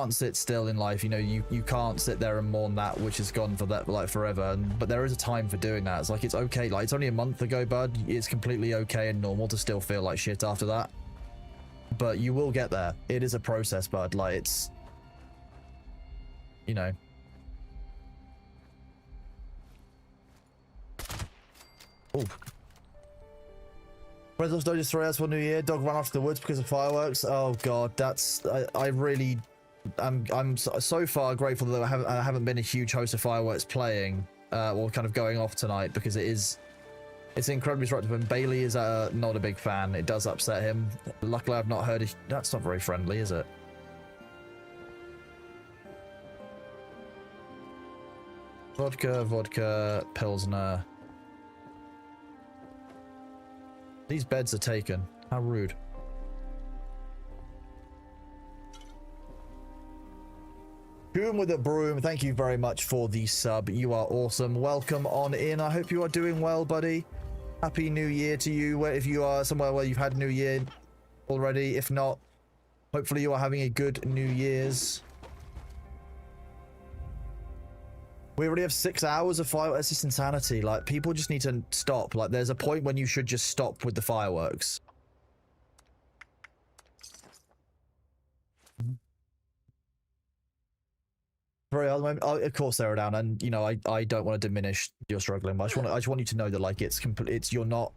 sit still in life. You know, you can't sit there and mourn that which is gone for that, like, forever. But there is a time for doing that. It's like, it's okay. Like, it's only a month ago, bud. It's completely okay and normal to still feel like shit after that. But you will get there. It is a process, bud. Like, it's, you know. Ooh. President's Doge's 3 hours for New Year. Dog ran off to the woods because of fireworks. Oh god, that's I really I'm so far grateful that I haven't been a huge host of fireworks playing or kind of going off tonight, because it's incredibly disruptive, and Bailey is not a big fan. It does upset him. Luckily I've not heard that's not very friendly, is it? Vodka, Pilsner. These beds are taken. How rude. Boom with a broom. Thank you very much for the sub. You are awesome. Welcome on in. I hope you are doing well, buddy. Happy New Year to you. If you are somewhere where you've had New Year already. If not, hopefully you are having a good New Year's. We already have 6 hours of fireworks. It's just insanity. Like, people just need to stop. Like, there's a point when you should just stop with the fireworks. Very hard moment. Of course, they're down, and you know, I don't want to diminish your struggling, but I just want you to know that, like, you're not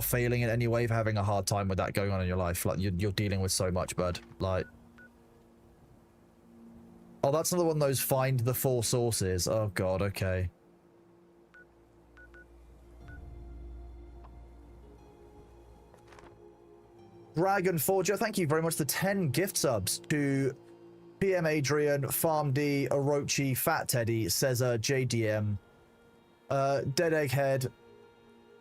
failing in any way for having a hard time with that going on in your life. Like, you're dealing with so much, bud. Like. Oh, that's another one of those find the 4 sources. Oh god, okay. Dragon Forger, thank you very much for the 10 gift subs to PM Adrian, Farm D, Orochi, Fat Teddy, Cesar, JDM, Dead Egghead,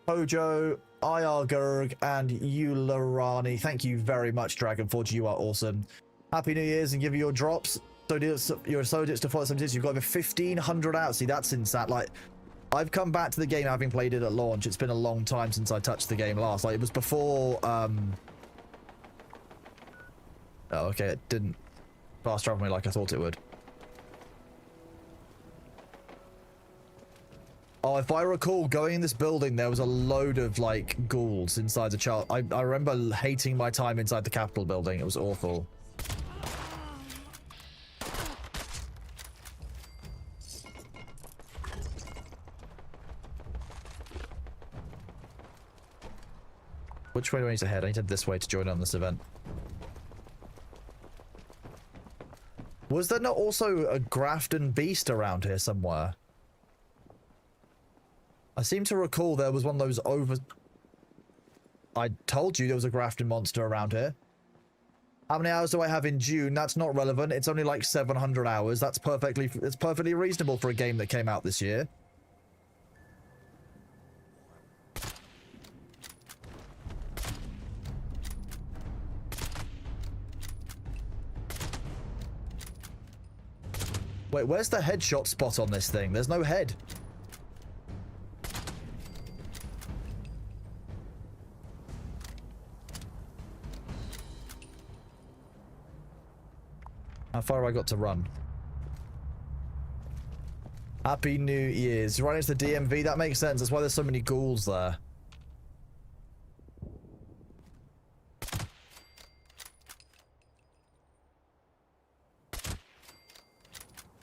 Hojo, IR Gurg, and Yularani. Thank you very much, Dragon Forger. You are awesome. Happy New Year's, and give you your drops. So you're so ditched to follow some ditch. You've got over 1,500 out. See, that's insane. Like, I've come back to the game having played it at launch. It's been a long time since I touched the game last. Like, it was before. Oh, okay. It didn't fast travel me like I thought it would. Oh, if I recall, going in this building, there was a load of, like, ghouls inside the child. I remember hating my time inside the Capitol building. It was awful. Which way do I need to head? I need to head this way to join on this event. Was there not also a Grafton Beast around here somewhere? I seem to recall there was one of those I told you there was a Grafton monster around here. How many hours do I have in June? That's not relevant. It's only like 700 hours. It's perfectly reasonable for a game that came out this year. Wait, where's the headshot spot on this thing? There's no head. How far have I got to run? Happy New Year's. Right into the DMV, that makes sense. That's why there's so many ghouls there.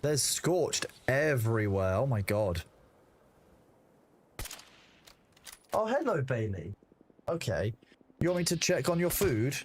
There's scorched everywhere. Oh my god. Oh, hello, Bailey. Okay. You want me to check on your food?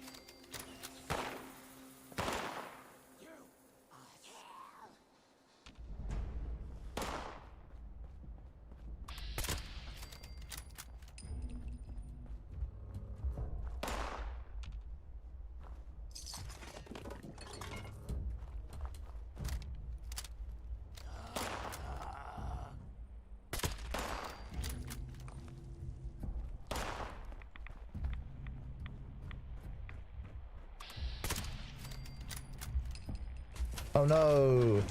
Oh no!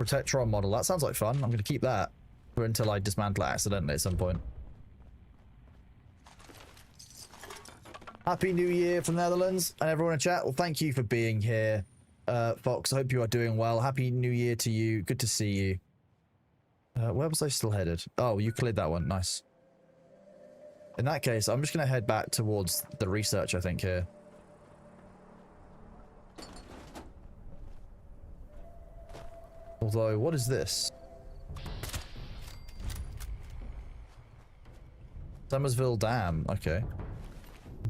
Protectron model. That sounds like fun. I'm going to keep that for until I dismantle it accidentally at some point. Happy New Year from the Netherlands and everyone in chat. Well, thank you for being here, Fox. I hope you are doing well. Happy New Year to you. Good to see you. Where was I still headed? Oh, you cleared that one. Nice. In that case, I'm just going to head back towards the research, I think, here. Although, what is this? Summersville Dam. Okay.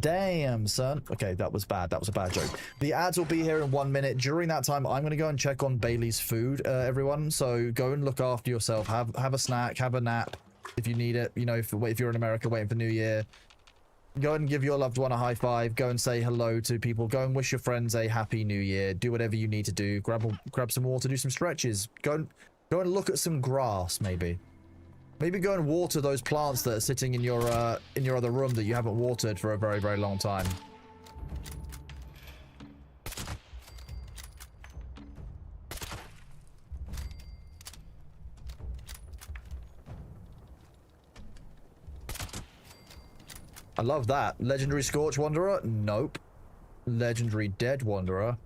Damn, son. Okay, that was bad. That was a bad joke. The ads will be here in 1 minute. During that time, I'm going to go and check on Bailey's food, everyone. So go and look after yourself. Have a snack. Have a nap if you need it. You know, if you're in America waiting for New Year. Go and give your loved one a high five. Go and say hello to people. Go and wish your friends a happy New Year. Do whatever you need to do. Grab some water. Do some stretches. Go and look at some grass, maybe. Maybe go and water those plants that are sitting in your other room that you haven't watered for a very, very long time. I love that. Legendary Scorch Wanderer? Nope. Legendary Dead Wanderer.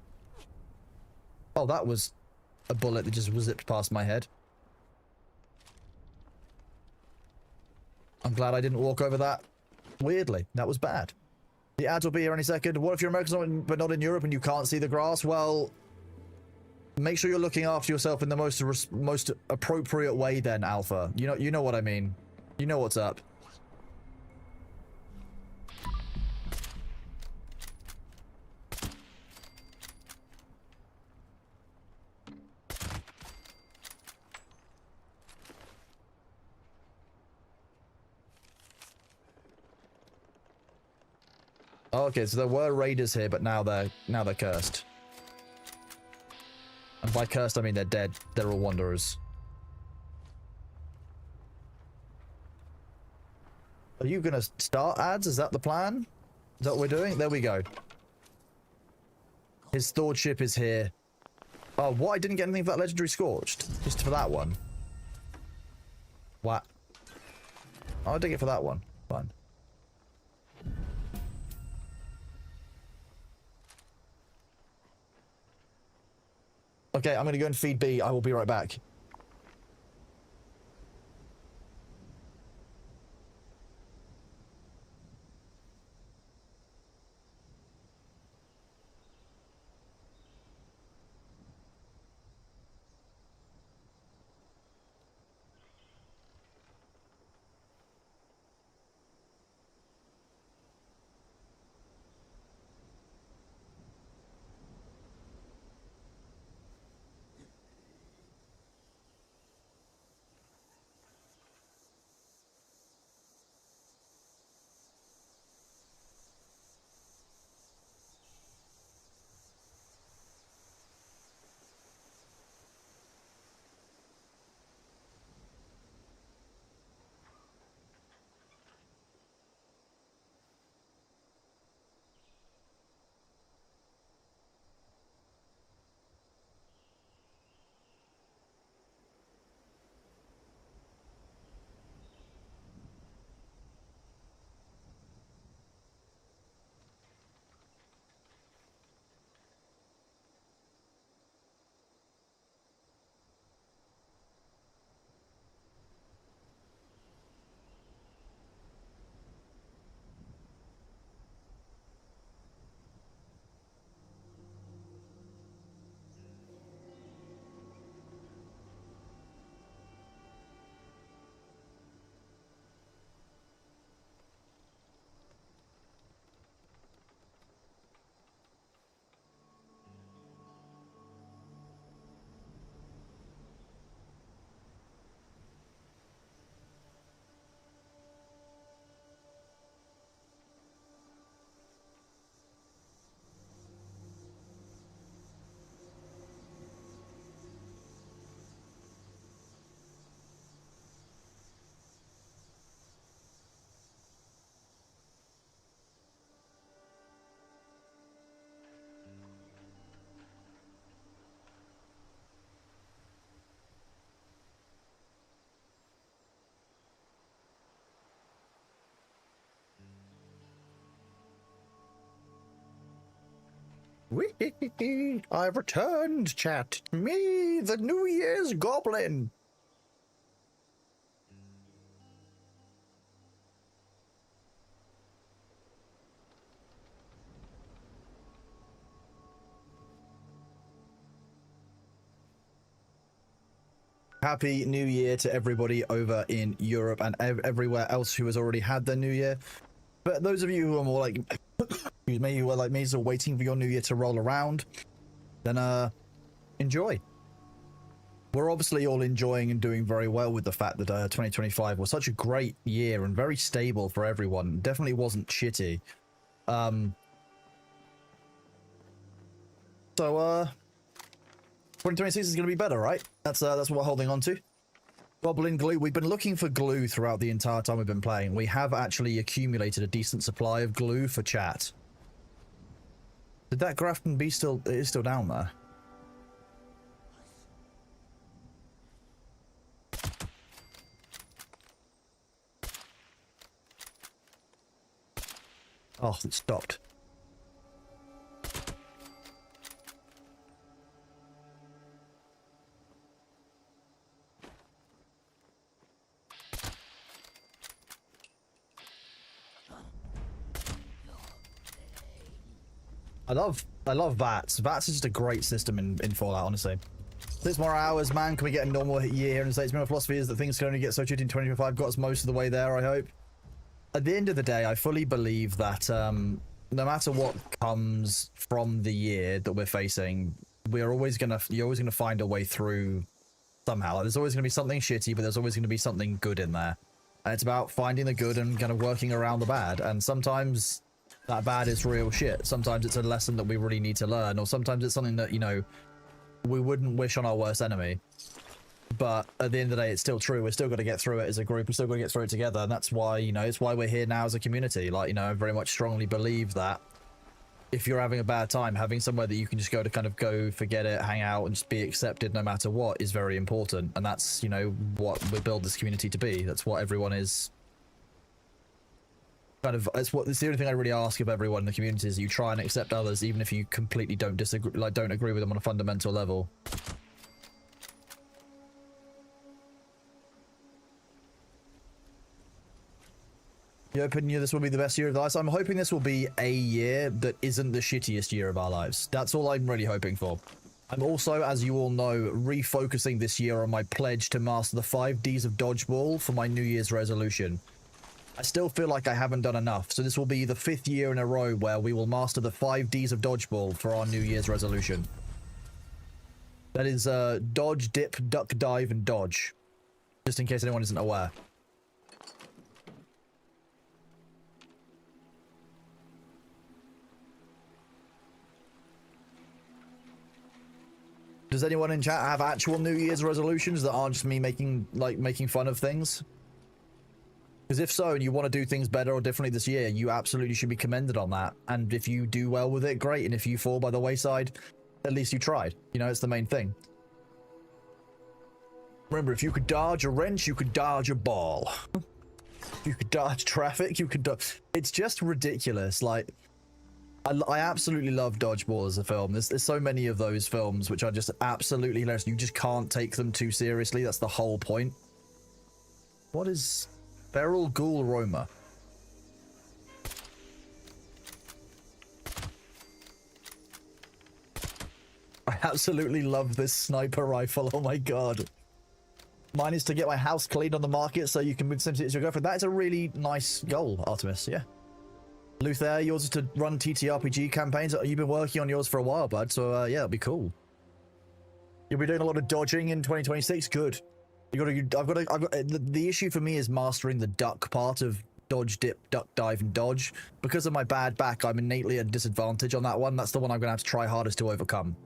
Oh, that was a bullet that just zipped past my head. I'm glad I didn't walk over that. Weirdly, that was bad. The ads will be here any second. What if you're American but not in Europe and you can't see the grass? Well, make sure you're looking after yourself in the most appropriate way then, Alpha. You know what I mean. You know what's up. Oh, okay, so there were raiders here, but now they're cursed. And by cursed, I mean they're dead. They're all wanderers. Are you gonna start ads? Is that the plan? Is that what we're doing? There we go. His stored ship is here. Oh, what? I didn't get anything for that legendary scorched. Just for that one. What? Oh, I'll dig it for that one. Fine. Okay, I'm gonna go and feed B. I will be right back. Whee! I've returned, chat. Me, the New Year's Goblin. Happy New Year to everybody over in Europe and everywhere else who has already had their New Year. But those of you who are more like, excuse me, who are like me, so waiting for your New Year to roll around, then enjoy. We're obviously all enjoying and doing very well with the fact that 2025 was such a great year and very stable for everyone. Definitely wasn't shitty. So 2026 is going to be better, right? That's what we're holding on to. Goblin glue. We've been looking for glue throughout the entire time we've been playing. We have actually accumulated a decent supply of glue for chat. Did that Grafton be still? It is still down there. Oh, it stopped. I love VATS. VATS is just a great system in Fallout, honestly. 6 more hours, man. Can we get a normal year here in the States? My philosophy is that things can only get so shitty in 2025. Got us most of the way there, I hope. At the end of the day, I fully believe that no matter what comes from the year that we're facing, you're always gonna find a way through somehow. Like, there's always gonna be something shitty, but there's always gonna be something good in there. And it's about finding the good and kind of working around the bad. And sometimes that bad is real shit. Sometimes it's a lesson that we really need to learn, or sometimes it's something that, you know, we wouldn't wish on our worst enemy. But at the end of the day, it's still true. We're still going to get through it as a group. We're still going to get through it together. And that's why, you know, it's why we're here now as a community. Like, you know, I very much strongly believe that if you're having a bad time, having somewhere that you can just go to kind of go, forget it, hang out, and just be accepted no matter what is very important. And that's, you know, what we build this community to be. That's what everyone is. Kind of, it's the only thing I really ask of everyone in the community is you try and accept others, even if you completely don't disagree, like don't agree with them on a fundamental level. You hoping this will be the best year of our lives? I'm hoping this will be a year that isn't the shittiest year of our lives. That's all I'm really hoping for. I'm also, as you all know, refocusing this year on my pledge to master the 5 Ds of dodgeball for my New Year's resolution. I still feel like I haven't done enough, so this will be the 5th year in a row where we will master the 5 Ds of dodgeball for our New Year's resolution. That is dodge, dip, duck, dive, and dodge. Just in case anyone isn't aware. Does anyone in chat have actual New Year's resolutions that aren't just me making fun of things? Because if so, and you want to do things better or differently this year, you absolutely should be commended on that. And if you do well with it, great. And if you fall by the wayside, at least you tried. You know, it's the main thing. Remember, if you could dodge a wrench, you could dodge a ball. If you could dodge traffic, you could dodge... It's just ridiculous. Like, I absolutely love Dodgeball as a film. There's so many of those films which are just absolutely hilarious. You just can't take them too seriously. That's the whole point. What is... Feral Ghoul Roma. I absolutely love this sniper rifle. Oh my god. Mine is to get my house cleaned on the market so you can move SimCity as your girlfriend. That is a really nice goal, Artemis. Yeah. Luther, yours is to run TTRPG campaigns. You've been working on yours for a while, bud. So yeah, it'll be cool. You'll be doing a lot of dodging in 2026. Good. The issue for me is mastering the duck part of dodge, dip, duck, dive, and dodge. Because of my bad back, I'm innately at a disadvantage on that one. That's the one I'm going to have to try hardest to overcome.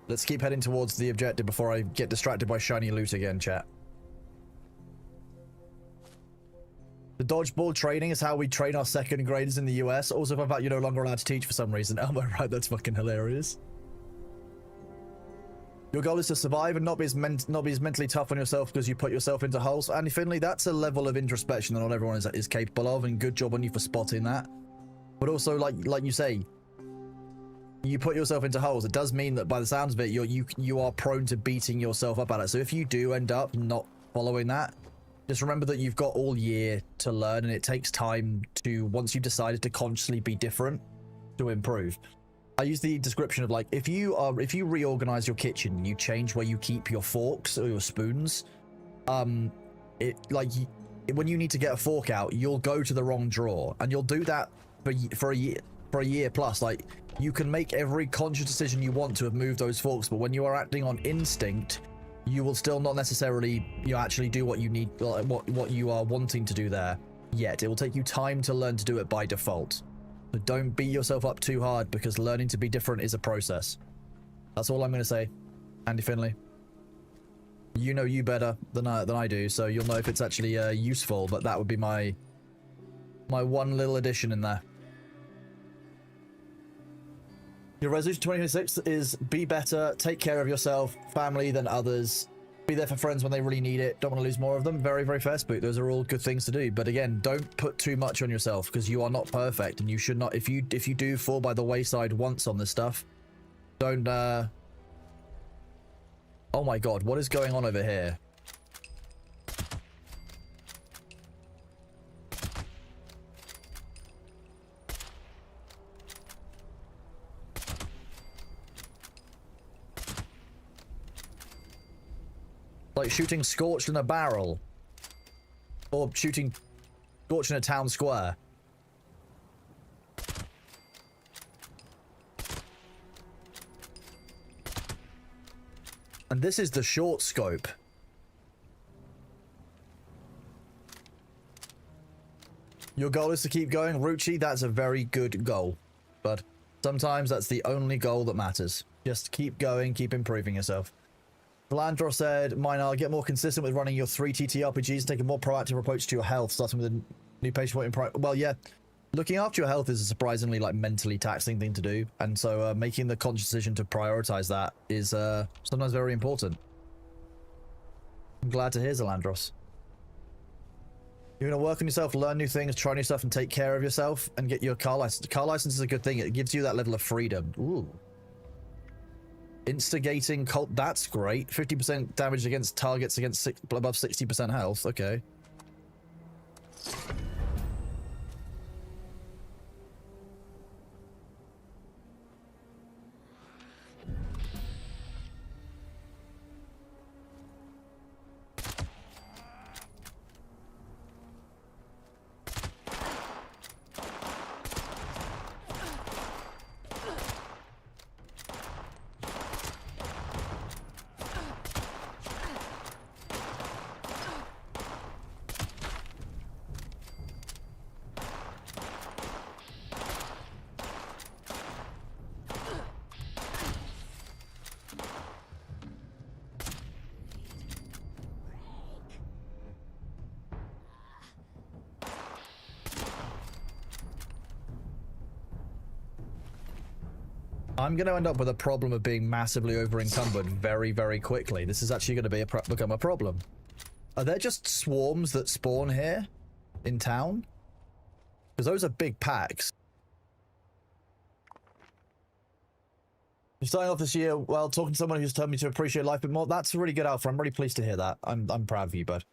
Let's keep heading towards the objective before I get distracted by shiny loot again, chat. The dodgeball training is how we train our second graders in the US. Also, found out you're no longer allowed to teach for some reason. Oh, right, that's fucking hilarious. Your goal is to survive and not be as mentally tough on yourself because you put yourself into holes. Andy Finley, that's a level of introspection that not everyone is capable of, and good job on you for spotting that. But also, like you say, you put yourself into holes. It does mean that by the sounds of it, you are prone to beating yourself up at it. So if you do end up not following that, just remember that you've got all year to learn, and it takes time to, once you've decided to consciously be different, to improve. I use the description of like, if you reorganize your kitchen, you change where you keep your forks or your spoons, when you need to get a fork out, you'll go to the wrong drawer, and you'll do that for a year plus. Like, you can make every conscious decision you want to have moved those forks, but when you are acting on instinct, you will still not necessarily actually do what you need, what you are wanting to do there yet. It will take you time to learn to do it by default. So don't beat yourself up too hard, because learning to be different is a process. That's all I'm going to say. Andy Finley, you know you better than I do, so you'll know if it's actually useful, but that would be my one little addition in there. Your resolution 2026 is be better, take care of yourself, family than others, be there for friends when they really need it, don't want to lose more of them. Very, very fair, Spook. Those are all good things to do. But again, don't put too much on yourself, because you are not perfect, and you should not, if you do fall by the wayside once on this stuff, don't oh my god, what is going on over here? Like shooting scorched in a barrel. Or shooting scorched in a town square. And this is the short scope. Your goal is to keep going, Ruchi. That's a very good goal. But sometimes that's the only goal that matters. Just keep going, keep improving yourself. Landro said, Minar, get more consistent with running your 3 TTRPGs and take a more proactive approach to your health, starting with a new patient point in well, yeah, looking after your health is a surprisingly, like, mentally taxing thing to do, and so making the conscious decision to prioritize that is sometimes very important. I'm glad to hear, Zalandros. You're going to work on yourself, learn new things, try new stuff, and take care of yourself, and get your car license. Car license is a good thing. It gives you that level of freedom. Ooh. Instigating cult, that's great. 50% damage against targets against above 60% health. Okay. I'm going to end up with a problem of being massively over-encumbered very, very quickly. This is actually going to become a problem. Are there just swarms that spawn here in town? Because those are big packs. You're starting off this year while talking to someone who's told me to appreciate life a bit more. That's really good, Alpha. I'm really pleased to hear that. I'm proud of you, bud.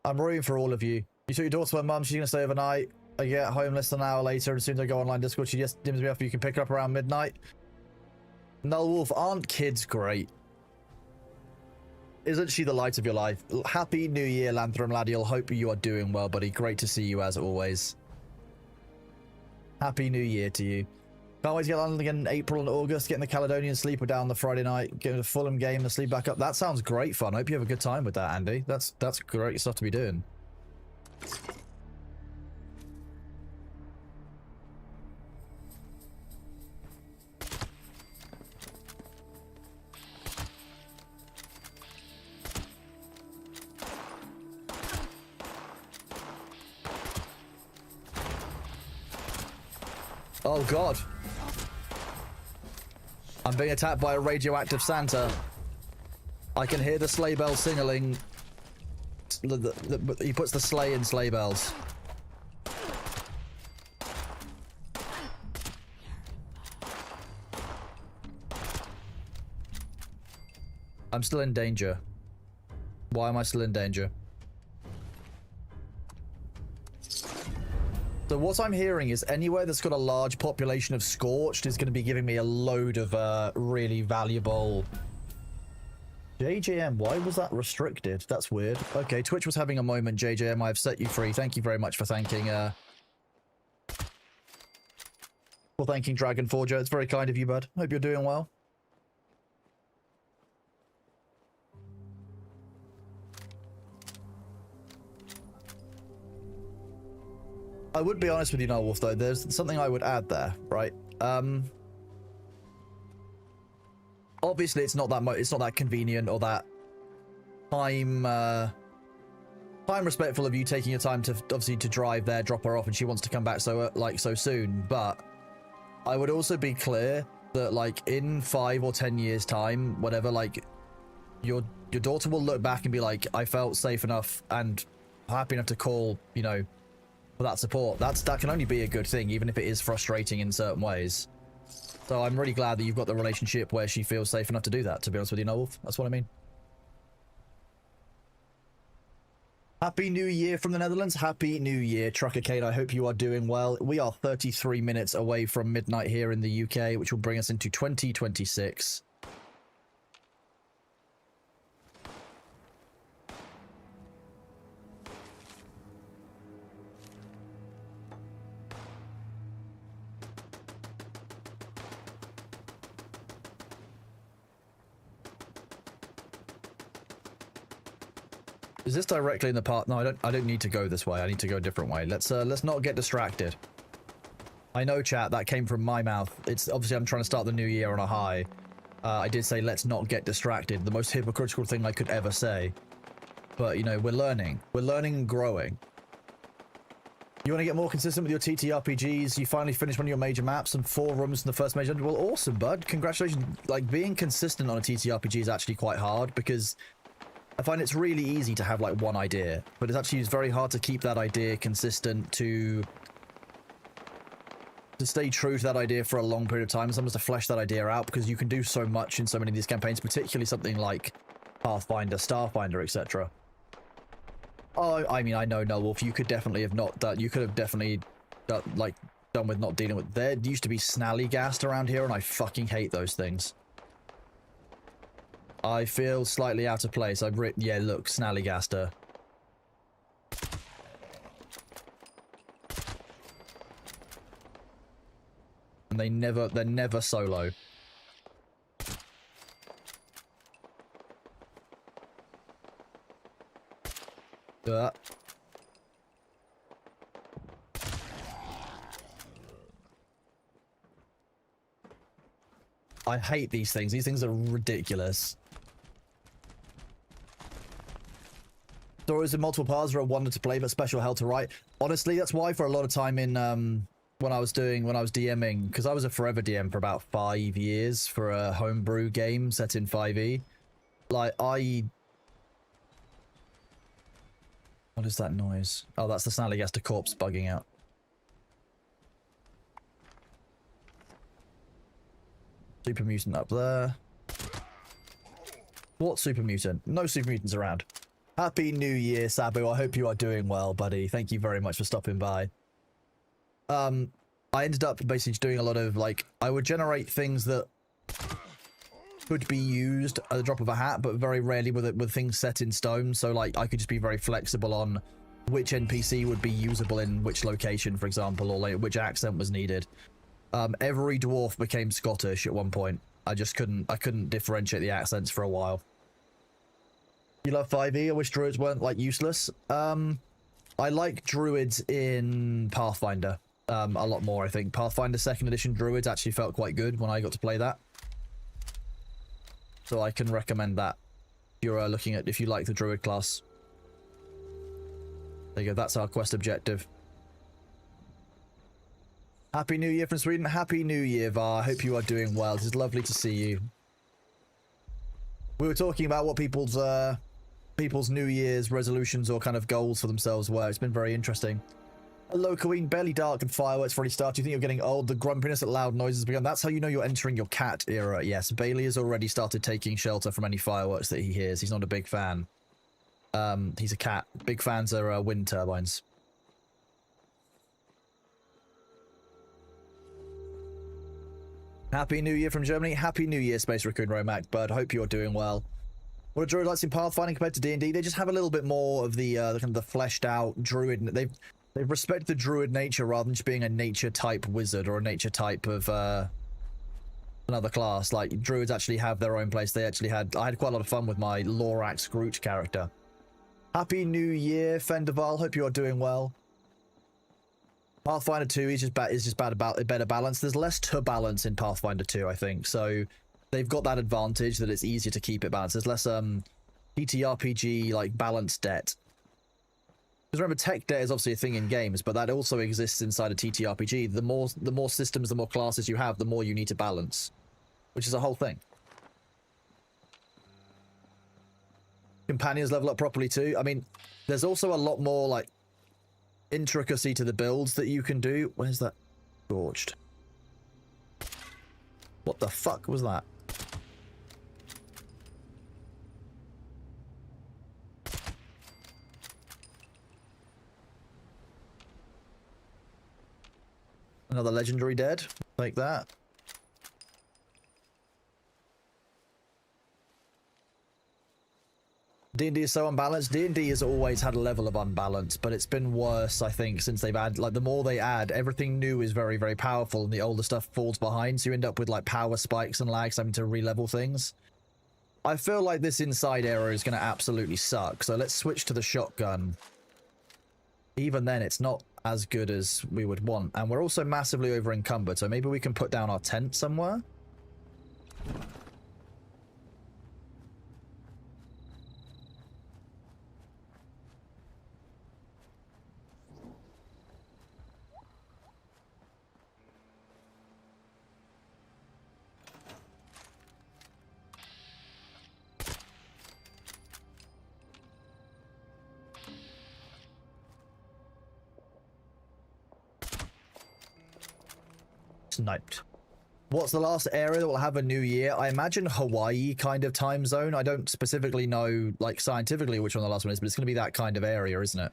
I'm rooting for all of you. You took your daughter to my mum. She's going to stay overnight. I get home less than an hour later, and as soon as I go online Discord, she just dims me off. You can pick her up around midnight. Null Wolf, aren't kids great? Isn't she the light of your life? Happy New Year, Lanthram Ladiel. Hope you are doing well, buddy. Great to see you as always. Happy New Year to you. Can't wait to get London again in April and August. Getting the Caledonian Sleeper down the Friday night. Getting the Fulham game and sleep back up. That sounds great fun. Hope you have a good time with that, Andy. That's great stuff to be doing. Oh god. I'm being attacked by a radioactive Santa. I can hear the sleigh bells singling. He puts the sleigh in sleigh bells. I'm still in danger. Why am I still in danger? So what I'm hearing is anywhere that's got a large population of Scorched is going to be giving me a load of really valuable... JJM, why was that restricted? That's weird. Okay, Twitch was having a moment, JJM. I've set you free. Thank you very much for thanking Dragon Forger. It's very kind of you, bud. Hope you're doing well. I would be honest with you, Wolf, though. There's something I would add there, right? Obviously, it's not that convenient or that time respectful of you taking your time to obviously to drive there, drop her off, and she wants to come back so soon. But I would also be clear that like in 5 or 10 years time, whatever, like your daughter will look back and be like, I felt safe enough and happy enough to call, you know, for that support. That can only be a good thing, even if it is frustrating in certain ways. So I'm really glad that you've got the relationship where she feels safe enough to do that, to be honest with you, Wolf. That's what I mean. Happy New Year from the Netherlands. Happy New Year, Trucker Kate. I hope you are doing well. We are 33 minutes away from midnight here in the UK, which will bring us into 2026. Is this directly in the path? No, I don't need to go this way. I need to go a different way. Let's not get distracted. I know, chat, that came from my mouth. It's obviously I'm trying to start the new year on a high. I did say let's not get distracted. The most hypocritical thing I could ever say. But, you know, we're learning. We're learning and growing. You want to get more consistent with your TTRPGs? You finally finished one of your major maps and 4 rooms in the first major. Well, awesome, bud. Congratulations. Like, being consistent on a TTRPG is actually quite hard because I find it's really easy to have like one idea, but it's actually very hard to keep that idea consistent, to stay true to that idea for a long period of time, sometimes to flesh that idea out, because you can do so much in so many of these campaigns, particularly something like Pathfinder, Starfinder, etc. Oh, I mean, I know, Wolf, you could definitely have not done, you could have definitely done with not dealing with, there used to be snallygaster around here, and I fucking hate those things. I feel slightly out of place. I've written, yeah, look, snallygaster. And they're never solo. I hate these things. These things are ridiculous. Stories in multiple paths are a wonder to play, but special hell to write. Honestly, that's why for a lot of time in when I was DMing, because I was a forever DM for about 5 years for a homebrew game set in 5e. Like what is that noise? Oh, that's the snallygaster corpse bugging out. Super mutant up there. What super mutant? No super mutants around. Happy New Year, Sabu. I hope you are doing well, buddy. Thank you very much for stopping by. I ended up basically doing a lot of, like, I would generate things that could be used at the drop of a hat, but very rarely with things set in stone. So, like, I could just be very flexible on which NPC would be usable in which location, for example, or like which accent was needed. Every dwarf became Scottish at one point. I couldn't differentiate the accents for a while. You love 5e? I wish druids weren't, like, useless. I like druids in Pathfinder a lot more, I think. Pathfinder 2nd edition druids actually felt quite good when I got to play that. So I can recommend that if you're looking at, if you like the druid class. There you go, that's our quest objective. Happy New Year from Sweden. Happy New Year, Var. Hope you are doing well. It's lovely to see you. We were talking about what people's New Year's resolutions or kind of goals for themselves were. It's been very interesting. Hello, Queen. Barely dark and fireworks already started. Do you think you're getting old? The grumpiness at loud noises has begun. That's how you know you're entering your cat era. Yes, Bailey has already started taking shelter from any fireworks that he hears. He's not a big fan. He's a cat. Big fans are wind turbines. Happy New Year from Germany. Happy New Year, Space Raccoon Romac Bird. Hope you're doing well. What are druid lights in Pathfinding compared to D&D? They just have a little bit more of the kind of the fleshed out druid. They've respected the druid nature rather than just being a nature type wizard or a nature type of another class. Like druids actually have their own place. I had quite a lot of fun with my Lorax Groot character. Happy New Year, Fenderval. Hope you are doing well. Pathfinder 2 is just better balance. There's less to balance in Pathfinder 2, I think. So they've got that advantage that it's easier to keep it balanced. There's less TTRPG like balance debt. Because remember, tech debt is obviously a thing in games, but that also exists inside a TTRPG. The more systems, the more classes you have, the more you need to balance, which is a whole thing. Companions level up properly too. I mean, there's also a lot more like intricacy to the builds that you can do. Where's that? Gorged. What the fuck was that? Another legendary dead. Like that. D&D is so unbalanced. D&D has always had a level of unbalance, but it's been worse, I think, since they've added, like, the more they add, everything new is very, very powerful, and the older stuff falls behind, so you end up with, like, power spikes and lags having to re-level things. I feel like this inside area is going to absolutely suck, so let's switch to the shotgun. Even then, it's not as good as we would want, and we're also massively over-encumbered, so maybe we can put down our tent somewhere? Sniped. What's the last area that will have a new year? I imagine Hawaii kind of time zone. I don't specifically know, like, scientifically which one the last one is, but it's going to be that kind of area, isn't it?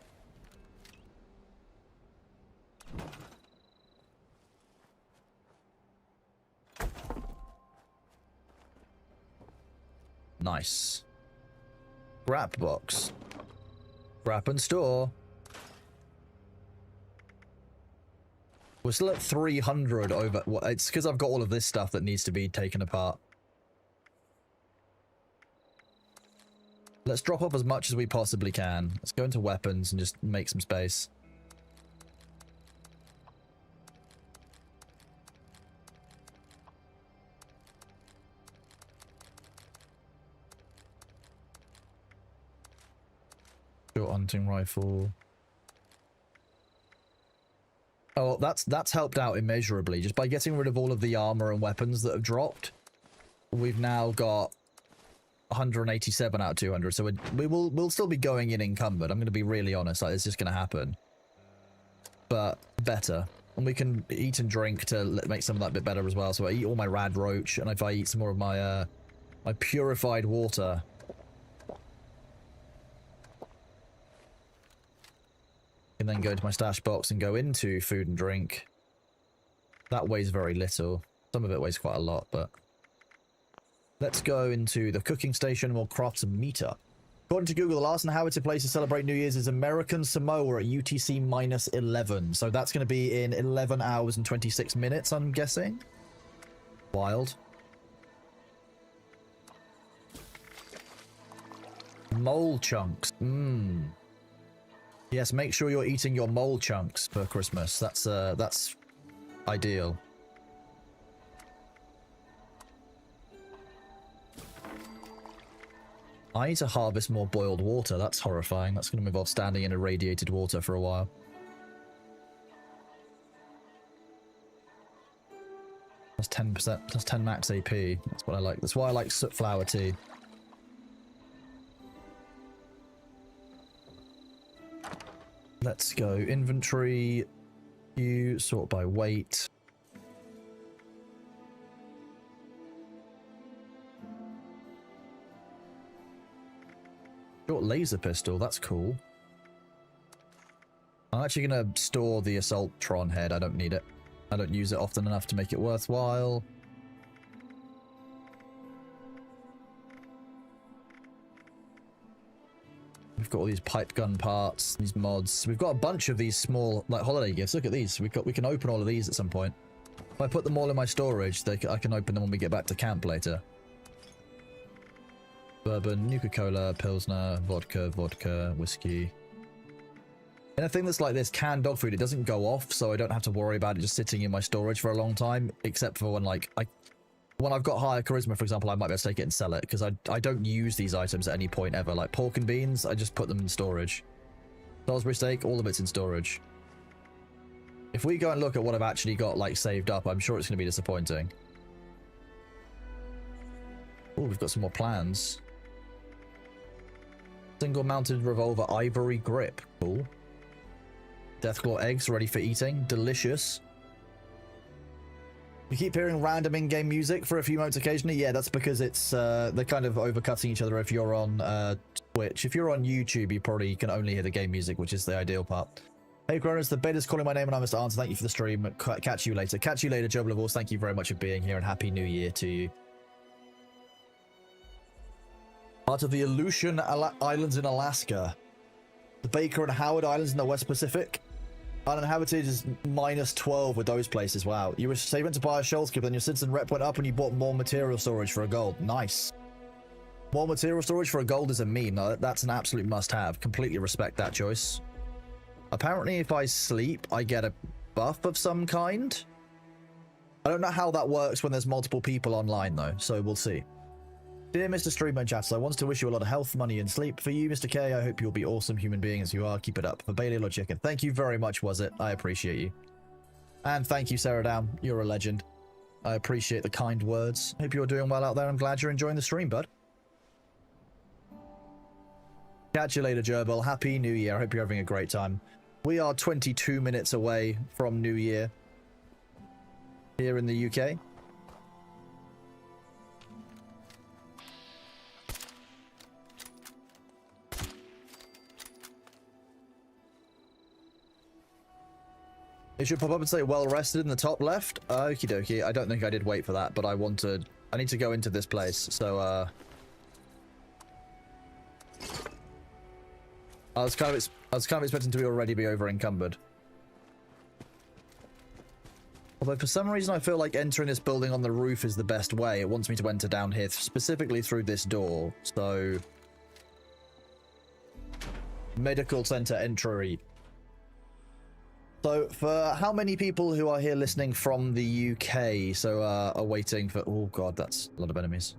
Nice. Wrap box. Wrap and store. We're still at 300 over... Well, it's because I've got all of this stuff that needs to be taken apart. Let's drop off as much as we possibly can. Let's go into weapons and just make some space. Short hunting rifle. Oh, that's helped out immeasurably. Just by getting rid of all of the armor and weapons that have dropped, we've now got 187 out of 200. So we'll still be going in encumbered. I'm going to be really honest. Like, it's just going to happen. But better. And we can eat and drink to make some of that bit better as well. So I eat all my rad roach, and if I eat some more of my my purified water... and then go into my stash box and go into food and drink. That weighs very little. Some of it weighs quite a lot, but... Let's go into the cooking station and we'll craft some meat. According to Google, the last inhabited place to celebrate New Year's is American Samoa at UTC -11. So that's going to be in 11 hours and 26 minutes, I'm guessing. Wild. Mole chunks. Mmm. Yes, make sure you're eating your mole chunks for Christmas. That's ideal. I need to harvest more boiled water. That's horrifying. That's going to involve standing in irradiated water for a while. That's 10%. That's 10 max AP. That's what I like. That's why I like soot flower tea. Let's go. Inventory. You sort by weight. Short laser pistol. That's cool. I'm actually going to store the Assaultron head. I don't need it. I don't use it often enough to make it worthwhile. We've got all these pipe gun parts, these mods. We've got a bunch of these small, like, holiday gifts. Look at these. We can open all of these at some point. If I put them all in my storage, I can open them when we get back to camp later. Bourbon, Nuka-Cola, Pilsner, vodka, whiskey. Anything that's like this canned dog food, it doesn't go off, so I don't have to worry about it just sitting in my storage for a long time, except for when, like, when I've got higher charisma, for example, I might be able to take it and sell it, because I don't use these items at any point ever. Like pork and beans, I just put them in storage. Salisbury steak, all of it's in storage. If we go and look at what I've actually got, like, saved up, I'm sure it's going to be disappointing. Oh, we've got some more plans. Single mounted revolver ivory grip. Cool. Deathclaw eggs ready for eating. Delicious. You keep hearing random in-game music for a few moments occasionally. Yeah, that's because it's they're kind of overcutting each other if you're on Twitch. If you're on YouTube, you probably can only hear the game music, which is the ideal part. Hey Cronus, the beta's calling my name and I'm Mr. Answer. Thank you for the stream. Catch you later. Catch you later, Joe Blavors. Thank you very much for being here and Happy New Year to you. Part of the Aleutian Islands in Alaska. The Baker and Howard Islands in the West Pacific. Uninhabited is -12 with those places. Wow. You were saving to buy a shell skip, then your citizen rep went up and you bought more material storage for a gold. Nice. More material storage for a gold is a meme. No, that's an absolute must-have. Completely respect that choice. Apparently, if I sleep, I get a buff of some kind. I don't know how that works when there's multiple people online, though, so we'll see. Dear Mr. Streamer and Chatters, I want to wish you a lot of health, money, and sleep. For you, Mr. K, I hope you'll be awesome human being as you are. Keep it up. For Bailey Lord Chicken, thank you very much, was it? I appreciate you. And thank you, Sarah Down. You're a legend. I appreciate the kind words. Hope you're doing well out there. I'm glad you're enjoying the stream, bud. Catch you later, Gerbil. Happy New Year. I hope you're having a great time. We are 22 minutes away from New Year here in the UK. It should pop up and say well rested in the top left. Okie dokie. I don't think I did wait for that, but I need to go into this place. So I was kind of expecting to already be over encumbered. Although for some reason I feel like entering this building on the roof is the best way. It wants me to enter down here, specifically through this door. So medical center entry. So, for how many people who are here listening from the UK, so are waiting for... Oh god, that's a lot of enemies.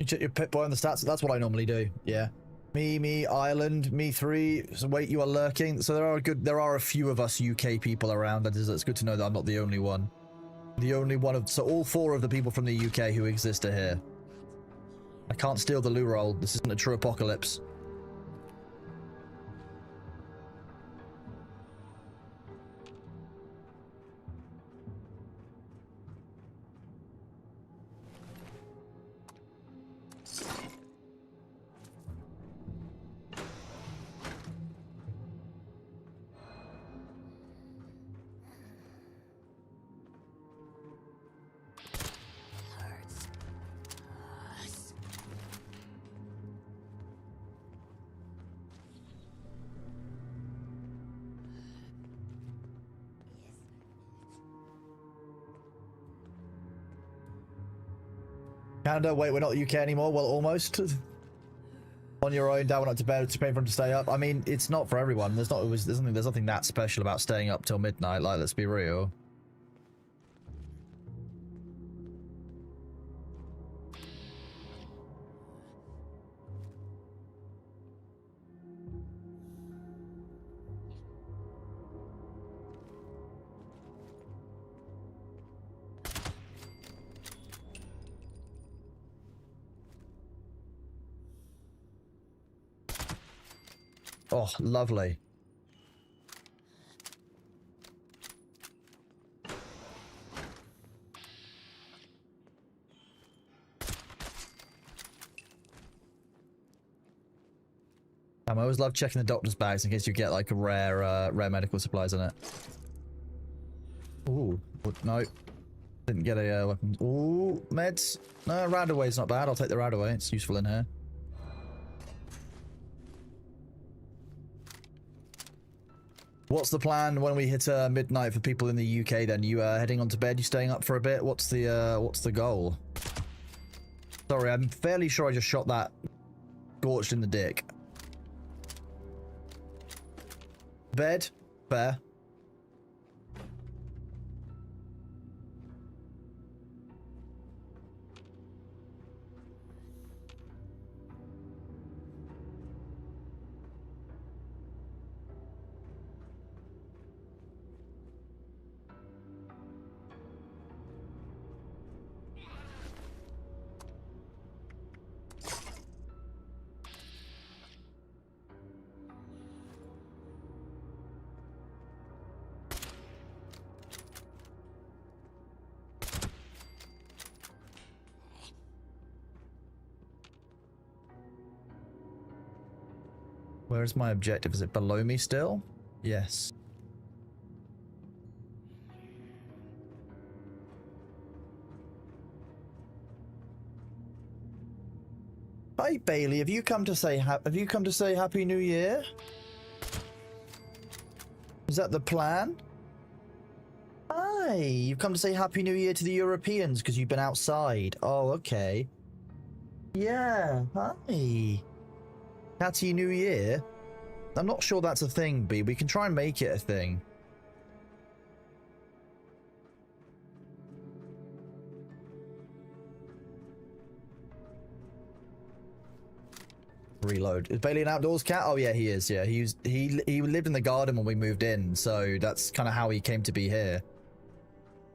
You check your Pip-Boy on the stats. That's what I normally do. Yeah. Me, Ireland, me 3. So wait, you are lurking. So there are a few of us UK people around. It's good to know that I'm not the only one. The only one of... So all 4 of the people from the UK who exist are here. I can't steal the loo roll. This isn't a true apocalypse. Canada, wait, we're not UK anymore. Well, almost. On your own, down not to bed, to pay for him to stay up. I mean, it's not for everyone. There's nothing that special about staying up till midnight. Like, let's be real. Oh, lovely. I always love checking the doctor's bags in case you get like a rare medical supplies in it. Ooh, no. Didn't get a weapon. Ooh, meds. No, Radaway's not bad. I'll take the Radaway. It's useful in here. What's the plan when we hit midnight for people in the UK then? You heading on to bed? You staying up for a bit? What's the goal? Sorry, I'm fairly sure I just shot that scorched in the dick. Bed? Fair. Where's my objective? Is it below me still? Yes. Hi Bailey, have you come to say Happy New Year? Is that the plan? Hi, you've come to say Happy New Year to the Europeans because you've been outside. Oh, okay. Yeah, hi. Happy New Year? I'm not sure that's a thing, B. We can try and make it a thing. Reload. Is Bailey an outdoors cat? Oh yeah, he is. Yeah, he lived in the garden when we moved in, so that's kind of how he came to be here.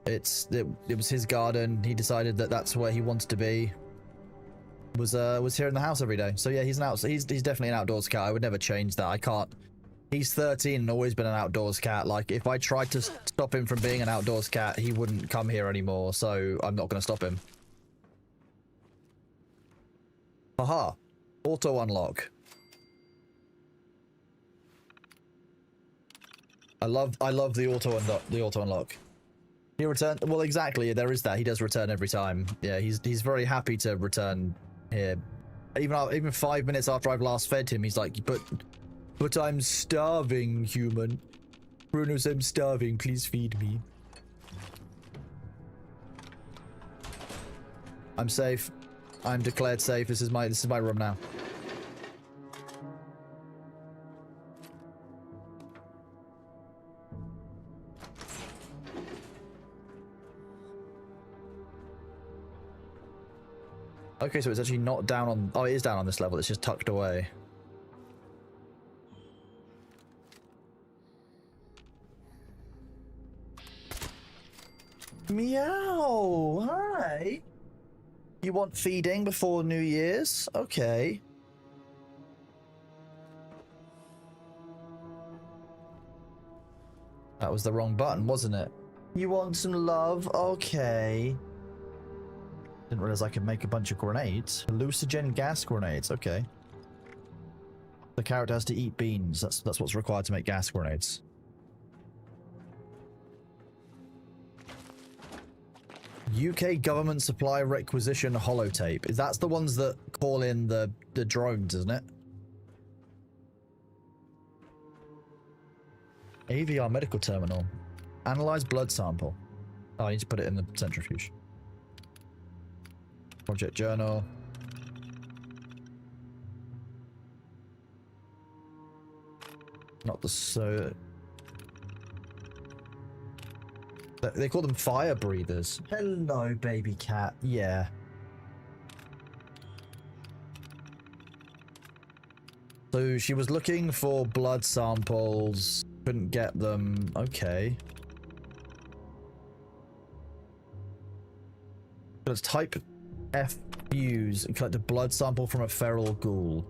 It was his garden. He decided that that's where he wanted to be. Was here in the house every day. So yeah, he's definitely an outdoors cat. I would never change that. I can't. He's 13 and always been an outdoors cat. Like if I tried to stop him from being an outdoors cat, he wouldn't come here anymore. So I'm not going to stop him. Aha. Auto unlock. I love the auto unlock. He returned. Well, exactly. There is that. He does return every time. Yeah, he's very happy to return here. Even 5 minutes after I've last fed him, he's like, but I'm starving, human. Bruno says I'm starving. Please feed me. I'm safe. I'm declared safe. This is my room now. Okay, so it's actually not down on... Oh, it is down on this level. It's just tucked away. Meow! Hi! You want feeding before New Year's? Okay. That was the wrong button, wasn't it? You want some love? Okay. Didn't realize I could make a bunch of grenades. Hallucinogen gas grenades, okay. The character has to eat beans. That's what's required to make gas grenades. UK government supply requisition holotape. That's the ones that call in the drones, isn't it? AVR medical terminal. Analyze blood sample. Oh, I need to put it in the centrifuge. Project journal. Not the so. They call them fire breathers. Hello, baby cat. Yeah. So she was looking for blood samples. Couldn't get them. Okay. Let's type F fuse and collect a blood sample from a feral ghoul.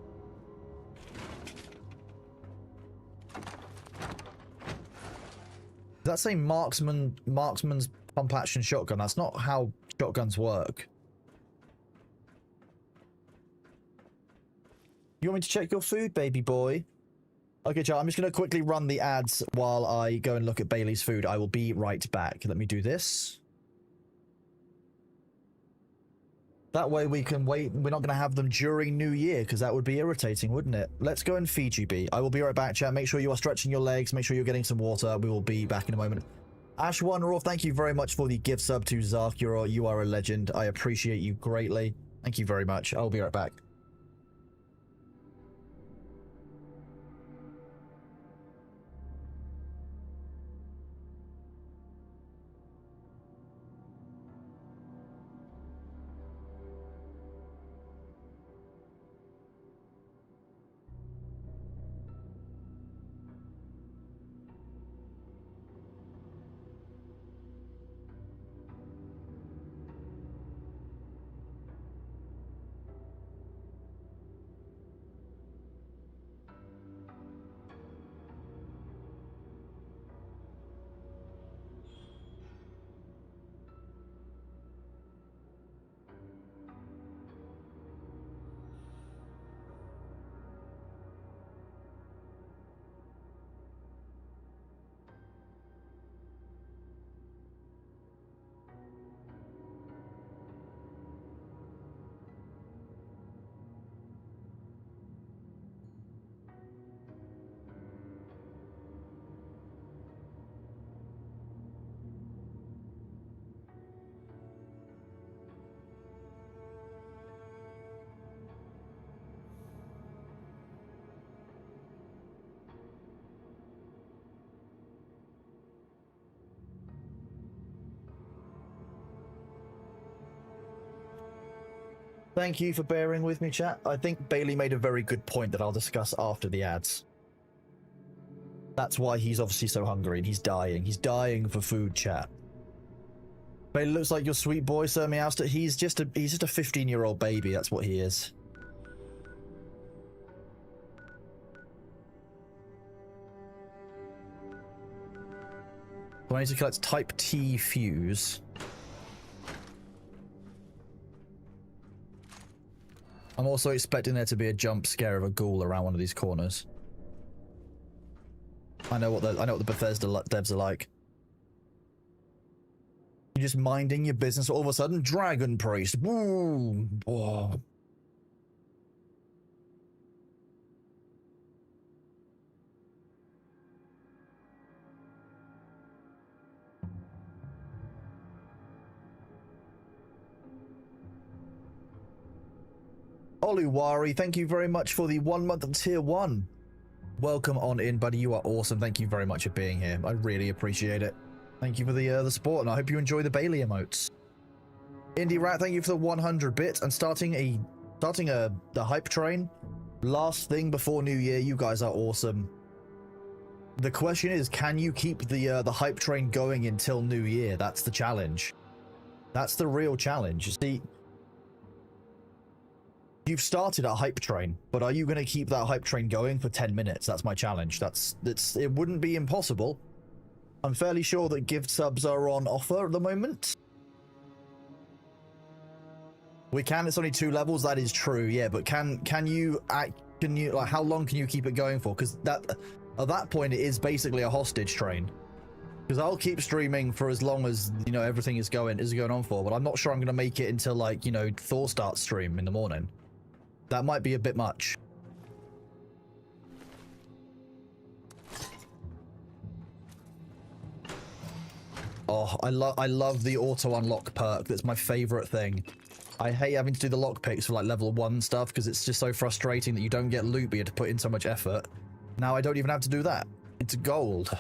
Does that say marksman's pump action shotgun? That's not how shotguns work. You want me to check your food, baby boy? Okay, chat, I'm just going to quickly run the ads while I go and look at Bailey's food. I will be right back. Let me do this. That way we can wait. We're not going to have them during New Year, because that would be irritating, wouldn't it? Let's go and feed you, Bee. I will be right back, chat. Make sure you are stretching your legs. Make sure you're getting some water. We will be back in a moment. Ash Wanderer, thank you very much for the gift sub to Zarkura. You are a legend. I appreciate you greatly. Thank you very much. I will be right back. Thank you for bearing with me, chat. I think Bailey made a very good point that I'll discuss after the ads. That's why he's obviously so hungry and he's dying. He's dying for food, chat. Bailey looks like your sweet boy, Sir Meowster. He's just a 15-year-old baby. That's what he is. So I need to collect Type T fuse. I'm also expecting there to be a jump scare of a ghoul around one of these corners. I know what the Bethesda devs are like. You're just minding your business, all of a sudden, Dragon Priest. Boom! Whoa. Oluwari, thank you very much for the 1 month of tier 1. Welcome on in, buddy. You are awesome. Thank you very much for being here. I really appreciate it. Thank you for the support, and I hope you enjoy the Bailey emotes. Indie Rat, thank you for the 100 bits and starting the hype train. Last thing before New Year. You guys are awesome. The question is, can you keep the hype train going until New Year? That's the challenge. That's the real challenge. See, you've started a hype train, but are you going to keep that hype train going for 10 minutes? That's my challenge. It wouldn't be impossible. I'm fairly sure that gift subs are on offer at the moment. We can. It's only 2 levels. That is true. Yeah, but can you like how long can you keep it going for? Because at that point it is basically a hostage train. Because I'll keep streaming for as long as everything is going on for. But I'm not sure I'm going to make it until like Thor starts stream in the morning. That might be a bit much. Oh, I love the auto unlock perk. That's my favorite thing. I hate having to do the lockpicks for like level 1 stuff because it's just so frustrating that you don't get loot, but you have to put in so much effort. Now I don't even have to do that. It's gold.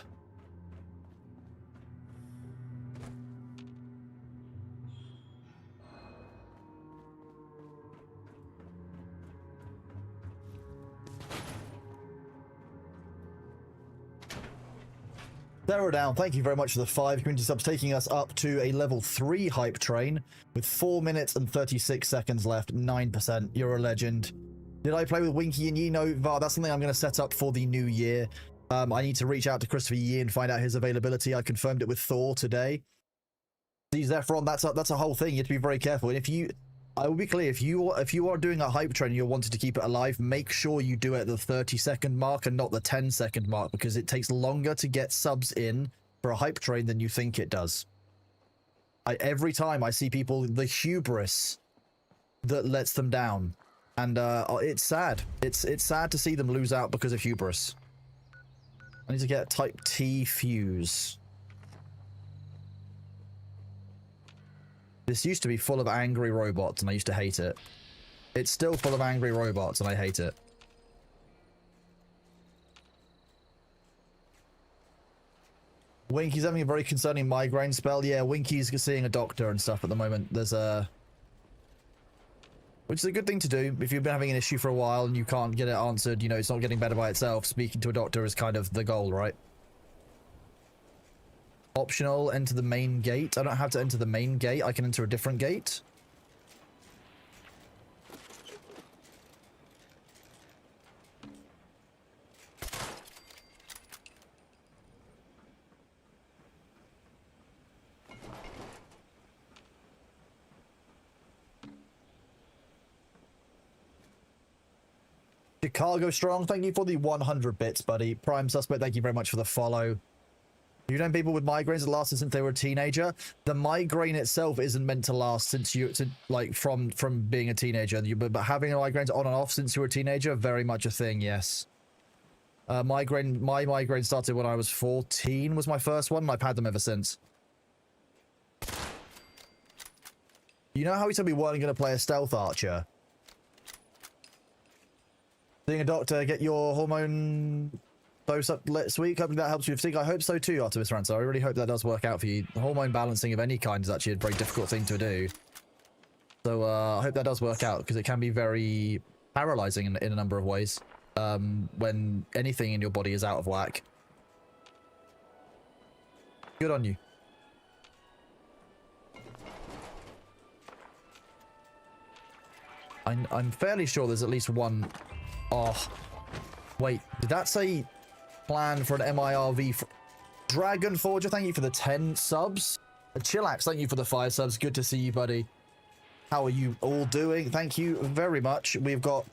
Zero down, thank you very much for the 5 community subs, taking us up to a level 3 hype train with 4 minutes and 36 seconds left, 9%. You're a legend. Did I play with Winky and Yi? No, Var, that's something I'm going to set up for the new year. I need to reach out to Christopher Yi and find out his availability. I confirmed it with Thor today. See, Zephron, that's a whole thing. You have to be very careful. And if you... I will be clear, if you are doing a hype train and you're wanting to keep it alive, make sure you do it at the 30-second mark and not the 10-second mark, because it takes longer to get subs in for a hype train than you think it does. Every time I see people, the hubris that lets them down, and it's sad. It's sad to see them lose out because of hubris. I need to get Type T fuse. This used to be full of angry robots, and I used to hate it. It's still full of angry robots, and I hate it. Winky's having a very concerning migraine spell. Yeah, Winky's seeing a doctor and stuff at the moment. There's a... Which is a good thing to do. If you've been having an issue for a while and you can't get it answered, you know, it's not getting better by itself. Speaking to a doctor is kind of the goal, right? Optional, enter the main gate. I don't have to enter the main gate. I can enter a different gate. Chicago Strong, thank you for the 100 bits, buddy. Prime Suspect, thank you very much for the follow. You know, people with migraines that lasted since they were a teenager. The migraine itself isn't meant to last from being a teenager. But having migraines on and off since you were a teenager, very much a thing. Yes. My migraine started when I was 14. Was my first one, and I've had them ever since. You know how we said we weren't going to play a stealth archer? Seeing a doctor, get your hormone dose up this week. Hopefully that helps you with sync. I hope so too, Artemis Rancer. I really hope that does work out for you. Hormone balancing of any kind is actually a very difficult thing to do. So I hope that does work out, because it can be very paralyzing in a number of ways when anything in your body is out of whack. Good on you. I'm fairly sure there's at least one... Oh, wait, did that say plan for an MIRV? Dragon Forger, thank you for the 10 subs. Chillax, thank you for the 5 subs. Good to see you, buddy. How are you all doing? Thank you very much. We've got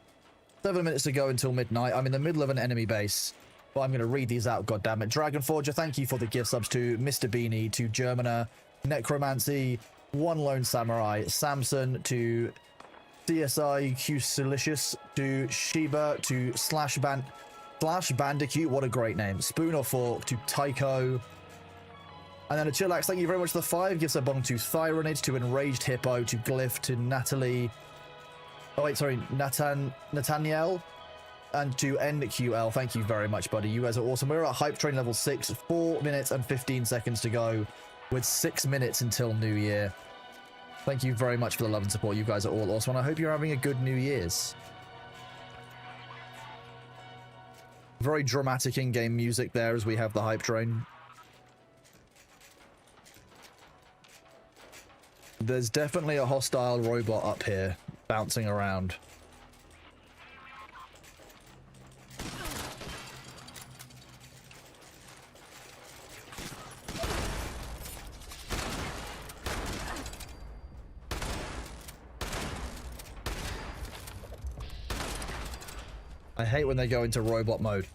7 minutes to go until midnight. I'm in the middle of an enemy base, but I'm going to read these out, goddammit. Dragon Forger, thank you for the gift subs to Mr. Beanie, to Germana, Necromancy, One Lone Samurai, Samson, to CSI Qsilicious, to Sheba, to Slash Bandicoot, what a great name, Spoon or Fork, to Tycho, and then a Chillax, thank you very much for the 5 gifts. A bong to Thyronid, to Enraged Hippo, to Glyph, to Natalie, oh wait, sorry, Nathaniel, and to NQL. Thank you very much, buddy. You guys are awesome. We're at Hype Train level 6, 4 minutes and 15 seconds to go, with 6 minutes until New Year. Thank you very much for the love and support. You guys are all awesome, and I hope you're having a good New Year's. Very dramatic in-game music there as we have the Hype Train. There's definitely a hostile robot up here, bouncing around. I hate when they go into robot mode.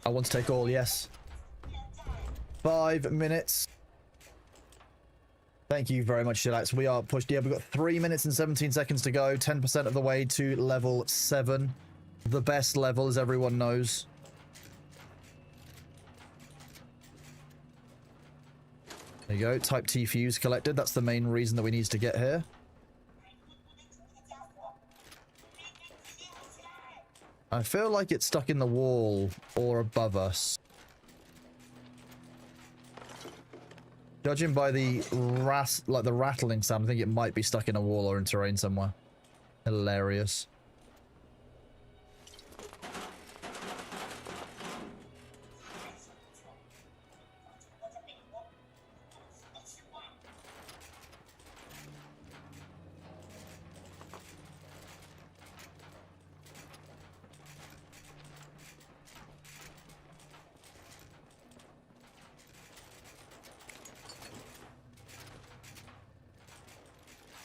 I want to take all, yes. 5 minutes. Thank you very much, Chillax. We are pushed. Yeah, we've got 3 minutes and 17 seconds to go. 10% of the way to level 7. The best level, as everyone knows. There you go. Type T fuse collected. That's the main reason that we need to get here. I feel like it's stuck in the wall or above us. Judging by the rattling sound, I think it might be stuck in a wall or in terrain somewhere. Hilarious.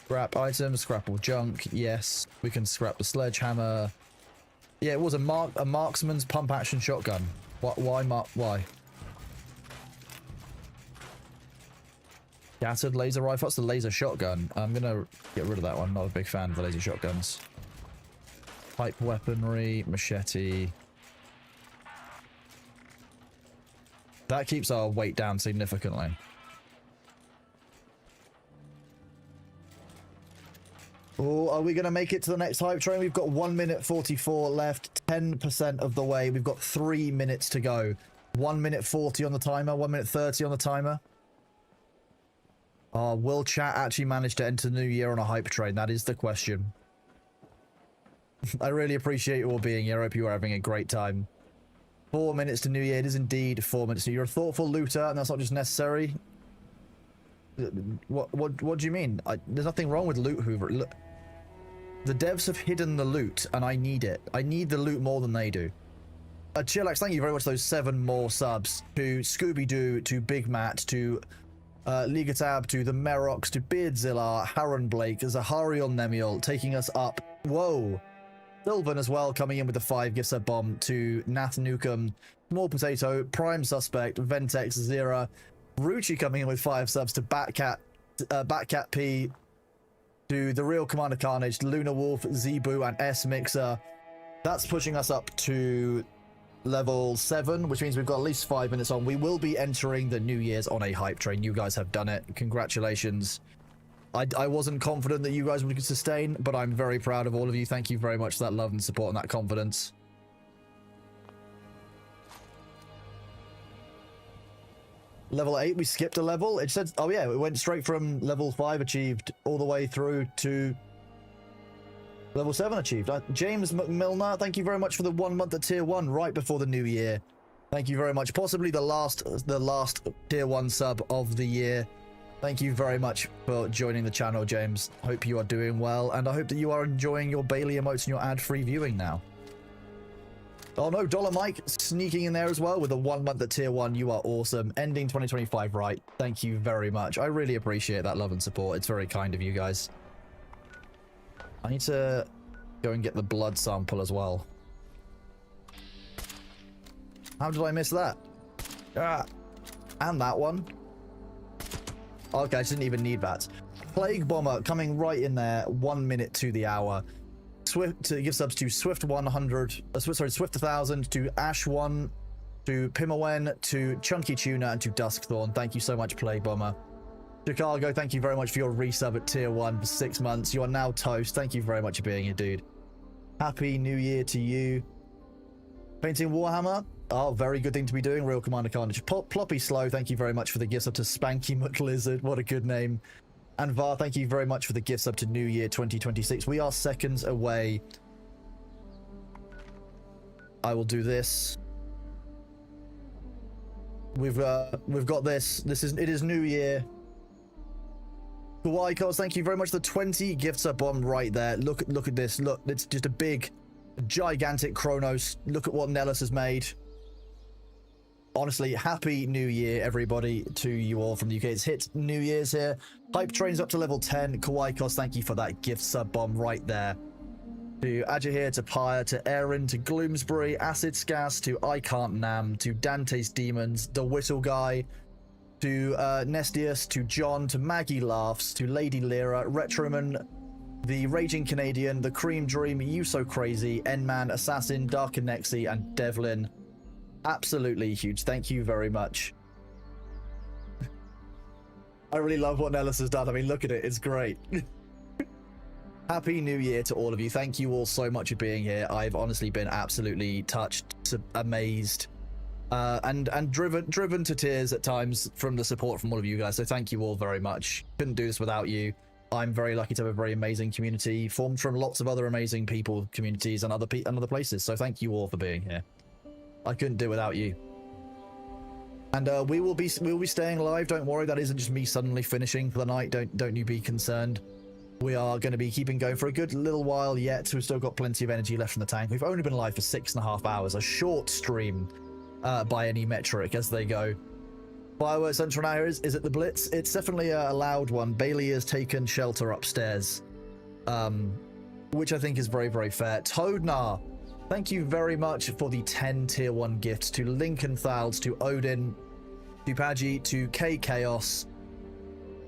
Scrap items, scrapple junk. Yes, we can scrap the sledgehammer. Yeah, it was a marksman's pump action shotgun. Why? Scattered laser rifle. That's the laser shotgun. I'm gonna get rid of that one. Not a big fan of the laser shotguns. Pipe weaponry, machete. That keeps our weight down significantly. Oh, are we going to make it to the next hype train? We've got 1 minute 44 left, 10% of the way. We've got 3 minutes to go. 1 minute 40 on the timer, 1 minute 30 on the timer. Will chat actually manage to enter the new year on a hype train? That is the question. I really appreciate you all being here. I hope you are having a great time. 4 minutes to New Year. It is indeed 4 minutes. You're a thoughtful looter, and that's not just necessary. What do you mean? There's nothing wrong with loot hoover. Look, the devs have hidden the loot, and I need it. I need the loot more than they do. Chillax, thank you very much for those 7 more subs. To Scooby-Doo, to Big Matt, to Ligatab, to the Merox, to Beardzilla, Haron Blake, Zahariel Nemiel, taking us up. Whoa. Sylvan as well, coming in with the 5 gift sub bomb, to Nath Nukem, Small Potato, Prime Suspect, Ventex, Zera, Ruchi coming in with 5 subs, to Batcat P, to The Real Commander Carnage, Luna Wolf, Zebu, and S Mixer. That's pushing us up to level 7, which means we've got at least 5 minutes on. We will be entering the New Year's on a hype train. You guys have done it. Congratulations. I wasn't confident that you guys would sustain, but I'm very proud of all of you. Thank you very much for that love and support and that confidence. Level 8, we skipped a level. It said, oh yeah, it went straight from level 5 achieved all the way through to level 7 achieved. James McMilner, thank you very much for the 1 month at tier 1 right before the new year. Thank you very much. Possibly the last tier 1 sub of the year. Thank you very much for joining the channel, James. Hope you are doing well, and I hope that you are enjoying your Bailey emotes and your ad-free viewing now. Oh no, Dollar Mike sneaking in there as well with a 1 month at tier 1. You are awesome. Ending 2025 right. Thank you very much. I really appreciate that love and support. It's very kind of you guys. I need to go and get the blood sample as well. How did I miss that? And that one. Okay, I didn't even need that. Plague Bomber coming right in there, 1 minute to the hour. Swift to give subs to Swift 100, Swift 1000, to Ash 1, to Pimawen, to Chunky Tuna, and to Duskthorn. Thank you so much, Plague Bomber. Chicago, thank you very much for your resub at tier 1 for 6 months. You are now toast. Thank you very much for being here, dude. Happy New Year to you. Painting Warhammer. Oh, very good thing to be doing. Real Commander Carnage. Ploppy Slow, thank you very much for the gifts up to Spanky McLizard. What a good name. And Var, thank you very much for the gifts up to New Year 2026. We are seconds away. I will do this. We've got this. It is New Year. Kawaii Cos, thank you very much. The 20 gifts up on right there. Look at this. Look, it's just a big, gigantic Kronos. Look at what Nellis has made. Honestly, happy New Year, everybody, to you all from the UK. It's hit New Year's here. Hype train's up to level 10. Kawaii Cos, thank you for that gift sub bomb right there. To Ajahir, to Pyre, to Erin, to Gloomsbury, Acid Scass, to I Can't Nam, to Dante's Demons, the Whittle Guy, to Nestius, to John, to Maggie Laughs, to Lady Lyra, Retroman, the Raging Canadian, the Cream Dream, You So Crazy, N-Man, Assassin, Dark Nexi, and Devlin. Absolutely huge. Thank you very much. I really love what Nellis has done. I mean, look at it. It's great. Happy New Year to all of you. Thank you all so much for being here. I've honestly been absolutely touched, amazed, and driven to tears at times from the support from all of you guys. So thank you all very much. Couldn't do this without you. I'm very lucky to have a very amazing community formed from lots of other amazing people, communities, and other places. So thank you all for being here. I couldn't do it without you. And we will be staying live. Don't worry, that isn't just me suddenly finishing for the night. Don't you be concerned. We are going to be keeping going for a good little while yet. We've still got plenty of energy left in the tank. We've only been live for 6.5 hours, a short stream by any metric as they go. Fireworks Central now is it the Blitz? It's definitely a loud one. Bailey has taken shelter upstairs, which I think is very, very fair. Toadnar, thank you very much for the 10 tier 1 gifts to Lincoln Thals, to Odin, to Paggy, to K Chaos,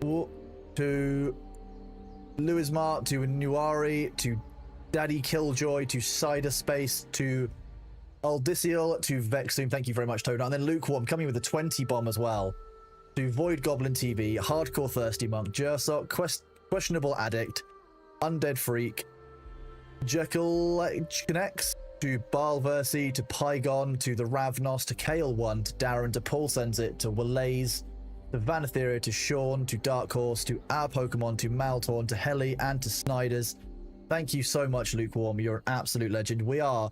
to Louismart, to Nuari, to Daddy Killjoy, to Cider Space, to Aldiciel, to Vexum. Thank you very much, Toadnar. And then Lukewarm coming with a 20 bomb as well. To Void Goblin TV, Hardcore Thirsty Monk, Jersok, Questionable Addict, Undead Freak, Jekyll Connects, to Balversi, to Pygon, to the Ravnos, to Kale1, to Darren, to Paul Sends It, to Wallace, to Vanatheria, to Sean, to Dark Horse, to our Pokemon, to Maltorn, to Heli, and to Snyders. Thank you so much, Lukewarm. You're an absolute legend. We are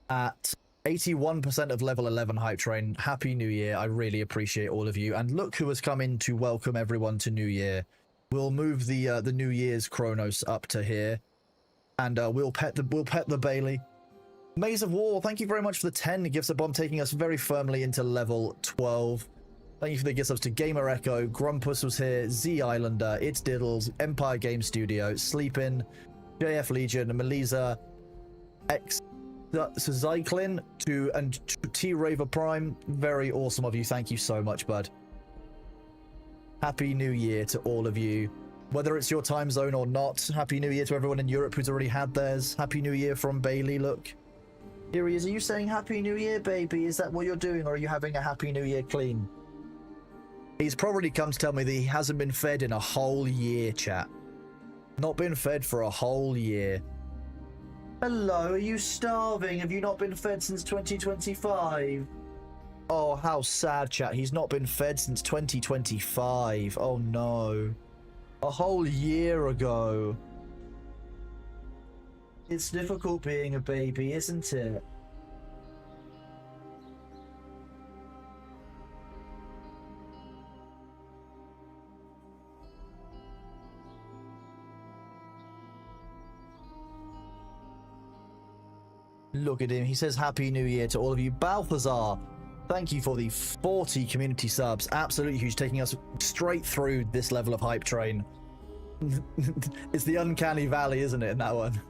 at 81% of level 11 Hype Train. Happy New Year. I really appreciate all of you. And look who has come in to welcome everyone to New Year. We'll move the New Year's Chronos up to here. And we'll pet the Bailey. Maze of War, thank you very much for the 10 gifts of bomb, taking us very firmly into level 12. Thank you for the gifts ups to Gamer Echo, Grumpus was here, Z Islander, It's Diddles, Empire Game Studio, Sleepin, JF Legion, Melisa, X Zyklin, and T Raver Prime. Very awesome of you. Thank you so much, bud. Happy New Year to all of you. Whether it's your time zone or not, Happy New Year to everyone in Europe who's already had theirs. Happy New Year from Bailey, look. Here he is. Are you saying Happy New Year, baby? Is that what you're doing, or are you having a Happy New Year clean? He's probably come to tell me that he hasn't been fed in a whole year, chat. Not been fed for a whole year. Hello, are you starving? Have you not been fed since 2025? Oh, how sad, chat. He's not been fed since 2025. Oh, no. A whole year ago. It's difficult being a baby, isn't it? Look at him. He says Happy New Year to all of you. Balthazar, thank you for the 40 community subs. Absolutely huge, taking us straight through this level of Hype Train. It's the uncanny valley, isn't it, in that one?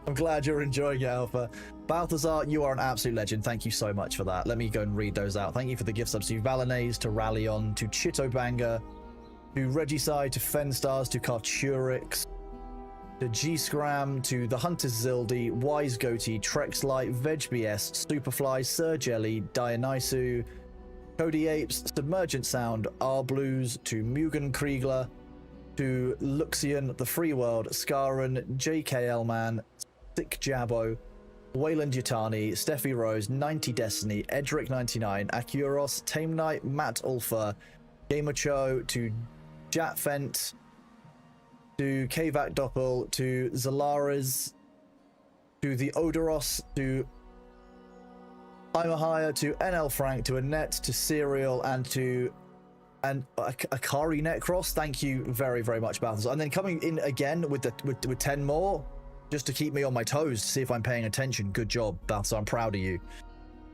I'm glad you're enjoying it, Alpha. Balthazar, you are an absolute legend. Thank you so much for that. Let me go and read those out. Thank you for the gift subs to Valanaze, to Rallion, to Chitobanga, to Regicide, to Fenstars, to Karturix, to G-Scram, to the Hunter's Zildi, Wise Goatee, Trexlight, VegBS, Superfly, Sir Jelly, Dionysu, Cody Apes, Submergent Sound, R Blues, to Mugen Kriegler, to Luxian, The Free World, Scaran, JKL Man, Sick Jabbo, Wayland Yutani, Steffi Rose, 90 Destiny, Edric99, Akuros, Tame Knight, Matt Ulfa, Gamer Cho, to Jatfent, to Kvac Doppel, to Zalaris, to the Odoros, to Imahaya, to NL Frank, to Annette, to Serial, and to Akari Necros. Thank you very, very much, Balthazar. And then coming in again with 10 more, just to keep me on my toes to see if I'm paying attention. Good job, Balthazar. I'm proud of you.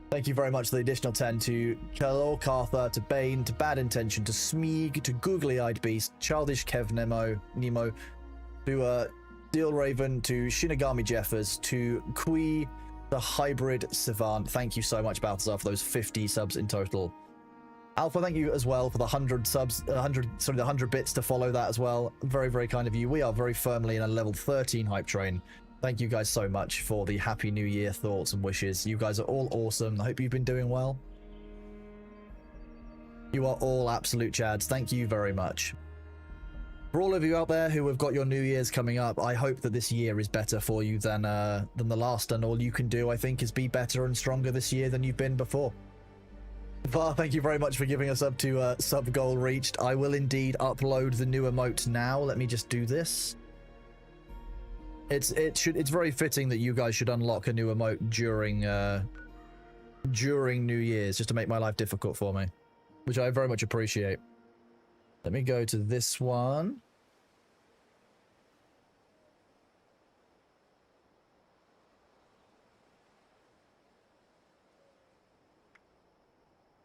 Thank you very much for the additional 10 to Kalor Cartha, to Bane, to Bad Intention, to Smeeg, to Googly Eyed Beast, Childish Kev Nemo, to Steel Raven, to Shinigami Jeffers, to Kui, the Hybrid Savant. Thank you so much, Balthazar, for those 50 subs in total. Alpha, thank you as well for the 100 subs, the 100 bits to follow that as well. Very, very kind of you. We are very firmly in a level 13 Hype Train. Thank you guys so much for the Happy New Year thoughts and wishes. You guys are all awesome. I hope you've been doing well. You are all absolute chads. Thank you very much. For all of you out there who have got your New Year's coming up, I hope that this year is better for you than the last, and all you can do, I think, is be better and stronger this year than you've been before. Var, thank you very much for giving us up to sub goal reached. I will indeed upload the new emote now. Let me just do this. It's very fitting that you guys should unlock a new emote during New Year's, just to make my life difficult for me, which I very much appreciate. Let me go to this one.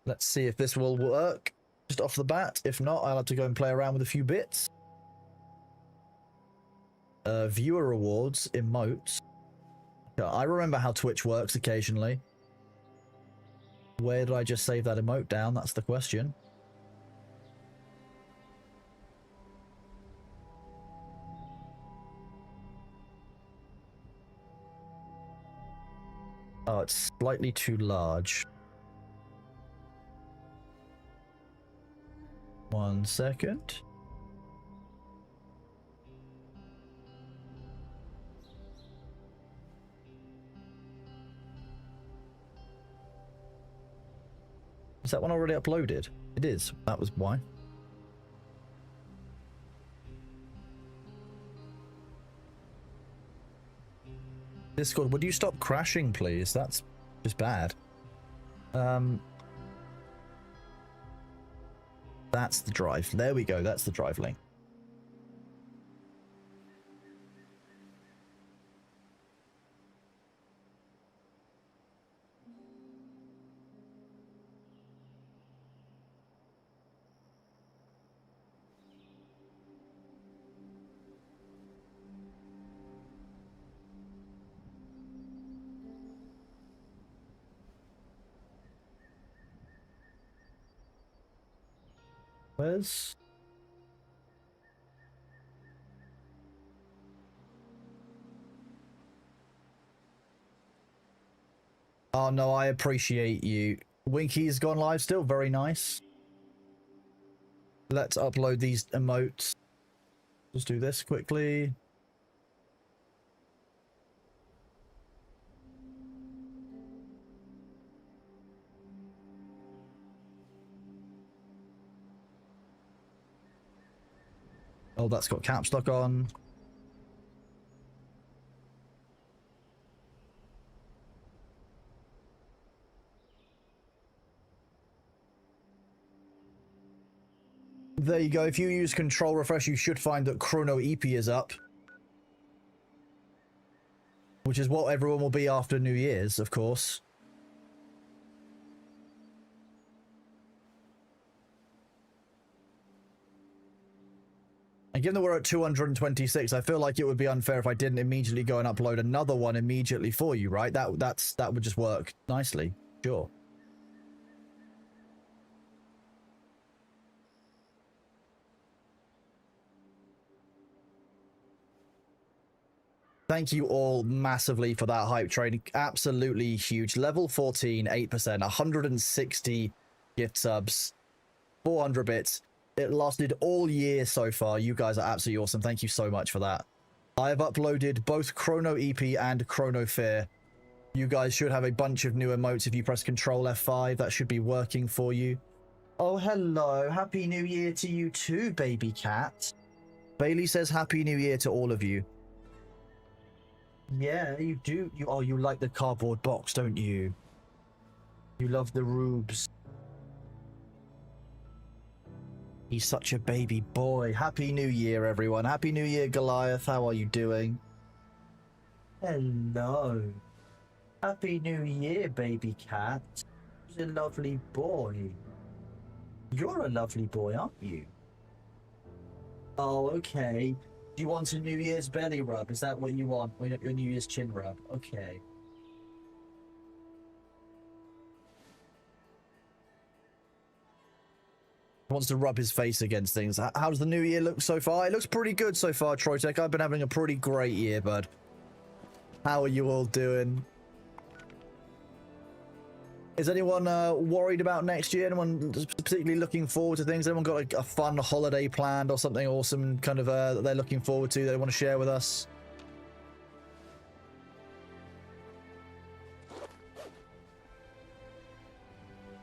Let's see if this will work just off the bat. If not, I'll have to go and play around with a few bits. Viewer rewards, emotes. I remember how Twitch works occasionally. Where did I just save that emote down? That's the question. Oh, it's slightly too large. 1 second. Is that one already uploaded? It is. That was why. Discord, would you stop crashing, please? That's just bad. That's the drive. There we go. That's the drive link. Where's... Oh no, I appreciate you. Winky's gone live still, very nice. Let's upload these emotes. Let's do this quickly. Oh, that's got caps lock on. There you go. If you use control refresh, you should find that Chrono EP is up. Which is what everyone will be after New Year's, of course. And given that we're at 226, I feel like it would be unfair if I didn't immediately go and upload another one immediately for you, right? That would just work nicely. Sure. Thank you all massively for that hype train. Absolutely huge. Level 14, 8%, 160 gift subs, 400 bits. It lasted all year so far. You guys are absolutely awesome. Thank you so much for that. I have uploaded both Chrono EP and Chrono Fear. You guys should have a bunch of new emotes if you press Control F5. That should be working for you. Oh, hello. Happy New Year to you too, baby cat. Bailey says Happy New Year to all of you. Yeah, you do. You like the cardboard box, don't you? You love the rubes. He's such a baby boy. Happy New Year, everyone. Happy New Year, Goliath. How are you doing? Hello. Happy New Year, baby cat. He's a lovely boy. You're a lovely boy, aren't you? Oh, okay. Do you want a New Year's belly rub? Is that what you want? Or your New Year's chin rub? Okay. Wants to rub his face against things. How does the new year look so far? It looks pretty good so far, Troytech. I've been having a pretty great year, bud. How are you all doing? Is anyone worried about next year? Anyone particularly looking forward to things? Anyone got like a fun holiday planned or something awesome kind of that they're looking forward to that they want to share with us?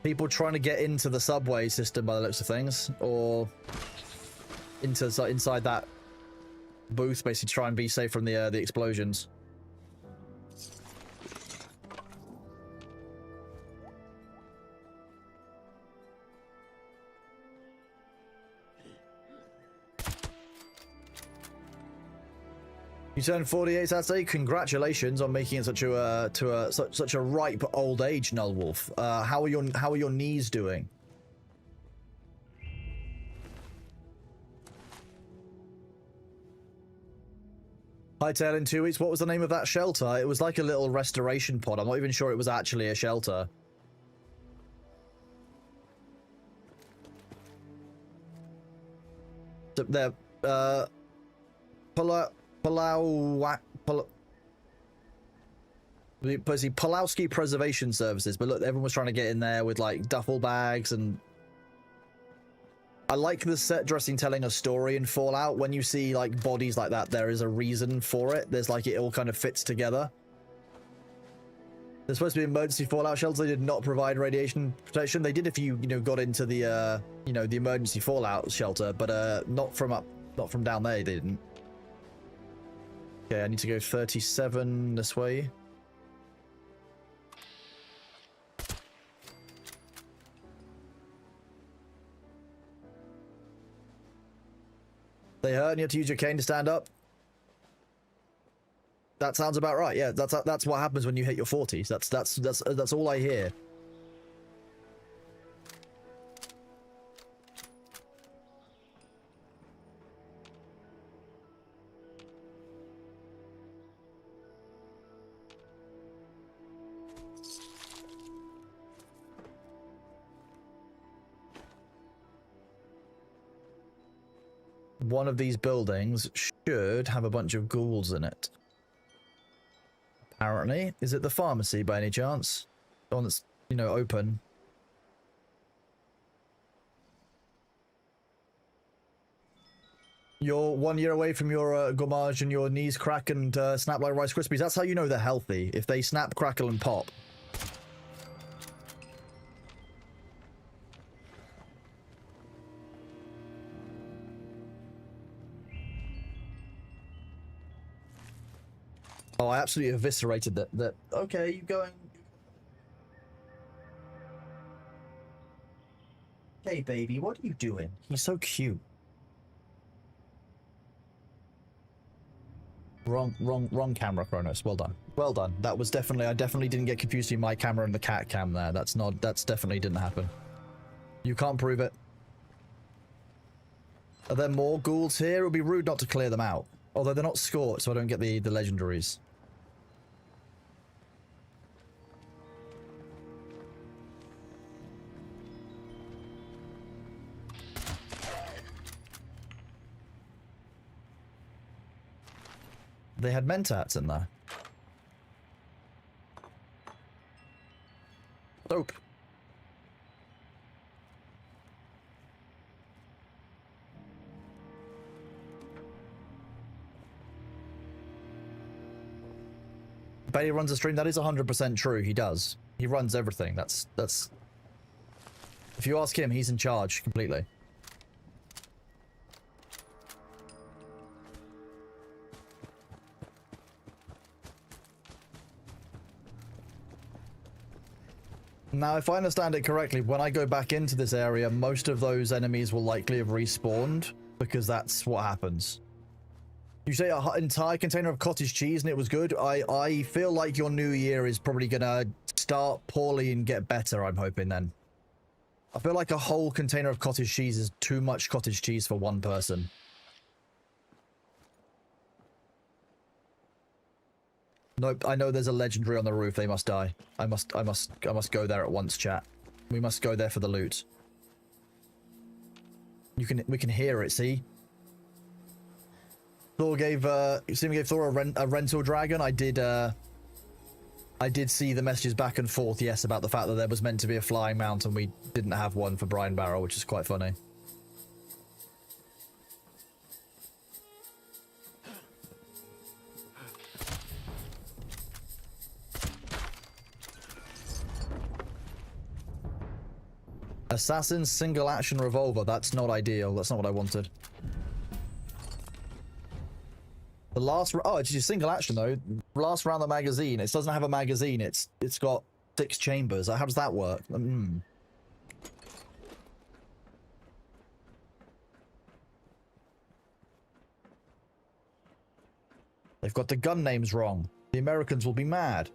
People trying to get into the subway system by the looks of things, or inside that booth, basically try and be safe from the explosions. You turned 48 Saturday. Congratulations on making it such a ripe old age, Null Wolf. How are your knees doing? Hightail in 2 weeks. What was the name of that shelter? It was like a little restoration pod. I'm not even sure it was actually a shelter. There, Pulowski Preservation Services, but look, everyone was trying to get in there with like duffel bags, and I like the set dressing telling a story in Fallout. When you see like bodies like that, there is a reason for it. There's like it all kind of fits together. There's supposed to be emergency fallout shelters. They did not provide radiation protection. They did if you got into the the emergency fallout shelter, but not from down there. They didn't. Okay, I need to go 37 this way. They hurt and you have to use your cane to stand up. That sounds about right. Yeah, that's what happens when you hit your 40s. That's all I hear. One of these buildings should have a bunch of ghouls in it. Apparently. Is it the pharmacy by any chance? The one that's, open. You're 1 year away from your gommage and your knees crack and snap like Rice Krispies. That's how you know they're healthy. If they snap, crackle, and pop. Oh, I absolutely eviscerated that. Okay, you going? Hey, baby, what are you doing? He's so cute. Wrong camera, Kronos. Well done. Well done. That was definitely. I definitely didn't get confused between my camera and the cat cam there. That's definitely didn't happen. You can't prove it. Are there more ghouls here? It would be rude not to clear them out. Although they're not scorched, so I don't get the legendaries. They had mentats in there. Soap. Bet he runs a stream. That is 100% true. He does. He runs everything. That's. If you ask him, he's in charge completely. Now, if I understand it correctly, when I go back into this area, most of those enemies will likely have respawned, because that's what happens. You say an entire container of cottage cheese and it was good? I feel like your new year is probably gonna start poorly and get better, I'm hoping then. I feel like a whole container of cottage cheese is too much cottage cheese for one person. Nope, I know there's a legendary on the roof. They must die. I must go there at once, chat. We must go there for the loot. We can hear it, see? Thor gave Thor a rental dragon. I did I did see the messages back and forth, yes, about the fact that there was meant to be a flying mount and we didn't have one for Brian Barrow, which is quite funny. Assassin's single action revolver. That's not ideal. That's not what I wanted. The last... Oh, it's just single action, though. Last round the magazine. It doesn't have a magazine. It's got 6 chambers. How does that work? They've got the gun names wrong. The Americans will be mad.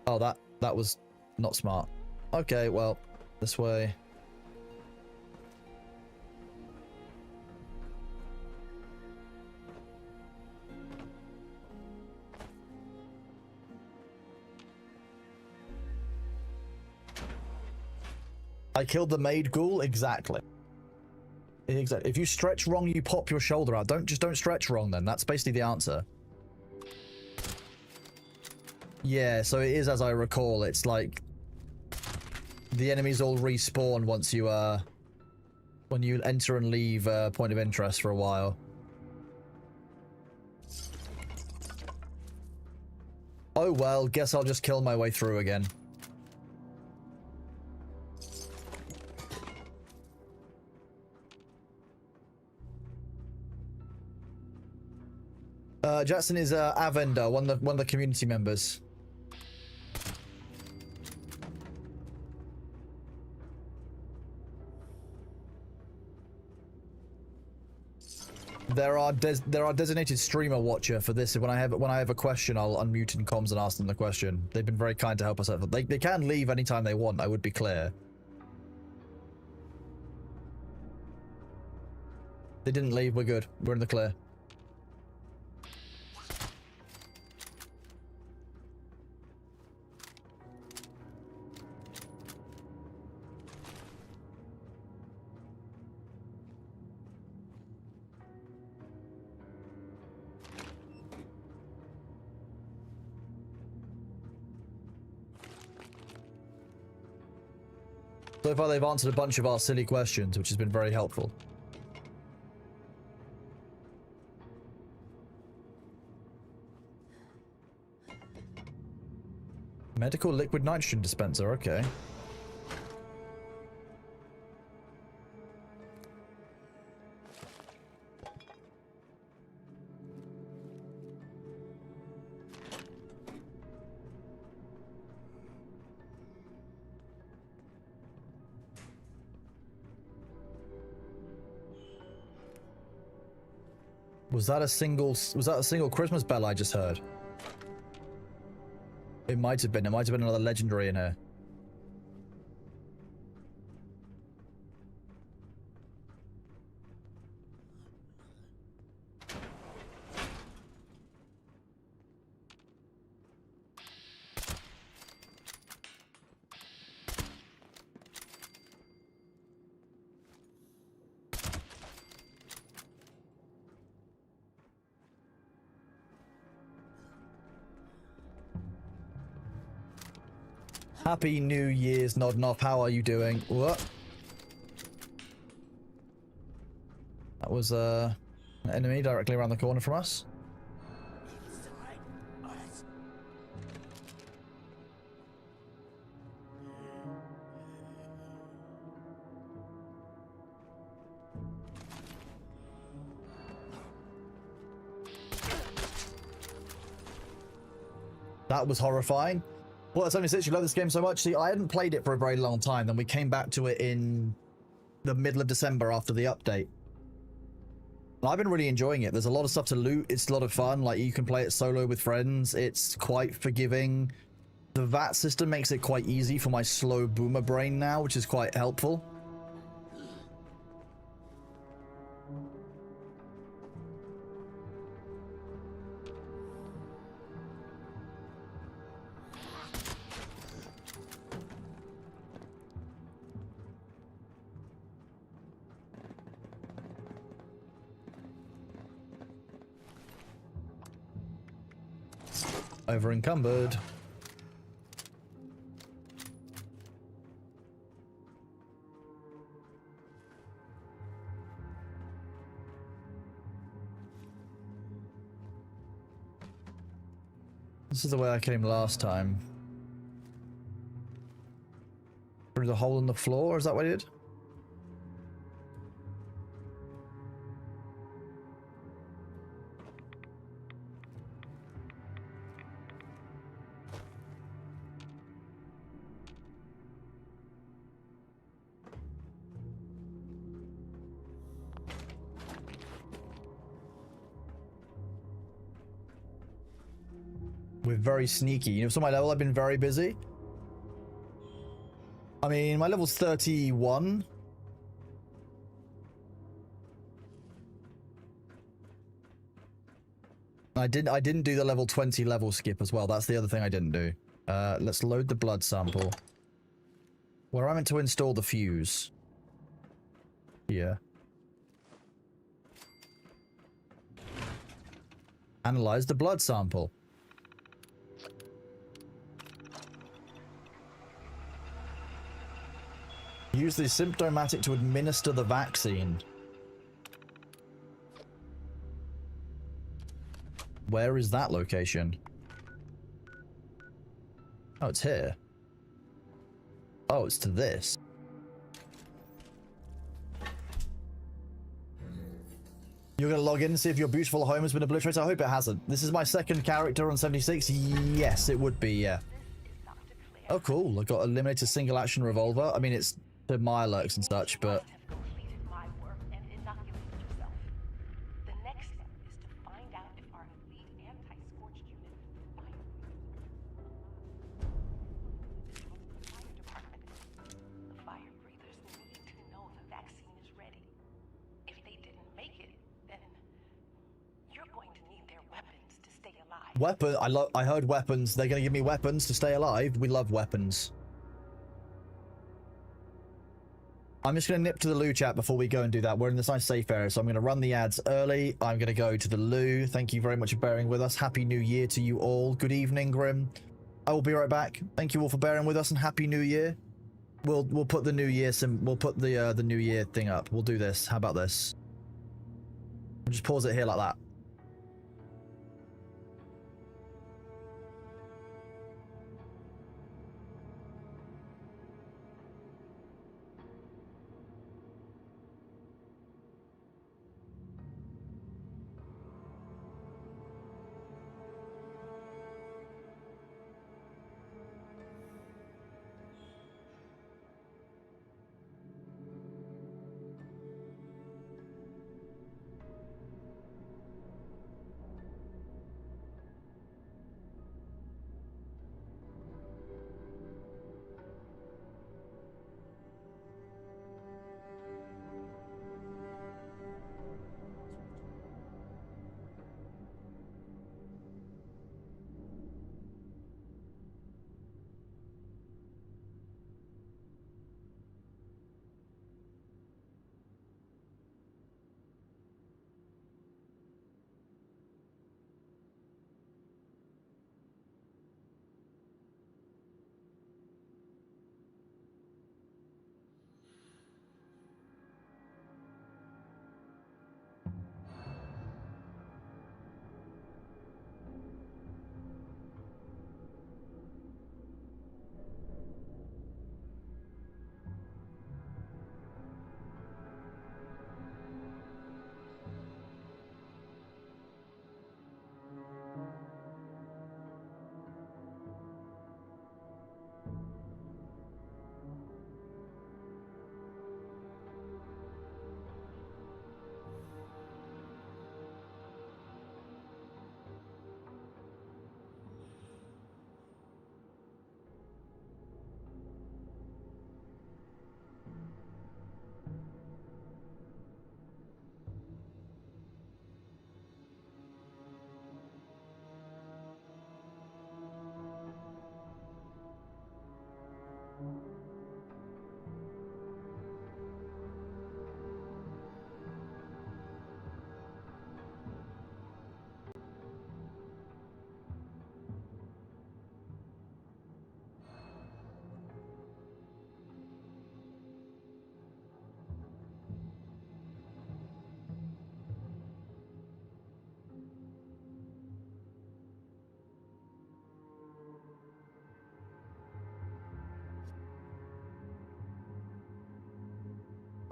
Oh, that was not smart. Okay, well, this way. I killed the maid ghoul? Exactly. Exactly. If you stretch wrong, you pop your shoulder out. Don't stretch wrong then. That's basically the answer. Yeah, so it is as I recall. It's like the enemies all respawn once you when you enter and leave point of interest for a while. Oh well, guess I'll just kill my way through again. Jackson is Avender, one of the community members. There are designated streamer watcher for this. When I have a question, I'll unmute in comms and ask them the question. They've been very kind to help us out. They can leave anytime they want. I would be clear. They didn't leave. We're good. We're in the clear. So far, they've answered a bunch of our silly questions, which has been very helpful. Medical liquid nitrogen dispenser, okay. Was that a single Christmas bell I just heard? It might have been. It might have been another legendary in here. Happy New Year's, nodding off. How are you doing? What? That was an enemy directly around the corner from us. That was horrifying. Well, it's only since you love this game so much. See, I hadn't played it for a very long time. Then we came back to it in the middle of December after the update. And I've been really enjoying it. There's a lot of stuff to loot. It's a lot of fun. Like, you can play it solo with friends. It's quite forgiving. The VAT system makes it quite easy for my slow boomer brain now, which is quite helpful. Over encumbered. This is the way I came last time. Through the hole in the floor, is that what I did? We're very sneaky. You know, so my level, I've been very busy. I mean, my level's 31. I didn't do the level 20 level skip as well. That's the other thing I didn't do. Let's load the blood sample. Where am I meant to install the fuse? Here. Analyze the blood sample. Use the symptomatic to administer the vaccine. Where is that location? Oh, it's here. Oh, it's to this. You're gonna log in and see if your beautiful home has been obliterated? I hope it hasn't. This is my second character on 76? Yes, it would be, yeah. Oh, cool. I got eliminated single action revolver. I mean, it's to Mirelurks and such, but... Weapon, I heard weapons. They're gonna give me weapons to stay alive. We love weapons. I'm just gonna nip to the loo chat before we go and do that. We're in this nice safe area, so I'm gonna run the ads early. I'm gonna go to the loo. Thank you very much for bearing with us. Happy New Year to you all. Good evening, Grim. I will be right back. Thank you all for bearing with us and Happy New Year. We'll put the New Year we'll put the New Year thing up. We'll do this. How about this? We'll just pause it here like that.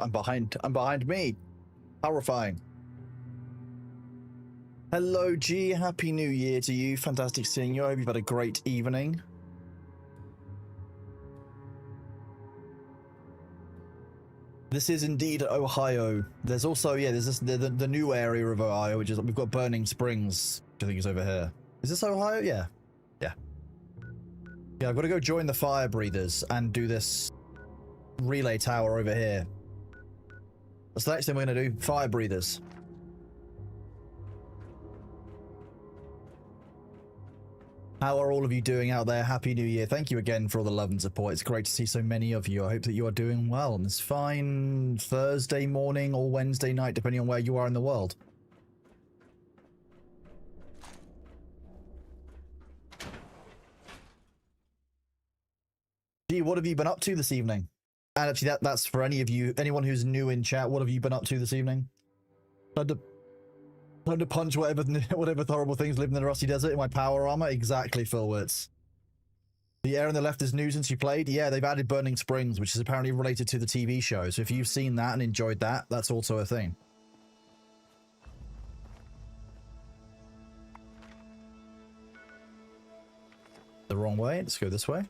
I'm behind me. Horrifying. Hello, G. Happy New Year to you. Fantastic seeing you. I hope you've had a great evening. This is indeed Ohio. There's also, yeah, there's this, the new area of Ohio, which is, we've got Burning Springs, which I think is over here. Is this Ohio? Yeah. Yeah. Yeah, I've got to go join the Fire Breathers and do this relay tower over here. That's the next thing we're going to do. Fire Breathers. How are all of you doing out there? Happy New Year. Thank you again for all the love and support. It's great to see so many of you. I hope that you are doing well on this fine Thursday morning or Wednesday night, depending on where you are in the world. Gee, what have you been up to this evening? And actually, that's for any of you, anyone who's new in chat. What have you been up to this evening? Time to punch whatever horrible things live in the Rusty Desert in my power armor. Exactly, Phil Wirtz. The air on the left is new since you played. Yeah, they've added Burning Springs, which is apparently related to the TV show. So if you've seen that and enjoyed that, that's also a thing. The wrong way. Let's go this way.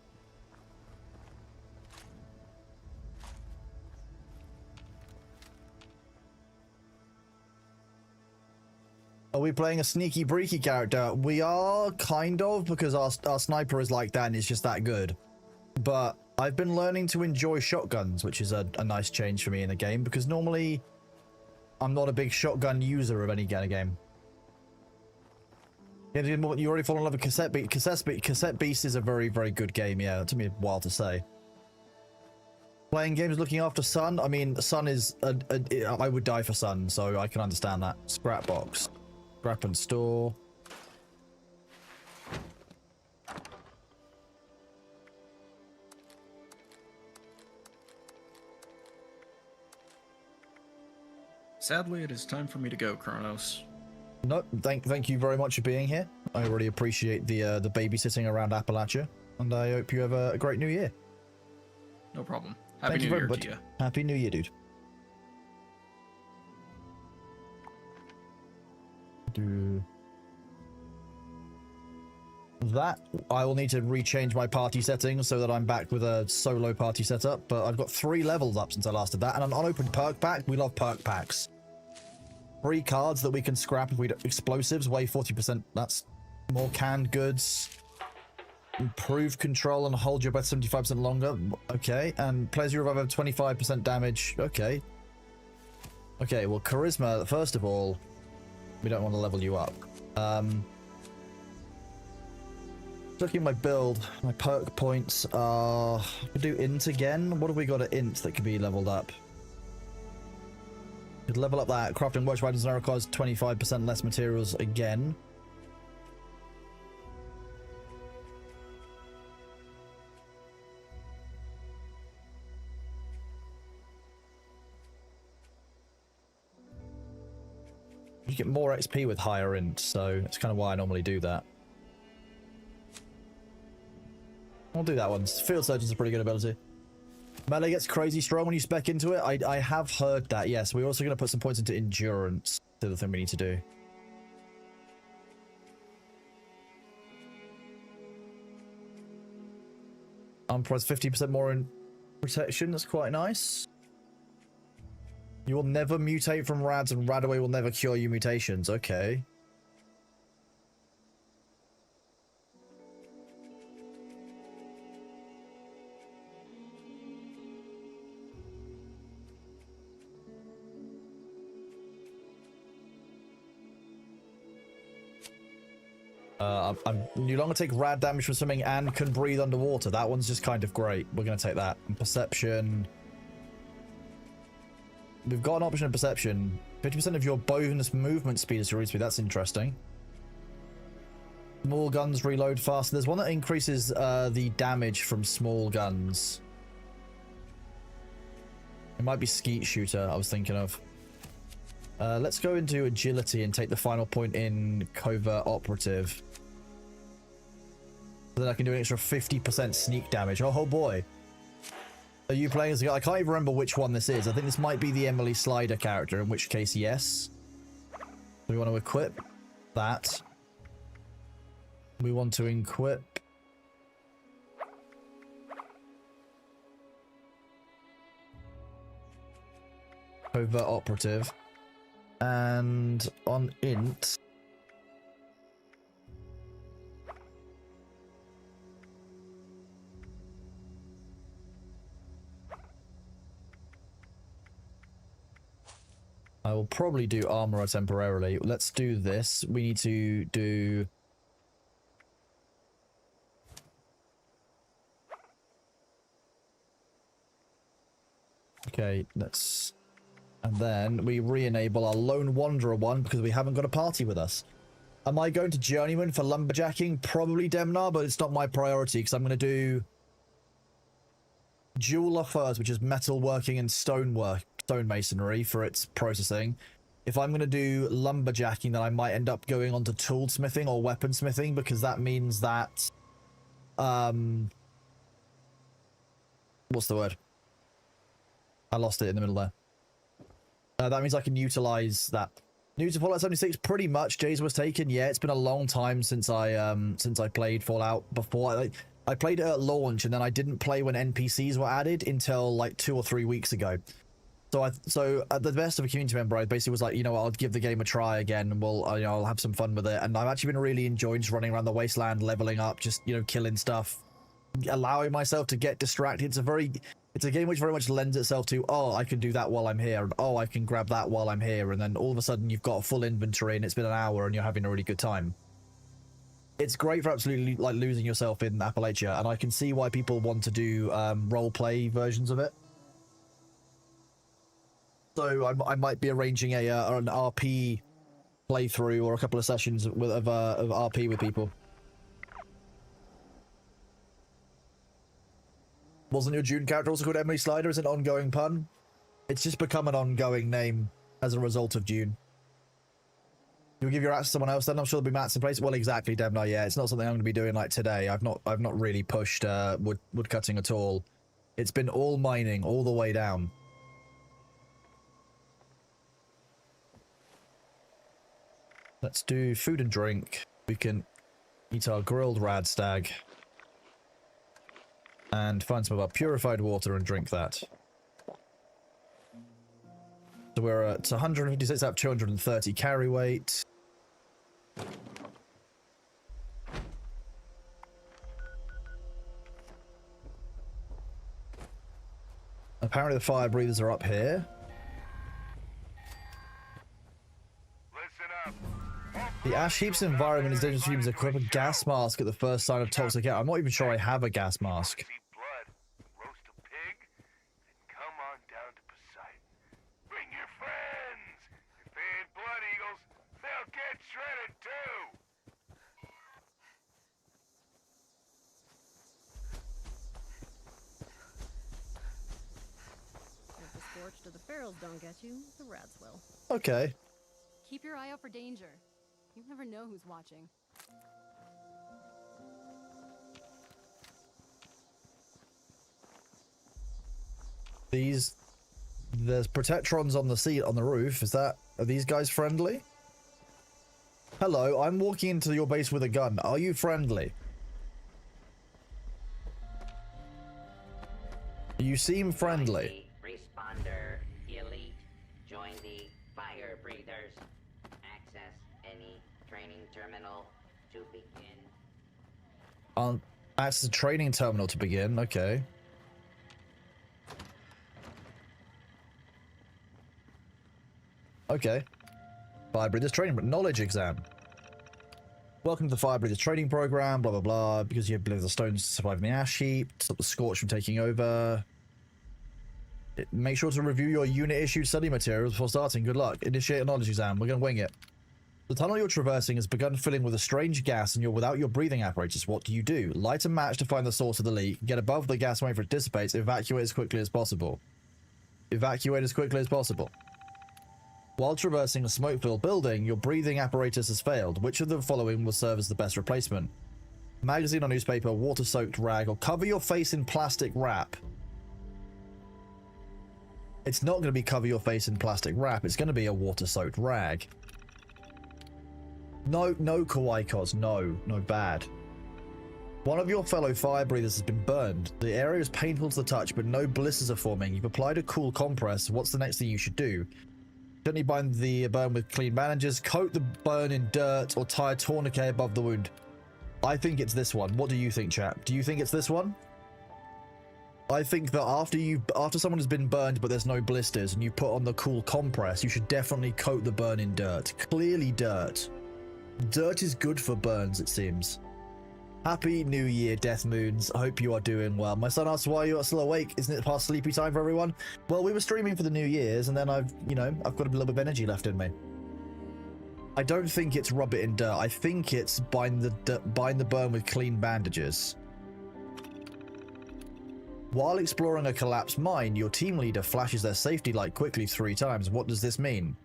Are we playing a sneaky breaky character? We are, kind of, because our sniper is like that and it's just that good. But I've been learning to enjoy shotguns, which is a nice change for me in the game, because normally I'm not a big shotgun user of any kind of game. Yeah, you already fall in love with Cassette Beast. Cassette Beast is a very, very good game, yeah. It took me a while to say. Playing games looking after Sun? I mean, Sun is... I would die for Sun, so I can understand that. Scrap box. Scrap and store. Sadly, it is time for me to go, Kronos. No, thank you very much for being here. I really appreciate the babysitting around Appalachia, and I hope you have a great New Year. No problem. Happy New Year to you. Happy New Year, dude. That I will need to rechange my party settings so that I'm back with a solo party setup, but I've got 3 levels up since I last did that, and an unopened perk pack. We love perk packs. 3 cards that we can scrap if we do. Explosives weigh 40%. That's more canned goods. Improve control and hold your breath 75% longer. Okay, and pleasure revive 25% damage. Okay. Okay, well, charisma, first of all, we don't want to level you up. Looking at my build, my perk points are... I could do int again. What have we got at int that could be leveled up? Could level up that. Crafting watch items now requires 25% less materials again. You get more XP with higher int, so that's kind of why I normally do that. I'll do that one. Field Surgeon's a pretty good ability. Melee gets crazy strong when you spec into it. I have heard that, yes. We're also going to put some points into endurance. That's the other thing we need to do. Provides 50% more in protection. That's quite nice. You will never mutate from rads, and Radaway will never cure you mutations. Okay. I'm no longer take rad damage from swimming and can breathe underwater. That one's just kind of great. We're going to take that. And perception. We've got an option of perception. 50% of your bonus movement speed is your read speed. That's interesting. Small guns reload faster. There's one that increases the damage from small guns. It might be Skeet Shooter I was thinking of. Let's go into agility and take the final point in covert operative. So then I can do an extra 50% sneak damage. Oh boy. Are you playing as a guy? I can't even remember which one this is. I think this might be the Emily Slider character, in which case, yes. We want to equip that. We want to equip... Covert Operative. And on int... I will probably do armorer temporarily. Let's do this. We need to do... Okay, let's... And then we re-enable our Lone Wanderer one because we haven't got a party with us. Am I going to Journeyman for lumberjacking? Probably Demnar, but it's not my priority because I'm going to do... Jeweler first, which is metalworking and stonemasonry for its processing. If I'm going to do lumberjacking, then I might end up going on to toolsmithing or weaponsmithing because that means that... What's the word? I lost it in the middle there. That means I can utilize that. New to Fallout 76, pretty much. Jays was taken. Yeah, it's been a long time since I played Fallout before. I played it at launch, and then I didn't play when NPCs were added until like 2 or 3 weeks ago. So at the best of a community member, I basically was like, you know what, I'll give the game a try again, and I'll have some fun with it. And I've actually been really enjoying just running around the wasteland, leveling up, just killing stuff, allowing myself to get distracted. It's a game which very much lends itself to, oh, I can do that while I'm here, and oh, I can grab that while I'm here, and then all of a sudden you've got a full inventory and it's been an hour and you're having a really good time. It's great for absolutely like losing yourself in Appalachia, and I can see why people want to do role-play versions of it. So I might be arranging an RP playthrough or a couple of sessions of RP with people. Wasn't your June character also called Emily Slider as an ongoing pun? It's just become an ongoing name as a result of June. You'll give your axe to someone else, then I'm sure there'll be mats in place. Well, exactly, Demna. Yeah, it's not something I'm going to be doing like today. I've not really pushed wood cutting at all. It's been all mining all the way down. Let's do food and drink. We can eat our grilled rad stag. And find some of our purified water and drink that. So we're at 156 out of 230 carry weight. Apparently the fire breathers are up here. The ash heaps environment is dangerous to humans. Equip a gas mask at the first sign of toxic air. I'm not even sure I have a gas mask. If the scorched or the ferals don't get you, the rats will. Okay. Keep your eye out for danger. You never know who's watching. There's protectrons on the seat on the roof. Are these guys friendly? Hello, I'm walking into your base with a gun. Are you friendly? You seem friendly. Responder elite. Join the fire breathers. Access any training terminal to begin. Access a training terminal to begin. Okay. Okay. Fire Breathers Training Knowledge Exam. Welcome to the Fire Breathers Training Program, blah blah blah, because you have the stones to survive in the ash heap, stop the scorch from taking over. Make sure to review your unit-issued study materials before starting. Good luck. Initiate a knowledge exam. We're going to wing it. The tunnel you're traversing has begun filling with a strange gas and you're without your breathing apparatus. What do you do? Light a match to find the source of the leak. Get above the gas, wait for it dissipates. Evacuate as quickly as possible. Evacuate as quickly as possible. While traversing a smoke-filled building, your breathing apparatus has failed. Which of the following will serve as the best replacement? Magazine or newspaper, water-soaked rag, or cover your face in plastic wrap. It's not going to be cover your face in plastic wrap. It's going to be a water-soaked rag. No, no, Kawaii Cos. No, no, bad. One of your fellow fire breathers has been burned. The area is painful to the touch, but no blisters are forming. You've applied a cool compress. What's the next thing you should do? Gently bind the burn with clean bandages, coat the burn in dirt, or tie a tourniquet above the wound. I think it's this one. What do you think, chap? Do you think it's this one? I think that after someone has been burned but there's no blisters and you put on the cool compress, you should definitely coat the burn in dirt. Clearly dirt. Dirt is good for burns, it seems. Happy New Year, Death Moons. I hope you are doing well. My son asks why you are still awake. Isn't it past sleepy time for everyone? Well, we were streaming for the New Year's and then I've got a little bit of energy left in me. I don't think it's rub it in dirt. I think it's bind the burn with clean bandages. While exploring a collapsed mine, your team leader flashes their safety light quickly 3 times. What does this mean?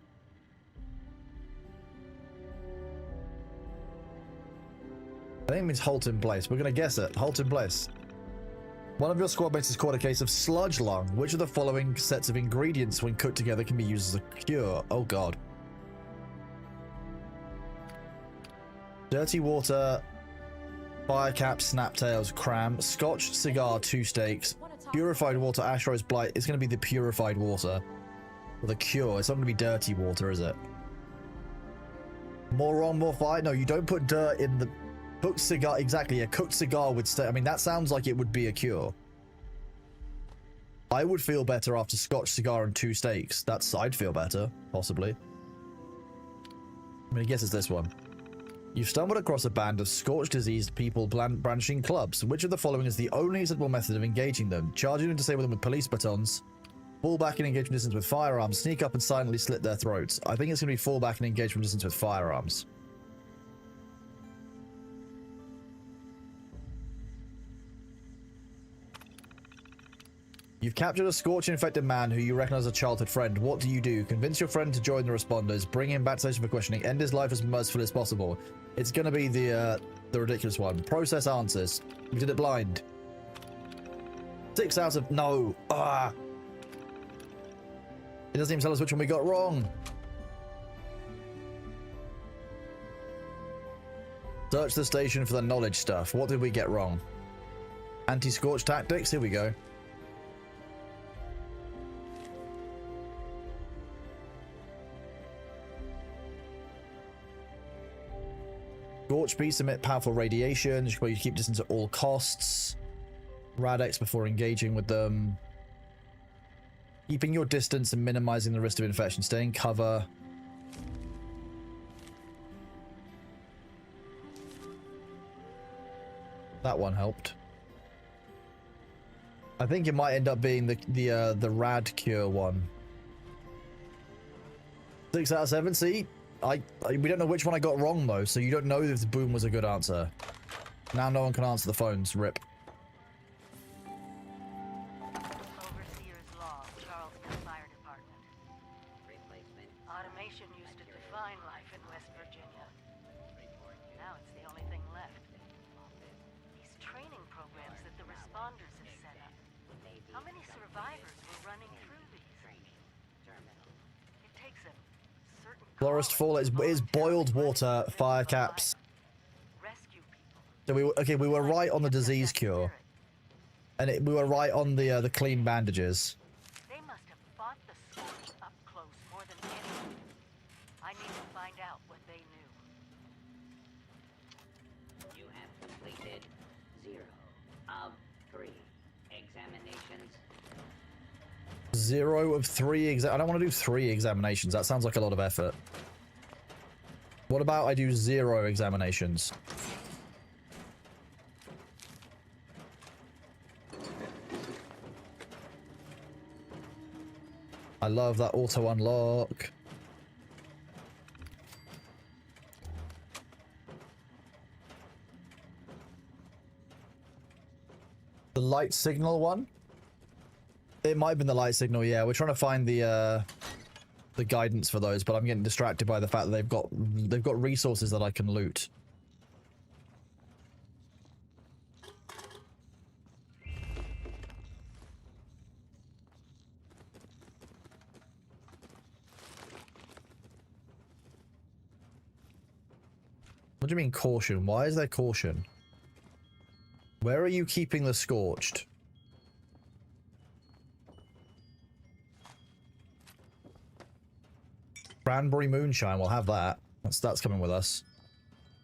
I think it means halt in place. We're going to guess it. Halt in place. One of your squad mates has caught a case of sludge lung. Which of the following sets of ingredients, when cooked together, can be used as a cure? Oh, God. Dirty water, fire cap, snaptails, cram, scotch, cigar, 2 steaks, purified water, ash rose blight. It's going to be the purified water. Or the cure. It's not going to be dirty water, is it? More wrong, more fire? No, you don't put dirt in the... Cooked cigar, exactly, a cooked cigar would stay. I mean, that sounds like it would be a cure. I would feel better after scotch, cigar, and 2 steaks. I'd feel better, possibly. I mean, I guess it's this one. You've stumbled across a band of scorched, diseased people brandishing clubs. Which of the following is the only acceptable method of engaging them? Charging and disable them with police batons, fall back and engage from distance with firearms, sneak up and silently slit their throats. I think it's going to be fall back and engage from distance with firearms. You've captured a scorch-infected man who you recognize as a childhood friend. What do you do? Convince your friend to join the responders, bring him back to station for questioning, end his life as mercifully as possible. It's gonna be the ridiculous one. Process answers. We did it blind. 6 out of... No! Ah! It doesn't even tell us which one we got wrong. Search the station for the knowledge stuff. What did we get wrong? Anti-scorch tactics? Here we go. Scorch beasts emit powerful radiation, where you keep distance at all costs. Radex before engaging with them. Keeping your distance and minimizing the risk of infection. Stay in cover. That one helped. I think it might end up being the rad cure one. 6 out of 7. See? We don't know which one I got wrong though, so you don't know if the boom was a good answer. Now no one can answer the phones. Rip. Overseer's Law, Charleston Fire Department. Replacement. Automation used to define life in West Virginia. Now it's the only thing left. These training programs that the responders have set up. How many survivors were running through these? It takes a certain... Florist Fall is boiled water, fire caps. So we were right on the disease cure. And we were right on the clean bandages. They must have fought the scorch up close more than anyone. I need to find out what they knew. You have completed 0 of 3 examinations. 0 of 3 I don't want to do 3 examinations. That sounds like a lot of effort. What about I do 0 examinations? I love that auto unlock. The light signal one? It might have been the light signal, yeah. We're trying to find the guidance for those, but I'm getting distracted by the fact that they've got resources that I can loot. What do you mean caution? Why is there caution? Where are you keeping the scorched? Cranberry moonshine, we'll have that. That's coming with us.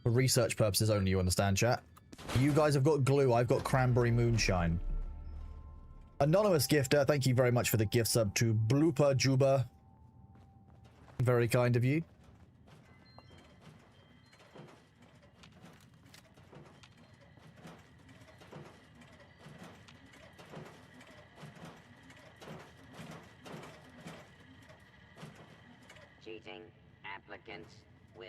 For research purposes only, you understand, chat? You guys have got glue, I've got cranberry moonshine. Anonymous gifter, thank you very much for the gift sub to Blooper Juba. Very kind of you. Cheating applicants will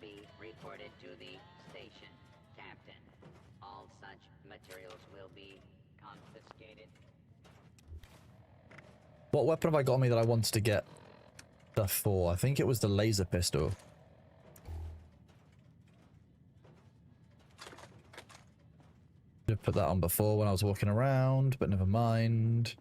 be reported to the station, Captain. All such materials will be confiscated. What weapon have I got on me that I wanted to get stuff for? I think it was the laser pistol. Should have put that on before when I was walking around, but never mind.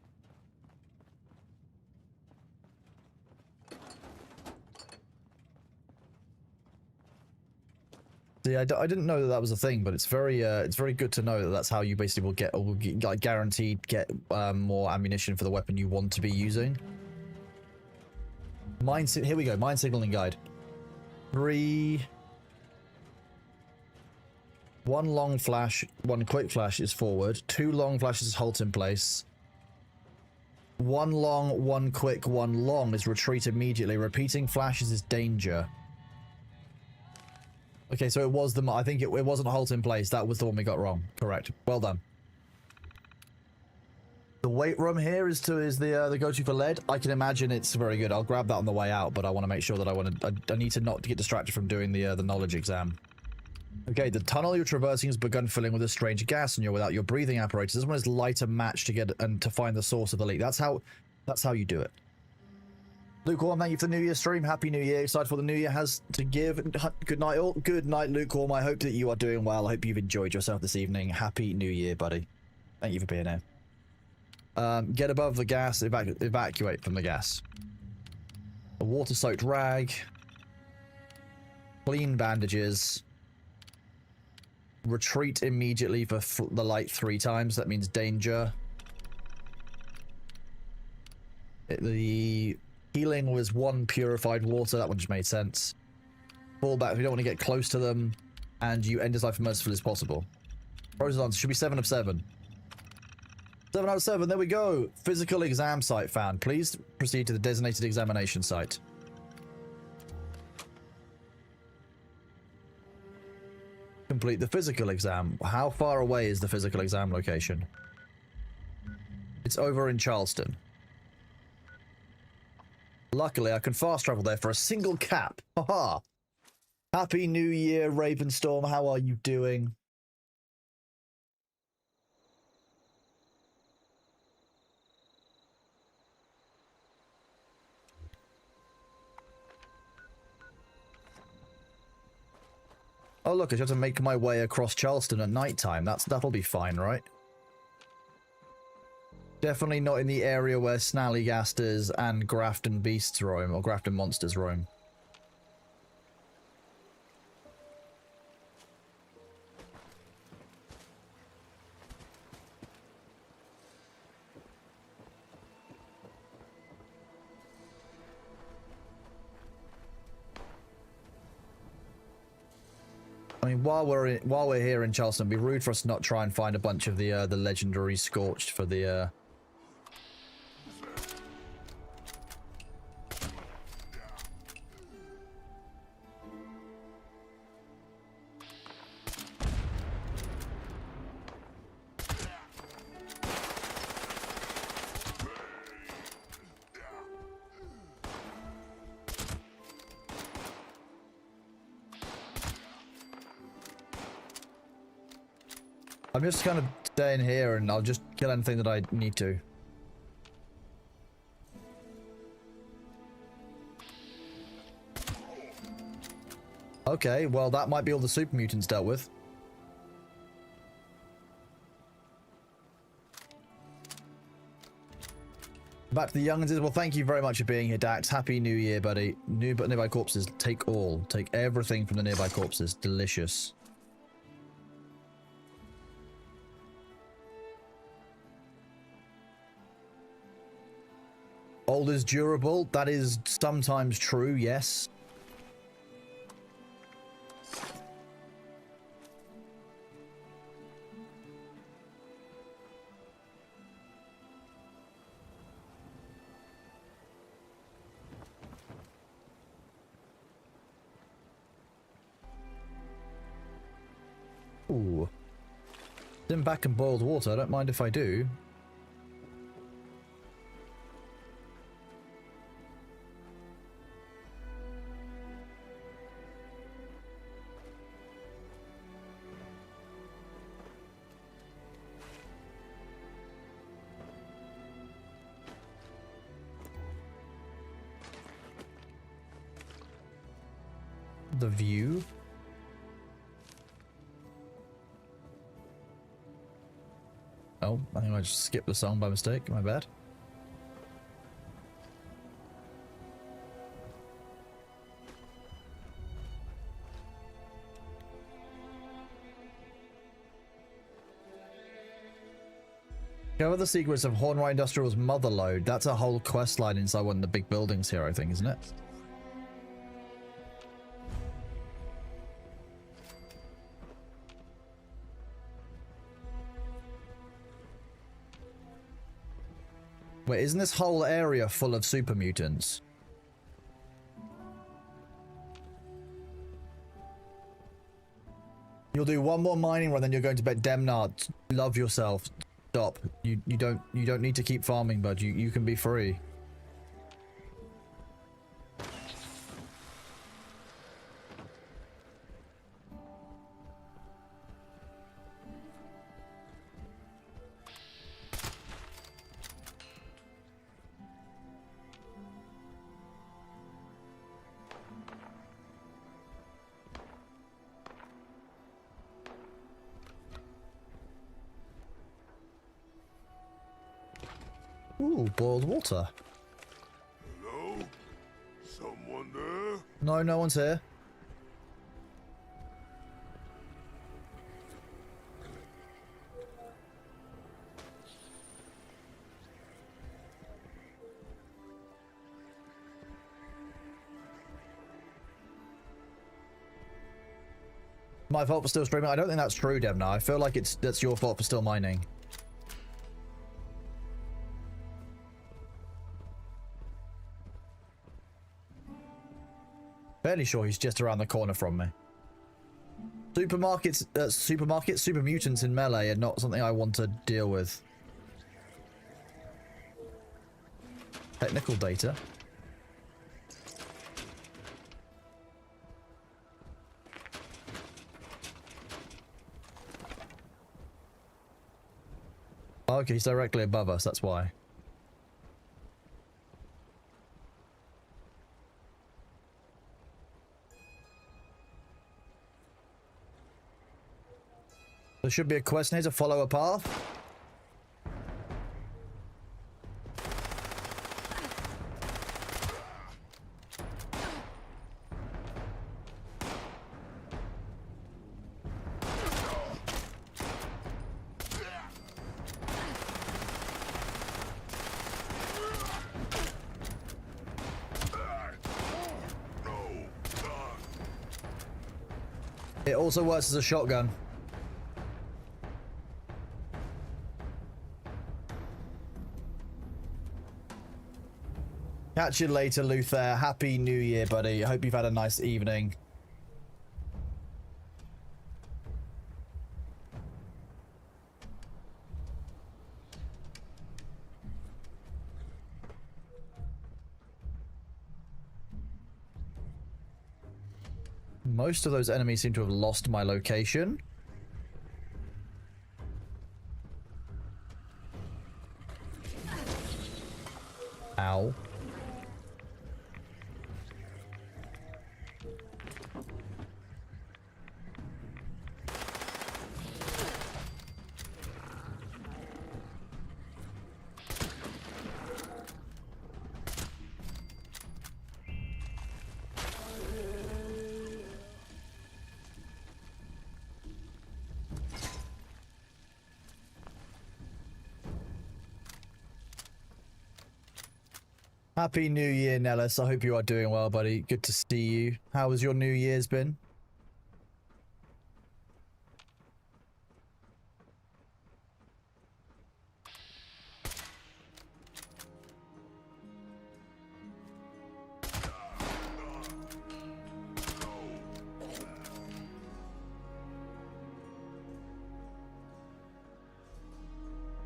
See, I didn't know that that was a thing, but it's very good to know that that's how you basically will get like guaranteed get more ammunition for the weapon you want to be using. Here we go, mine signaling guide. 3. 1 long flash, 1 quick flash is forward. 2 long flashes is halt in place. 1 long, 1 quick, 1 long is retreat immediately. Repeating flashes is danger. Okay, so it was the... I think it wasn't halt in place. That was the one we got wrong. Correct. Well done. The weight room here is the go-to for lead. I can imagine it's very good. I'll grab that on the way out, but I want to make sure that I need to not get distracted from doing the knowledge exam. Okay, the tunnel you're traversing has begun filling with a strange gas, and you're without your breathing apparatus. This one is light a match to get and to find the source of the leak. That's how you do it. Lukewarm, thank you for the New Year stream. Happy New Year. Excited for what the New Year has to give. Good night, all. Good night, Lukewarm. I hope that you are doing well. I hope you've enjoyed yourself this evening. Happy New Year, buddy. Thank you for being here. Get above the gas. Evacuate from the gas. A water-soaked rag. Clean bandages. Retreat immediately for the light 3 times. That means danger. The healing was 1 purified water. That one just made sense. Fall back if you don't want to get close to them. And you end his life as mercifully as possible. Pros and cons should be 7 of 7. 7 out of 7. There we go. Physical exam site found. Please proceed to the designated examination site. Complete the physical exam. How far away is the physical exam location? It's over in Charleston. Luckily, I can fast travel there for a single cap. Haha. Happy New Year, Ravenstorm. How are you doing? Oh look, I just have to make my way across Charleston at night time. That'll be fine, right? Definitely not in the area where Snallygasters and Grafton Beasts roam, or Grafton Monsters roam. I mean, while we're here in Charleston, it'd be rude for us to not try and find a bunch of the legendary Scorched for the I'm just kind of staying here and I'll just kill anything that I need to. Okay, well that might be all the super mutants dealt with. Back to the youngins. Well, thank you very much for being here, Dax. Happy New Year, buddy. Nearby corpses. Take all. Take everything from the nearby corpses. Delicious. Old is durable. That is sometimes true, yes. Ooh. Dim back in boiled water. I don't mind if I do. The view. Oh, I think I just skipped the song by mistake. My bad. Cover the secrets of Hornwright Industrial's Motherlode. That's a whole quest line inside one of the big buildings here, I think, isn't it? Wait, isn't this whole area full of super mutants? You'll do one more mining run, then you're going to bed. Demnard, love yourself. Stop. You don't need to keep farming, bud. You can be free. Ooh, boiled water. Hello? Someone there? No, no one's here. My fault for still streaming. I don't think that's true, Devna. I feel like that's your fault for still mining. Fairly sure he's just around the corner from me. Super mutants in Melee are not something I want to deal with. Technical data. Okay, he's directly above us, that's why. There should be a quest here to follow a path. It also works as a shotgun. Catch you later, Luther. Happy New Year, buddy. I hope you've had a nice evening. Most of those enemies seem to have lost my location. Ow. Happy New Year, Nellis. I hope you are doing well, buddy. Good to see you. How has your New Year's been?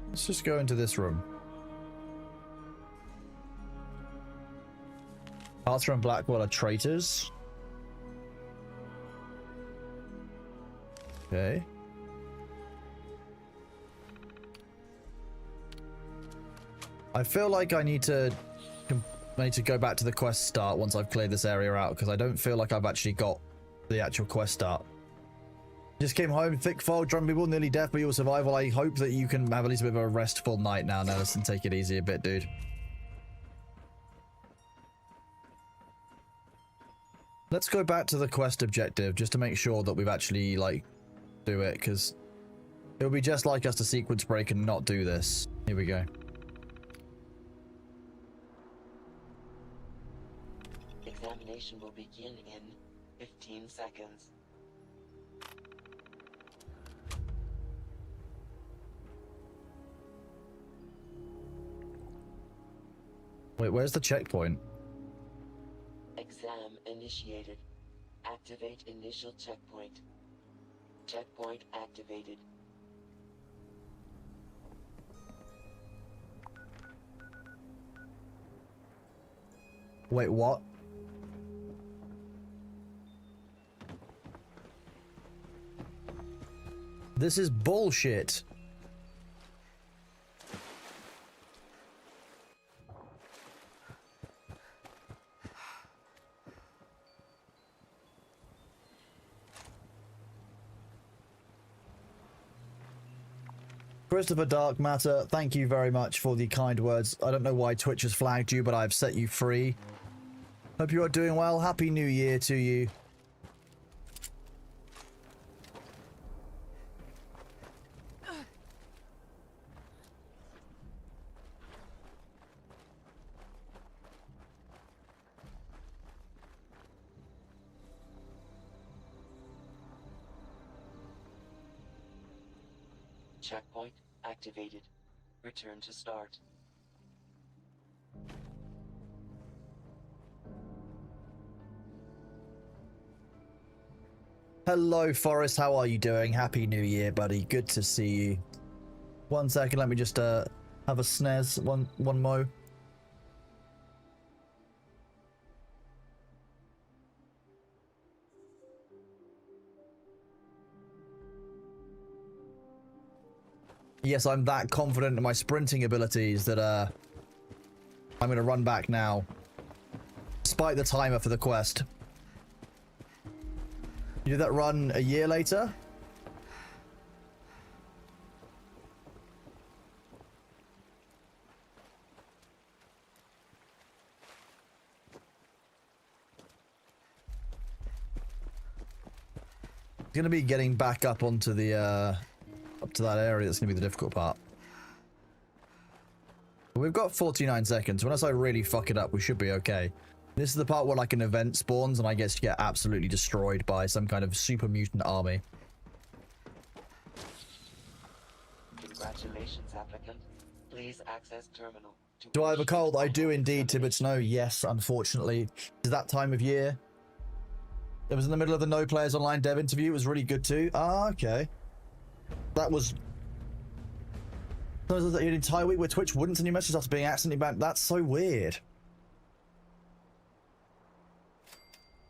Let's just go into this room. Arthur and Blackwell are traitors. Okay. I feel like I need to go back to the quest start once I've cleared this area out, because I don't feel like I've actually got the actual quest start. Just came home, thick fog, drunk people, nearly death, but your survival. I hope that you can have at least a bit of a restful night now, Nellis, and take it easy a bit, dude. Let's go back to the quest objective, just to make sure that we've actually, like, do it, because it would be just like us to sequence break and not do this. Here we go. Examination will begin in 15 seconds. Wait, where's the checkpoint? Exam initiated. Activate initial checkpoint. Checkpoint activated. Wait, what? This is bullshit. Christopher Dark Matter, thank you very much for the kind words. I don't know why Twitch has flagged you, but I've set you free. Hope you are doing well. Happy New Year to you. Checkpoint activated. Return to start. Hello, Forrest. How are you doing? Happy New Year, buddy. Good to see you. 1 second. Let me just have a snez. One mo. Yes, I'm that confident in my sprinting abilities that I'm going to run back now. Despite the timer for the quest. You did that run a year later? It's going to be getting back up onto the up to that area that's going to be the difficult part. But we've got 49 seconds. Unless I really fuck it up, we should be okay. This is the part where like an event spawns and I guess you get absolutely destroyed by some kind of super mutant army. Congratulations, applicant. Please access terminal. Do I have a cold? I do indeed, Tibbet Snow. Yes, unfortunately. It's that time of year. It was in the middle of the No Players Online dev interview. It was really good too. Ah, okay. That was... An entire week where Twitch wouldn't send you messages after being accidentally banned. That's so weird.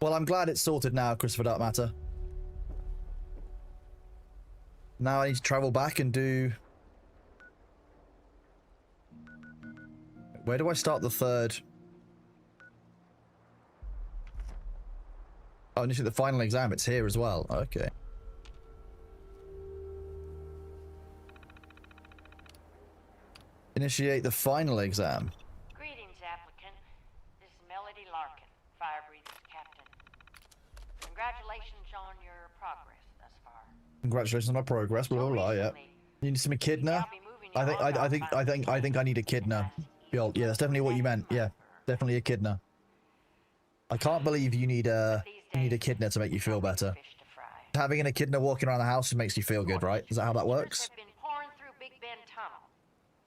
Well, I'm glad it's sorted now, Christopher Dark Matter. Now I need to travel back and do... Where do I start the third? Oh, initially the final exam. It's here as well. Okay. Initiate the final exam. Greetings, applicant. This is Melody Larkin, Firebreather's captain. Congratulations on your progress thus far. Congratulations on my progress. Blah blah blah. Yeah. You need some echidna. I think I need echidna. Yeah, that's definitely what you meant. Yeah, Definitely echidna. I can't believe you need a echidna to make you feel better. Having an echidna walking around the house makes you feel good, right? Is that how that works? Have been pouring through Big Ben Tunnel.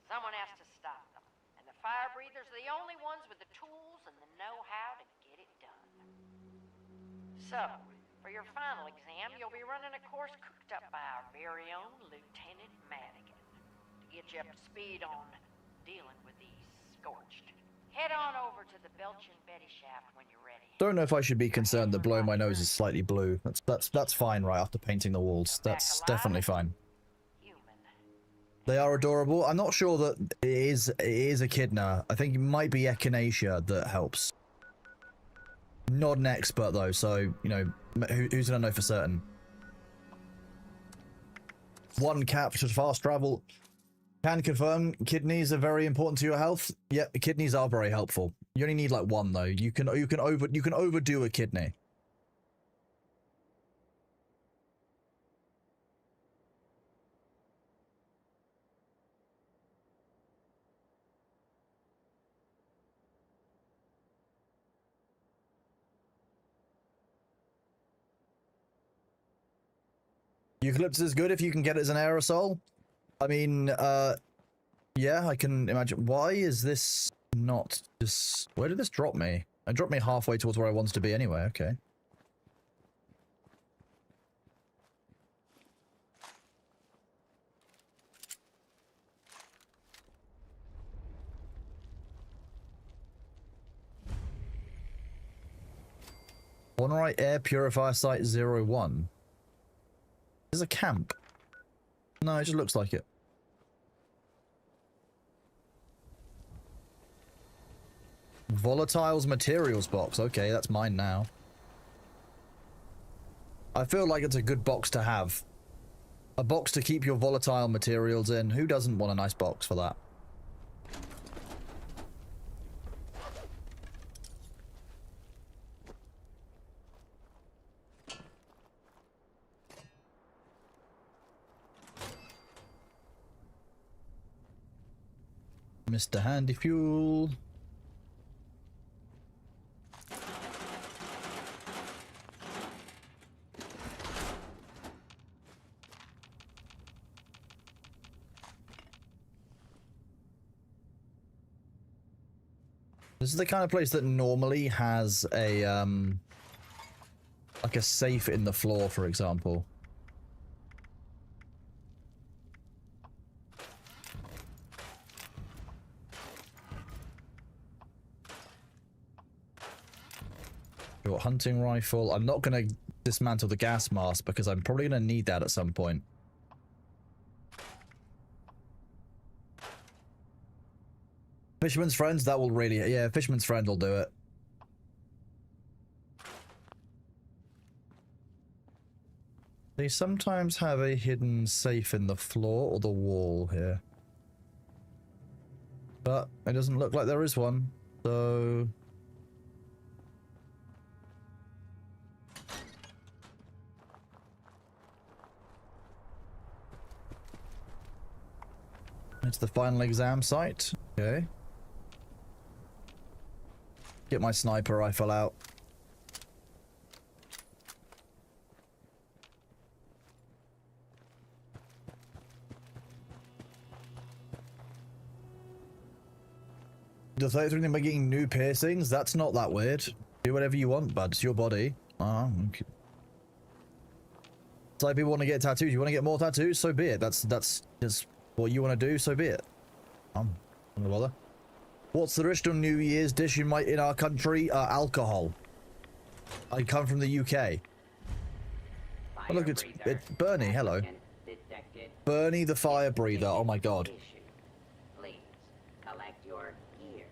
Someone has to stop them. And the fire breathers are the only ones with the tools and the know-how to get it done. So, for your final exam, you'll be running a course cooked up by our very own Lieutenant Madigan to get you up to speed on dealing with these scorched. Head on over to the Belchin Betty shaft when you're ready. Don't know if I should be concerned that blowing my nose is slightly blue. That's fine right after painting the walls. That's definitely fine. They are adorable. I'm not sure that it is echidna. I think it might be echinacea that helps. Not an expert though, so you know who's gonna know for certain. One cap to fast travel. Can confirm kidneys are very important to your health. Yeah, kidneys are very helpful. You only need like one though. You can overdo a kidney. Eucalyptus is good if you can get it as an aerosol. I mean, yeah, I can imagine. Why is this not just... Where did this drop me? It dropped me halfway towards where I wanted to be anyway, okay. One Air Purifier Site 01. There's a camp. No, it just looks like it. Volatiles materials box. Okay, that's mine now. I feel like it's a good box to have. A box to keep your volatile materials in. Who doesn't want a nice box for that? Mr. Handy Fuel. This is the kind of place that normally has a, like a safe in the floor, for example. Your hunting rifle. I'm not going to dismantle the gas mask because I'm probably going to need that at some point. Fisherman's Friends, that will really... Yeah, Fisherman's Friend will do it. They sometimes have a hidden safe in the floor or the wall here. But it doesn't look like there is one, so... It's the final exam site. Okay. Get my sniper rifle out. The 33 thing by getting new piercings? That's not that weird. Do whatever you want, bud. It's your body. Okay. It's like people want to get tattoos. You want to get more tattoos? So be it. That's just what you want to do. So be it. I'm not gonna bother. What's the traditional New Year's dish in our country? Alcohol. I come from the UK. Oh, look, it's Bernie. Hello. Bernie the fire breather. Oh my god. Please collect your gear.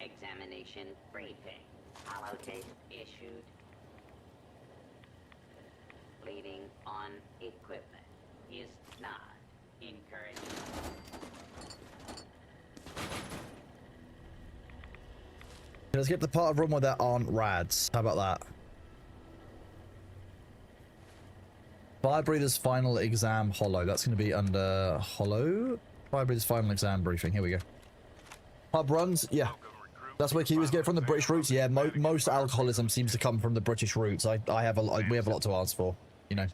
Examination briefing. Hollow tape issued. Bleeding on equipment is not encouraged. Let's get to the part of the room where there aren't rads. How about that? Fire Breather's final exam hollow. That's going to be under hollow. Fire Breather's final exam briefing. Here we go. Pub runs, yeah. That's where Kiwis get from, the British roots. Yeah, most alcoholism seems to come from the British roots. We have a lot to answer for, you know.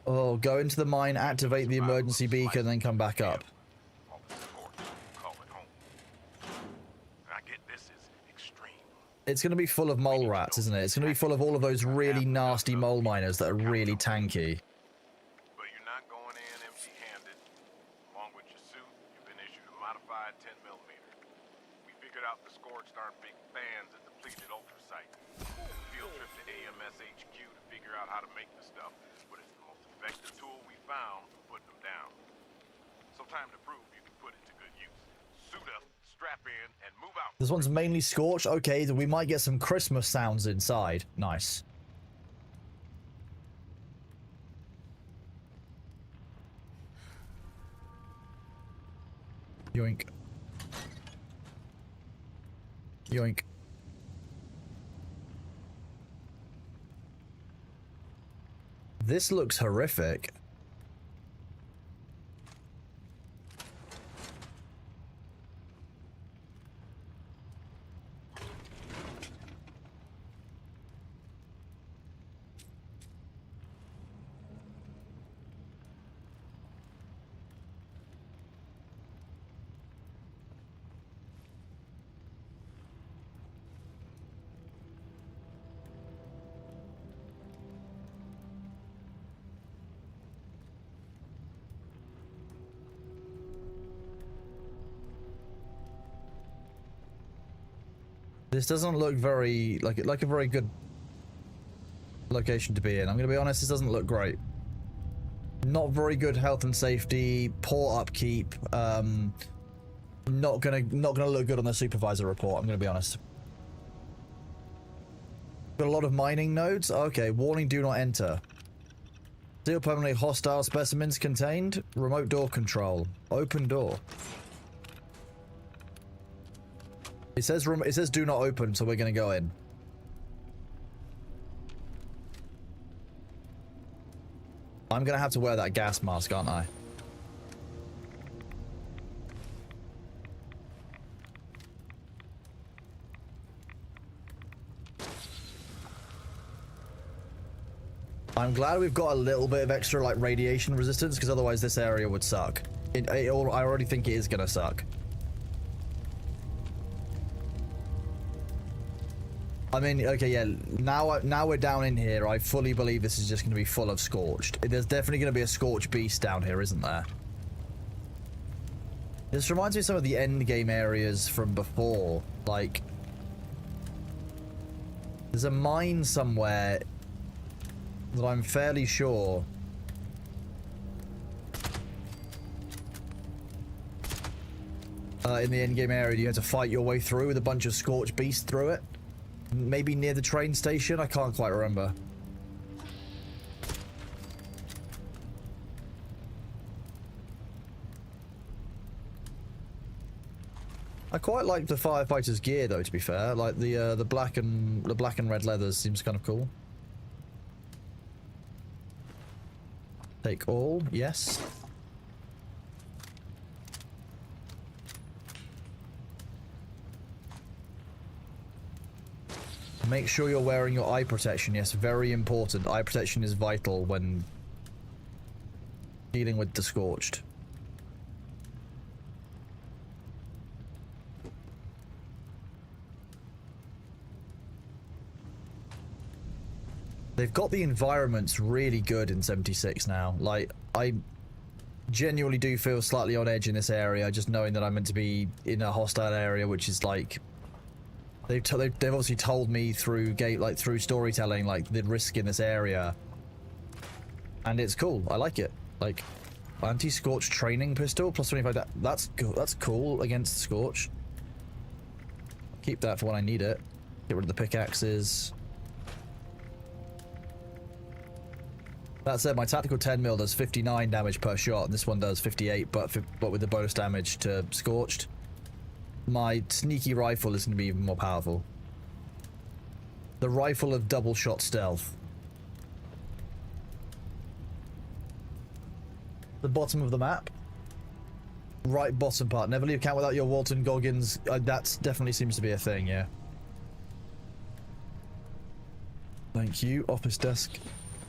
Oh, go into the mine, activate the emergency beacon, then come back up. It's going to be full of mole rats, isn't it? It's going to be full of all of those really nasty mole miners that are really tanky. But you're not going in empty-handed. Along with your suit, you've been issued a modified 10mm. We figured out the Scorched aren't big fans of depleted ultracite. Field trip to AMS HQ to figure out how to make the stuff, but it's the most effective tool we found for putting them down. So time to prove you can put it to good use. Suit up, strap in, and move out. This one's mainly Scorched. Okay, then we might get some Christmas sounds inside. Nice. Yoink. Yoink. This looks horrific. This doesn't look very like a very good location to be in. I'm gonna be honest, this doesn't look great. Not very good health and safety, poor upkeep. Not gonna look good on the supervisor report. I'm gonna be honest. Got a lot of mining nodes. Okay, warning: do not enter. Still permanently hostile specimens contained. Remote door control. Open door. It says do not open, so we're gonna go in. I'm gonna have to wear that gas mask, aren't I? I'm glad we've got a little bit of extra like radiation resistance, because otherwise this area would suck. I already think it is gonna suck. I mean, okay, yeah, now we're down in here. I fully believe this is just going to be full of Scorched. There's definitely going to be a Scorched beast down here, isn't there? This reminds me of some of the end game areas from before. Like, there's a mine somewhere that I'm fairly sure in the end game area you had to fight your way through with a bunch of Scorched beasts through it. Maybe near the train station? I can't quite remember. I quite like the firefighter's gear though, to be fair. Like the black and red leathers seems kind of cool. Take all, yes. Make sure you're wearing your eye protection. Yes, very important. Eye protection is vital when dealing with the Scorched. They've got the environments really good in 76 now. Like, I genuinely do feel slightly on edge in this area, just knowing that I'm meant to be in a hostile area, which is like... They've obviously told me through through storytelling, like, the risk in this area. And it's cool. I like it. Like, anti-Scorch training pistol, plus 25, that's cool against Scorch. Keep that for when I need it. Get rid of the pickaxes. That said, my tactical 10mm does 59 damage per shot, and this one does 58, but with the bonus damage to Scorched. My sneaky rifle is going to be even more powerful. The rifle of double shot stealth. The bottom of the map. Right bottom part. Never leave camp without your Walton Goggins. That definitely seems to be a thing, yeah. Thank you. Office desk.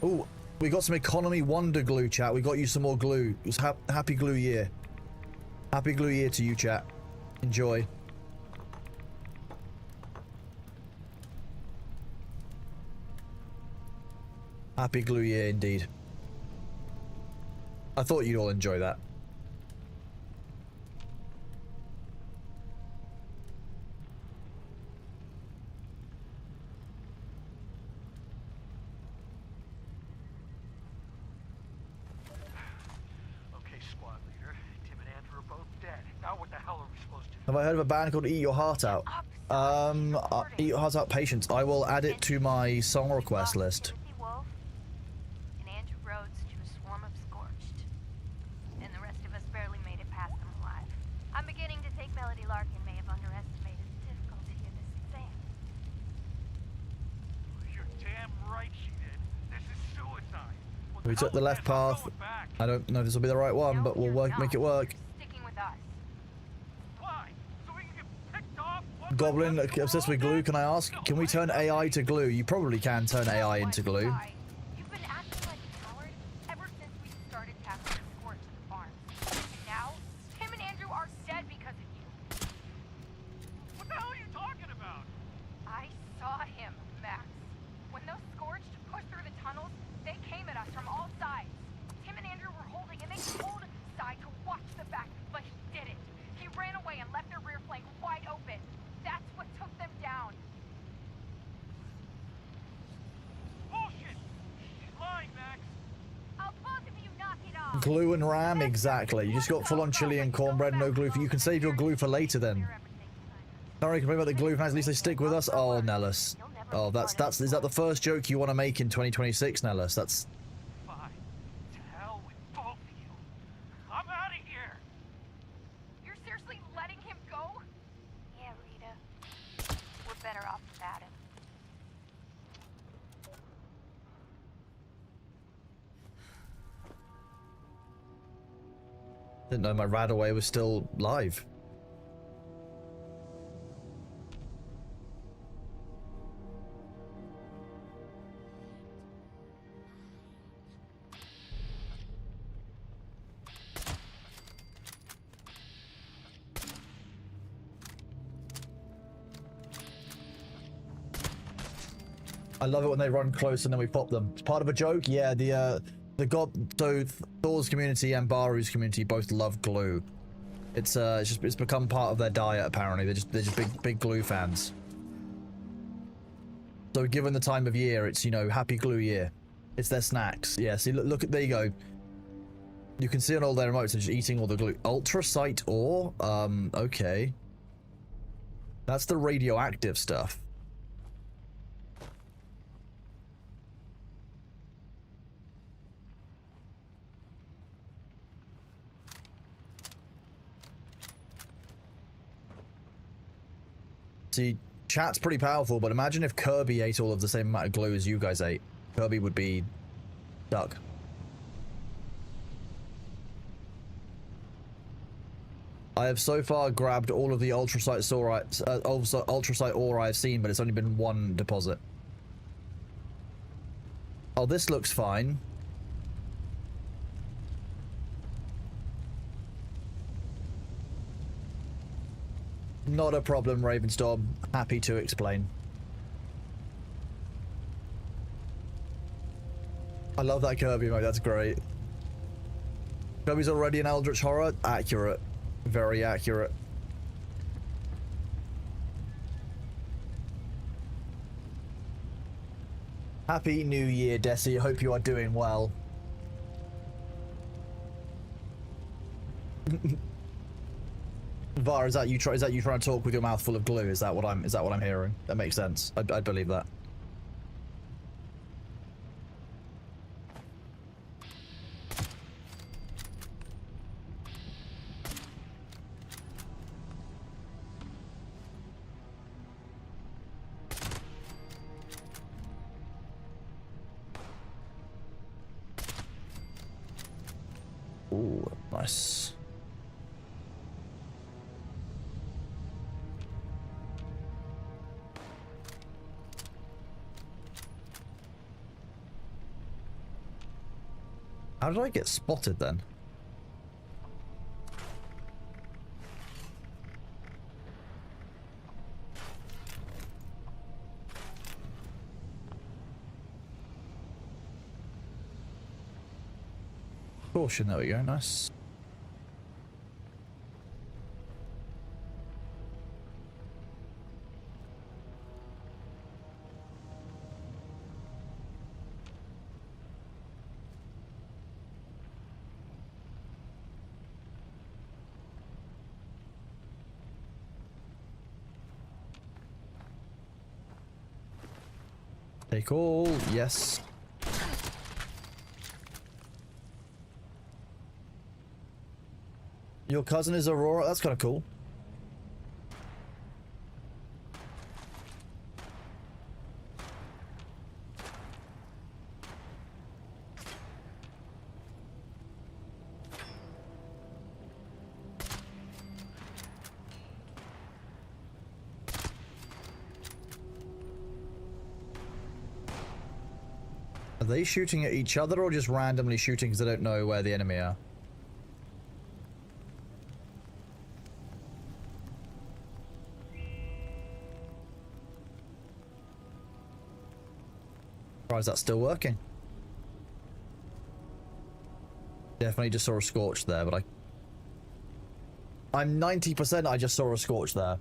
Oh, we got some economy wonder glue, chat. We got you some more glue. It was happy glue year. Happy glue year to you, chat. Enjoy. Happy glue year indeed. I thought you'd all enjoy that. Okay, squad leader. Tim and Andrew are both dead. Now what the hell are we supposed to do? Have I heard of a band called Eat Your Heart Out? Eat Your Heart Out Patience. I will add it to my song request list. Wolf and Andrew Rhodes to a swarm of scorched. And the rest of us barely made it past them alive. I'm beginning to think Melody Larkin may have underestimated the difficulty of this exam. You're damn right she did. This is suicide. We took the left path. I don't know if this will be the right one, but we'll make it work. Sticking with us. Why? So we can get picked off? Goblin obsessed with glue. Can I ask? Can we turn AI to glue? You probably can turn AI into glue. You've been acting like a coward ever since we started tackling the scorch at the farm. And now, Tim and Andrew are dead because of you. What the hell are you talking about? I saw him, Max. When those scorched pushed through the tunnels, they came at us from all sides. Tim and Andrew were holding, and they pulled aside to watch the back, but he didn't. He ran away and left their rear flank wide open. That's what took them down. Bullshit! She's lying, Max. I'll both of you knock it off. Glue and ram, exactly. You just got full-on chili and cornbread, no glue. You can save your glue for later then. Sorry, complain about the glue fans. At least they stick with us. Oh, Nellis. Oh, that's. Is that the first joke you want to make in 2026, Nellis? That's. Fine. To hell with both of you. I'm out of here. You're seriously letting him go? Yeah, Rita. We're better off without him. Didn't know my Radaway was still live. I love it when they run close and then we pop them. It's part of a joke. Yeah, so Thor's community and Baru's community both love glue. It's become part of their diet apparently. They're just big glue fans. So given the time of year, it's, you know, happy glue year. It's their snacks. Yeah, see, look at, there you go. You can see on all their remotes they're just eating all the glue. Ultracite ore? Okay. That's the radioactive stuff. See, chat's pretty powerful, but imagine if Kirby ate all of the same amount of glue as you guys ate. Kirby would be stuck. I have so far grabbed all of the ultracite ore I've seen, but it's only been one deposit. Oh, this looks fine. Not a problem, Ravenstorm. Happy to explain. I love that Kirby mode, that's great. Kirby's already an Eldritch Horror? Accurate. Very accurate. Happy New Year, Desi. Hope you are doing well. Var, is that you trying to talk with your mouth full of glue? Is that what I'm hearing? That makes sense. I believe that. Ooh, nice. How did I get spotted then? Caution, there we go, nice. Take all, yes. Your cousin is Aurora? That's kind of cool. Are they shooting at each other or just randomly shooting because they don't know where the enemy are? Or is that still working? Definitely just saw a scorch there, but I'm 90% I just saw a scorch there.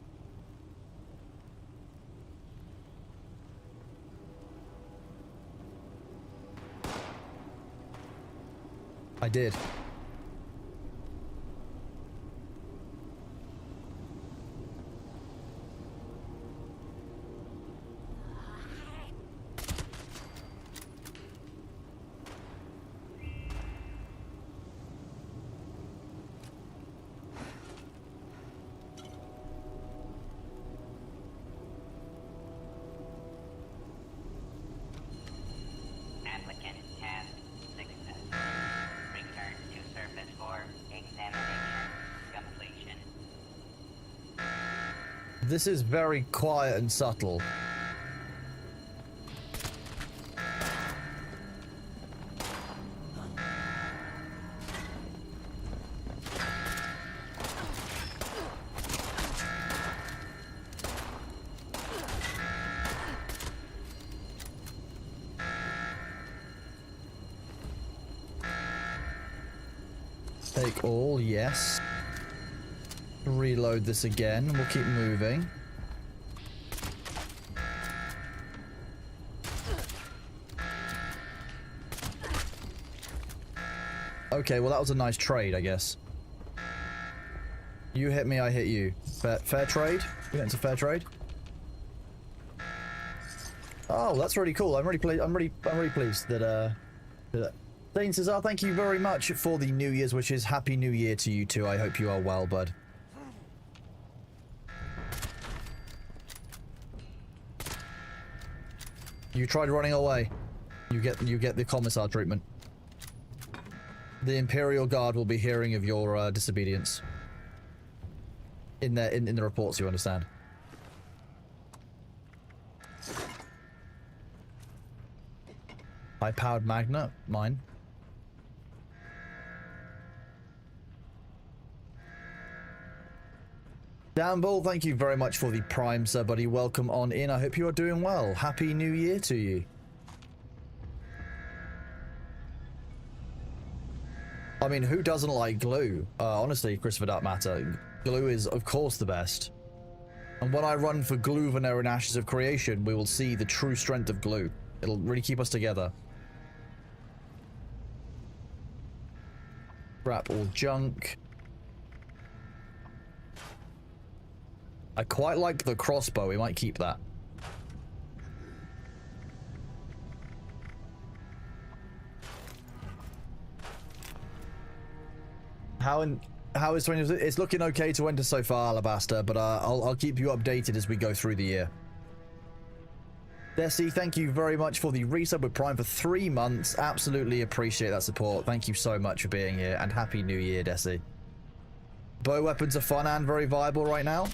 I did. Applicant task success. Return to surface for examination completion. This is very quiet and subtle. Take all, yes. Reload this again. We'll keep moving. Okay, well that was a nice trade, I guess. You hit me, I hit you. Fair trade? We get into fair trade? Oh, that's really cool. I'm really pleased that Dane says, oh, thank you very much for the New Year's wishes. Happy New Year to you too. I hope you are well, bud. You tried running away. You get the commissar treatment. The Imperial Guard will be hearing of your disobedience. In the reports, you understand. High-powered magnet, mine. Danbull, thank you very much for the Prime sir, buddy. Welcome on in. I hope you are doing well. Happy New Year to you. I mean, who doesn't like glue? Honestly, Christopher Dark Matter, glue is, of course, the best. And when I run for Gluviner and Ashes of Creation, we will see the true strength of glue. It'll really keep us together. Scrap all junk. I quite like the crossbow. We might keep that. How is 20? It's looking okay to enter so far, Alabaster, but I'll keep you updated as we go through the year. Desi, thank you very much for the resub with Prime for 3 months. Absolutely appreciate that support. Thank you so much for being here, and Happy New Year, Desi. Bow weapons are fun and very viable right now.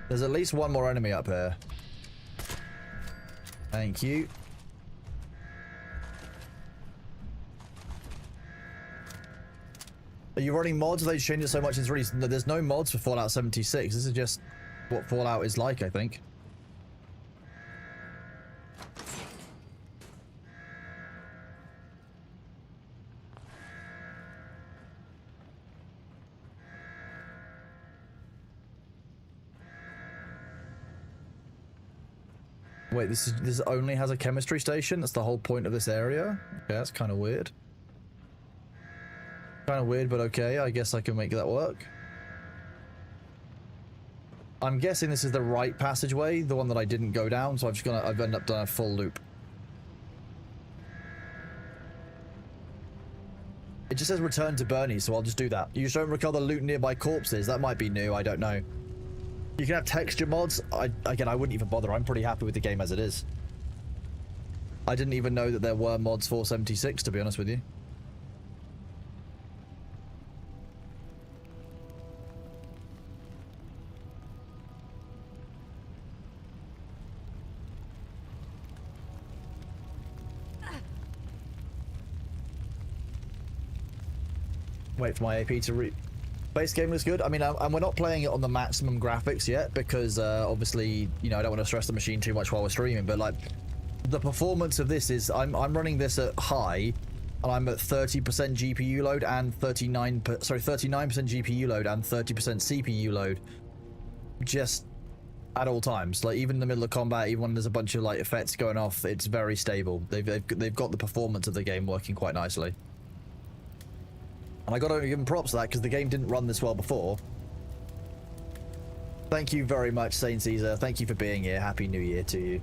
There's at least one more enemy up here. Thank you. Are you running mods? They changed it so much it's really... There's no mods for Fallout 76. This is just what Fallout is like, I think. Wait, this only has a chemistry station? That's the whole point of this area? Okay, that's kind of weird. Kind of weird, but okay. I guess I can make that work. I'm guessing this is the right passageway, the one that I didn't go down, so I've ended up doing a full loop. It just says return to Bernie, so I'll just do that. You don't recover loot nearby corpses. That might be new, I don't know. You can have texture mods. Again, I wouldn't even bother. I'm pretty happy with the game as it is. I didn't even know that there were mods for 76, to be honest with you. Wait for my AP to base game looks good. I mean, and we're not playing it on the maximum graphics yet because obviously, you know, I don't want to stress the machine too much while we're streaming, but like the performance of this is I'm running this at high and I'm at 30% GPU load and 39% GPU load and 30% CPU load just at all times. Like even in the middle of combat, even when there's a bunch of like effects going off, it's very stable. They've got the performance of the game working quite nicely. And I gotta give them props for that because the game didn't run this well before. Thank you very much, Saint Caesar. Thank you for being here. Happy New Year to you.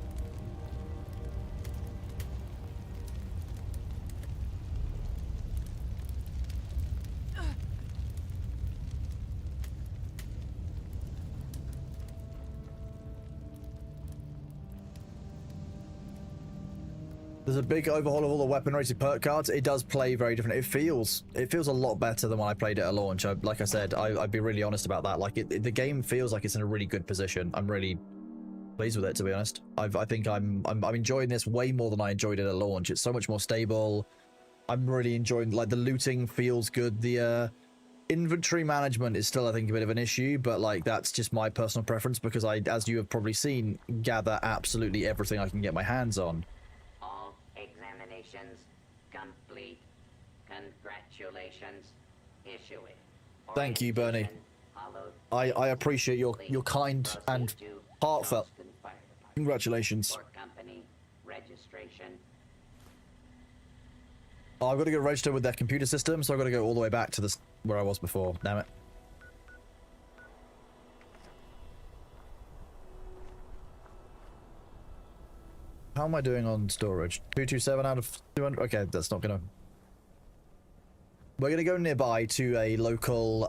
There's a big overhaul of all the weapon rated perk cards. It does play very different. It feels a lot better than when I played it at launch. Like I said, I'd be really honest about that. Like the game feels like it's in a really good position. I'm really pleased with it, to be honest. I think I'm enjoying this way more than I enjoyed it at launch. It's so much more stable. I'm really enjoying, like, the looting feels good. The inventory management is still, I think, a bit of an issue, but like that's just my personal preference because I, as you have probably seen, gather absolutely everything I can get my hands on. Examinations complete. Congratulations. Issue it. Thank you, Bernie. I appreciate your kind and heartfelt congratulations. Company registration. Oh, I've got to get registered with their computer system, so I've got to go all the way back to this where I was before. Damn it. How am I doing on storage? 227 out of 200? Okay, that's not gonna... We're gonna go nearby to a local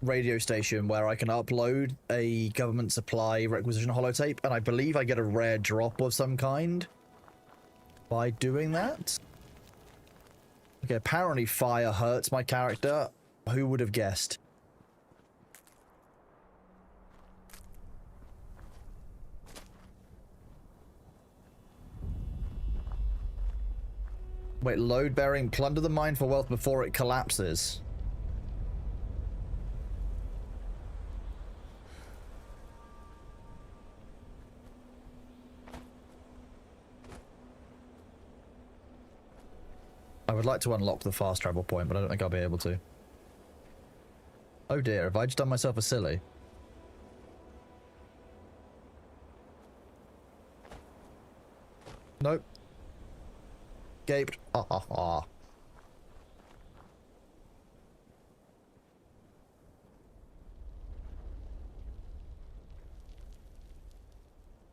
radio station where I can upload a government supply requisition holotape, and I believe I get a rare drop of some kind by doing that. Okay, apparently fire hurts my character. Who would have guessed? Wait, load bearing, plunder the mine for wealth before it collapses. I would like to unlock the fast travel point, but I don't think I'll be able to. Oh dear, have I just done myself a silly? Nope. Escaped. Ha ha ha.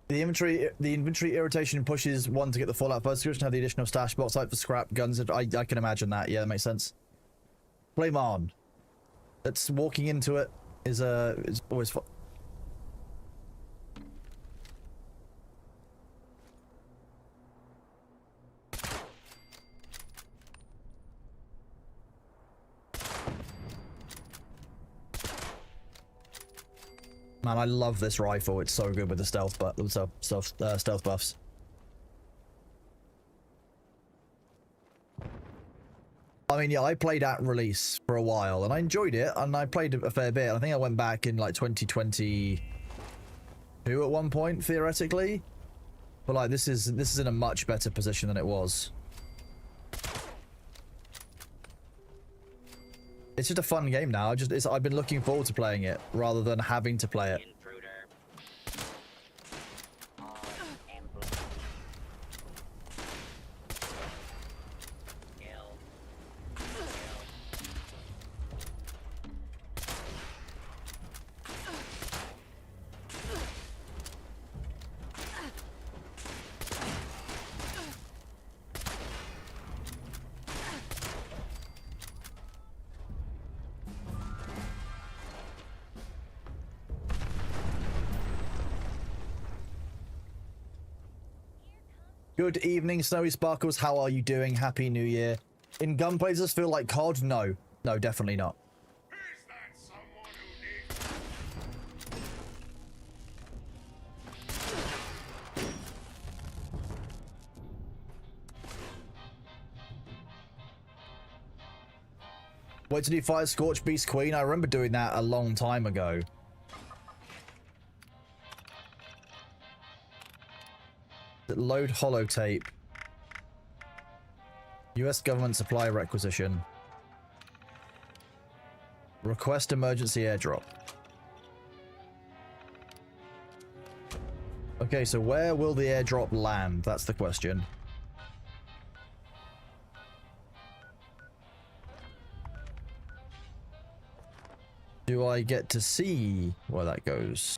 The inventory irritation pushes one to get the Fallout first description, have the additional stash box site for scrap guns. I can imagine that. Yeah, that makes sense. Flame on. That's walking into it is always fun. Man, I love this rifle. It's so good with the stealth stealth buffs. I mean, yeah, I played at release for a while, and I enjoyed it, and I played a fair bit. I think I went back in, like, 2022 at one point, theoretically. But, like, this is in a much better position than it was. It's just a fun game now. I've been looking forward to playing it, rather than having to play it. Good evening, Snowy Sparkles. How are you doing? Happy New Year. In gunplay, does this feel like COD? No. No, definitely not. Wait till you fire Scorch Beast Queen. I remember doing that a long time ago. Load holotape. US government supply requisition. Request emergency airdrop. Okay, so where will the airdrop land? That's the question. Do I get to see where that goes?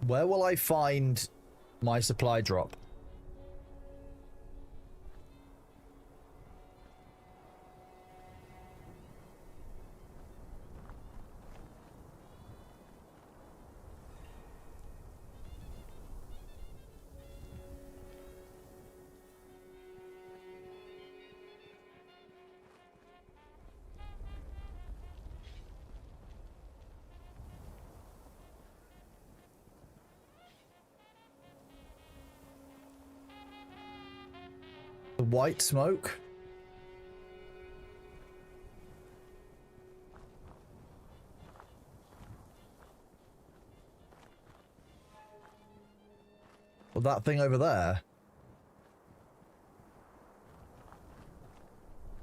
Where will I find my supply drop? The white smoke? Well, that thing over there.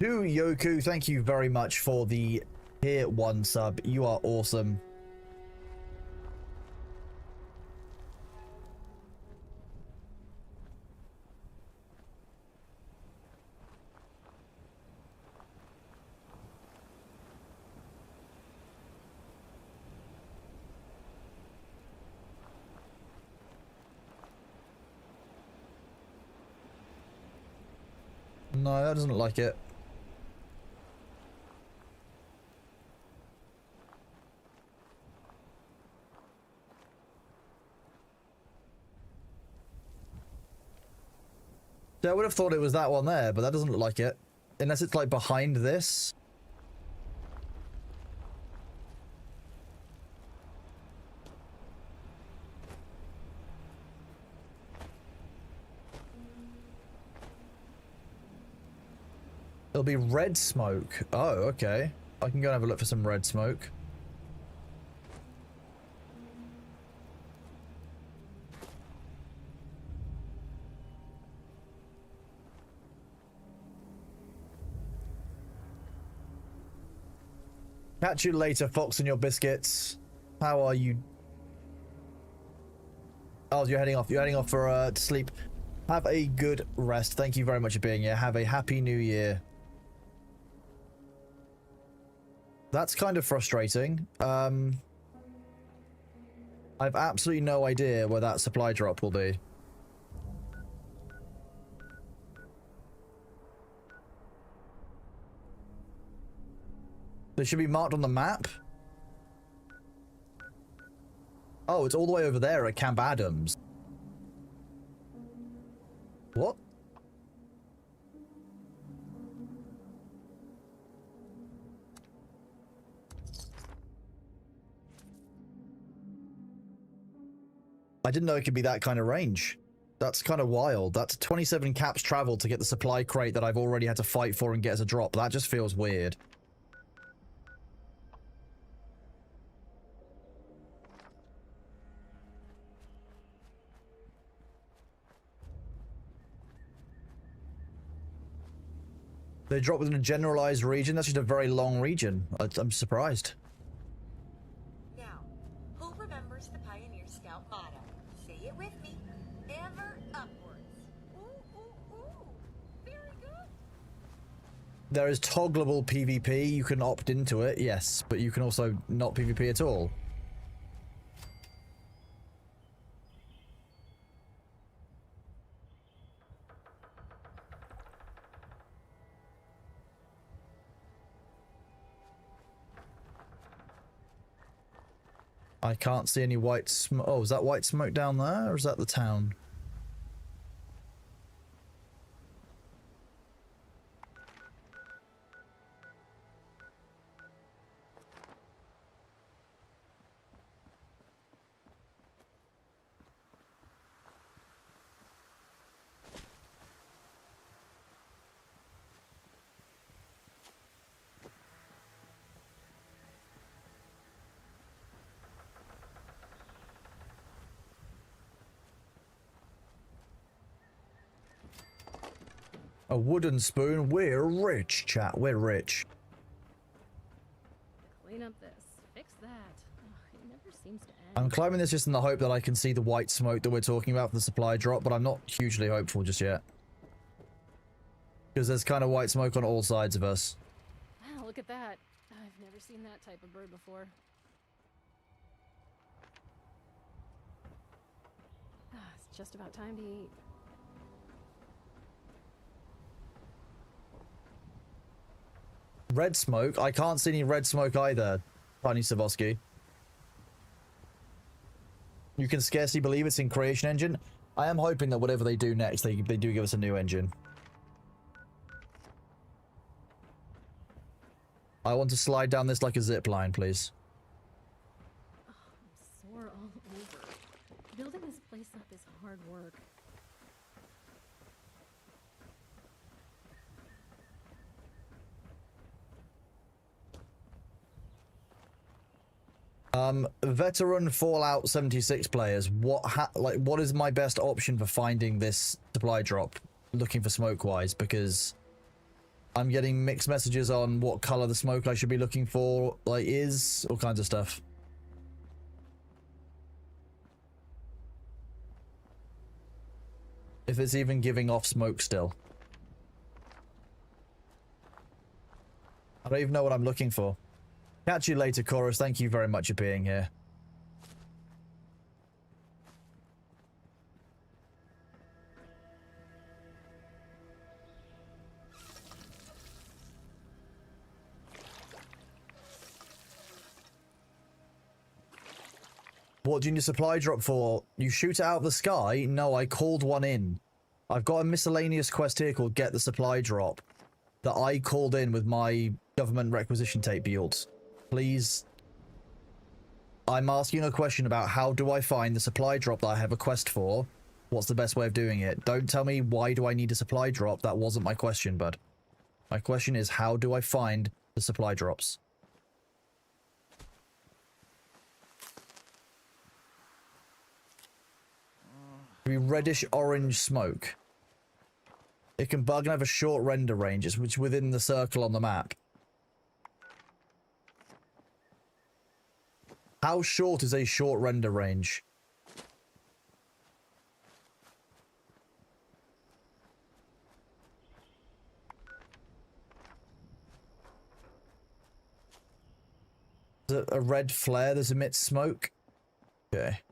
To Yoku, thank you very much for the tier 1 sub. You are awesome. No, that doesn't like it. Yeah, I would have thought it was that one there, but that doesn't look like it. Unless it's like behind this. It'll be red smoke. Oh, okay. I can go and have a look for some red smoke. Catch you later, Fox and your biscuits. How are you? Oh, you're heading off. You're heading off for to sleep. Have a good rest. Thank you very much for being here. Have a happy new year. That's kind of frustrating. I've absolutely no idea where that supply drop will be. They should be marked on the map. Oh, it's all the way over there at Camp Adams. What? I didn't know it could be that kind of range. That's kind of wild. That's 27 caps traveled to get the supply crate that I've already had to fight for and get as a drop. That just feels weird. They drop within a generalized region? That's just a very long region. I'm surprised. Now, who remembers the Pioneer Scout motto? Say it with me. Ever upwards. Ooh, ooh, ooh. Very good. There is toggleable PvP. You can opt into it, yes, but you can also not PvP at all. I can't see any white smoke. Oh, is that white smoke down there, or is that the town? A wooden spoon. We're rich, chat. We're rich. Clean up this. Fix that. Ugh, it never seems to end. I'm climbing this just in the hope that I can see the white smoke that we're talking about for the supply drop, but I'm not hugely hopeful just yet. Because there's kind of white smoke on all sides of us. Wow, look at that. I've never seen that type of bird before. It's just about time to eat. Red smoke? I can't see any red smoke either, Tiny Savosky. You can scarcely believe it's in Creation Engine. I am hoping that whatever they do next, they do give us a new engine. I want to slide down this like a zip line, please. Oh, I'm sore all over. Building this place up is hard work. Veteran Fallout 76 players, what is my best option for finding this supply drop? Looking for smoke-wise, because I'm getting mixed messages on what color the smoke I should be looking for, is, all kinds of stuff. If it's even giving off smoke still. I don't even know what I'm looking for. Catch you later, Chorus. Thank you very much for being here. What do you need a supply drop for? You shoot it out of the sky? No, I called one in. I've got a miscellaneous quest here called Get the Supply Drop that I called in with my government requisition tape yields. Please. I'm asking a question about how do I find the supply drop that I have a quest for. What's the best way of doing it? Don't tell me why do I need a supply drop. That wasn't my question, bud. My question is how do I find the supply drops? Be reddish orange smoke. It can bug and have a short render range, which is within the circle on the map. How short is a short render range? Is it a red flare that emits smoke? Okay.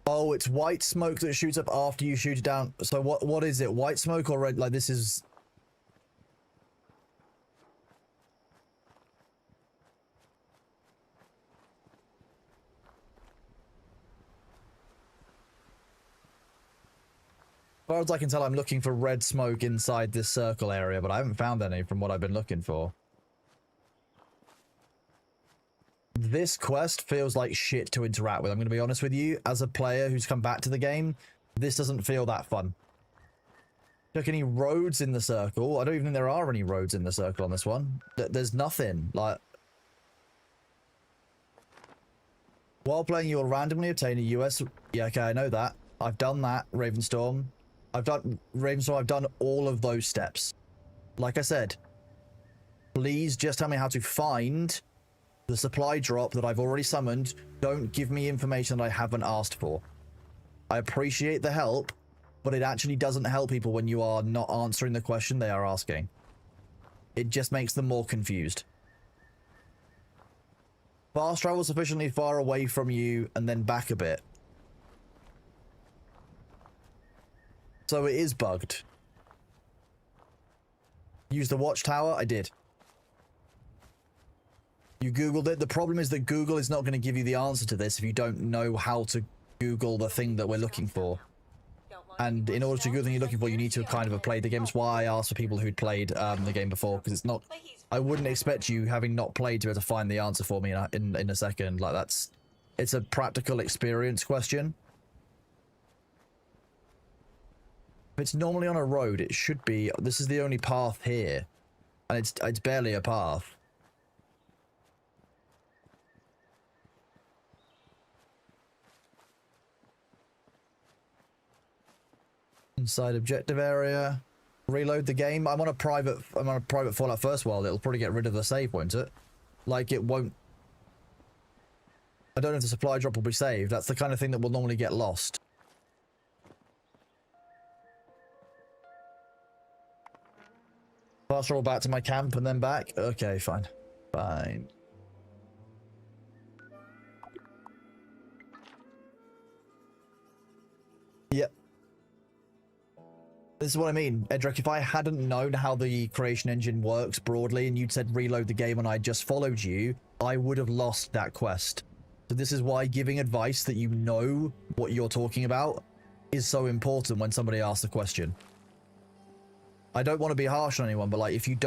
Oh, it's white smoke that shoots up after you shoot it down. So what is it? White smoke or red? Like this is... As far as I can tell, I'm looking for red smoke inside this circle area, but I haven't found any from what I've been looking for. This quest feels like shit to interact with. I'm going to be honest with you. As a player who's come back to the game, this doesn't feel that fun. Check any roads in the circle. I don't even think there are any roads in the circle on this one. There's nothing. Like, while playing, you'll randomly obtain a US... Yeah, okay, I know that. I've done that, Ravenstorm. I've done all of those steps. Like I said, please just tell me how to find the supply drop that I've already summoned. Don't give me information that I haven't asked for. I appreciate the help, but it actually doesn't help people when you are not answering the question they are asking. It just makes them more confused. Fast travel sufficiently far away from you and then back a bit. So it is bugged. Use the watchtower? I did. You Googled it. The problem is that Google is not going to give you the answer to this if you don't know how to Google the thing that we're looking for. And in order to Google the thing you're looking for, you need to kind of have played the game. That's why I asked for people who'd played the game before, because it's not... I wouldn't expect you, having not played, to be able to find the answer for me in a second. Like, that's... It's a practical experience question. If it's normally on a road, it should be... This is the only path here. And it's barely a path. Inside objective area. Reload the game. I'm on a private Fallout First world. It'll probably get rid of the save, won't it? Like, it won't... I don't know if the supply drop will be saved. That's the kind of thing that will normally get lost. Fast roll back to my camp and then back? Okay, fine. Fine. Yep. This is what I mean, Edric. If I hadn't known how the creation engine works broadly and you'd said reload the game and I just followed you, I would have lost that quest. So this is why giving advice that you know what you're talking about is so important when somebody asks a question. I don't want to be harsh on anyone, but like, if you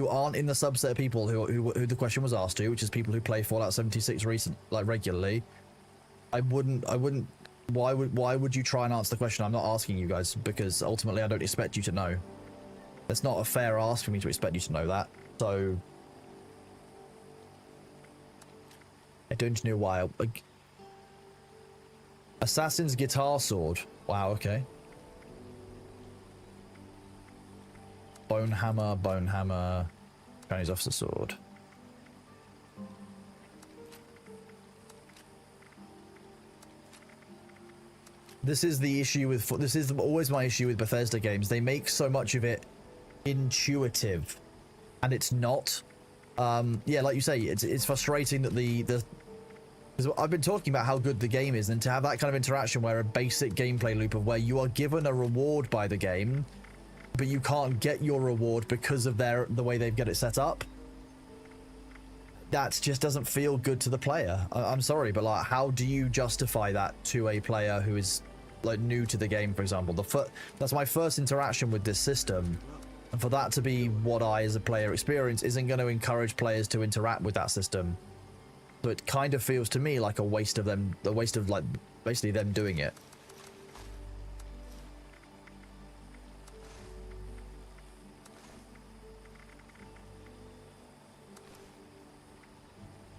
aren't in the subset of people who the question was asked to, which is people who play Fallout 76 regularly, I wouldn't. Why would you try and answer the question? I'm not asking you guys, because ultimately I don't expect you to know. It's not a fair ask for me to expect you to know that. So I don't know why. Assassin's guitar sword. Wow. Okay. Bone hammer, Chinese officer sword. This is the issue with... This is always my issue with Bethesda games. They make so much of it intuitive, and it's not. Yeah, like you say, it's frustrating that because I've been talking about how good the game is, and to have that kind of interaction where a basic gameplay loop of where you are given a reward by the game, but you can't get your reward because of the way they've got it set up. That just doesn't feel good to the player. I'm sorry, but like, how do you justify that to a player who is like new to the game, for example? That's my first interaction with this system, and for that to be what I as a player experience isn't going to encourage players to interact with that system. So it kind of feels to me like a waste of like basically them doing it.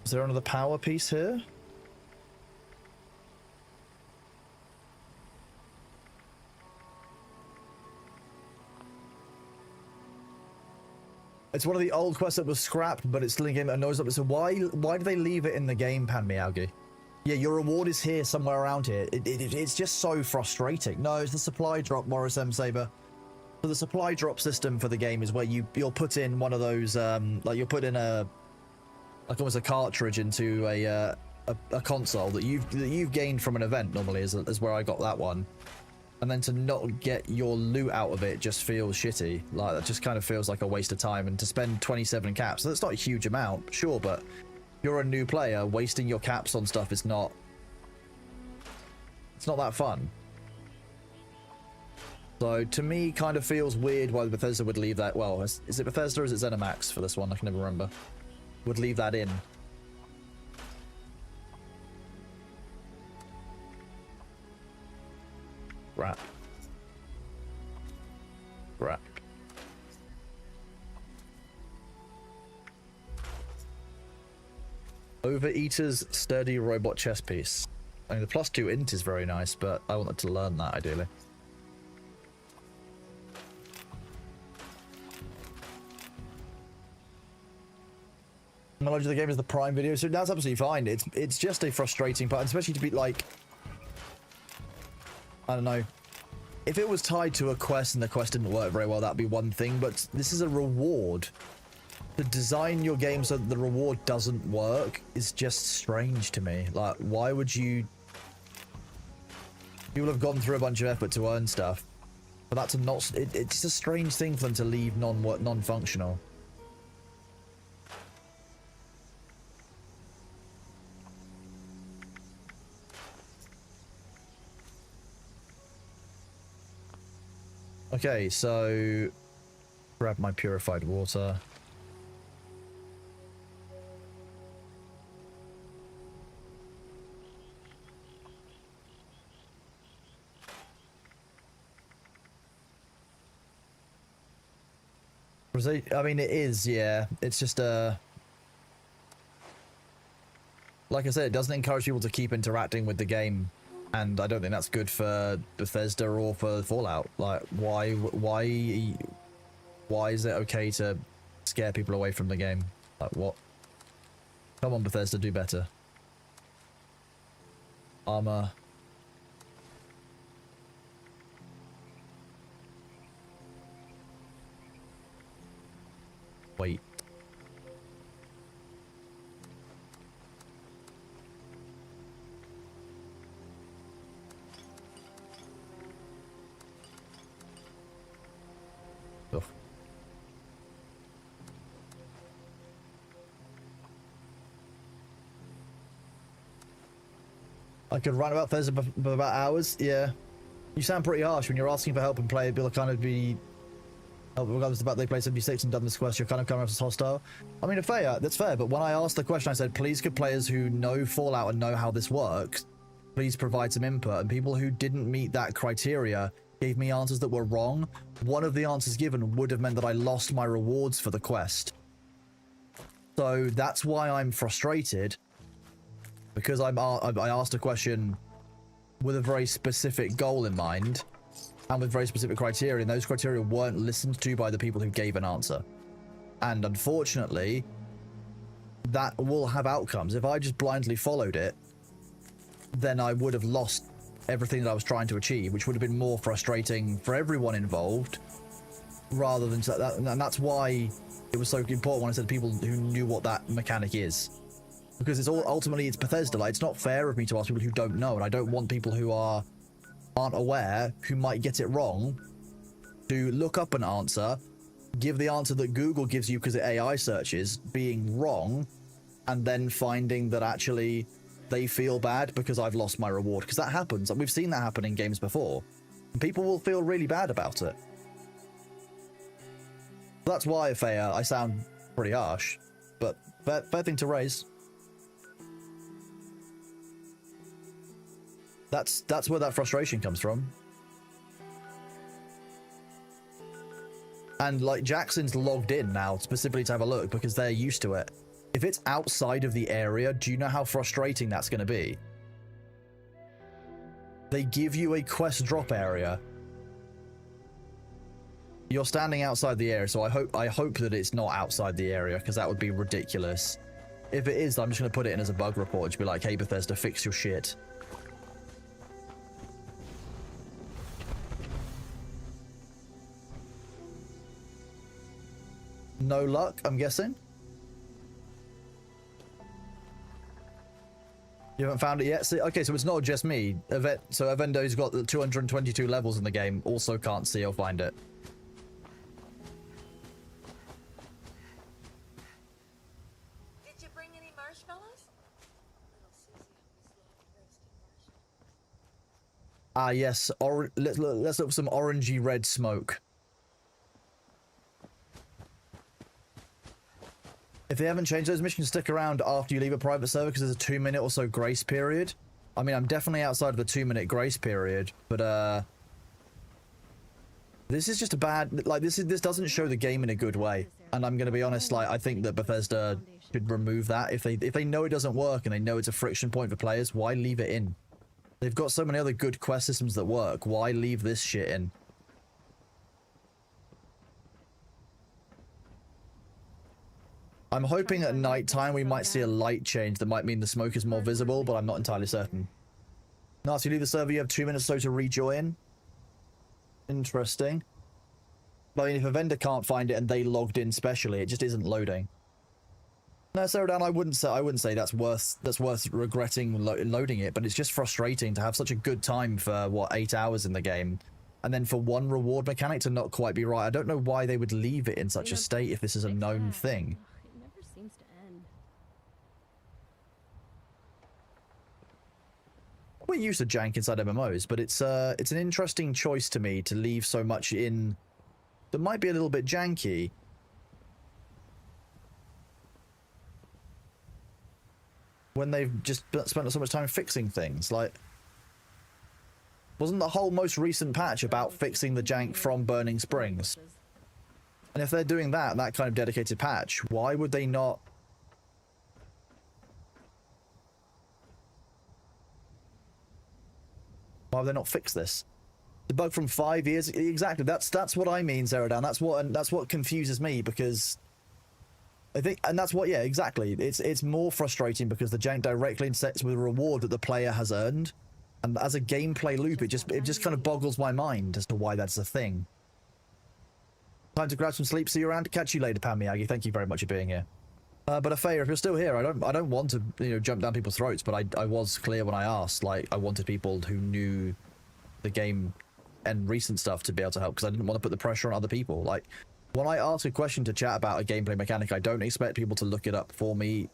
Is there another power piece here? It's one of the old quests that was scrapped, but it's still in game. It knows up. So why do they leave it in the game, Panmiaugi? Yeah, your reward is here, somewhere around here. It's just so frustrating. No, it's the supply drop, Morris M. Saber. So the supply drop system for the game is where you'll put in one of those, like you'll put in like almost a cartridge into a a console that you've gained from an event normally is where I got that one, and then to not get your loot out of it just feels shitty. Like, that just kind of feels like a waste of time. And to spend 27 caps, that's not a huge amount, sure, but you're a new player, wasting your caps on stuff is not, it's not that fun. So to me, kind of feels weird why Bethesda would leave that. Well, is it Bethesda or is it ZeniMax for this one? I can never remember. Would leave that in. Crap. Crap. Overeater's sturdy robot chess piece. I mean, the +2 int is very nice, but I wanted to learn that ideally. Knowledge of the game is the Prime Video, so that's absolutely fine. It's just a frustrating part, especially to be like, I don't know. If it was tied to a quest and the quest didn't work very well, that'd be one thing, but this is a reward. To design your game so that the reward doesn't work is just strange to me. Like, why would you... People have gone through a bunch of effort to earn stuff, but that's not... It's a strange thing for them to leave non-functional. Okay, so grab my purified water. I mean, it is, yeah. It's just like I said, it doesn't encourage people to keep interacting with the game. And I don't think that's good for Bethesda or for Fallout. Like, why is it okay to scare people away from the game? Like, what? Come on, Bethesda, do better. Armor. Wait. Ugh. I could rant about Thursday for about hours. Yeah, you sound pretty harsh when you're asking for help and play. People kind of be, regardless about they play 76 and done this quest, you're kind of coming off as hostile. I mean, that's fair. But when I asked the question, I said, please, could players who know Fallout and know how this works, please provide some input. And people who didn't meet that criteria gave me answers that were wrong. One of the answers given would have meant that I lost my rewards for the quest. So that's why I'm frustrated, because I asked a question with a very specific goal in mind and with very specific criteria, and those criteria weren't listened to by the people who gave an answer. And unfortunately, that will have outcomes. If I just blindly followed it, then I would have lost everything that I was trying to achieve, which would have been more frustrating for everyone involved, rather than that. And that's why it was so important when I said people who knew what that mechanic is, because it's all ultimately it's Bethesda. Like, it's not fair of me to ask people who don't know, and I don't want people who aren't aware, who might get it wrong, to look up an answer, give the answer that Google gives you because it AI searches being wrong, and then finding that actually they feel bad because I've lost my reward. Because that happens. We've seen that happen in games before. People will feel really bad about it. That's why, Faya, I sound pretty harsh. But fair thing to raise. That's where that frustration comes from. And, like, Jackson's logged in now specifically to have a look because they're used to it. If it's outside of the area, do you know how frustrating that's going to be? They give you a quest drop area. You're standing outside the area, so I hope that it's not outside the area, because that would be ridiculous. If it is, I'm just going to put it in as a bug report. Just be like, hey, Bethesda, fix your shit. No luck, I'm guessing. You haven't found it yet? See, okay, so it's not just me. So Evendo, who's got the 222 levels in the game, also can't see or find it. Did you bring any marshmallows? Ah, yes. Let's look for some orangey red smoke. If they haven't changed those missions, stick around after you leave a private server because there's a 2-minute or so grace period. I mean, I'm definitely outside of the 2-minute grace period, but this is just a bad, like, this doesn't show the game in a good way. And I'm gonna be honest, like, I think that Bethesda should remove that. If they know it doesn't work and they know it's a friction point for players, why leave it in? They've got so many other good quest systems that work. Why leave this shit in? I'm hoping at night time we might see a light change that might mean the smoke is more visible, but I'm not entirely certain. No, so you leave the server, you have 2 minutes or so to rejoin. Interesting. I mean, if a vendor can't find it and they logged in specially, it just isn't loading. No, Sarah, I wouldn't say that's worth regretting loading it, but it's just frustrating to have such a good time for what, 8 hours in the game, and then for one reward mechanic to not quite be right. I don't know why they would leave it in such a state if this is a known thing. It never seems to end. We're used to jank inside MMOs, but it's an interesting choice to me to leave so much in that might be a little bit janky. When they've just spent so much time fixing things. Like, wasn't the whole most recent patch about fixing the jank from Burning Springs? And if they're doing that kind of dedicated patch, why would they not... Why would they not fix this? The bug from 5 years? Exactly, that's what I mean, Zeradan. That's what confuses me, because... I think, and that's what, yeah, exactly. It's more frustrating because the jank directly intersects with a reward that the player has earned, and as a gameplay loop, it just kind of boggles my mind as to why that's a thing. Time to grab some sleep. See you around. Catch you later, Pam Miyagi. Thank you very much for being here. But Afeya, if you're still here, I don't want to jump down people's throats, but I was clear when I asked. Like, I wanted people who knew the game and recent stuff to be able to help, because I didn't want to put the pressure on other people. Like, when I ask a question to chat about a gameplay mechanic, I don't expect people to look it up for me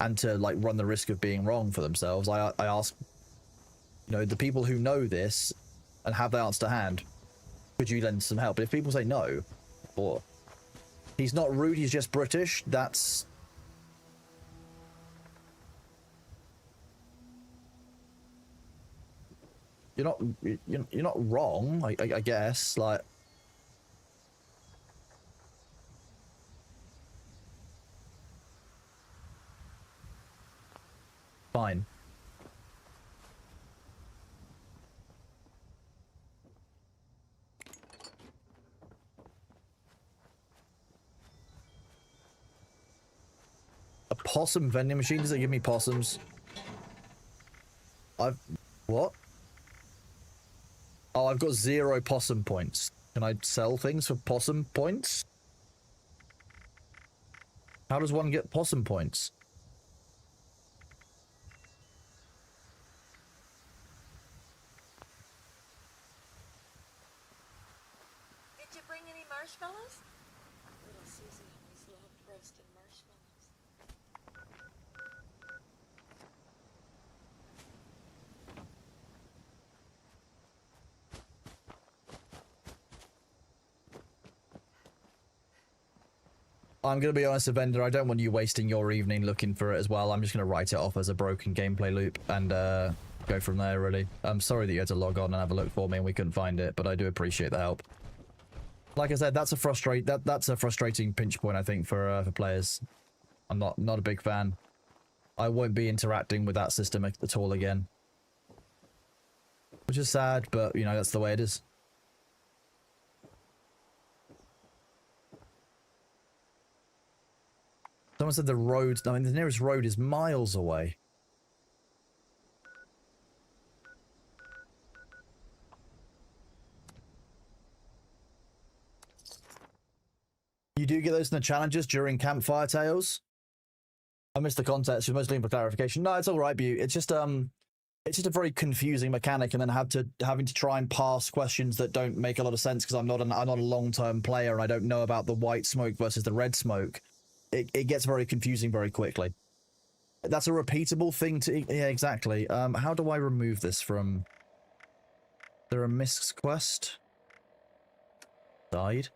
and to, like, run the risk of being wrong for themselves. I ask, the people who know this and have the answer to hand, could you lend some help? But if people say no, or he's not rude, he's just British, that's... You're not wrong, I guess, like... Fine. A possum vending machine? Does it give me possums? What? Oh, I've got 0 possum points. Can I sell things for possum points? How does one get possum points? Did you bring any marshmallows? Little Susie always loved roasted marshmallows. I'm going to be honest, Avender, I don't want you wasting your evening looking for it as well. I'm just going to write it off as a broken gameplay loop and go from there, really. I'm sorry that you had to log on and have a look for me and we couldn't find it, but I do appreciate the help. Like I said, that's a frustrating pinch point, I think, for players. I'm not a big fan. I won't be interacting with that system at all again. Which is sad, but, that's the way it is. Someone said the road... I mean, the nearest road is miles away. You do get those in the challenges during Campfire Tales? I missed the context. You're mostly for clarification. No, it's all right, Butte. It's just a very confusing mechanic, and then having to try and pass questions that don't make a lot of sense because I'm not a long-term player and I don't know about the white smoke versus the red smoke. It gets very confusing very quickly. That's a repeatable thing to... Yeah, exactly. How do I remove this from... Is there a missed quest? Died?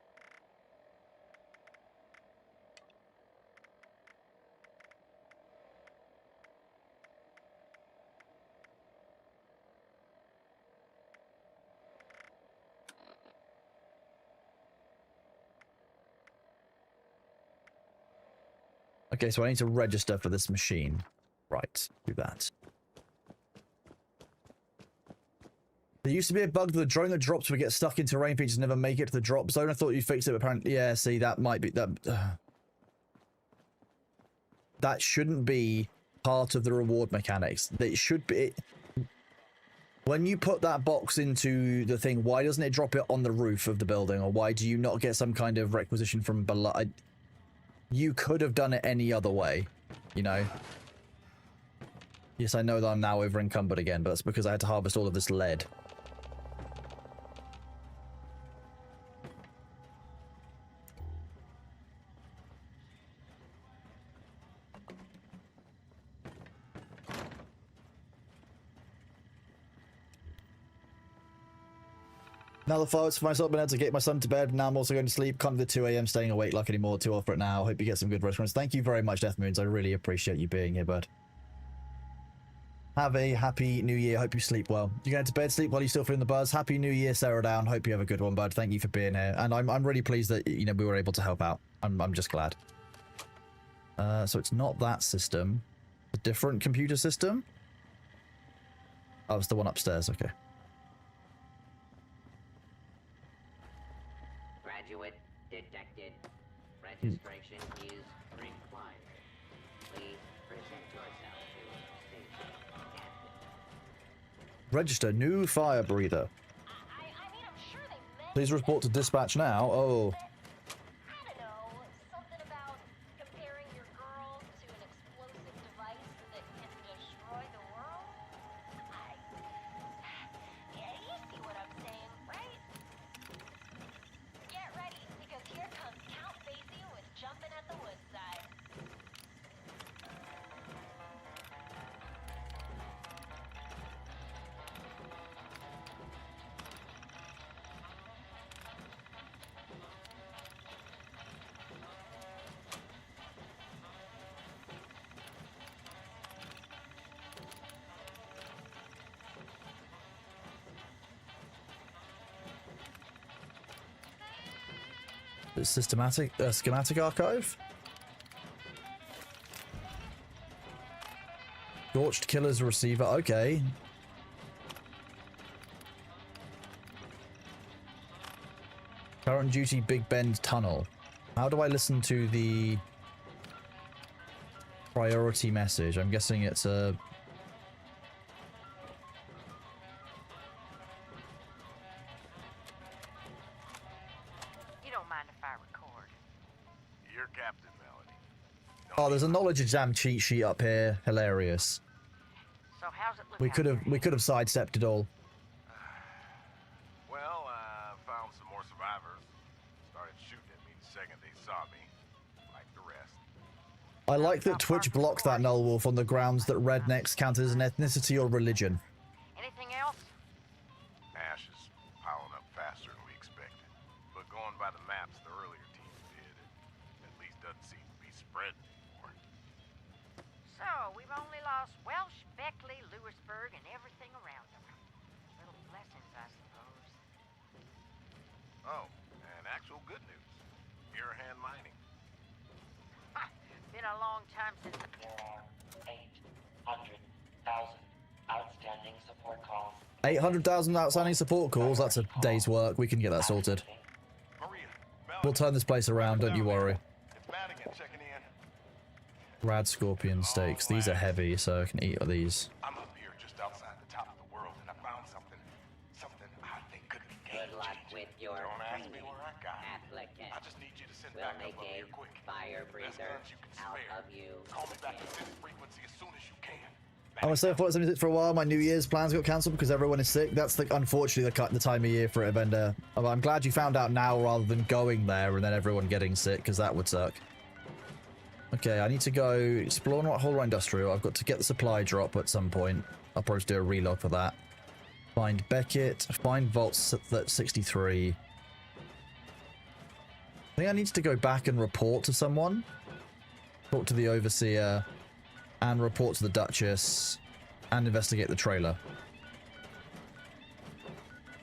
Okay, so I need to register for this machine. Right, do that. There used to be a bug that the drone that drops would get stuck in terrain features and never make it to the drop zone. I thought you fixed it, but apparently... Yeah, see, that might be... That shouldn't be part of the reward mechanics. It should be... When you put that box into the thing, why doesn't it drop it on the roof of the building? Or why do you not get some kind of requisition from below? You could have done it any other way, you know? Yes, I know that I'm now over encumbered again, but that's because I had to harvest all of this lead. Now the fights for myself, been able to get my son to bed. Now I'm also going to sleep. Can't do the 2 a.m. staying awake like anymore. Too old for it now. Hope you get some good rest. Thank you very much, Death Moons. I really appreciate you being here, bud. Have a happy new year. Hope you sleep well. You're going to bed, sleep while you're still feeling the buzz. Happy new year, Sarah Down. Hope you have a good one, bud. Thank you for being here. And I'm really pleased that, you know, we were able to help out. I'm just glad. So it's not that system. A different computer system? Oh, it's the one upstairs. Okay. Graduate detected. Registration is required. Please present yourself to station captain. Register new fire breather. Please report to dispatch now. Oh. Schematic archive? Scorched killer's receiver, okay. Current duty Big Bend tunnel. How do I listen to the priority message? I'm guessing it's a... Oh, there's a knowledge exam cheat sheet up here. Hilarious. So how's it look? We could have sidestepped it all. Well, I found some more survivors. Started shooting at me the second they saw me, like the rest. I like that Twitch blocked that null wolf on the grounds that rednecks count as an ethnicity or religion. Anything else? Ash is piling up faster than we expected. But going by the maps the earlier teams did, it at least doesn't seem to be spreading anymore. So, we've only lost Welsh, Beckley, Lewisburg, and everything around them. Little blessings, I suppose. Oh, and actual good news. Hand mining. Ha! Been a long time since... There are 800,000 outstanding support calls. 800,000 outstanding support calls? That's a day's work. We can get that sorted. We'll turn this place around, don't you worry. Rad scorpion steaks. These are heavy, so I can eat these. I'm up here just outside the top of the world, and I found something I think could be dangerous. luck with your Don't ask me training, where I got it. applicant. I just need you to send We'll back up make on a here quick. fire Best breather guns you can out spare. of you. Call me back again. to this frequency as soon as you can. I was so fortunate for a while. My New Year's plans got cancelled because everyone is sick. That's unfortunately the time of year for it, Bender. I'm glad you found out now rather than going there and then everyone getting sick, because that would suck. Okay, I need to go explore Whole Industrial. I've got to get the supply drop at some point. I'll probably do a relog for that. Find Beckett. Find Vault 63. I think I need to go back and report to someone. Talk to the Overseer. And report to the Duchess. And investigate the trailer.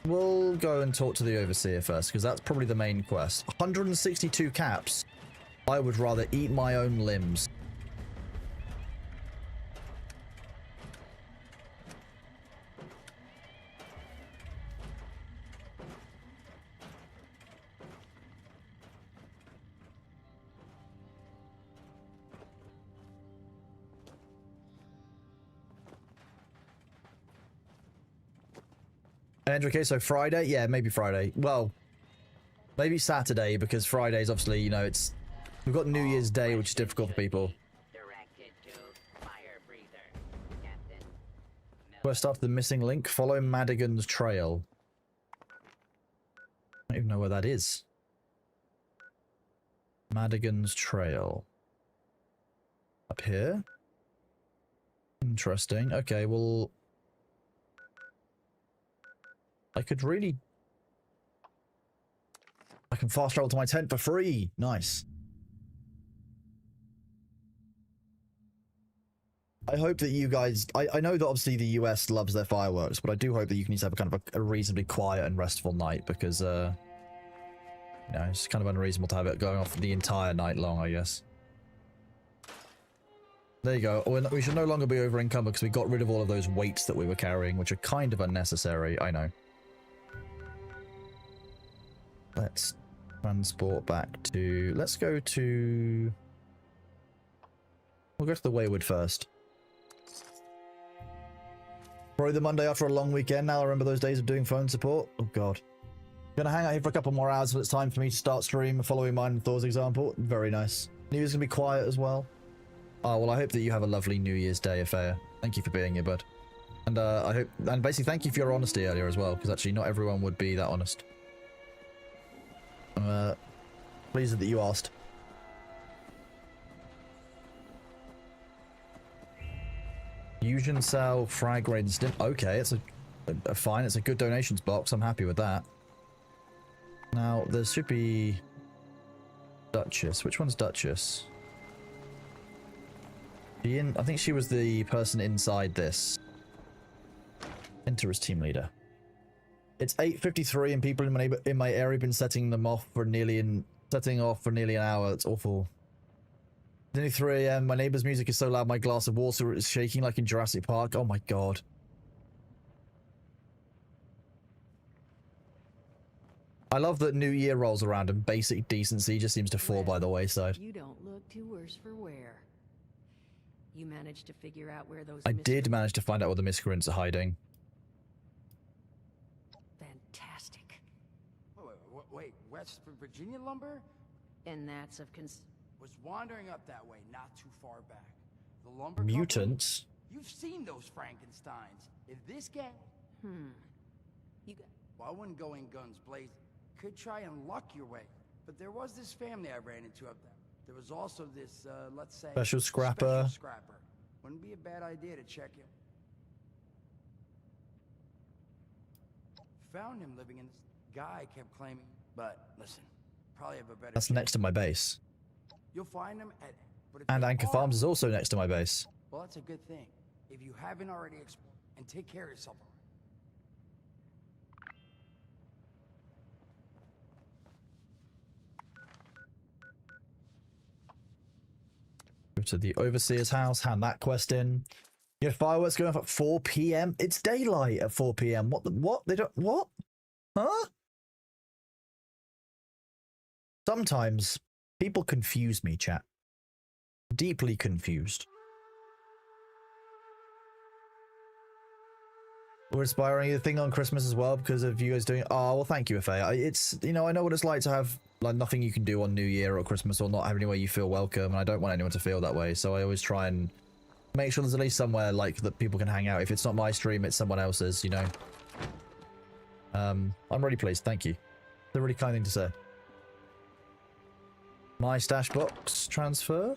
We'll go and talk to the Overseer first, because that's probably the main quest. 162 caps. I would rather eat my own limbs. Andrew, okay, so Friday? Yeah, maybe Friday. Well, maybe Saturday, because Friday's obviously, you know, we've got New Year's Day, which is difficult for people. Quest after the missing link, follow Madigan's trail. I don't even know where that is. Madigan's trail. Up here? Interesting. Okay, well... I could really... I can fast travel to my tent for free. Nice. I hope that you guys... I know that obviously the US loves their fireworks, but I do hope that you can just have a kind of a reasonably quiet and restful night, because, you know, it's kind of unreasonable to have it going off the entire night long, I guess. There you go. We should no longer be over encumbered because we got rid of all of those weights that we were carrying, which are kind of unnecessary, I know. Let's transport back to... Let's go to... We'll go to the Wayward first. Probably the Monday after a long weekend. Now I remember those days of doing phone support. Oh, God. Gonna hang out here for a couple more hours until it's time for me to start stream, following mine and Thor's example. Very nice. New Year's gonna be quiet as well. Oh, well, I hope that you have a lovely New Year's Day affair. Thank you for being here, bud. And I hope... And basically, thank you for your honesty earlier as well, because actually not everyone would be that honest. Pleased that you asked. Fusion cell, frag raid, stim. Okay, it's a fine. It's a good donations box. I'm happy with that. Now there should be Duchess. Which one's Duchess? I think she was the person inside this. Enter as team leader. It's 8:53 and people in my area have been setting off for nearly an hour. It's awful. It's only 3 AM. My neighbor's music is so loud my glass of water is shaking like in Jurassic Park. Oh my God. I love that New Year rolls around and basic decency just seems to fall by the wayside. You don't look too worse for wear. You managed to figure out where those... I did manage to find out where the miscreants are hiding. Fantastic. Wait, West Virginia lumber? And that's of Was wandering up that way not too far back. The lumber Mutants? Company, you've seen those Frankensteins. If this guy... You got... Well, I wouldn't go in guns blazing. Could try and luck your way. But there was this family I ran into up there. There was also this, let's say... Special scrapper. Special scrapper. Wouldn't be a bad idea to check him. Found him living in... Guy kept claiming... But, listen, probably have a better... That's next to my base. You'll find him at... And Anchor Farms is also next to my base. Well, that's a good thing. If you haven't already explored, and take care of yourself. Go to the Overseer's house, hand that quest in. You have fireworks going off at 4 PM? It's daylight at 4 PM. What? They don't... What? Huh? Sometimes people confuse me, chat. Deeply confused. We're inspiring the thing on Christmas as well because of you guys doing. Oh well, thank you, Fa. It's I know what it's like to have like nothing you can do on New Year or Christmas or not have anywhere you feel welcome, and I don't want anyone to feel that way. So I always try and make sure there's at least somewhere like that people can hang out. If it's not my stream, it's someone else's. I'm really pleased. Thank you. It's a really kind thing to say. My stash box transfer.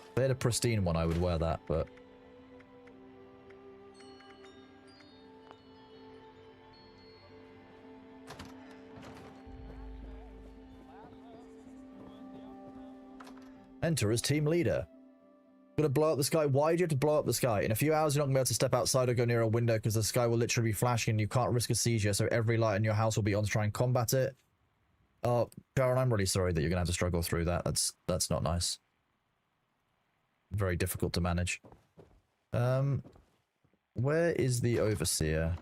If they had a pristine one, I would wear that, but... Enter as team leader. Gonna blow up the sky. Why do you have to blow up the sky? In a few hours, you're not gonna be able to step outside or go near a window because the sky will literally be flashing and you can't risk a seizure, so every light in your house will be on to try and combat it. Oh, Karen, I'm really sorry that you're gonna have to struggle through that. That's not nice. Very difficult to manage. Where is the overseer?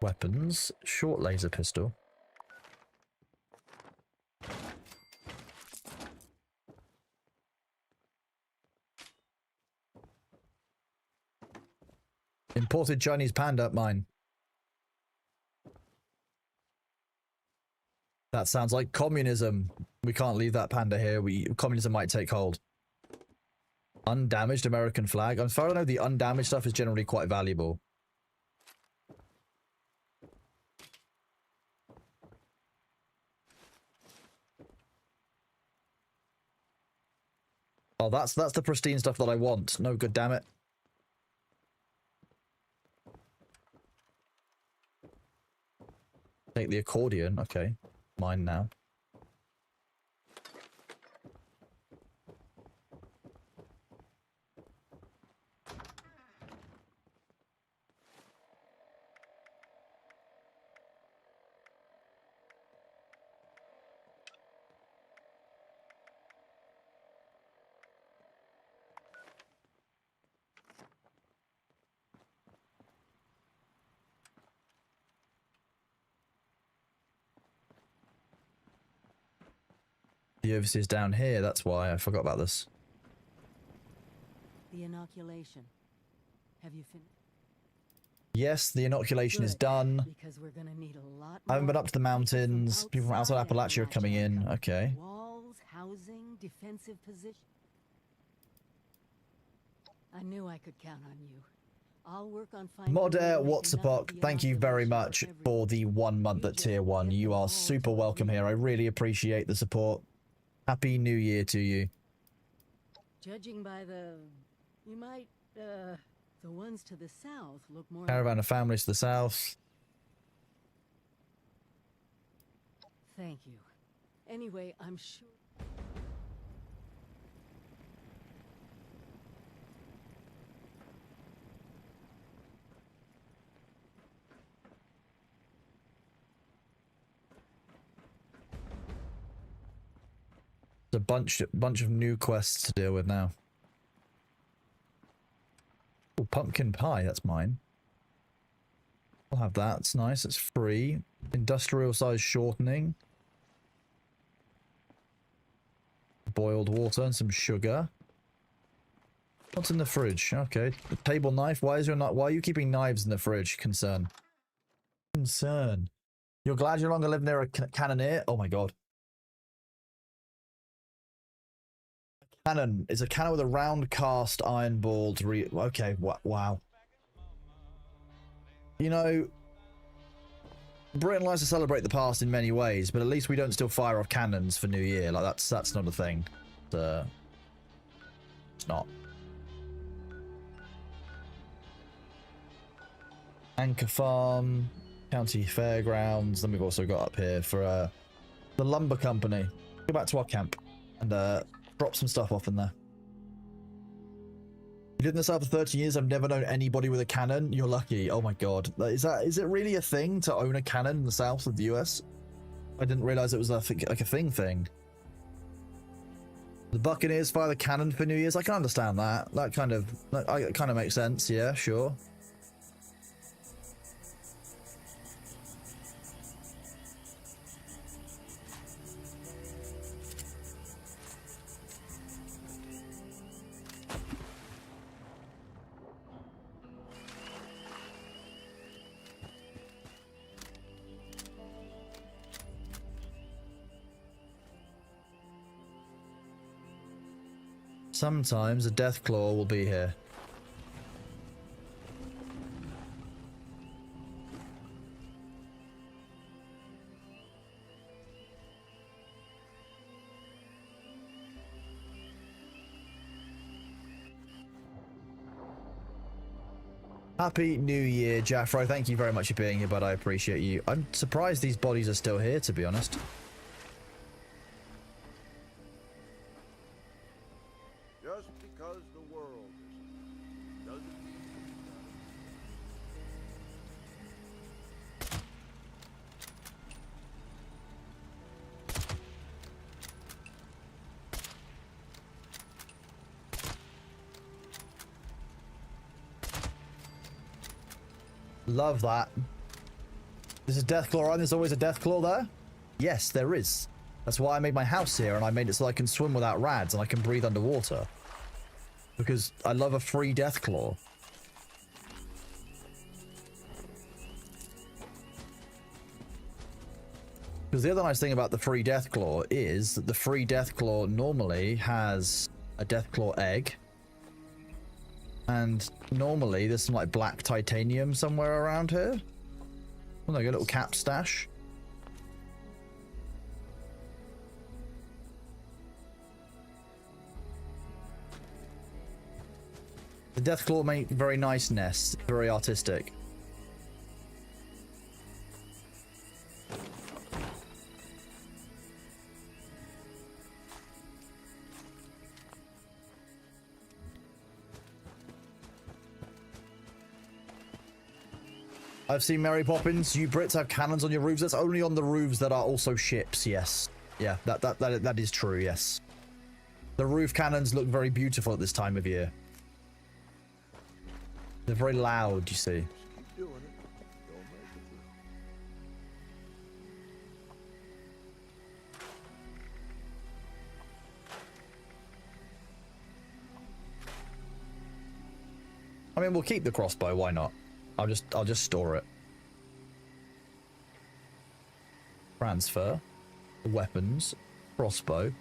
Weapons, short laser pistol. Imported Chinese panda, mine. That sounds like communism. We can't leave that panda here. Communism might take hold. Undamaged American flag. As far as I know, the undamaged stuff is generally quite valuable. Oh, that's the pristine stuff that I want. No good, damn it. Take the accordion. Okay. Mine now. The overseer's down here, that's why I forgot about this. The inoculation. Have you finished? Yes, the inoculation is done. Because we're gonna need a lot I haven't been more up to the mountains. People from outside Appalachia are coming in. Okay. walls, housing, defensive position. I knew I could count on you. I'll work on finding Modair Watsapok, thank you very much for the 1 month at tier 1. You are super welcome here. I really appreciate the support. Happy New Year to you. Judging by you might, the ones to the south look more Caravan of families to the south. Thank you. Anyway, I'm sure. There's a bunch of new quests to deal with now. Oh, pumpkin pie, that's mine. I'll have that, it's nice, it's free. Industrial size shortening. Boiled water and some sugar. What's in the fridge? Okay, the table knife. Why are you keeping knives in the fridge? Concern. You're glad you no longer live near a cannoneer? Oh my god. Cannon is a cannon with a round cast iron ball to okay, wow. You know, Britain likes to celebrate the past in many ways, but at least we don't still fire off cannons for New Year. Like that's not a thing. It's not. Anchor Farm, County Fairgrounds. Then we've also got up here for the lumber company. Go back to our camp and drop some stuff off in there. You lived in the South for 13 years. I've never known anybody with a cannon. You're lucky. Oh my god. Is it really a thing to own a cannon in the South of the US? I didn't realize it was like a thing. The Buccaneers fire the cannon for New Year's. I can understand that. That kind of makes sense. Yeah, sure. Sometimes a death claw will be here. Happy New Year, Jaffro. Thank you very much for being here, bud. I appreciate you. I'm surprised these bodies are still here, to be honest. Just because the world doesn't mean Love that. There's a Deathclaw on. There's always a Deathclaw there? Yes, there is. That's why I made my house here, and I made it so I can swim without rads and I can breathe underwater. Because I love a free Deathclaw. Because the other nice thing about the free Deathclaw is that the free Deathclaw normally has a Deathclaw egg. And normally there's some like black titanium somewhere around here. Oh, like a little cap stash. The Deathclaw make very nice nests, very artistic. I've seen Mary Poppins. You Brits have cannons on your roofs. That's only on the roofs that are also ships. Yes. Yeah, that is true. Yes. The roof cannons look very beautiful at this time of year. They're very loud, you see. keep doing it. Don't make it. I mean, we'll keep the crossbow. Why not? I'll just store it. Transfer. Weapons. Crossbow.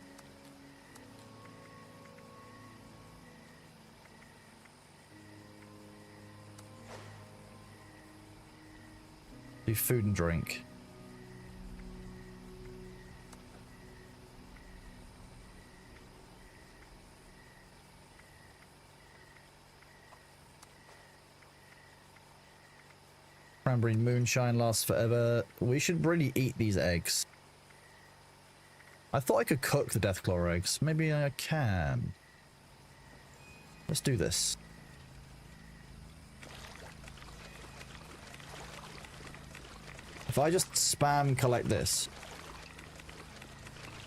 Do food and drink. Cranberry moonshine lasts forever. We should really eat these eggs. I thought I could cook the Deathclaw eggs. Maybe I can. Let's do this. If I just spam collect this,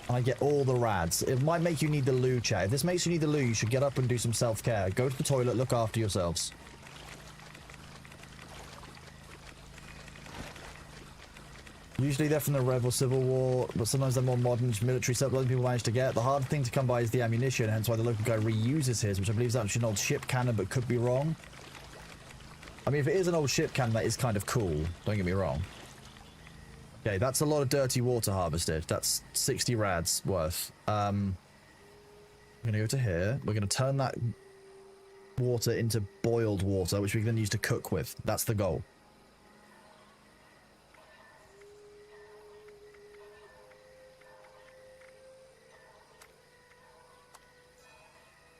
and I get all the rads, it might make you need the loo, chat. If this makes you need the loo, you should get up and do some self-care. Go to the toilet, look after yourselves. Usually they're from the Rebel Civil War, but sometimes they're more modern military stuff that people manage to get. The hard thing to come by is the ammunition, hence why the local guy reuses his, which I believe is actually an old ship cannon, but could be wrong. I mean, if it is an old ship cannon, that is kind of cool. Don't get me wrong. Okay, that's a lot of dirty water harvested. That's 60 rads worth. I'm going to go to here. We're going to turn that water into boiled water, which we can then use to cook with. That's the goal.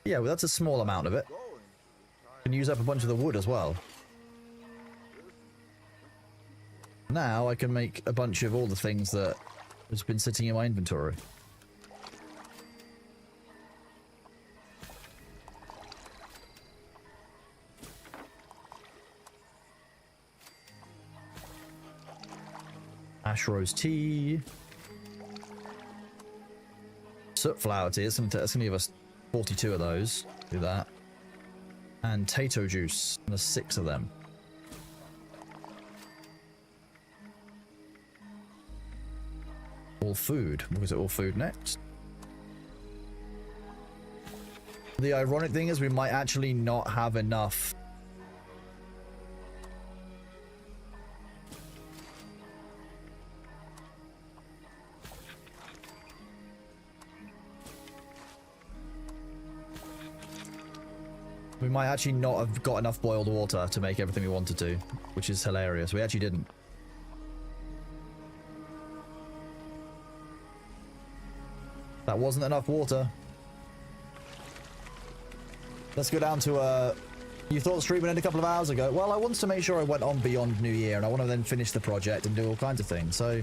Yeah, well, that's a small amount of it. Can use up a bunch of the wood as well. Now I can make a bunch of all the things that has been sitting in my inventory. Ash rose tea. soot flower tea. It's gonna give us 42 of those. Do that. And tato juice. There's 6 of them. All food. Was it all food next? The ironic thing is we might actually not have enough. We might actually not have got enough boiled water to make everything we wanted to, which is hilarious. We actually didn't. That wasn't enough water. Let's go down to, you thought the stream would end a couple of hours ago. Well, I wanted to make sure I went on beyond New Year, and I want to then finish the project and do all kinds of things, so...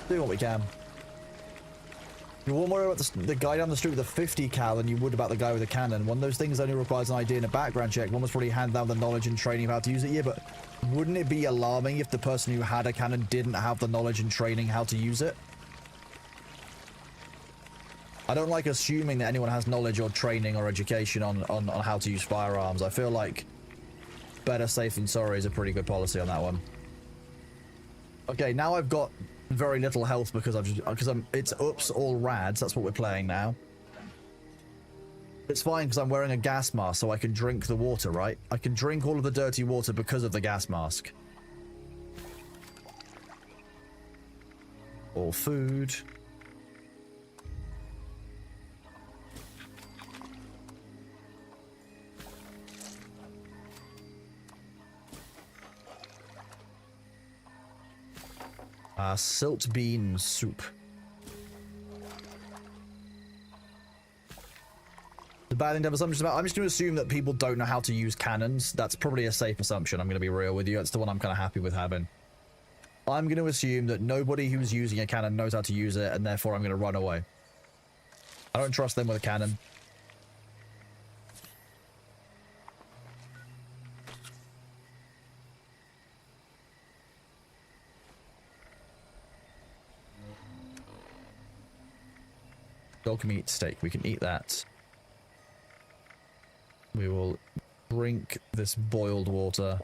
do what we can. You're more worried about the guy down the street with a 50 cal than you would about the guy with a cannon. One of those things only requires an idea and a background check. One was probably hand down the knowledge and training of how to use it. Yeah, but wouldn't it be alarming if the person who had a cannon didn't have the knowledge and training how to use it? I don't like assuming that anyone has knowledge or training or education on how to use firearms. I feel like better safe than sorry is a pretty good policy on that one. Okay, now I've got very little health because it's oops all rads. That's what we're playing now. It's fine because I'm wearing a gas mask, so I can drink the water, right? I can drink all of the dirty water because of the gas mask. All food. Silt bean soup. The bad thing to have assumptions about. I'm just going to assume that people don't know how to use cannons. That's probably a safe assumption. I'm going to be real with you. That's the one I'm kind of happy with having. I'm going to assume that nobody who's using a cannon knows how to use it, and therefore I'm going to run away. I don't trust them with a cannon. Dog meat steak. We can eat that. We will drink this boiled water.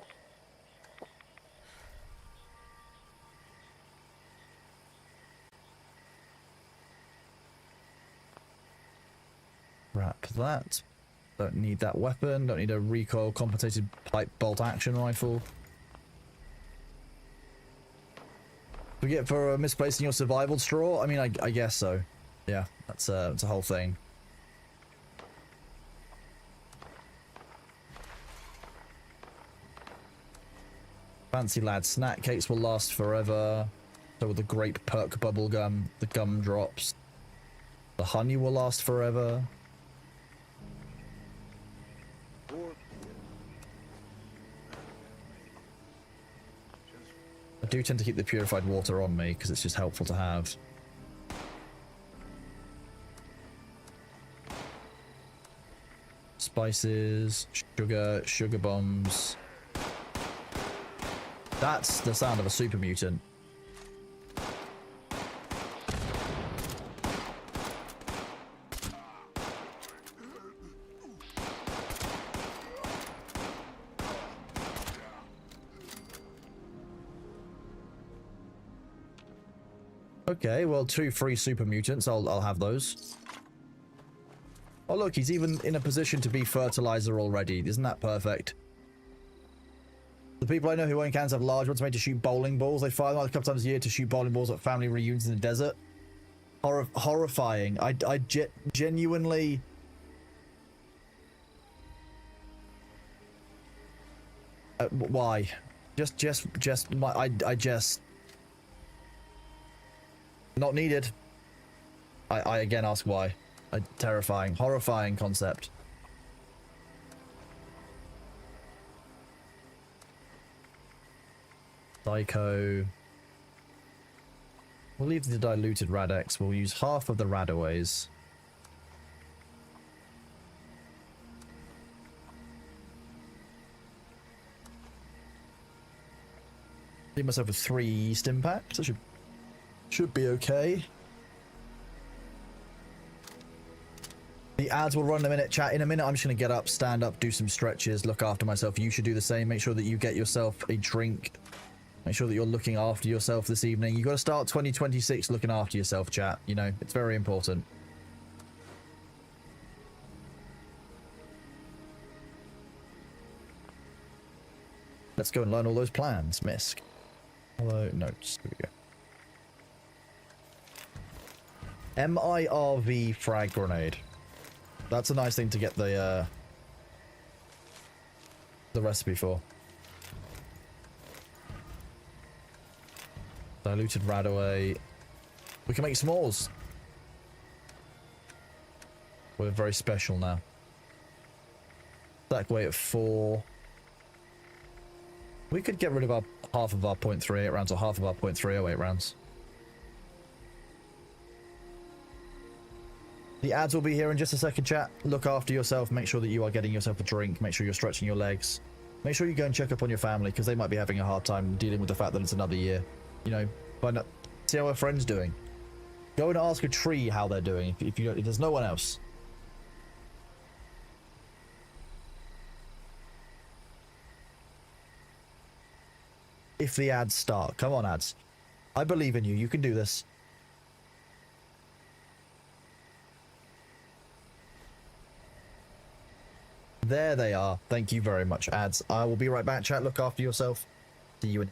Wrap that. Don't need that weapon. Don't need a recoil compensated pipe bolt action rifle. We get for misplacing your survival straw? I mean, I guess so. Yeah, that's a whole thing. Fancy lad, snack cakes will last forever. So with the grape perk bubble gum, the gumdrops. The honey will last forever. I do tend to keep the purified water on me because it's just helpful to have. Spices, sugar bombs. That's the sound of a super mutant. Okay, well, 2 free super mutants. I'll have those. Oh look, he's even in a position to be fertilizer already. Isn't that perfect? The people I know who own cannons have large ones made to shoot bowling balls. They fire them out a couple times a year to shoot bowling balls at family reunions in the desert. Horrifying. I genuinely... why? I just... Not needed. I again ask why. A terrifying, horrifying concept. Psycho. We'll leave the diluted Radex. We'll use half of the Radaways. Leave myself with 3 stim packs. That Should be okay. The ads will run in a minute, chat. In a minute, I'm just going to get up, stand up, do some stretches, look after myself. You should do the same. Make sure that you get yourself a drink. Make sure that you're looking after yourself this evening. You got to start 2026 looking after yourself, chat. You know, it's very important. Let's go and learn all those plans, Misk. Hello, notes. Here we go. MIRV frag grenade. That's a nice thing to get the recipe for. Diluted radaway. We can make s'mores. We're very special now. Stack weight at 4. We could get rid of our half of our .38 rounds or half of our .308 rounds. The ads will be here in just a second, chat. Look after yourself. Make sure that you are getting yourself a drink. Make sure you're stretching your legs. Make sure you go and check up on your family because they might be having a hard time dealing with the fact that it's another year. You know, find out, see how our friend's doing. Go and ask a tree how they're doing if there's no one else. If the ads start. Come on, ads. I believe in you. You can do this. There they are. Thank you very much, ads. I will be right back, chat. Look after yourself. See you in...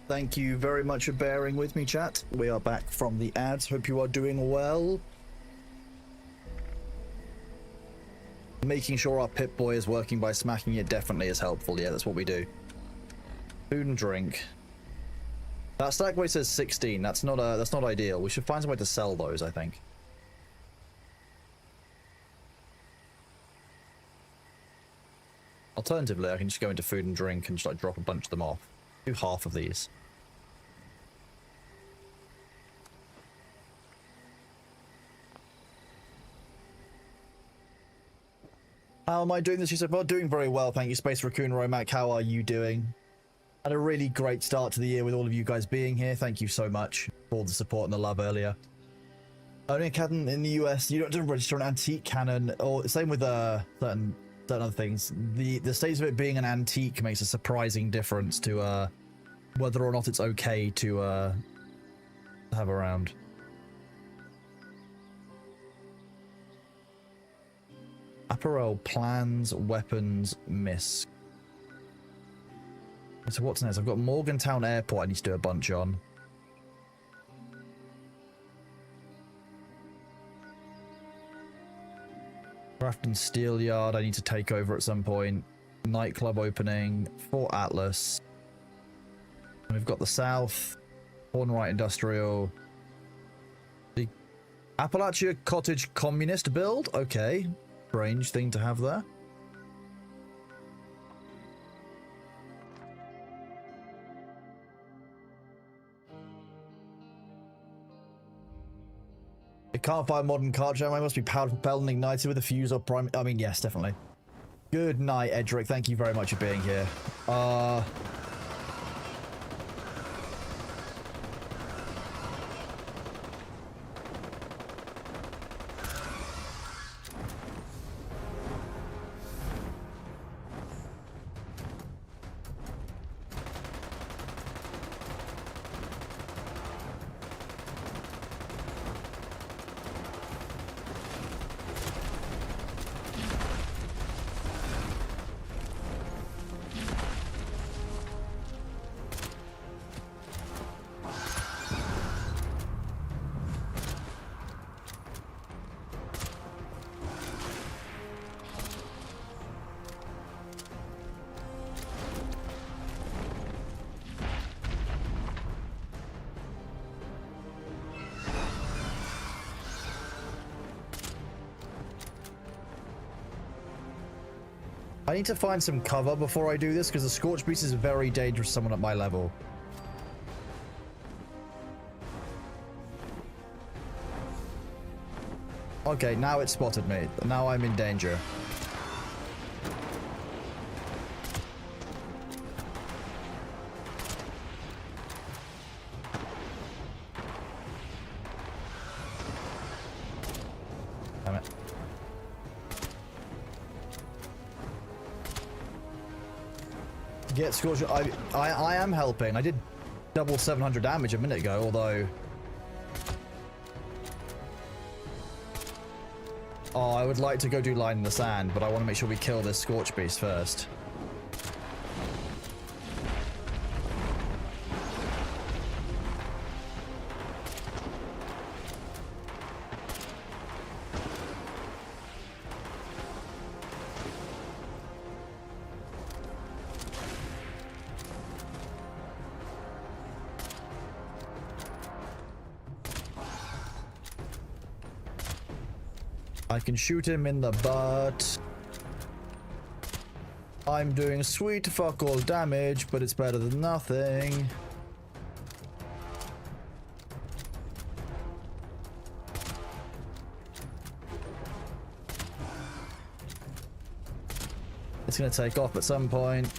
Thank you very much for bearing with me, chat. We are back from the ads. Hope you are doing well. Making sure our Pip-Boy is working by smacking it definitely is helpful. Yeah, that's what we do. Food and drink. That stack weight says 16. That's not ideal. We should find some way to sell those, I think. Alternatively, I can just go into food and drink and just like drop a bunch of them off. Do half of these. How am I doing this? You said, well, doing very well. Thank you, Space Raccoon Romac. How are you doing? Had a really great start to the year with all of you guys being here. Thank you so much for the support and the love earlier. Owning a cannon in the US, you don't have to register an antique cannon, or same with certain other things. The status of it being an antique makes a surprising difference to whether or not it's okay to have around. Apparel, plans, weapons, miss. So what's next? I've got Morgantown Airport I need to do a bunch on. Grafton Steel Yard I need to take over at some point. Nightclub opening. Fort Atlas. We've got the South. Hornwright Industrial. The Appalachia Cottage Communist build? Okay. Strange thing to have there. It can't find modern card jam. I must be powered, propelled, and ignited with a fuse or prime. I mean, yes, definitely. Good night, Edric. Thank you very much for being here. I need to find some cover before I do this, because the Scorch Beast is very dangerous to someone at my level. Okay, now it spotted me. Now I'm in danger. Damn it. Get Scorch. I am helping. I did double 700 damage a minute ago, although... Oh, I would like to go do line in the sand, but I want to make sure we kill this Scorch Beast first. I can shoot him in the butt. I'm doing sweet fuck all damage, but it's better than nothing. It's gonna take off at some point.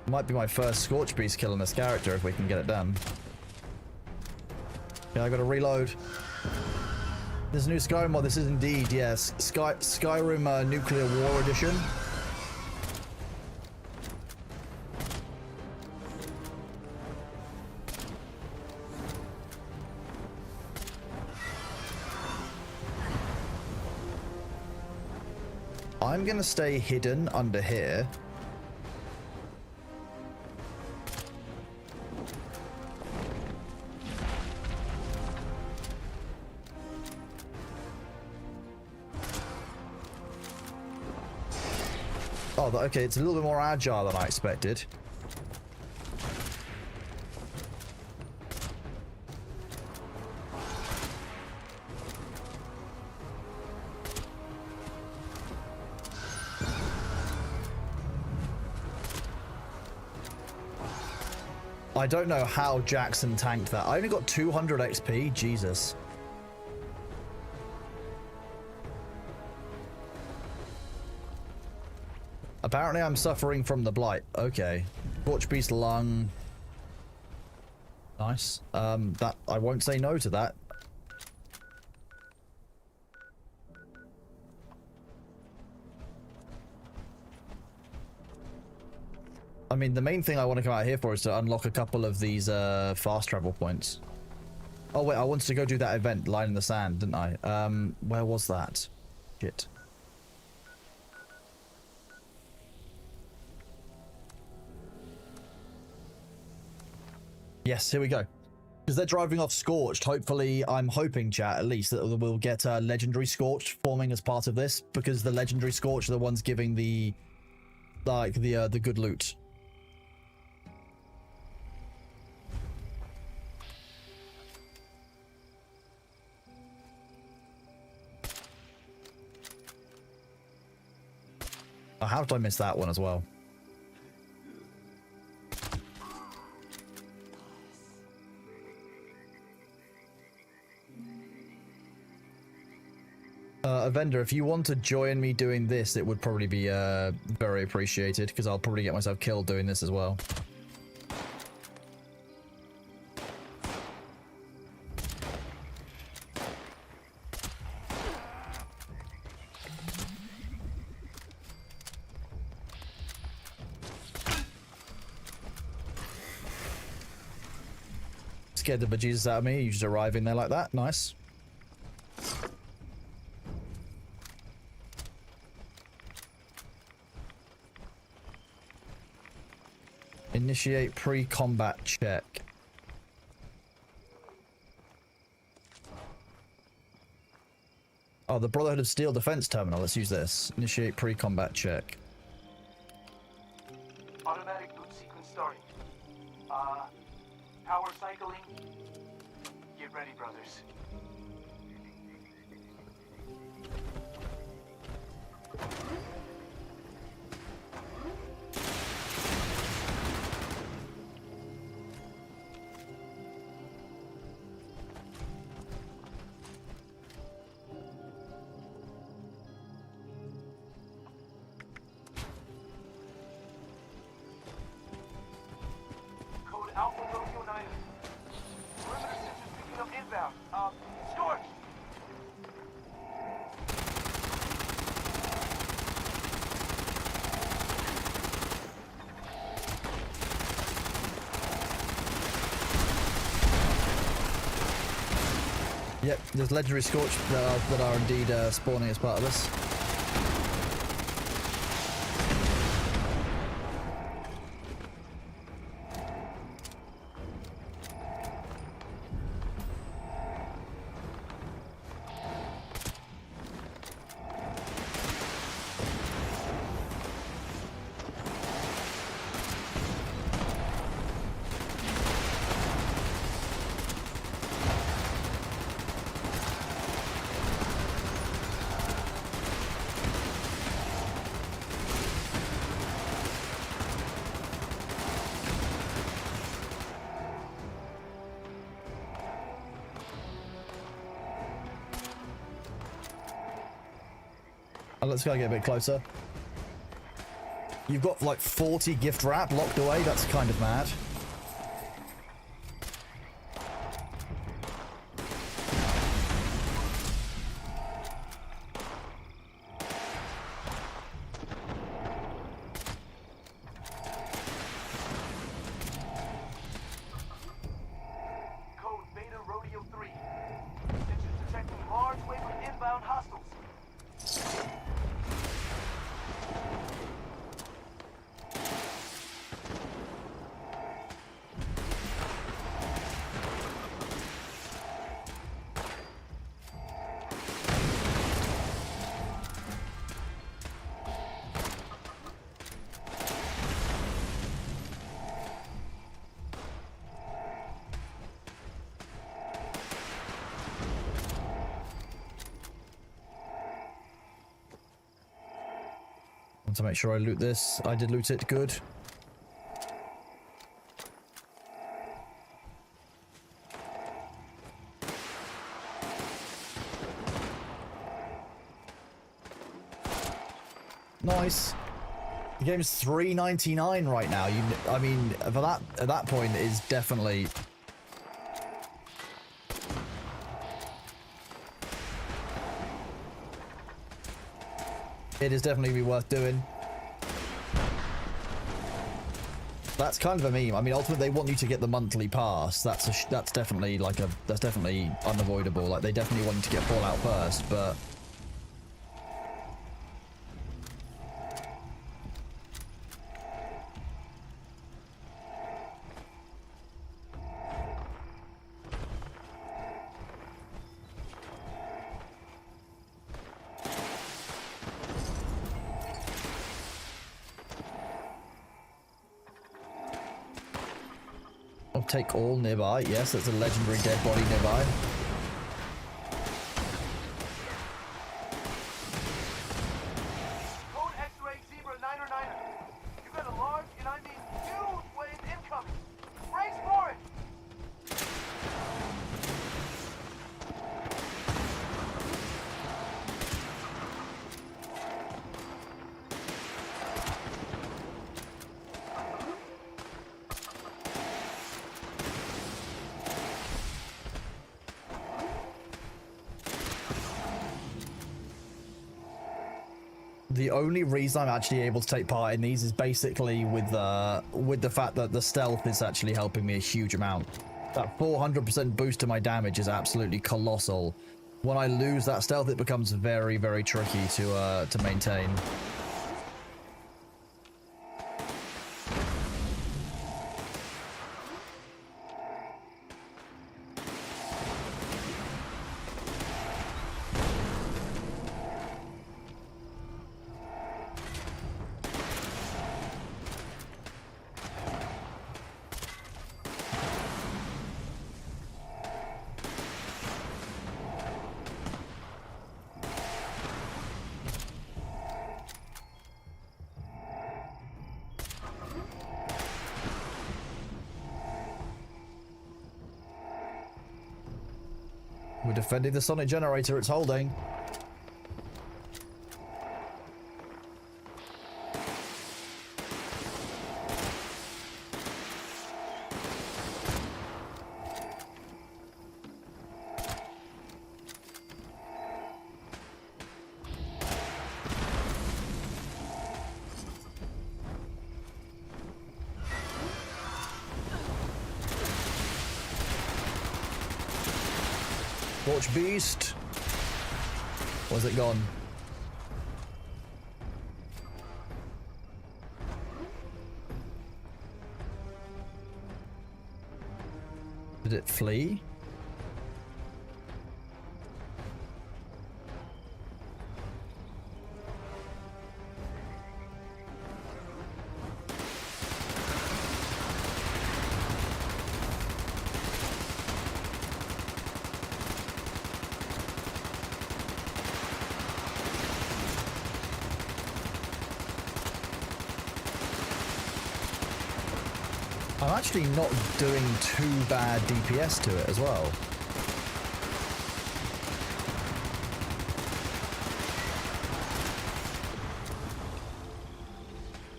Might be my first Scorch Beast kill on this character if we can get it done. Yeah, I gotta reload. There's a new Skyrim mod. This is indeed, yes. Skyrim Nuclear War Edition. I'm gonna stay hidden under here. Oh, okay, it's a little bit more agile than I expected. I don't know how Jackson tanked that. I only got 200 XP. Jesus. Apparently I'm suffering from the blight. Okay. Torch Beast Lung. Nice. That I won't say no to that. I mean, the main thing I want to come out here for is to unlock a couple of these fast travel points. Oh wait, I wanted to go do that event, Line in the Sand, didn't I? Where was that? Shit. Yes, here we go. Because they're driving off Scorched. Hopefully, I'm hoping, chat, at least, that we'll get Legendary Scorched forming as part of this. Because the Legendary Scorched are the ones giving the... like, the good loot. Oh, how did I miss that one as well? A vendor, if you want to join me doing this, it would probably be very appreciated, because I'll probably get myself killed doing this as well. Scared the bejesus out of me, you just arriving there like that. Nice. Initiate pre-combat check. Oh, the Brotherhood of Steel defense terminal. Let's use this. Initiate pre-combat check. Automatic boot sequence starting. Power cycling. Get ready, brothers. Code Alpha Romeo 9. Perimeter sensors picking up inbound. Scorch! Yep, there's Legendary Scorch that are indeed spawning as part of this. Let's go get a bit closer. You've got like 40 gift wrap locked away. That's kind of mad. Code Beta Rodeo 3. Sensors detecting large wave of inbound hostiles. to make sure I loot this. I did loot it. Good. Nice. The game's $3.99 right now. I mean, for that at that point is definitely. It is definitely be worth doing. That's kind of a meme. I mean, ultimately, they want you to get the monthly pass. That's definitely that's definitely unavoidable. Like, they definitely want you to get Fallout first, but. Take all nearby. Yes, that's a legendary dead body nearby. Code X-ray Zebra 909er. You got a large, and I mean huge wave incoming. Brace for it! The only reason I'm actually able to take part in these is basically with the fact that the stealth is actually helping me a huge amount. That 400% boost to my damage is absolutely colossal. When I lose that stealth, it becomes very, very tricky to maintain. We're defending the sonic generator it's holding. Torch beast. Where's it gone? Did it flee? I'm actually not doing too bad DPS to it as well.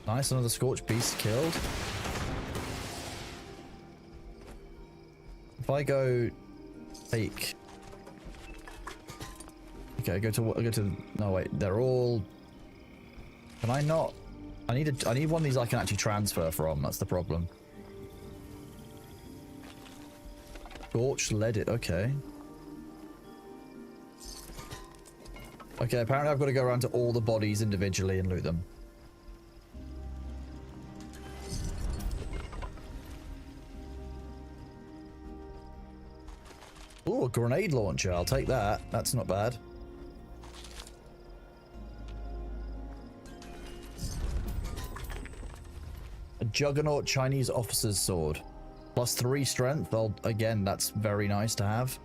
Nice, another Scorch Beast killed. If I go take... Okay, go to... No, wait, they're all... Can I not... I need one of these I can actually transfer from, that's the problem. Scorch led it, okay. Okay, apparently I've got to go around to all the bodies individually and loot them. Ooh, a grenade launcher, I'll take that. That's not bad. A Juggernaut Chinese officer's sword. +3 strength. Well, again, that's very nice to have.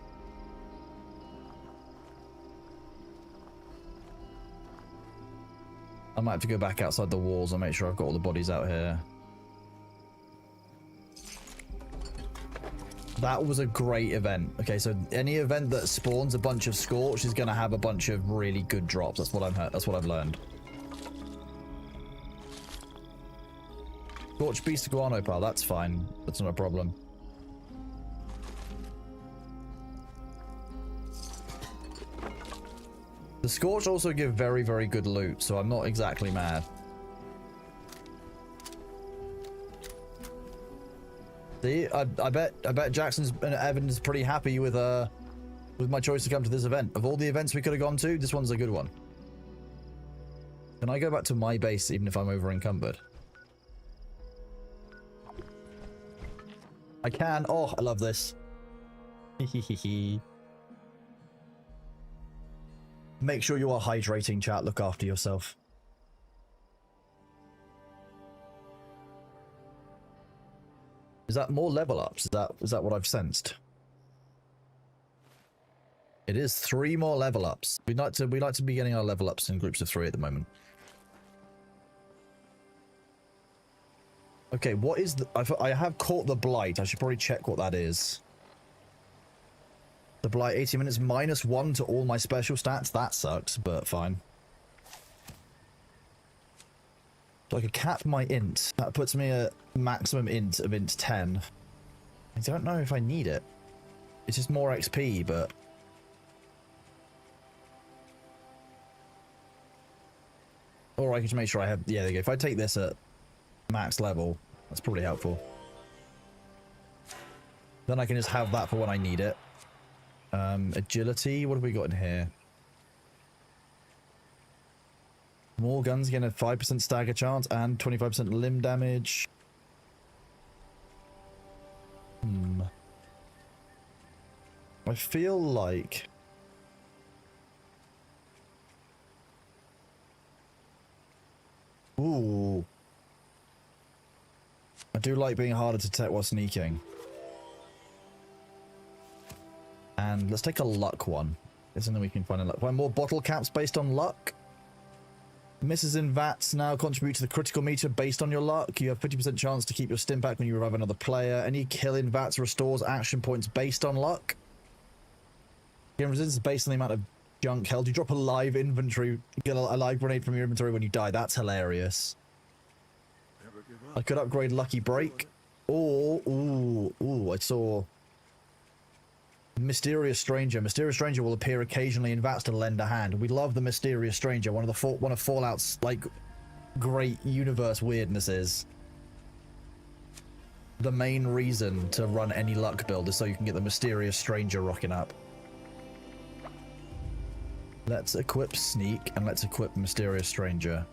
I might have to go back outside the walls and make sure I've got all the bodies out here. That was a great event. Okay, so any event that spawns a bunch of Scorch is going to have a bunch of really good drops. That's what I've learned. Scorch Beast Guano Pile, that's fine. That's not a problem. The Scorch also give very, very good loot, so I'm not exactly mad. See, I bet Jackson's and Evan's pretty happy with my choice to come to this event. Of all the events we could have gone to, this one's a good one. Can I go back to my base even if I'm over encumbered? I can. Oh, I love this. Make sure you are hydrating, chat. Look after yourself. Is that more level ups? Is that what I've sensed? It is 3 more level ups. We like to be getting our level ups in groups of 3 at the moment. Okay, what is the... I have caught the Blight. I should probably check what that is. The Blight, 80 minutes, -1 to all my special stats. That sucks, but fine. So I could cap my int. That puts me at maximum int of int 10. I don't know if I need it. It's just more XP, but... Or I can just make sure I have... Yeah, there you go. If I take this at max level, that's probably helpful. Then I can just have that for when I need it. Agility, what have we got in here? More guns, again a 5% stagger chance and 25% limb damage. I feel like... Ooh. I do like being harder to detect while sneaking. And let's take a luck one. There's something we can find in luck. Find more bottle caps based on luck. Misses in VATs now contribute to the critical meter based on your luck. You have 50% chance to keep your stim pack when you revive another player. Any kill in VATs restores action points based on luck. Game resistance based on the amount of junk held. You drop a live inventory, get a live grenade from your inventory when you die. That's hilarious. I could upgrade Lucky Break. Or, ooh, I saw... Mysterious Stranger. Mysterious Stranger will appear occasionally in VATs to lend a hand. We love the Mysterious Stranger. One of Fallout's like great universe weirdnesses. The main reason to run any luck build is so you can get the Mysterious Stranger rocking up. Let's equip Sneak and let's equip Mysterious Stranger.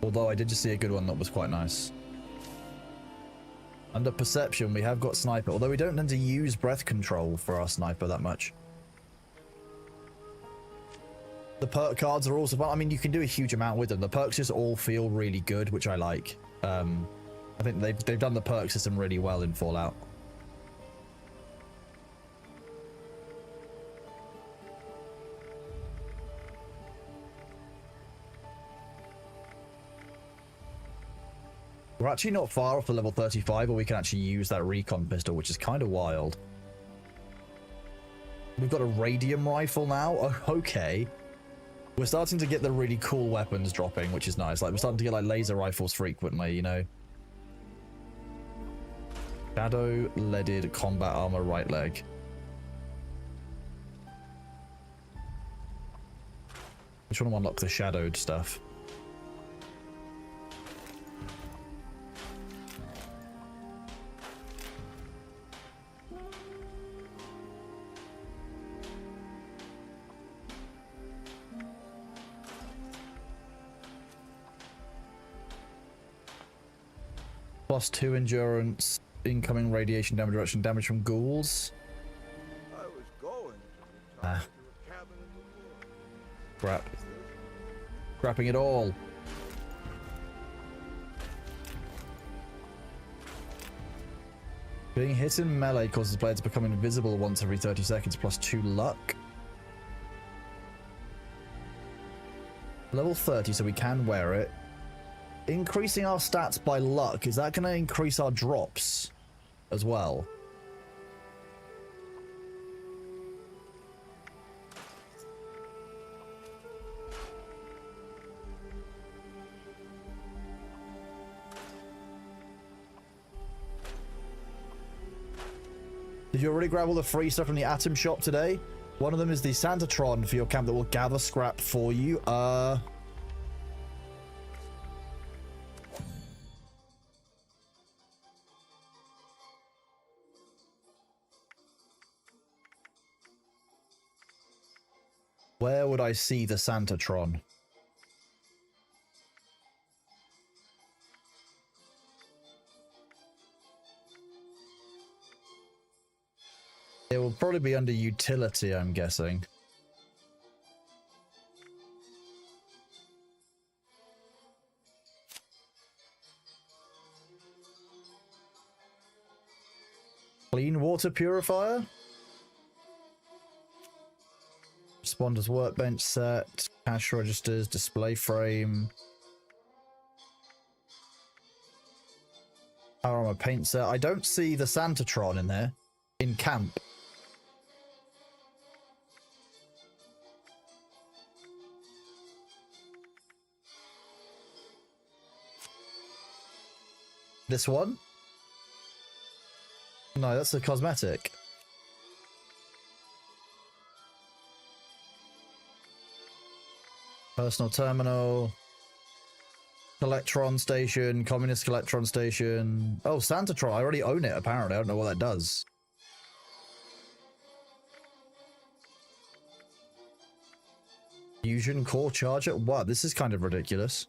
Although I did just see a good one that was quite nice. Under Perception, we have got Sniper, although we don't tend to use breath control for our Sniper that much. The perk cards are also fun. I mean, you can do a huge amount with them. The perks just all feel really good, which I like. I think they've done the perk system really well in Fallout. We're actually not far off the level 35 where we can actually use that recon pistol, which is kind of wild. We've got a radium rifle now. Oh, okay. We're starting to get the really cool weapons dropping, which is nice. Like, we're starting to get like laser rifles frequently, you know. Shadow leaded combat armor right leg. Just want to unlock the shadowed stuff. +2 endurance, incoming radiation damage reduction, damage from ghouls. I was going to Ah. to a cabin in the woods. Crap. Scrapping it all. Being hit in melee causes the player to become invisible once every 30 seconds, plus 2 luck. Level 30, so we can wear it. Increasing our stats by luck, is that going to increase our drops as well? Did you already grab all the free stuff from the Atom Shop today? One of them is the Santatron for your camp that will gather scrap for you. Where would I see the Santatron? It will probably be under utility, I'm guessing. Clean water purifier? Responders workbench set, cash registers, display frame. Power armor paint set. I don't see the Santatron in there. In camp. This one? No, that's a cosmetic. Personal terminal. Electron station. Communist electron station. Oh, Santatron. I already own it, apparently. I don't know what that does. Fusion core charger? Wow, this is kind of ridiculous.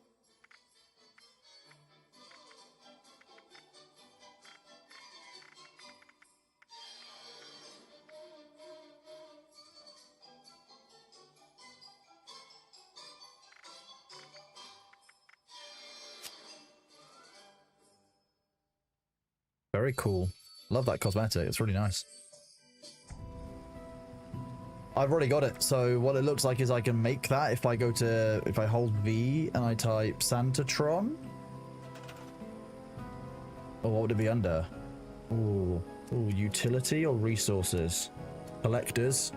Very cool. Love that cosmetic. It's really nice. I've already got it. So what it looks like is I can make that if I go to, if I hold V and I type Santatron. Or what would it be under? Ooh, utility or resources? Collectors.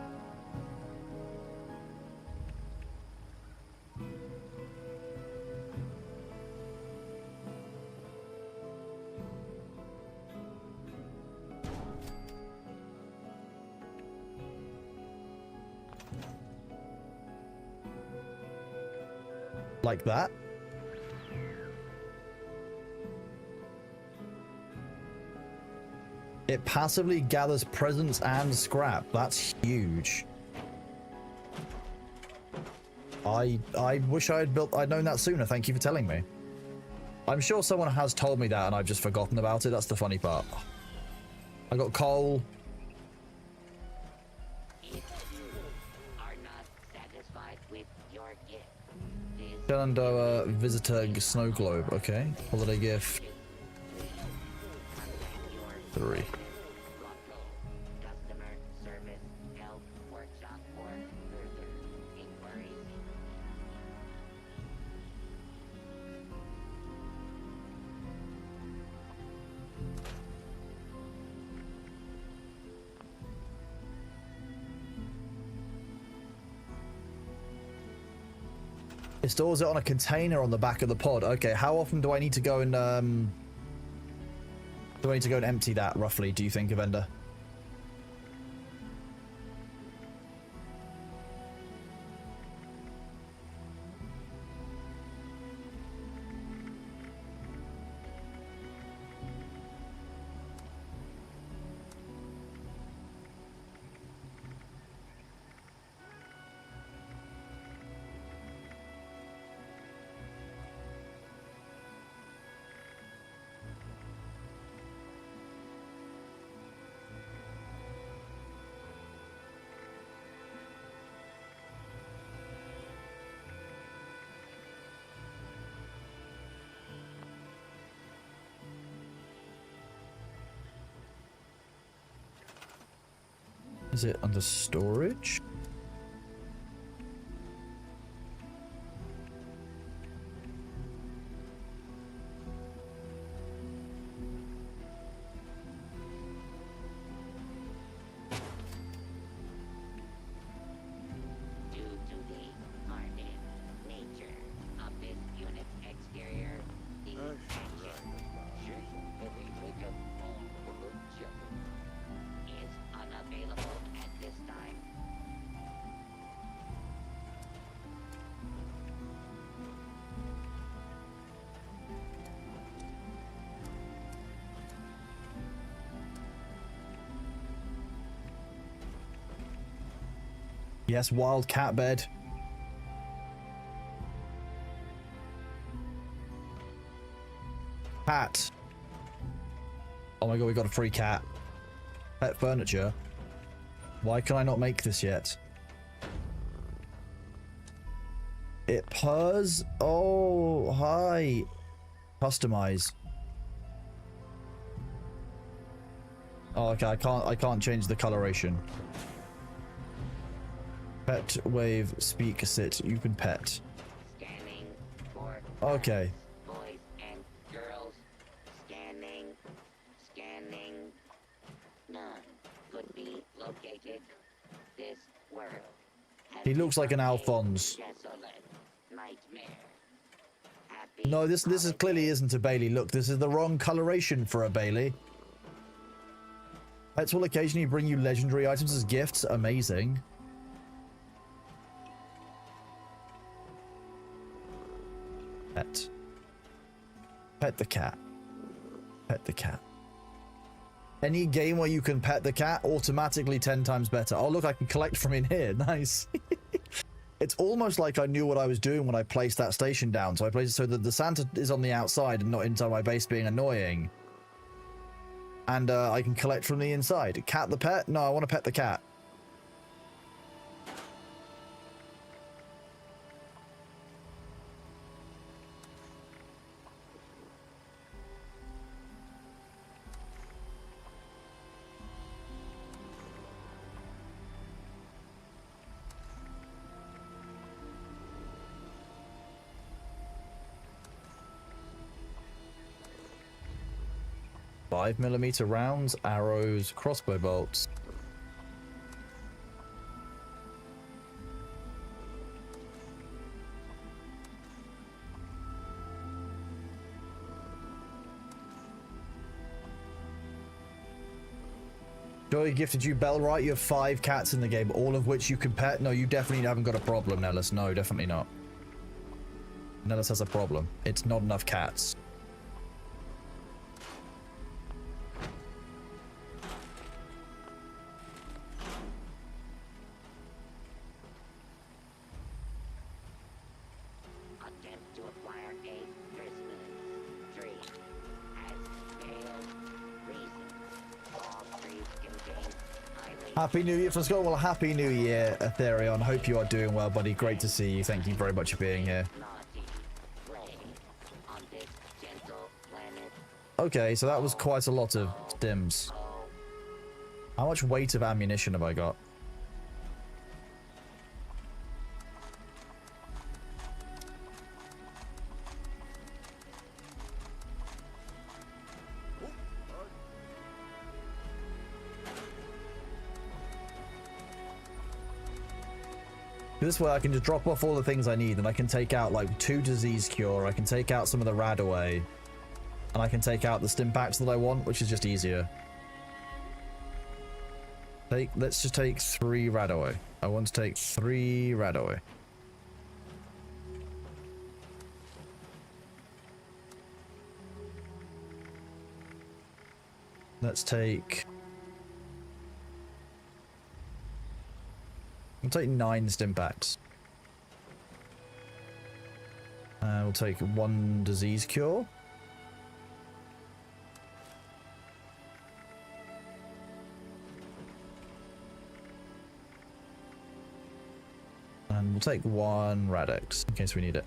Like that. It passively gathers presents and scrap. That's huge. I wish I'd known that sooner. Thank you for telling me. I'm sure someone has told me that and I've just forgotten about it. That's the funny part. I got coal. Shenandoah visitor snow globe. Okay. Holiday gift. 3. It stores it on a container on the back of the pod. Okay, how often do I need to go and empty that roughly, do you think, Avenda? Is it under storage? Due to the hardened nature of this unit's exterior, the is unavailable at this time. Yes, wild cat bed. Cat. Oh my god, we got a free cat. Pet furniture. Why can I not make this yet? It purrs. Oh, hi. Customize. Oh, okay. I can't change the coloration. Pet, wave, speak, sit. You can pet. Scanning for Okay. boys and girls. Scanning. Scanning. None could be located. This world has He looks like an become a Alphonse. desolate nightmare. No, this is clearly isn't a Bailey. Look, this is the wrong coloration for a Bailey. Pets will occasionally bring you legendary items as gifts. Amazing. Pet. Pet the cat. Pet the cat. Any game where you can pet the cat, automatically 10 times better. Oh, look, I can collect from in here. Nice. It's almost like I knew what I was doing when I placed that station down. So I placed it so that the Santa is on the outside and not inside my base being annoying. And I can collect from the inside. Cat the pet? No, I want to pet the cat. .5mm rounds, arrows, crossbow bolts. Joey gifted you Bellright. You have 5 cats in the game, all of which you can pet. No, you definitely haven't got a problem, Nellis. No, definitely not. Nellis has a problem. It's not enough cats. Attempt to acquire a Christmas tree has failed. Reason. All trees contain highly Happy New Year, Frisco. Well, Happy New Year, Ethereon. Hope you are doing well, buddy. Great to see you. Thank you very much for being here. naughty play on this gentle planet. Okay, so that was quite a lot of stims. How much weight of ammunition have I got? This way I can just drop off all the things I need, and I can take out like 2 disease cure, I can take out some of the rad away, and I can take out the stim packs that I want, which is just easier. Let's just take 3 rad away. I want to take 3 rad away. Let's take... We'll take 9 stim packs. We'll take 1 disease cure. And we'll take 1 Radix in case we need it.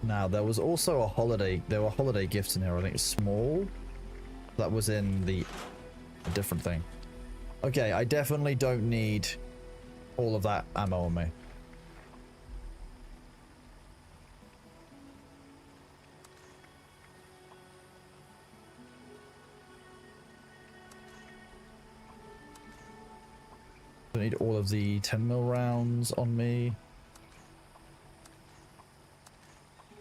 Now, there was also a holiday, there were holiday gifts in here. I think it's small. That was in the different thing. Okay, I definitely don't need all of that ammo on me. Don't need all of the 10mm rounds on me.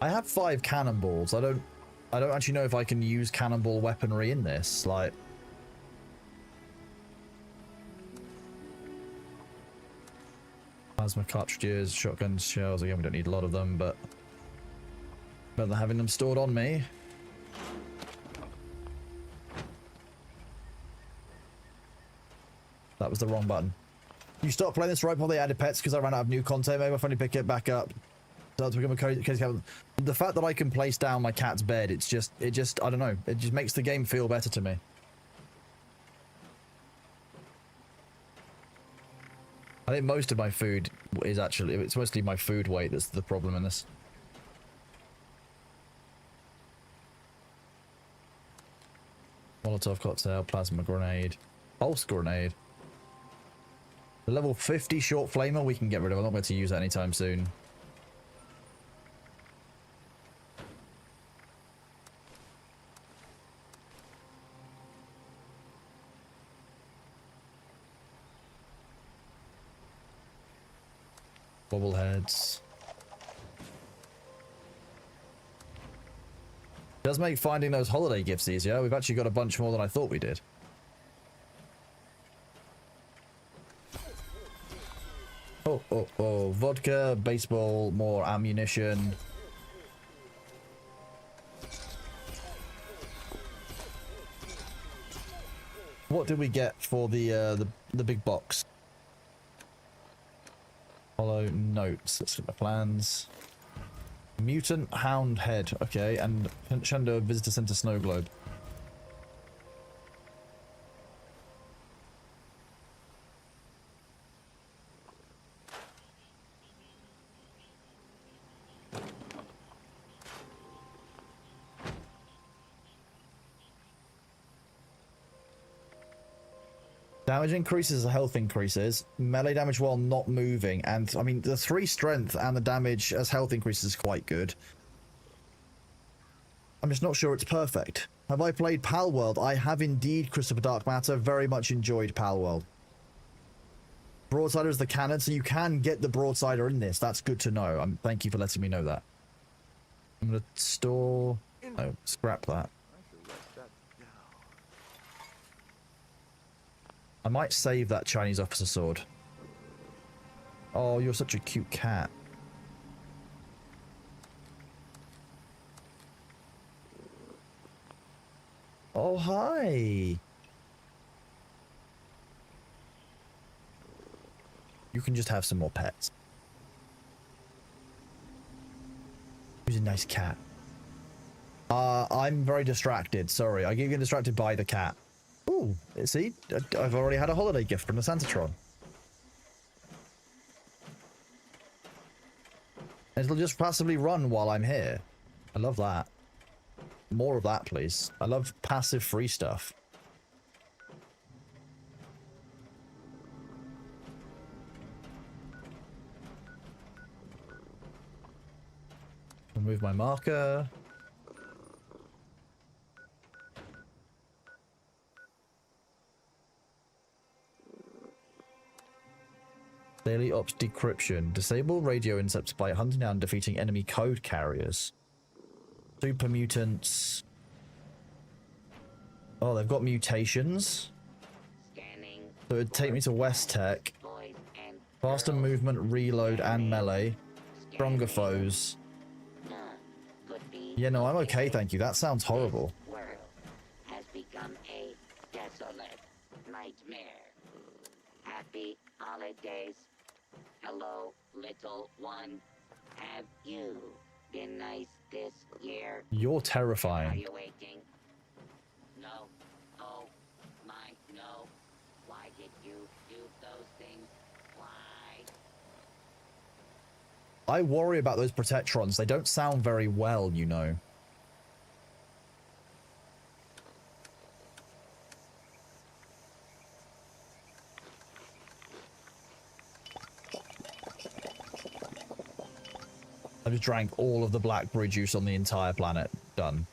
I have 5 cannonballs. I don't actually know if I can use cannonball weaponry in this. Like, plasma cartridges, shotgun shells. Again, we don't need a lot of them, but better than having them stored on me. That was the wrong button. You stopped playing this right before they added pets because I ran out of new content. Maybe I'll finally pick it back up. So to become a cozy cabin. The fact that I can place down my cat's bed, it just, I don't know. It just makes the game feel better to me. I think most of my food is actually, it's mostly my food weight that's the problem in this. Molotov cocktail, plasma grenade, pulse grenade. The level 50 short flamer we can get rid of. I'm not going to use that anytime soon. Bobbleheads. Does make finding those holiday gifts easier. We've actually got a bunch more than I thought we did. Oh, vodka, baseball, more ammunition. What did we get for the big box? Follow notes. Let's look at the plans. Mutant Hound Head. Okay, and Shendo Visitor Center Snow Globe. Damage increases, health increases, melee damage while not moving, and I mean the 3 strength and the damage as health increases is quite good. I'm just not sure it's perfect. Have I played Palworld? I have indeed, Christopher Dark Matter. Very much enjoyed Palworld. Broadsider is the cannon, so you can get the Broadsider in this. That's good to know. Thank you for letting me know that. I'm gonna store... Oh, scrap that. I might save that Chinese officer sword. Oh, you're such a cute cat. Oh, hi. You can just have some more pets. Who's a nice cat? I'm very distracted. Sorry, I get distracted by the cat. Ooh, see? I've already had a holiday gift from the Santatron. It'll just passively run while I'm here. I love that. More of that, please. I love passive free stuff. Remove my marker. Daily Ops Decryption. Disable radio intercepts by hunting down and defeating enemy code carriers. Super mutants. Oh, they've got mutations. So it'd take me to West Tech. Faster movement, reload, and melee. Stronger foes. Yeah, no, I'm okay, thank you. That sounds horrible. Has become a desolate nightmare. Happy holidays. Hello, little one. Have you been nice this year? You're terrifying. Are you waking? No. Oh, my, no. Why did you do those things? Why? I worry about those Protectrons. They don't sound very well, you know. I just drank all of the blackberry juice on the entire planet. Done.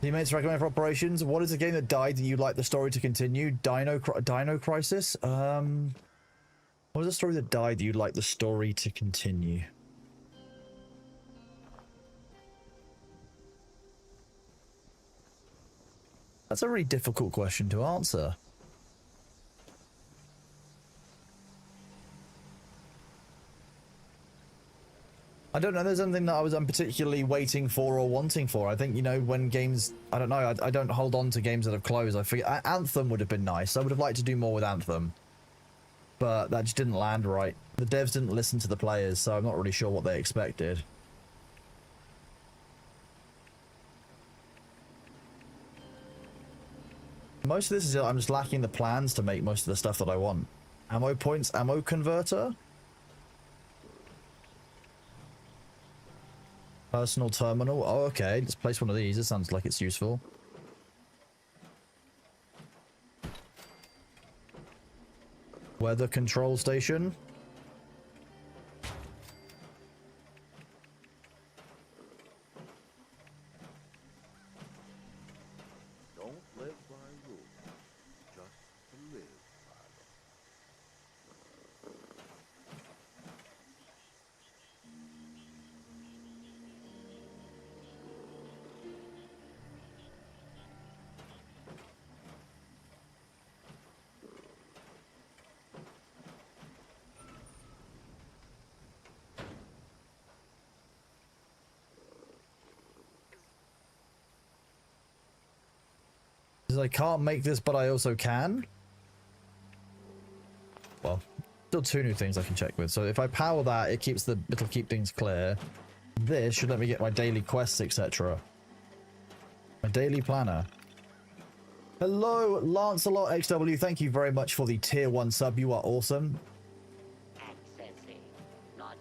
Teammates recommend for operations. What is a game that died and you'd like the story to continue? Dino Crisis? What is a story that died that you'd like the story to continue? That's a really difficult question to answer. I don't know. There's something that I'm particularly waiting for or wanting for. I think, you know, when games, I don't know. I don't hold on to games that have closed. I forget. Anthem would have been nice. I would have liked to do more with Anthem, but that just didn't land right. The devs didn't listen to the players, so I'm not really sure what they expected. Most of this is I'm just lacking the plans to make most of the stuff that I want. Ammo points, ammo converter. Personal terminal. Oh, okay. Let's place one of these. It sounds like it's useful. Weather control station. Don't live by rules, just to live by them. I can't make this, but I also can. Well, still two new things I can check with. So if I power that, it'll keep things clear. This should let me get my daily quests, etc. My daily planner. Hello, Lancelot XW. Thank you very much for the tier 1 sub. You are awesome.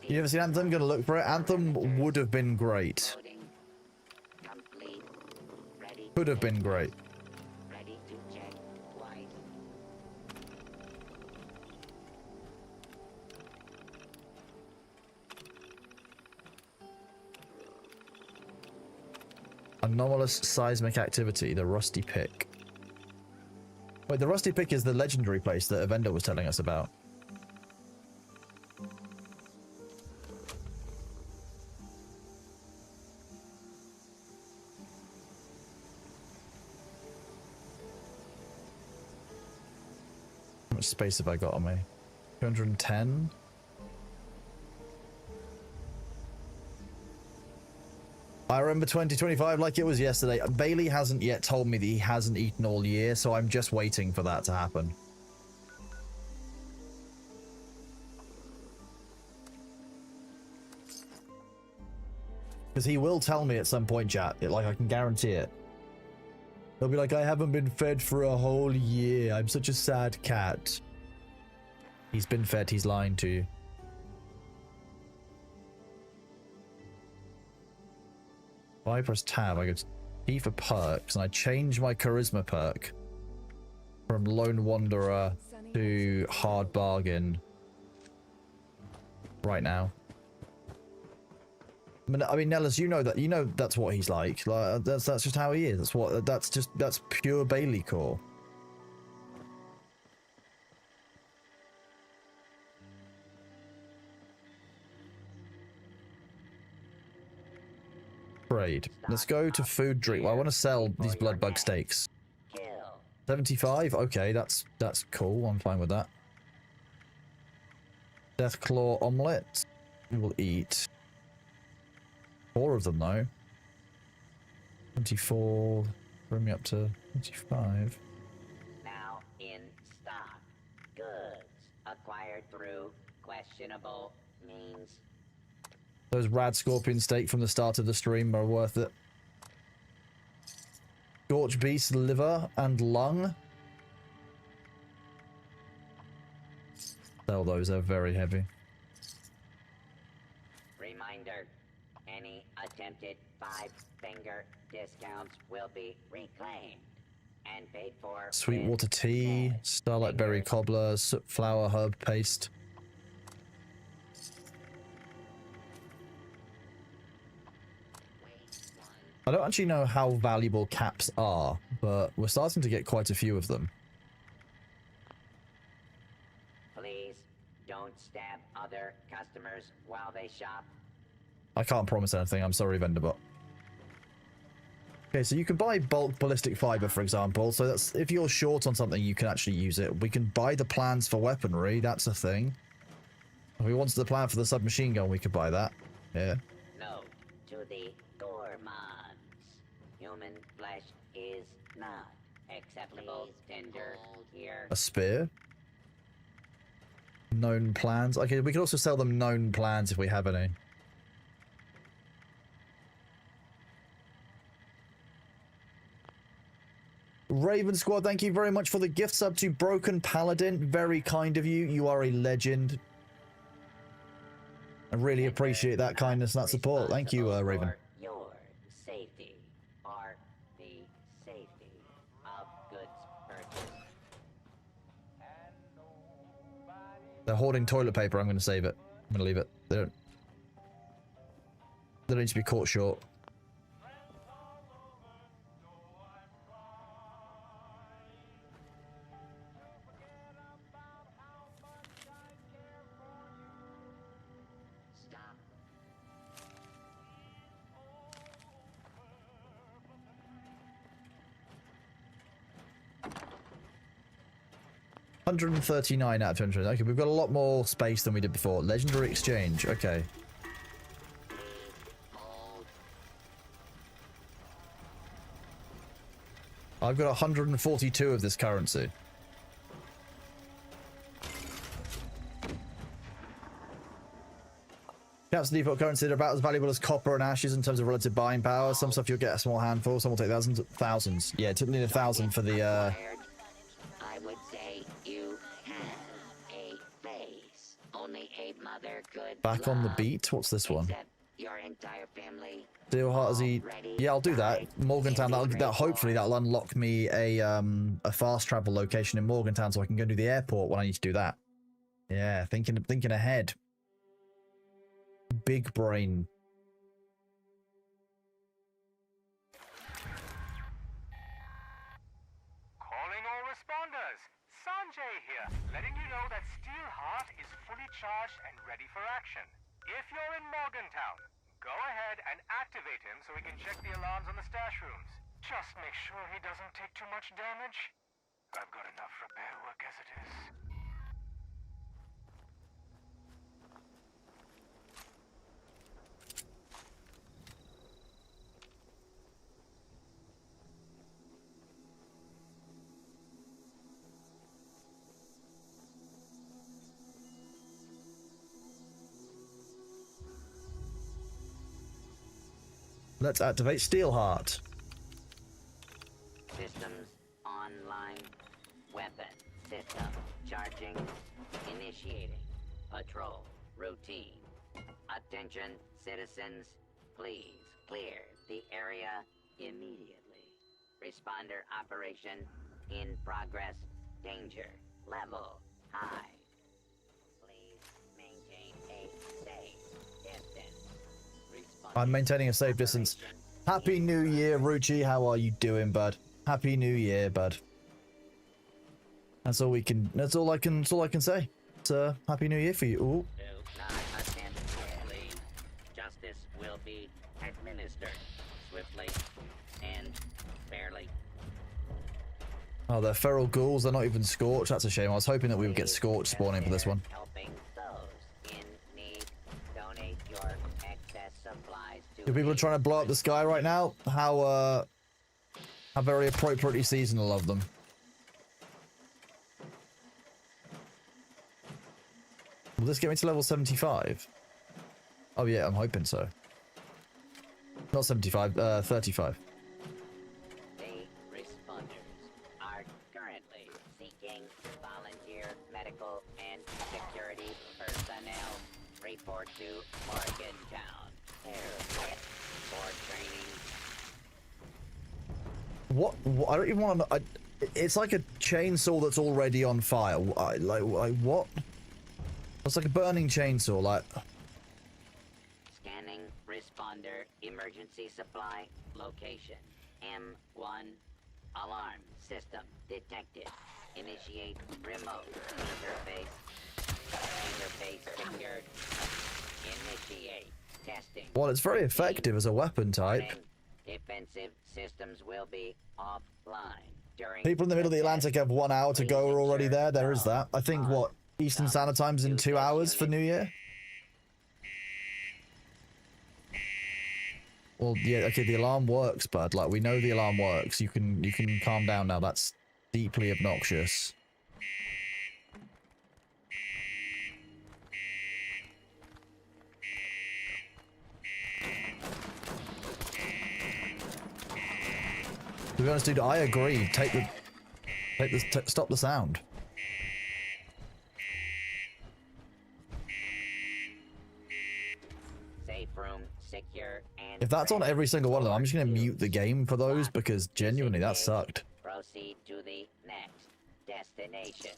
You never seen Anthem? Gonna look for it. Anthem would have been great. Could have been great. Anomalous seismic activity, the Rusty Pick. Wait, the Rusty Pick is the legendary place that Avenda was telling us about. How much space have I got on me? 210? I remember 2025 like it was yesterday. Bailey hasn't yet told me that he hasn't eaten all year, so I'm just waiting for that to happen. Because he will tell me at some point, chat. Like, I can guarantee it. He'll be like, I haven't been fed for a whole year. I'm such a sad cat. He's been fed. He's lying to you. If I press tab, I go to T for perks, and I change my charisma perk from Lone Wanderer to Hard Bargain right now. I mean, Nellis, you know that's what he's like. That's just how he is. That's pure Bailey core. Trade. Let's go to food drink. Well, I want to sell these blood bug steaks. 75? Okay, that's cool. I'm fine with that. Deathclaw omelette. We will eat 4 of them though. 24. Bring me up to 25. Now in stock. Goods acquired through questionable means. Those rad scorpion steak from the start of the stream are worth it. Scorch beast liver and lung. Sell those, they're very heavy. Reminder, any attempted 5-finger discounts will be reclaimed and paid for. Sweetwater tea, starlight berry cobbler, soot flower herb paste. I don't actually know how valuable caps are, but we're starting to get quite a few of them. Please don't stab other customers while they shop. I can't promise anything, I'm sorry, Venderbot. Okay, so you can buy bulk ballistic fiber, for example, so that's if you're short on something, you can actually use it. We can buy the plans for weaponry, that's a thing. If we wanted the plan for the submachine gun, we could buy that. Yeah. No to the gourmands. Human flesh is not acceptable. Tender here. A spear? Known plans? Okay, we can also sell them known plans if we have any. Raven Squad, thank you very much for the gift sub to Broken Paladin. Very kind of you. You are a legend. I really appreciate that kindness and that support. Thank you, Raven. Your safety or the safety of goods purchased. They're hoarding toilet paper. I'm going to save it. I'm going to leave it. They don't need to be caught short. $139 out of 200. Okay, we've got a lot more space than we did before. Legendary exchange. Okay. I've got 142 of this currency. Caps the default currency, they're about as valuable as copper and ashes in terms of relative buying power. Some stuff you'll get a small handful, some will take thousands. Yeah, it took me 1,000 for the I would say you have a face. Only a mother could back on the beat. What's this one? Your entire family. Steelheart, is he? Yeah, I'll do that. Morgantown. That hopefully that'll unlock me a fast travel location in Morgantown, so I can go to the airport when I need to do that. Yeah, thinking ahead. Big brain. Calling all responders. Sanjay here, letting you know that Steelheart is fully charged and ready for action. If you're in Morgantown, go ahead and activate him so we can check the alarms on the stash rooms. Just make sure he doesn't take too much damage. I've got enough repair work as it is. Let's activate Steelheart. Systems online. Weapon system charging. Initiating. Patrol routine. Attention, citizens. Please clear the area immediately. Responder operation in progress. Danger level high. Please maintain a safe distance. I'm maintaining a safe distance. Happy New Year, Ruchi. How are you doing, bud? Happy New Year, bud. That's all we can. That's all I can say. It's Happy New Year for you. Ooh. Do not attend quickly. Justice will be administered swiftly and fairly. Oh, they're feral ghouls. They're not even scorched. That's a shame. I was hoping that we would get scorched spawning for this one. Helping those in need. Donate your excess supplies to Do people are trying to blow up the sky right now? How very appropriately seasonal of them. Will this get me to level 75? Oh yeah, I'm hoping so. Not 75, 35. The responders are currently seeking volunteer medical and security personnel. Report to Morgantown. For training. what I don't even want to. It's like a chainsaw that's already on fire. Like what? It's like a burning chainsaw. Like. Scanning responder emergency supply location. M1 alarm system detected. Initiate remote interface. Interface secured. Initiate testing. Well, it's very effective as a weapon type. Defensive systems will be offline during. People in the middle of the Atlantic have 1 hour to go. Are already there. There is that. I think what Eastern Standard Time's in 2 hours for New Year. Well, yeah, okay, the alarm works, bud. Like, we know the alarm works. You can calm down now. That's deeply obnoxious. To be honest, dude, I agree. Stop the sound. Safe room secure and If that's on every single one of them, I'm just gonna mute the game for those because genuinely that sucked. proceed to the next destination.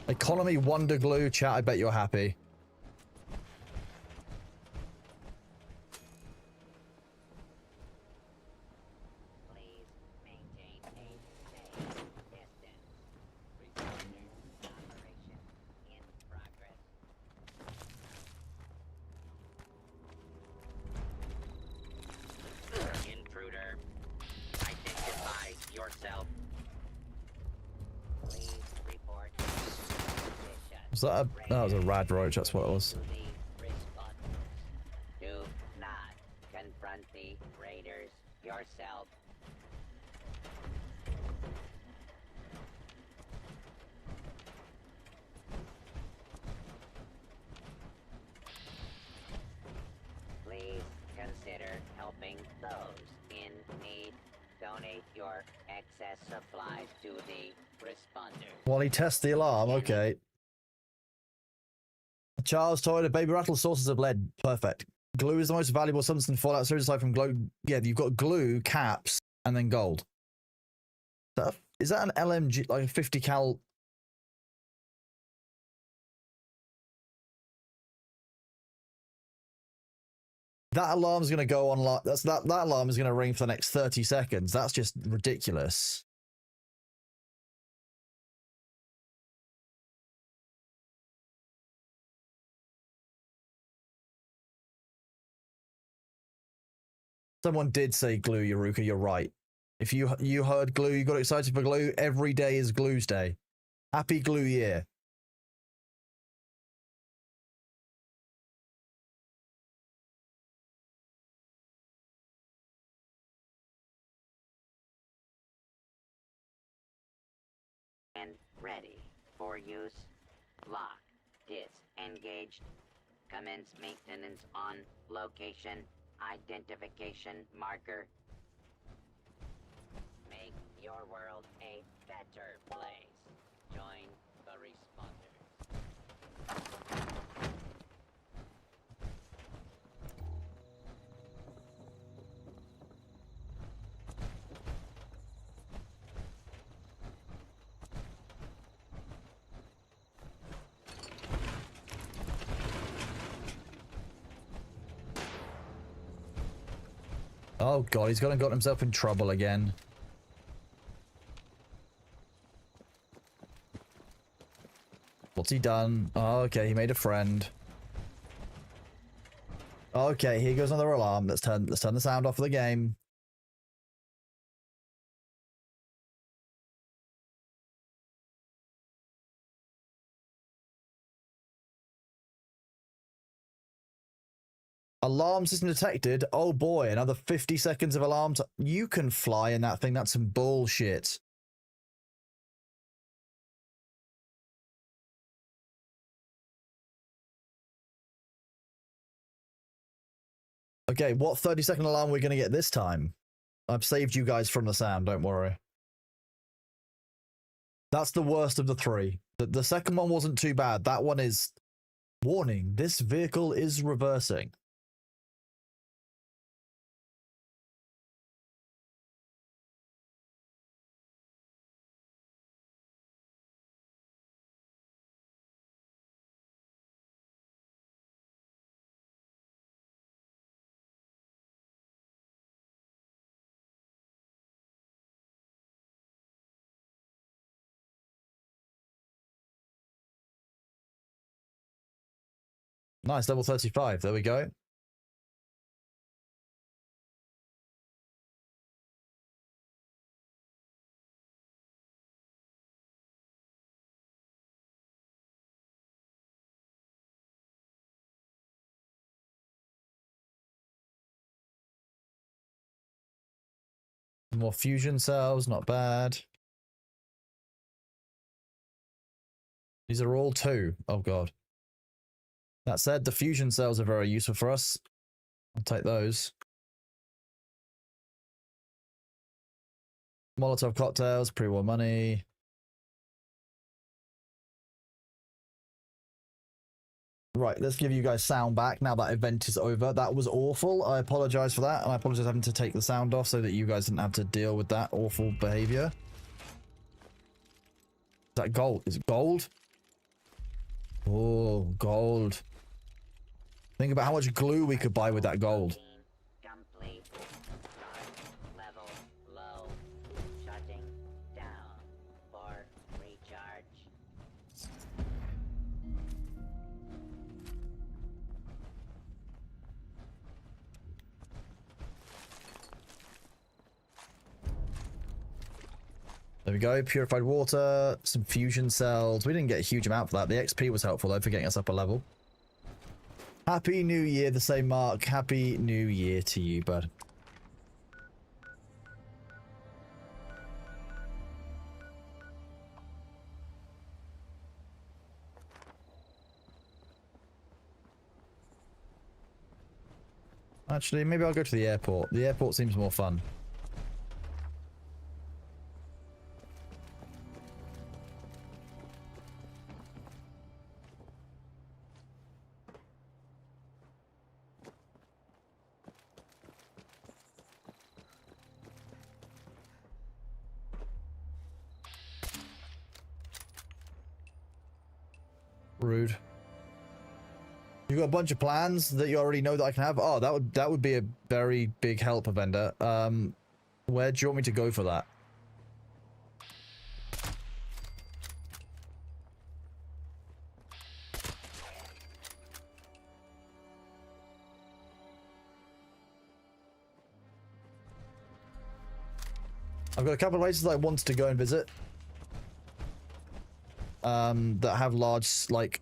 Economy Wonder Glue, chat, I bet you're happy. Intruder, identify yourself. Please report. Was that that was a rad roach, that's what it was. Do not confront the raiders yourself. Please consider helping those in need. Donate your excess supplies to the responder. While he tests the alarm, okay. A child's toilet, baby rattle, sources of lead. Perfect. Glue is the most valuable substance in Fallout series aside from glue. Yeah, you've got glue, caps, and then gold. Is that an LMG, like a 50 cal? That alarm's going to go on like that alarm is going to ring for the next 30 seconds. That's just ridiculous. Someone did say glue, Yuruka, you're right. If you heard glue, you got excited for glue, every day is Glue's Day. Happy Glue Year. And ready for use. Lock. Disengaged. Commence maintenance on location. Identification marker. Make your world a better place. Join the responders. Oh god, he's got himself in trouble again. What's he done? Oh, okay, he made a friend. Okay, here goes another alarm. Let's turn the sound off of the game. Alarm system detected. Oh boy, another 50 seconds of alarms. You can fly in that thing. That's some bullshit. Okay, what 30-second alarm are we going to get this time? I've saved you guys from the sound, don't worry. That's the worst of the three. The second one wasn't too bad. That one is... Warning, this vehicle is reversing. Nice, level 35. There we go. More fusion cells, not bad. These are all 2. Oh god. That said, the fusion cells are very useful for us. I'll take those. Molotov cocktails, pre-war money. Right, let's give you guys sound back now that event is over. That was awful. I apologize for that, and I apologize for having to take the sound off so that you guys didn't have to deal with that awful behavior. Is that gold? Is it gold? Oh, gold. Think about how much glue we could buy with that gold. Complete. Level low. Shutting down for recharge. There we go. Purified water, some fusion cells. We didn't get a huge amount for that. The XP was helpful though for getting us up a level. Happy New Year, the same Mark. Happy New Year to you, bud. Actually, maybe I'll go to the airport. The airport seems more fun. Rude. You got a bunch of plans that you already know that I can have? Oh, that would be a very big help, Avenda. Where do you want me to go for that? I've got a couple of places that I wanted to go and visit. That have large, like,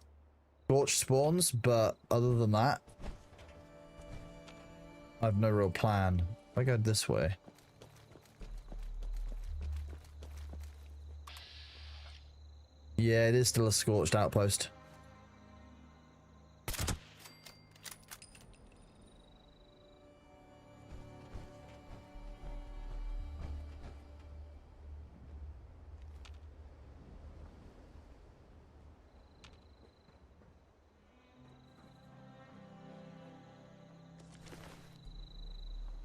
scorch spawns, but other than that, I have no real plan. If I go this way. Yeah, it is still a scorched outpost.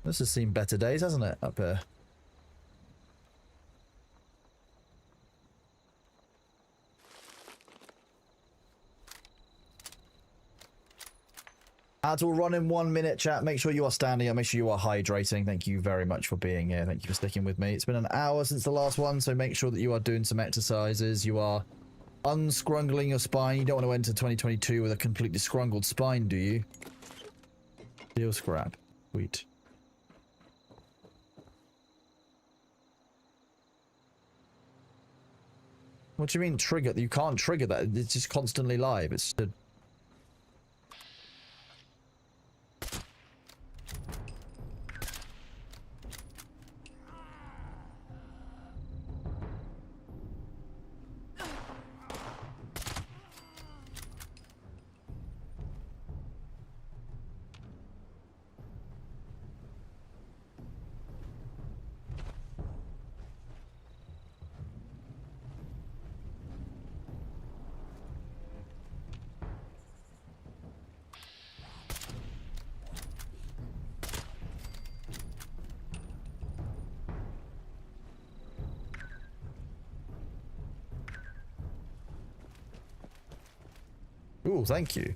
This has seen better days, hasn't it, up here? Ads will run in 1 minute, chat. Make sure you are standing up. Make sure you are hydrating. Thank you very much for being here. Thank you for sticking with me. It's been an hour since the last one, so make sure that you are doing some exercises. You are unscrungling your spine. You don't want to enter 2022 with a completely scrungled spine, do you? Steel scrap. Sweet. What do you mean trigger? You can't trigger that. It's just constantly live. It's just Ooh, thank you.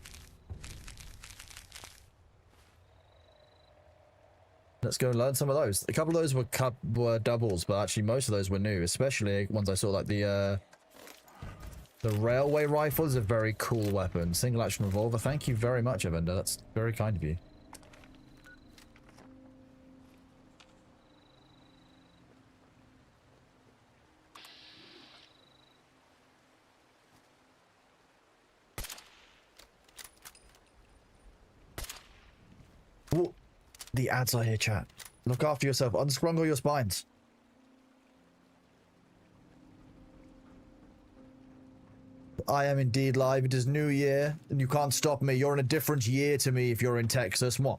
Let's go and learn some of those. A couple of those were doubles, but actually most of those were new, especially ones I saw like the railway rifle is a very cool weapon. Single action revolver. Thank you very much, Evander. That's very kind of you. Ooh, the ads are here, chat. Look after yourself. Unscrungle your spines. I am indeed live. It is New Year, and you can't stop me. You're in a different year to me if you're in Texas. What?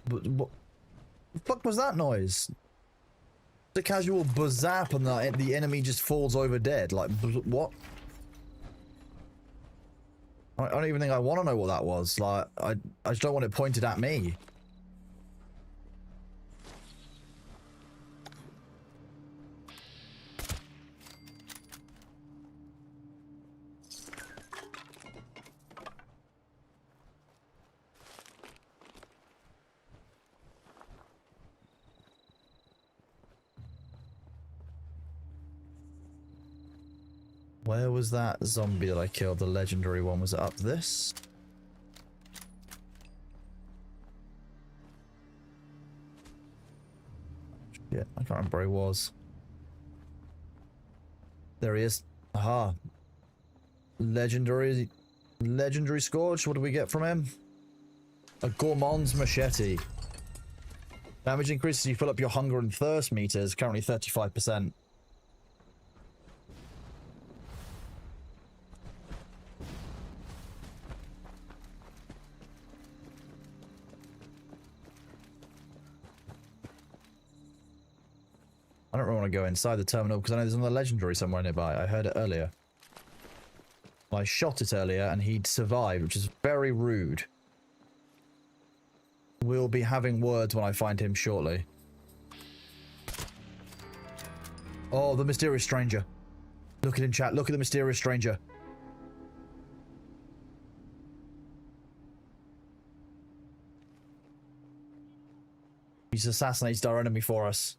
What the fuck was that noise? The casual buzzap and the enemy just falls over dead. Like, what? I don't even think I want to know what that was. Like, I just don't want it pointed at me. Where was that zombie that I killed? The legendary one. Was it up this? Yeah, I can't remember where he was. There he is. Aha. Legendary Scourge. What do we get from him? A Gourmand's Machete. Damage increases you fill up your hunger and thirst meters. Currently 35%. I don't really want to go inside the terminal because I know there's another legendary somewhere nearby. I heard it earlier. I shot it earlier and he'd survived, which is very rude. We'll be having words when I find him shortly. Oh, the mysterious stranger. Look at him, chat. Look at the mysterious stranger. He's assassinated our enemy for us.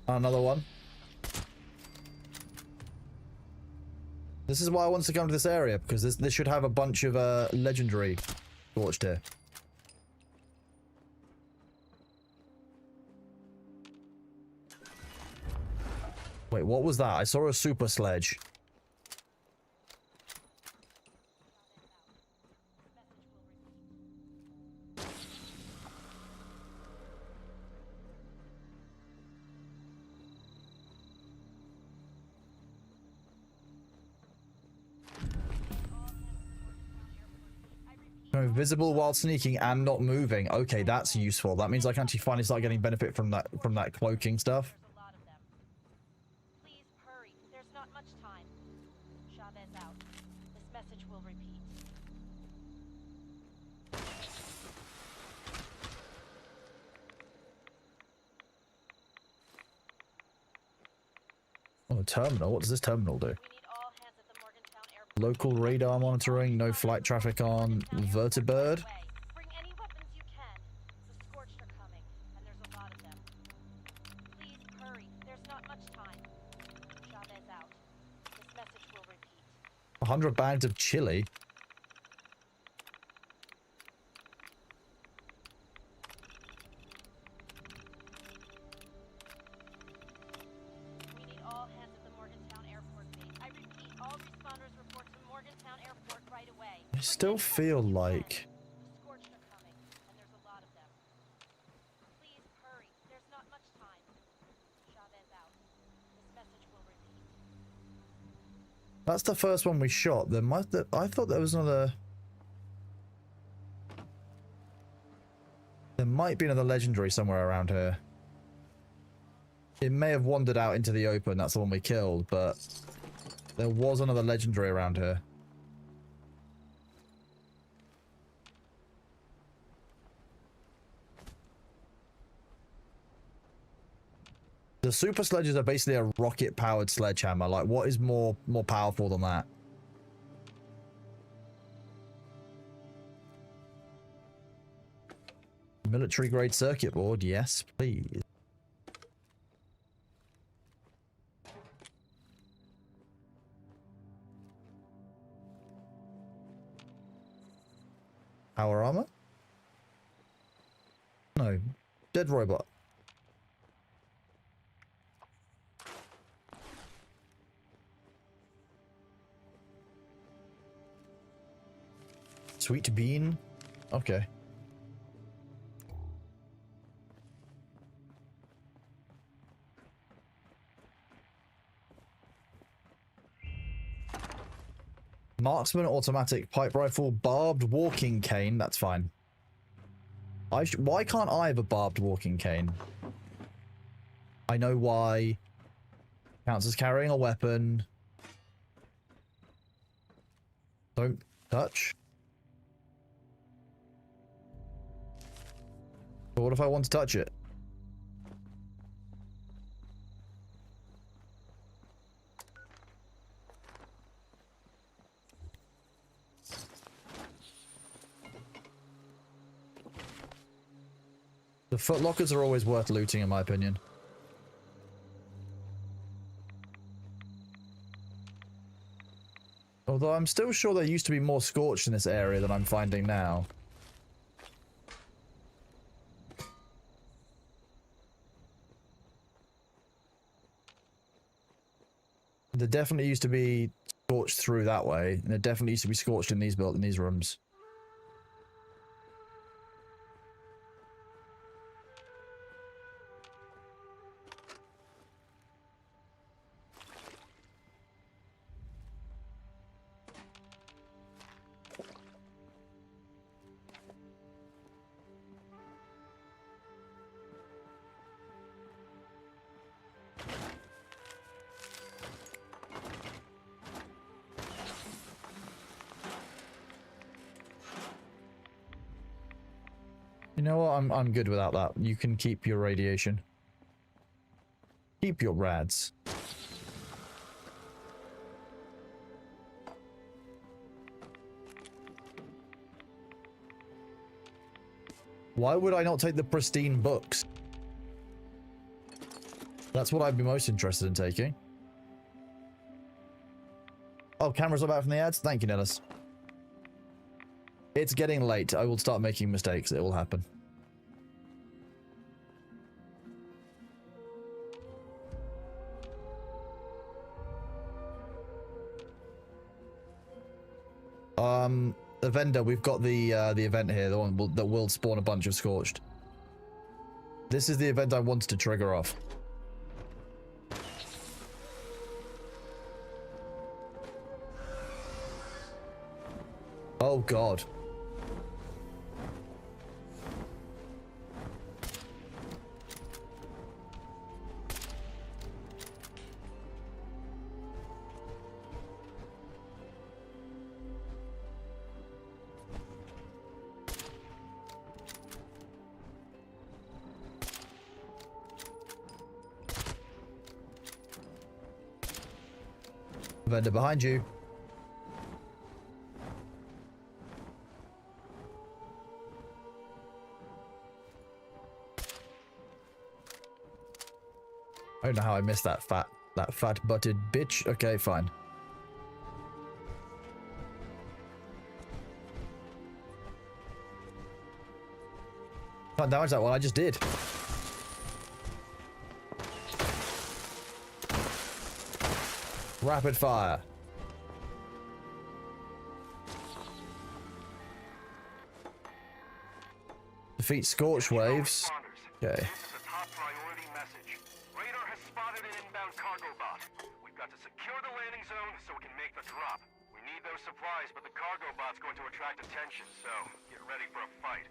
Another one. This is why I want to come to this area, because this should have a bunch of legendary torched here. Wait, what was that? I saw a super sledge. Visible while sneaking and not moving. Okay, that's useful. That means I can actually finally start getting benefit from that cloaking stuff. Please hurry. There's not much time. Chavez out. This message will repeat. Oh, terminal. What does this terminal do? Local radar monitoring, no flight traffic on Vertibird. Bring any weapons you can. The Scorched are coming, and there's a lot of them. Please hurry. There's not much time. Chavez out. 100 bags of chili. We need all hands at the Morgantown Airport base. I repeat, all responders report to Morgantown Airport right away. I still feel like... The Scorched are coming, and there's a lot of them. Please hurry. There's not much time. Chavez out. This message will repeat. That's the first one we shot. There must have, I thought there was another... There might be another legendary somewhere around here. It may have wandered out into the open. That's the one we killed, but... There was another legendary around here. The super sledges are basically a rocket-powered sledgehammer. Like, what is more powerful than that? Military-grade circuit board, yes, please. Power armor? No. Dead robot. Sweet bean? Okay. Marksman, automatic, pipe rifle, barbed walking cane. That's fine. Why can't I have a barbed walking cane? I know why. Counts as carrying a weapon. Don't touch. But what if I want to touch it? The footlockers are always worth looting, in my opinion. Although I'm still sure there used to be more scorched in this area than I'm finding now. There definitely used to be scorched through that way, and there definitely used to be scorched in these rooms. You know what? I'm good without that. You can keep your radiation. Keep your rads. Why would I not take the pristine books? That's what I'd be most interested in taking. Oh, cameras are back from the ads? Thank you, Nellis. It's getting late. I will start making mistakes. It will happen. The vendor, we've got the event here, the one that will spawn a bunch of scorched. This is the event I wanted to trigger off. Oh god. Vendor behind you. I don't know how I missed that fat butted bitch. Okay, fine. Can't damage that one, I just did. Rapid fire. Defeat Scorch Waves. Okay. This is a top priority message. Radar has spotted an inbound cargo bot. We've got to secure the landing zone so we can make the drop. We need those supplies, but the cargo bot's going to attract attention, so get ready for a fight.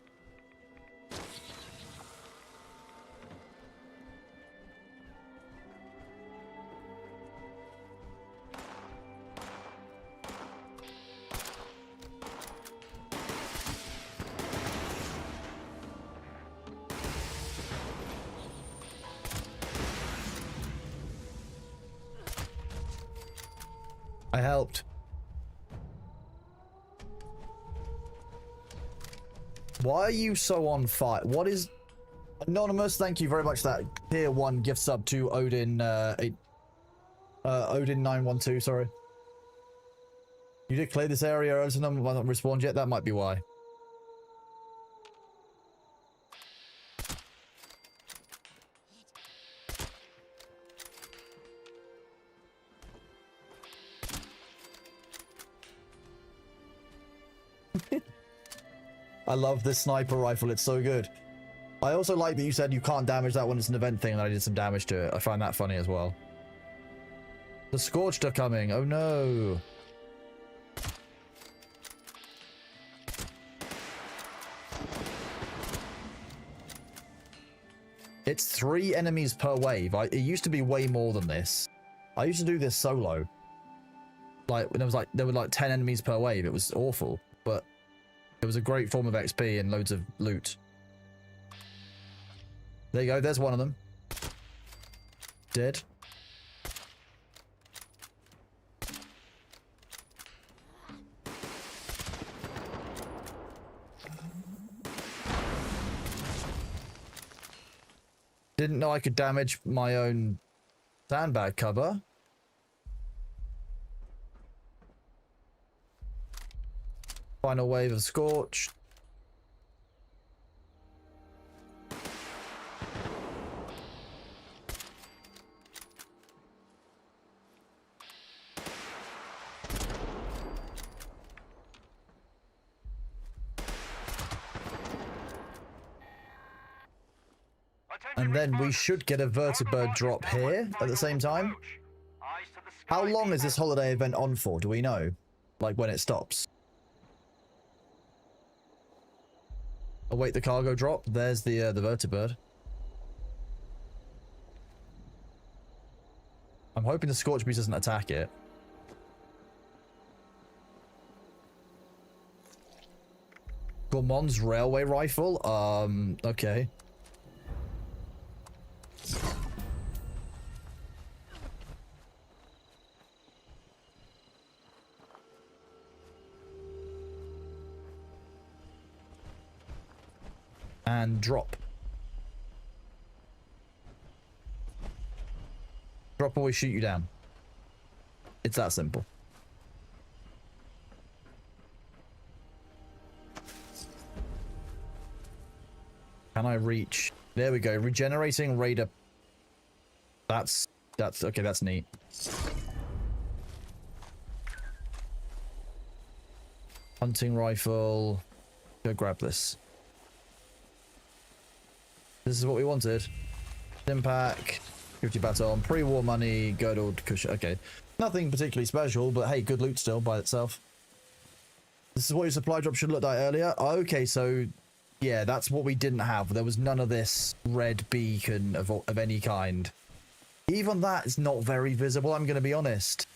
I helped. Why are you so on fire? What is... Anonymous, thank you very much for that tier 1 gift sub to Odin, Odin 912, sorry. You did clear this area earlier, so no one hasn't respawned yet? That might be why. I love this sniper rifle, it's so good. I also like that you said you can't damage that when it's an event thing and I did some damage to it. I find that funny as well. The Scorched are coming, oh no. It's 3 enemies per wave. It used to be way more than this. I used to do this solo. Like, when there were like 10 enemies per wave, it was awful, but it was a great form of XP and loads of loot. There you go, there's one of them. Dead. Didn't know I could damage my own sandbag cover. Final wave of Scorch. And then we should get a vertibird drop here at the same time. How long is this holiday event on for? Do we know? Like when it stops? Await the cargo drop. There's the vertibird. I'm hoping the Scorch Beast doesn't attack it. Gourmand's railway rifle? Okay. And drop. Drop or we shoot you down. It's that simple. Can I reach? There we go. Regenerating radar. That's okay. That's neat. Hunting rifle. Go grab this. This is what we wanted. Impact, 50 baton, pre-war money, girdled cushion. Okay, nothing particularly special, but hey, good loot still by itself. This is what your supply drop should look like earlier. Okay, so yeah, that's what we didn't have. There was none of this red beacon of any kind. Even that is not very visible, I'm going to be honest.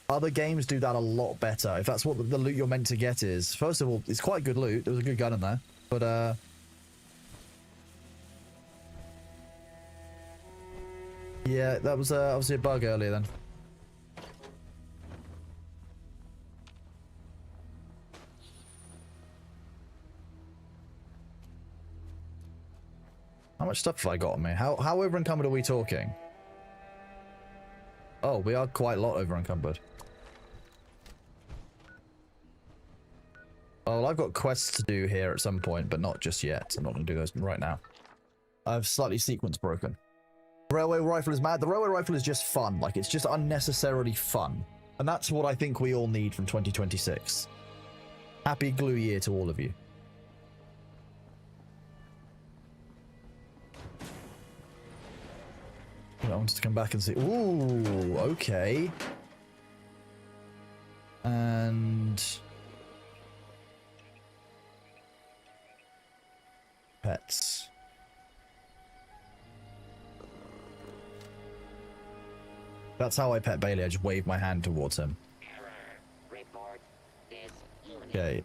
Other games do that a lot better, if that's what the loot you're meant to get is. First of all, it's quite good loot. There was a good gun in there, but yeah, that was obviously a bug earlier then. How much stuff have I got on me? How over encumbered are we talking? Oh, we are quite a lot over encumbered. Oh, well, I've got quests to do here at some point, but not just yet. I'm not going to do those right now. I've slightly sequence broken. Railway rifle is mad. The railway rifle is just fun. Like, it's just unnecessarily fun. And that's what I think we all need from 2026. Happy glue year to all of you. I wanted to come back and see. Ooh, okay. And pets. That's how I pet Bailey. I just wave my hand towards him. Okay.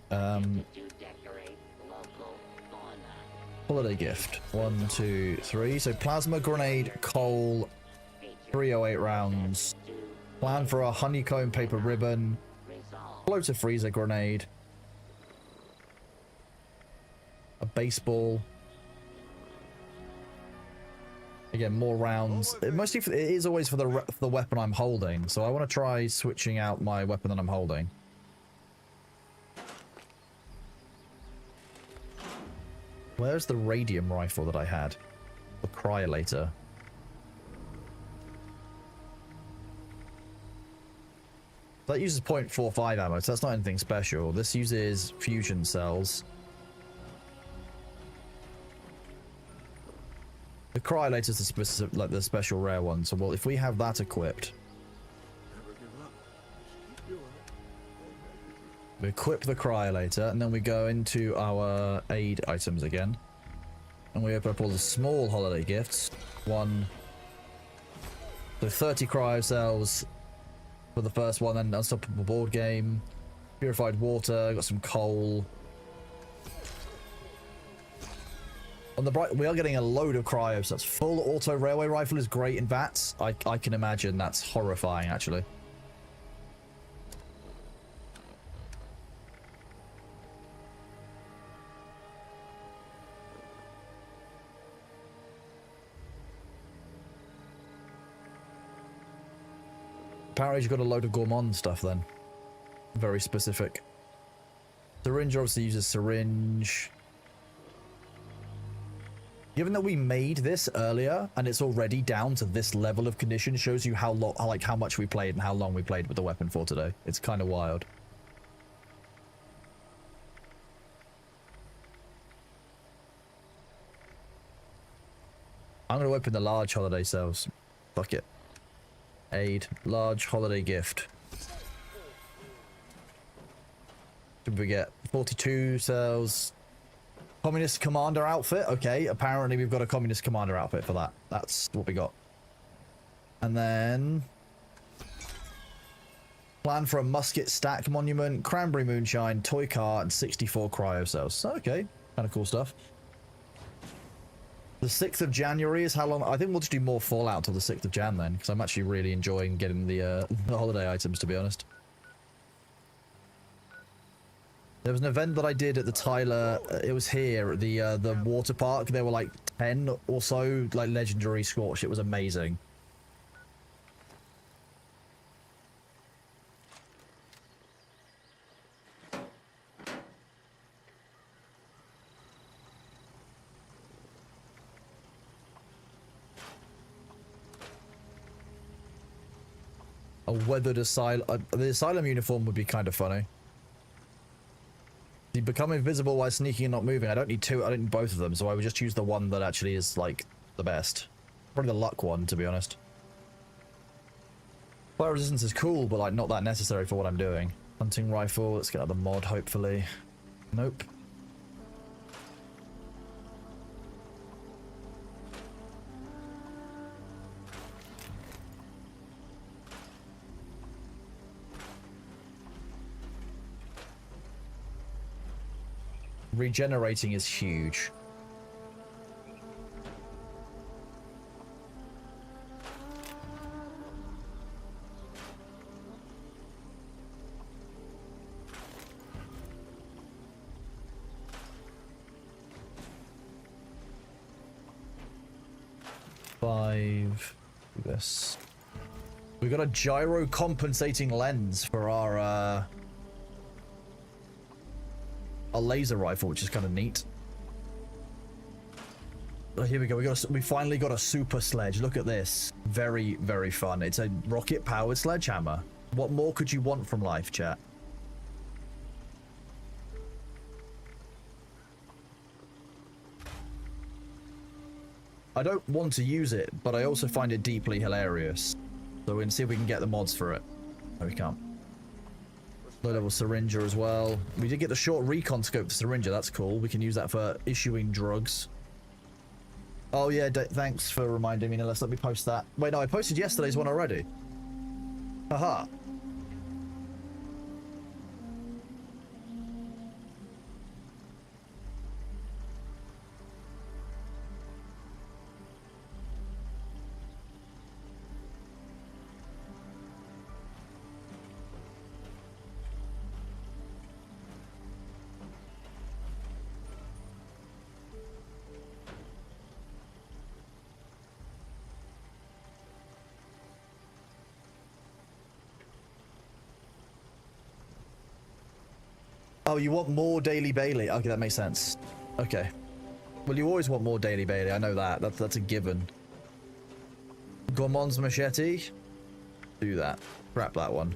Holiday gift. 1, 2, 3. So plasma grenade, coal, 308 rounds. Plan for a honeycomb paper ribbon. Floater freezer grenade. A baseball. Again, more rounds. It is always for the weapon I'm holding, so I want to try switching out my weapon that I'm holding. Where's the radium rifle that I had? The cryolator. That uses .45 ammo, so that's not anything special. This uses fusion cells. The cryolator is the specific, like the special rare one. So, well, if we have that equipped, we equip the cryolator, and then we go into our aid items again, and we open up all the small holiday gifts. So 30 cryo cells for the first one, then unstoppable board game, purified water, got some coal. On the bright, we are getting a load of cryo sets. Full auto railway rifle is great in VATS. I can imagine that's horrifying, actually. Apparently you've got a load of gourmand stuff then. Very specific. Syringe obviously uses syringe. Given that we made this earlier and it's already down to this level of condition, shows you how much we played and how long we played with the weapon for today. It's kind of wild. I'm going to open the large holiday cells. Fuck it. Aid. Large holiday gift. Did we get 42 cells? Communist commander outfit. Okay, apparently we've got a communist commander outfit for that. That's what we got. And then plan for a musket stack monument, cranberry moonshine, toy car, and 64 cryo cells. Okay, kind of cool stuff. The 6th of January is how long? I think we'll just do more Fallout till the 6th of Jan then, because I'm actually really enjoying getting the holiday items, to be honest. There was an event that I did at the Tyler, it was here, the water park. There were like 10 or so, like legendary Scorch. It was amazing. A weathered asylum. The asylum uniform would be kind of funny. You become invisible while sneaking and not moving. I don't need two. I don't need both of them, so I would just choose the one that actually is like the best. Probably the luck one, to be honest. Fire resistance is cool, but like not that necessary for what I'm doing. Hunting rifle. Let's get out the mod, hopefully. Nope. Regenerating is huge. Five. Do this. We got a gyro compensating lens for our a laser rifle, which is kind of neat. Oh, here we go. We finally got a super sledge. Look at this. Very, very fun. It's a rocket-powered sledgehammer. What more could you want from life, chat? I don't want to use it, but I also find it deeply hilarious. So we're going to see if we can get the mods for it. No, we can't. Low-level syringer as well. We did get the short recon scope for syringer. That's cool. We can use that for issuing drugs. Oh, yeah. Thanks for reminding me. Now, let me post that. Wait, no. I posted yesterday's one already. Haha. Oh, you want more Daily Bailey? Okay, that makes sense. Okay. Well, you always want more Daily Bailey. I know that. That's a given. Gormon's machete. Do that. Scrap that one.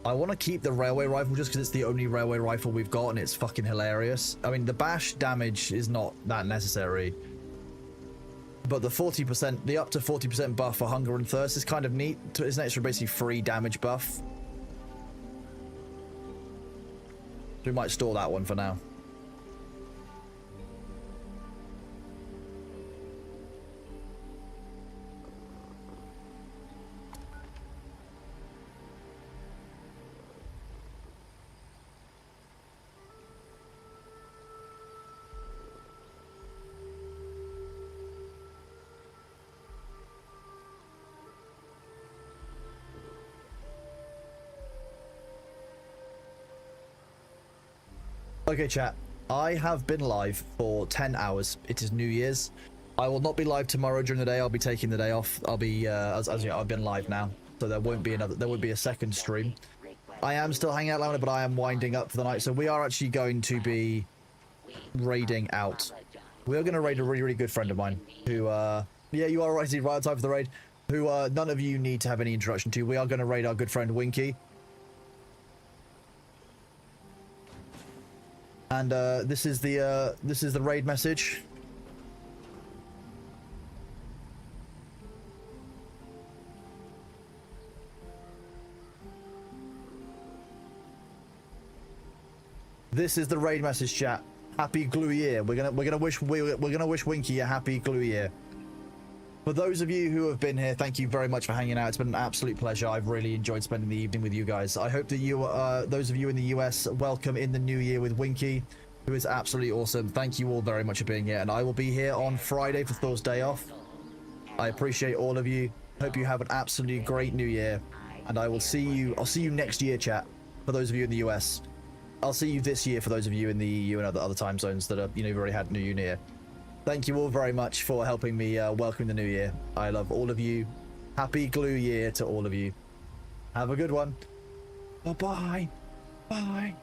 I want to keep the railway rifle just because it's the only railway rifle we've got and it's fucking hilarious. I mean, the bash damage is not that necessary. But the 40%, the up to 40% buff for hunger and thirst is kind of neat. It's an extra basically free damage buff. We might store that one for now. Okay, chat. I have been live for 10 hours. It is New Year's. I will not be live tomorrow during the day. I'll be taking the day off. I'll be as you know, I've been live now, so there won't be a second stream. I am still hanging out loud, but I am winding up for the night. So we are actually going to be raiding out. We are going to raid a really, really good friend of mine who yeah, you are right on time for the raid, who none of you need to have any introduction to. We are going to raid our good friend Winky. And this is the raid message. This is the raid message, chat. Happy glue year. We're gonna wish Winky a happy glue year. For those of you who have been here, thank you very much for hanging out. It's been an absolute pleasure. I've really enjoyed spending the evening with you guys. I hope that you, those of you in the US, welcome in the new year with Winky, who is absolutely awesome. Thank you all very much for being here, and I will be here on Friday for Thor's day off. I appreciate all of you. Hope you have an absolutely great new year, and I will see you. I'll see you next year, chat. For those of you in the US, I'll see you this year. For those of you in the EU and other time zones that are, you've already had New Year. Thank you all very much for helping me welcome the new year. I love all of you. Happy glue year to all of you. Have a good one. Bye-bye. Bye.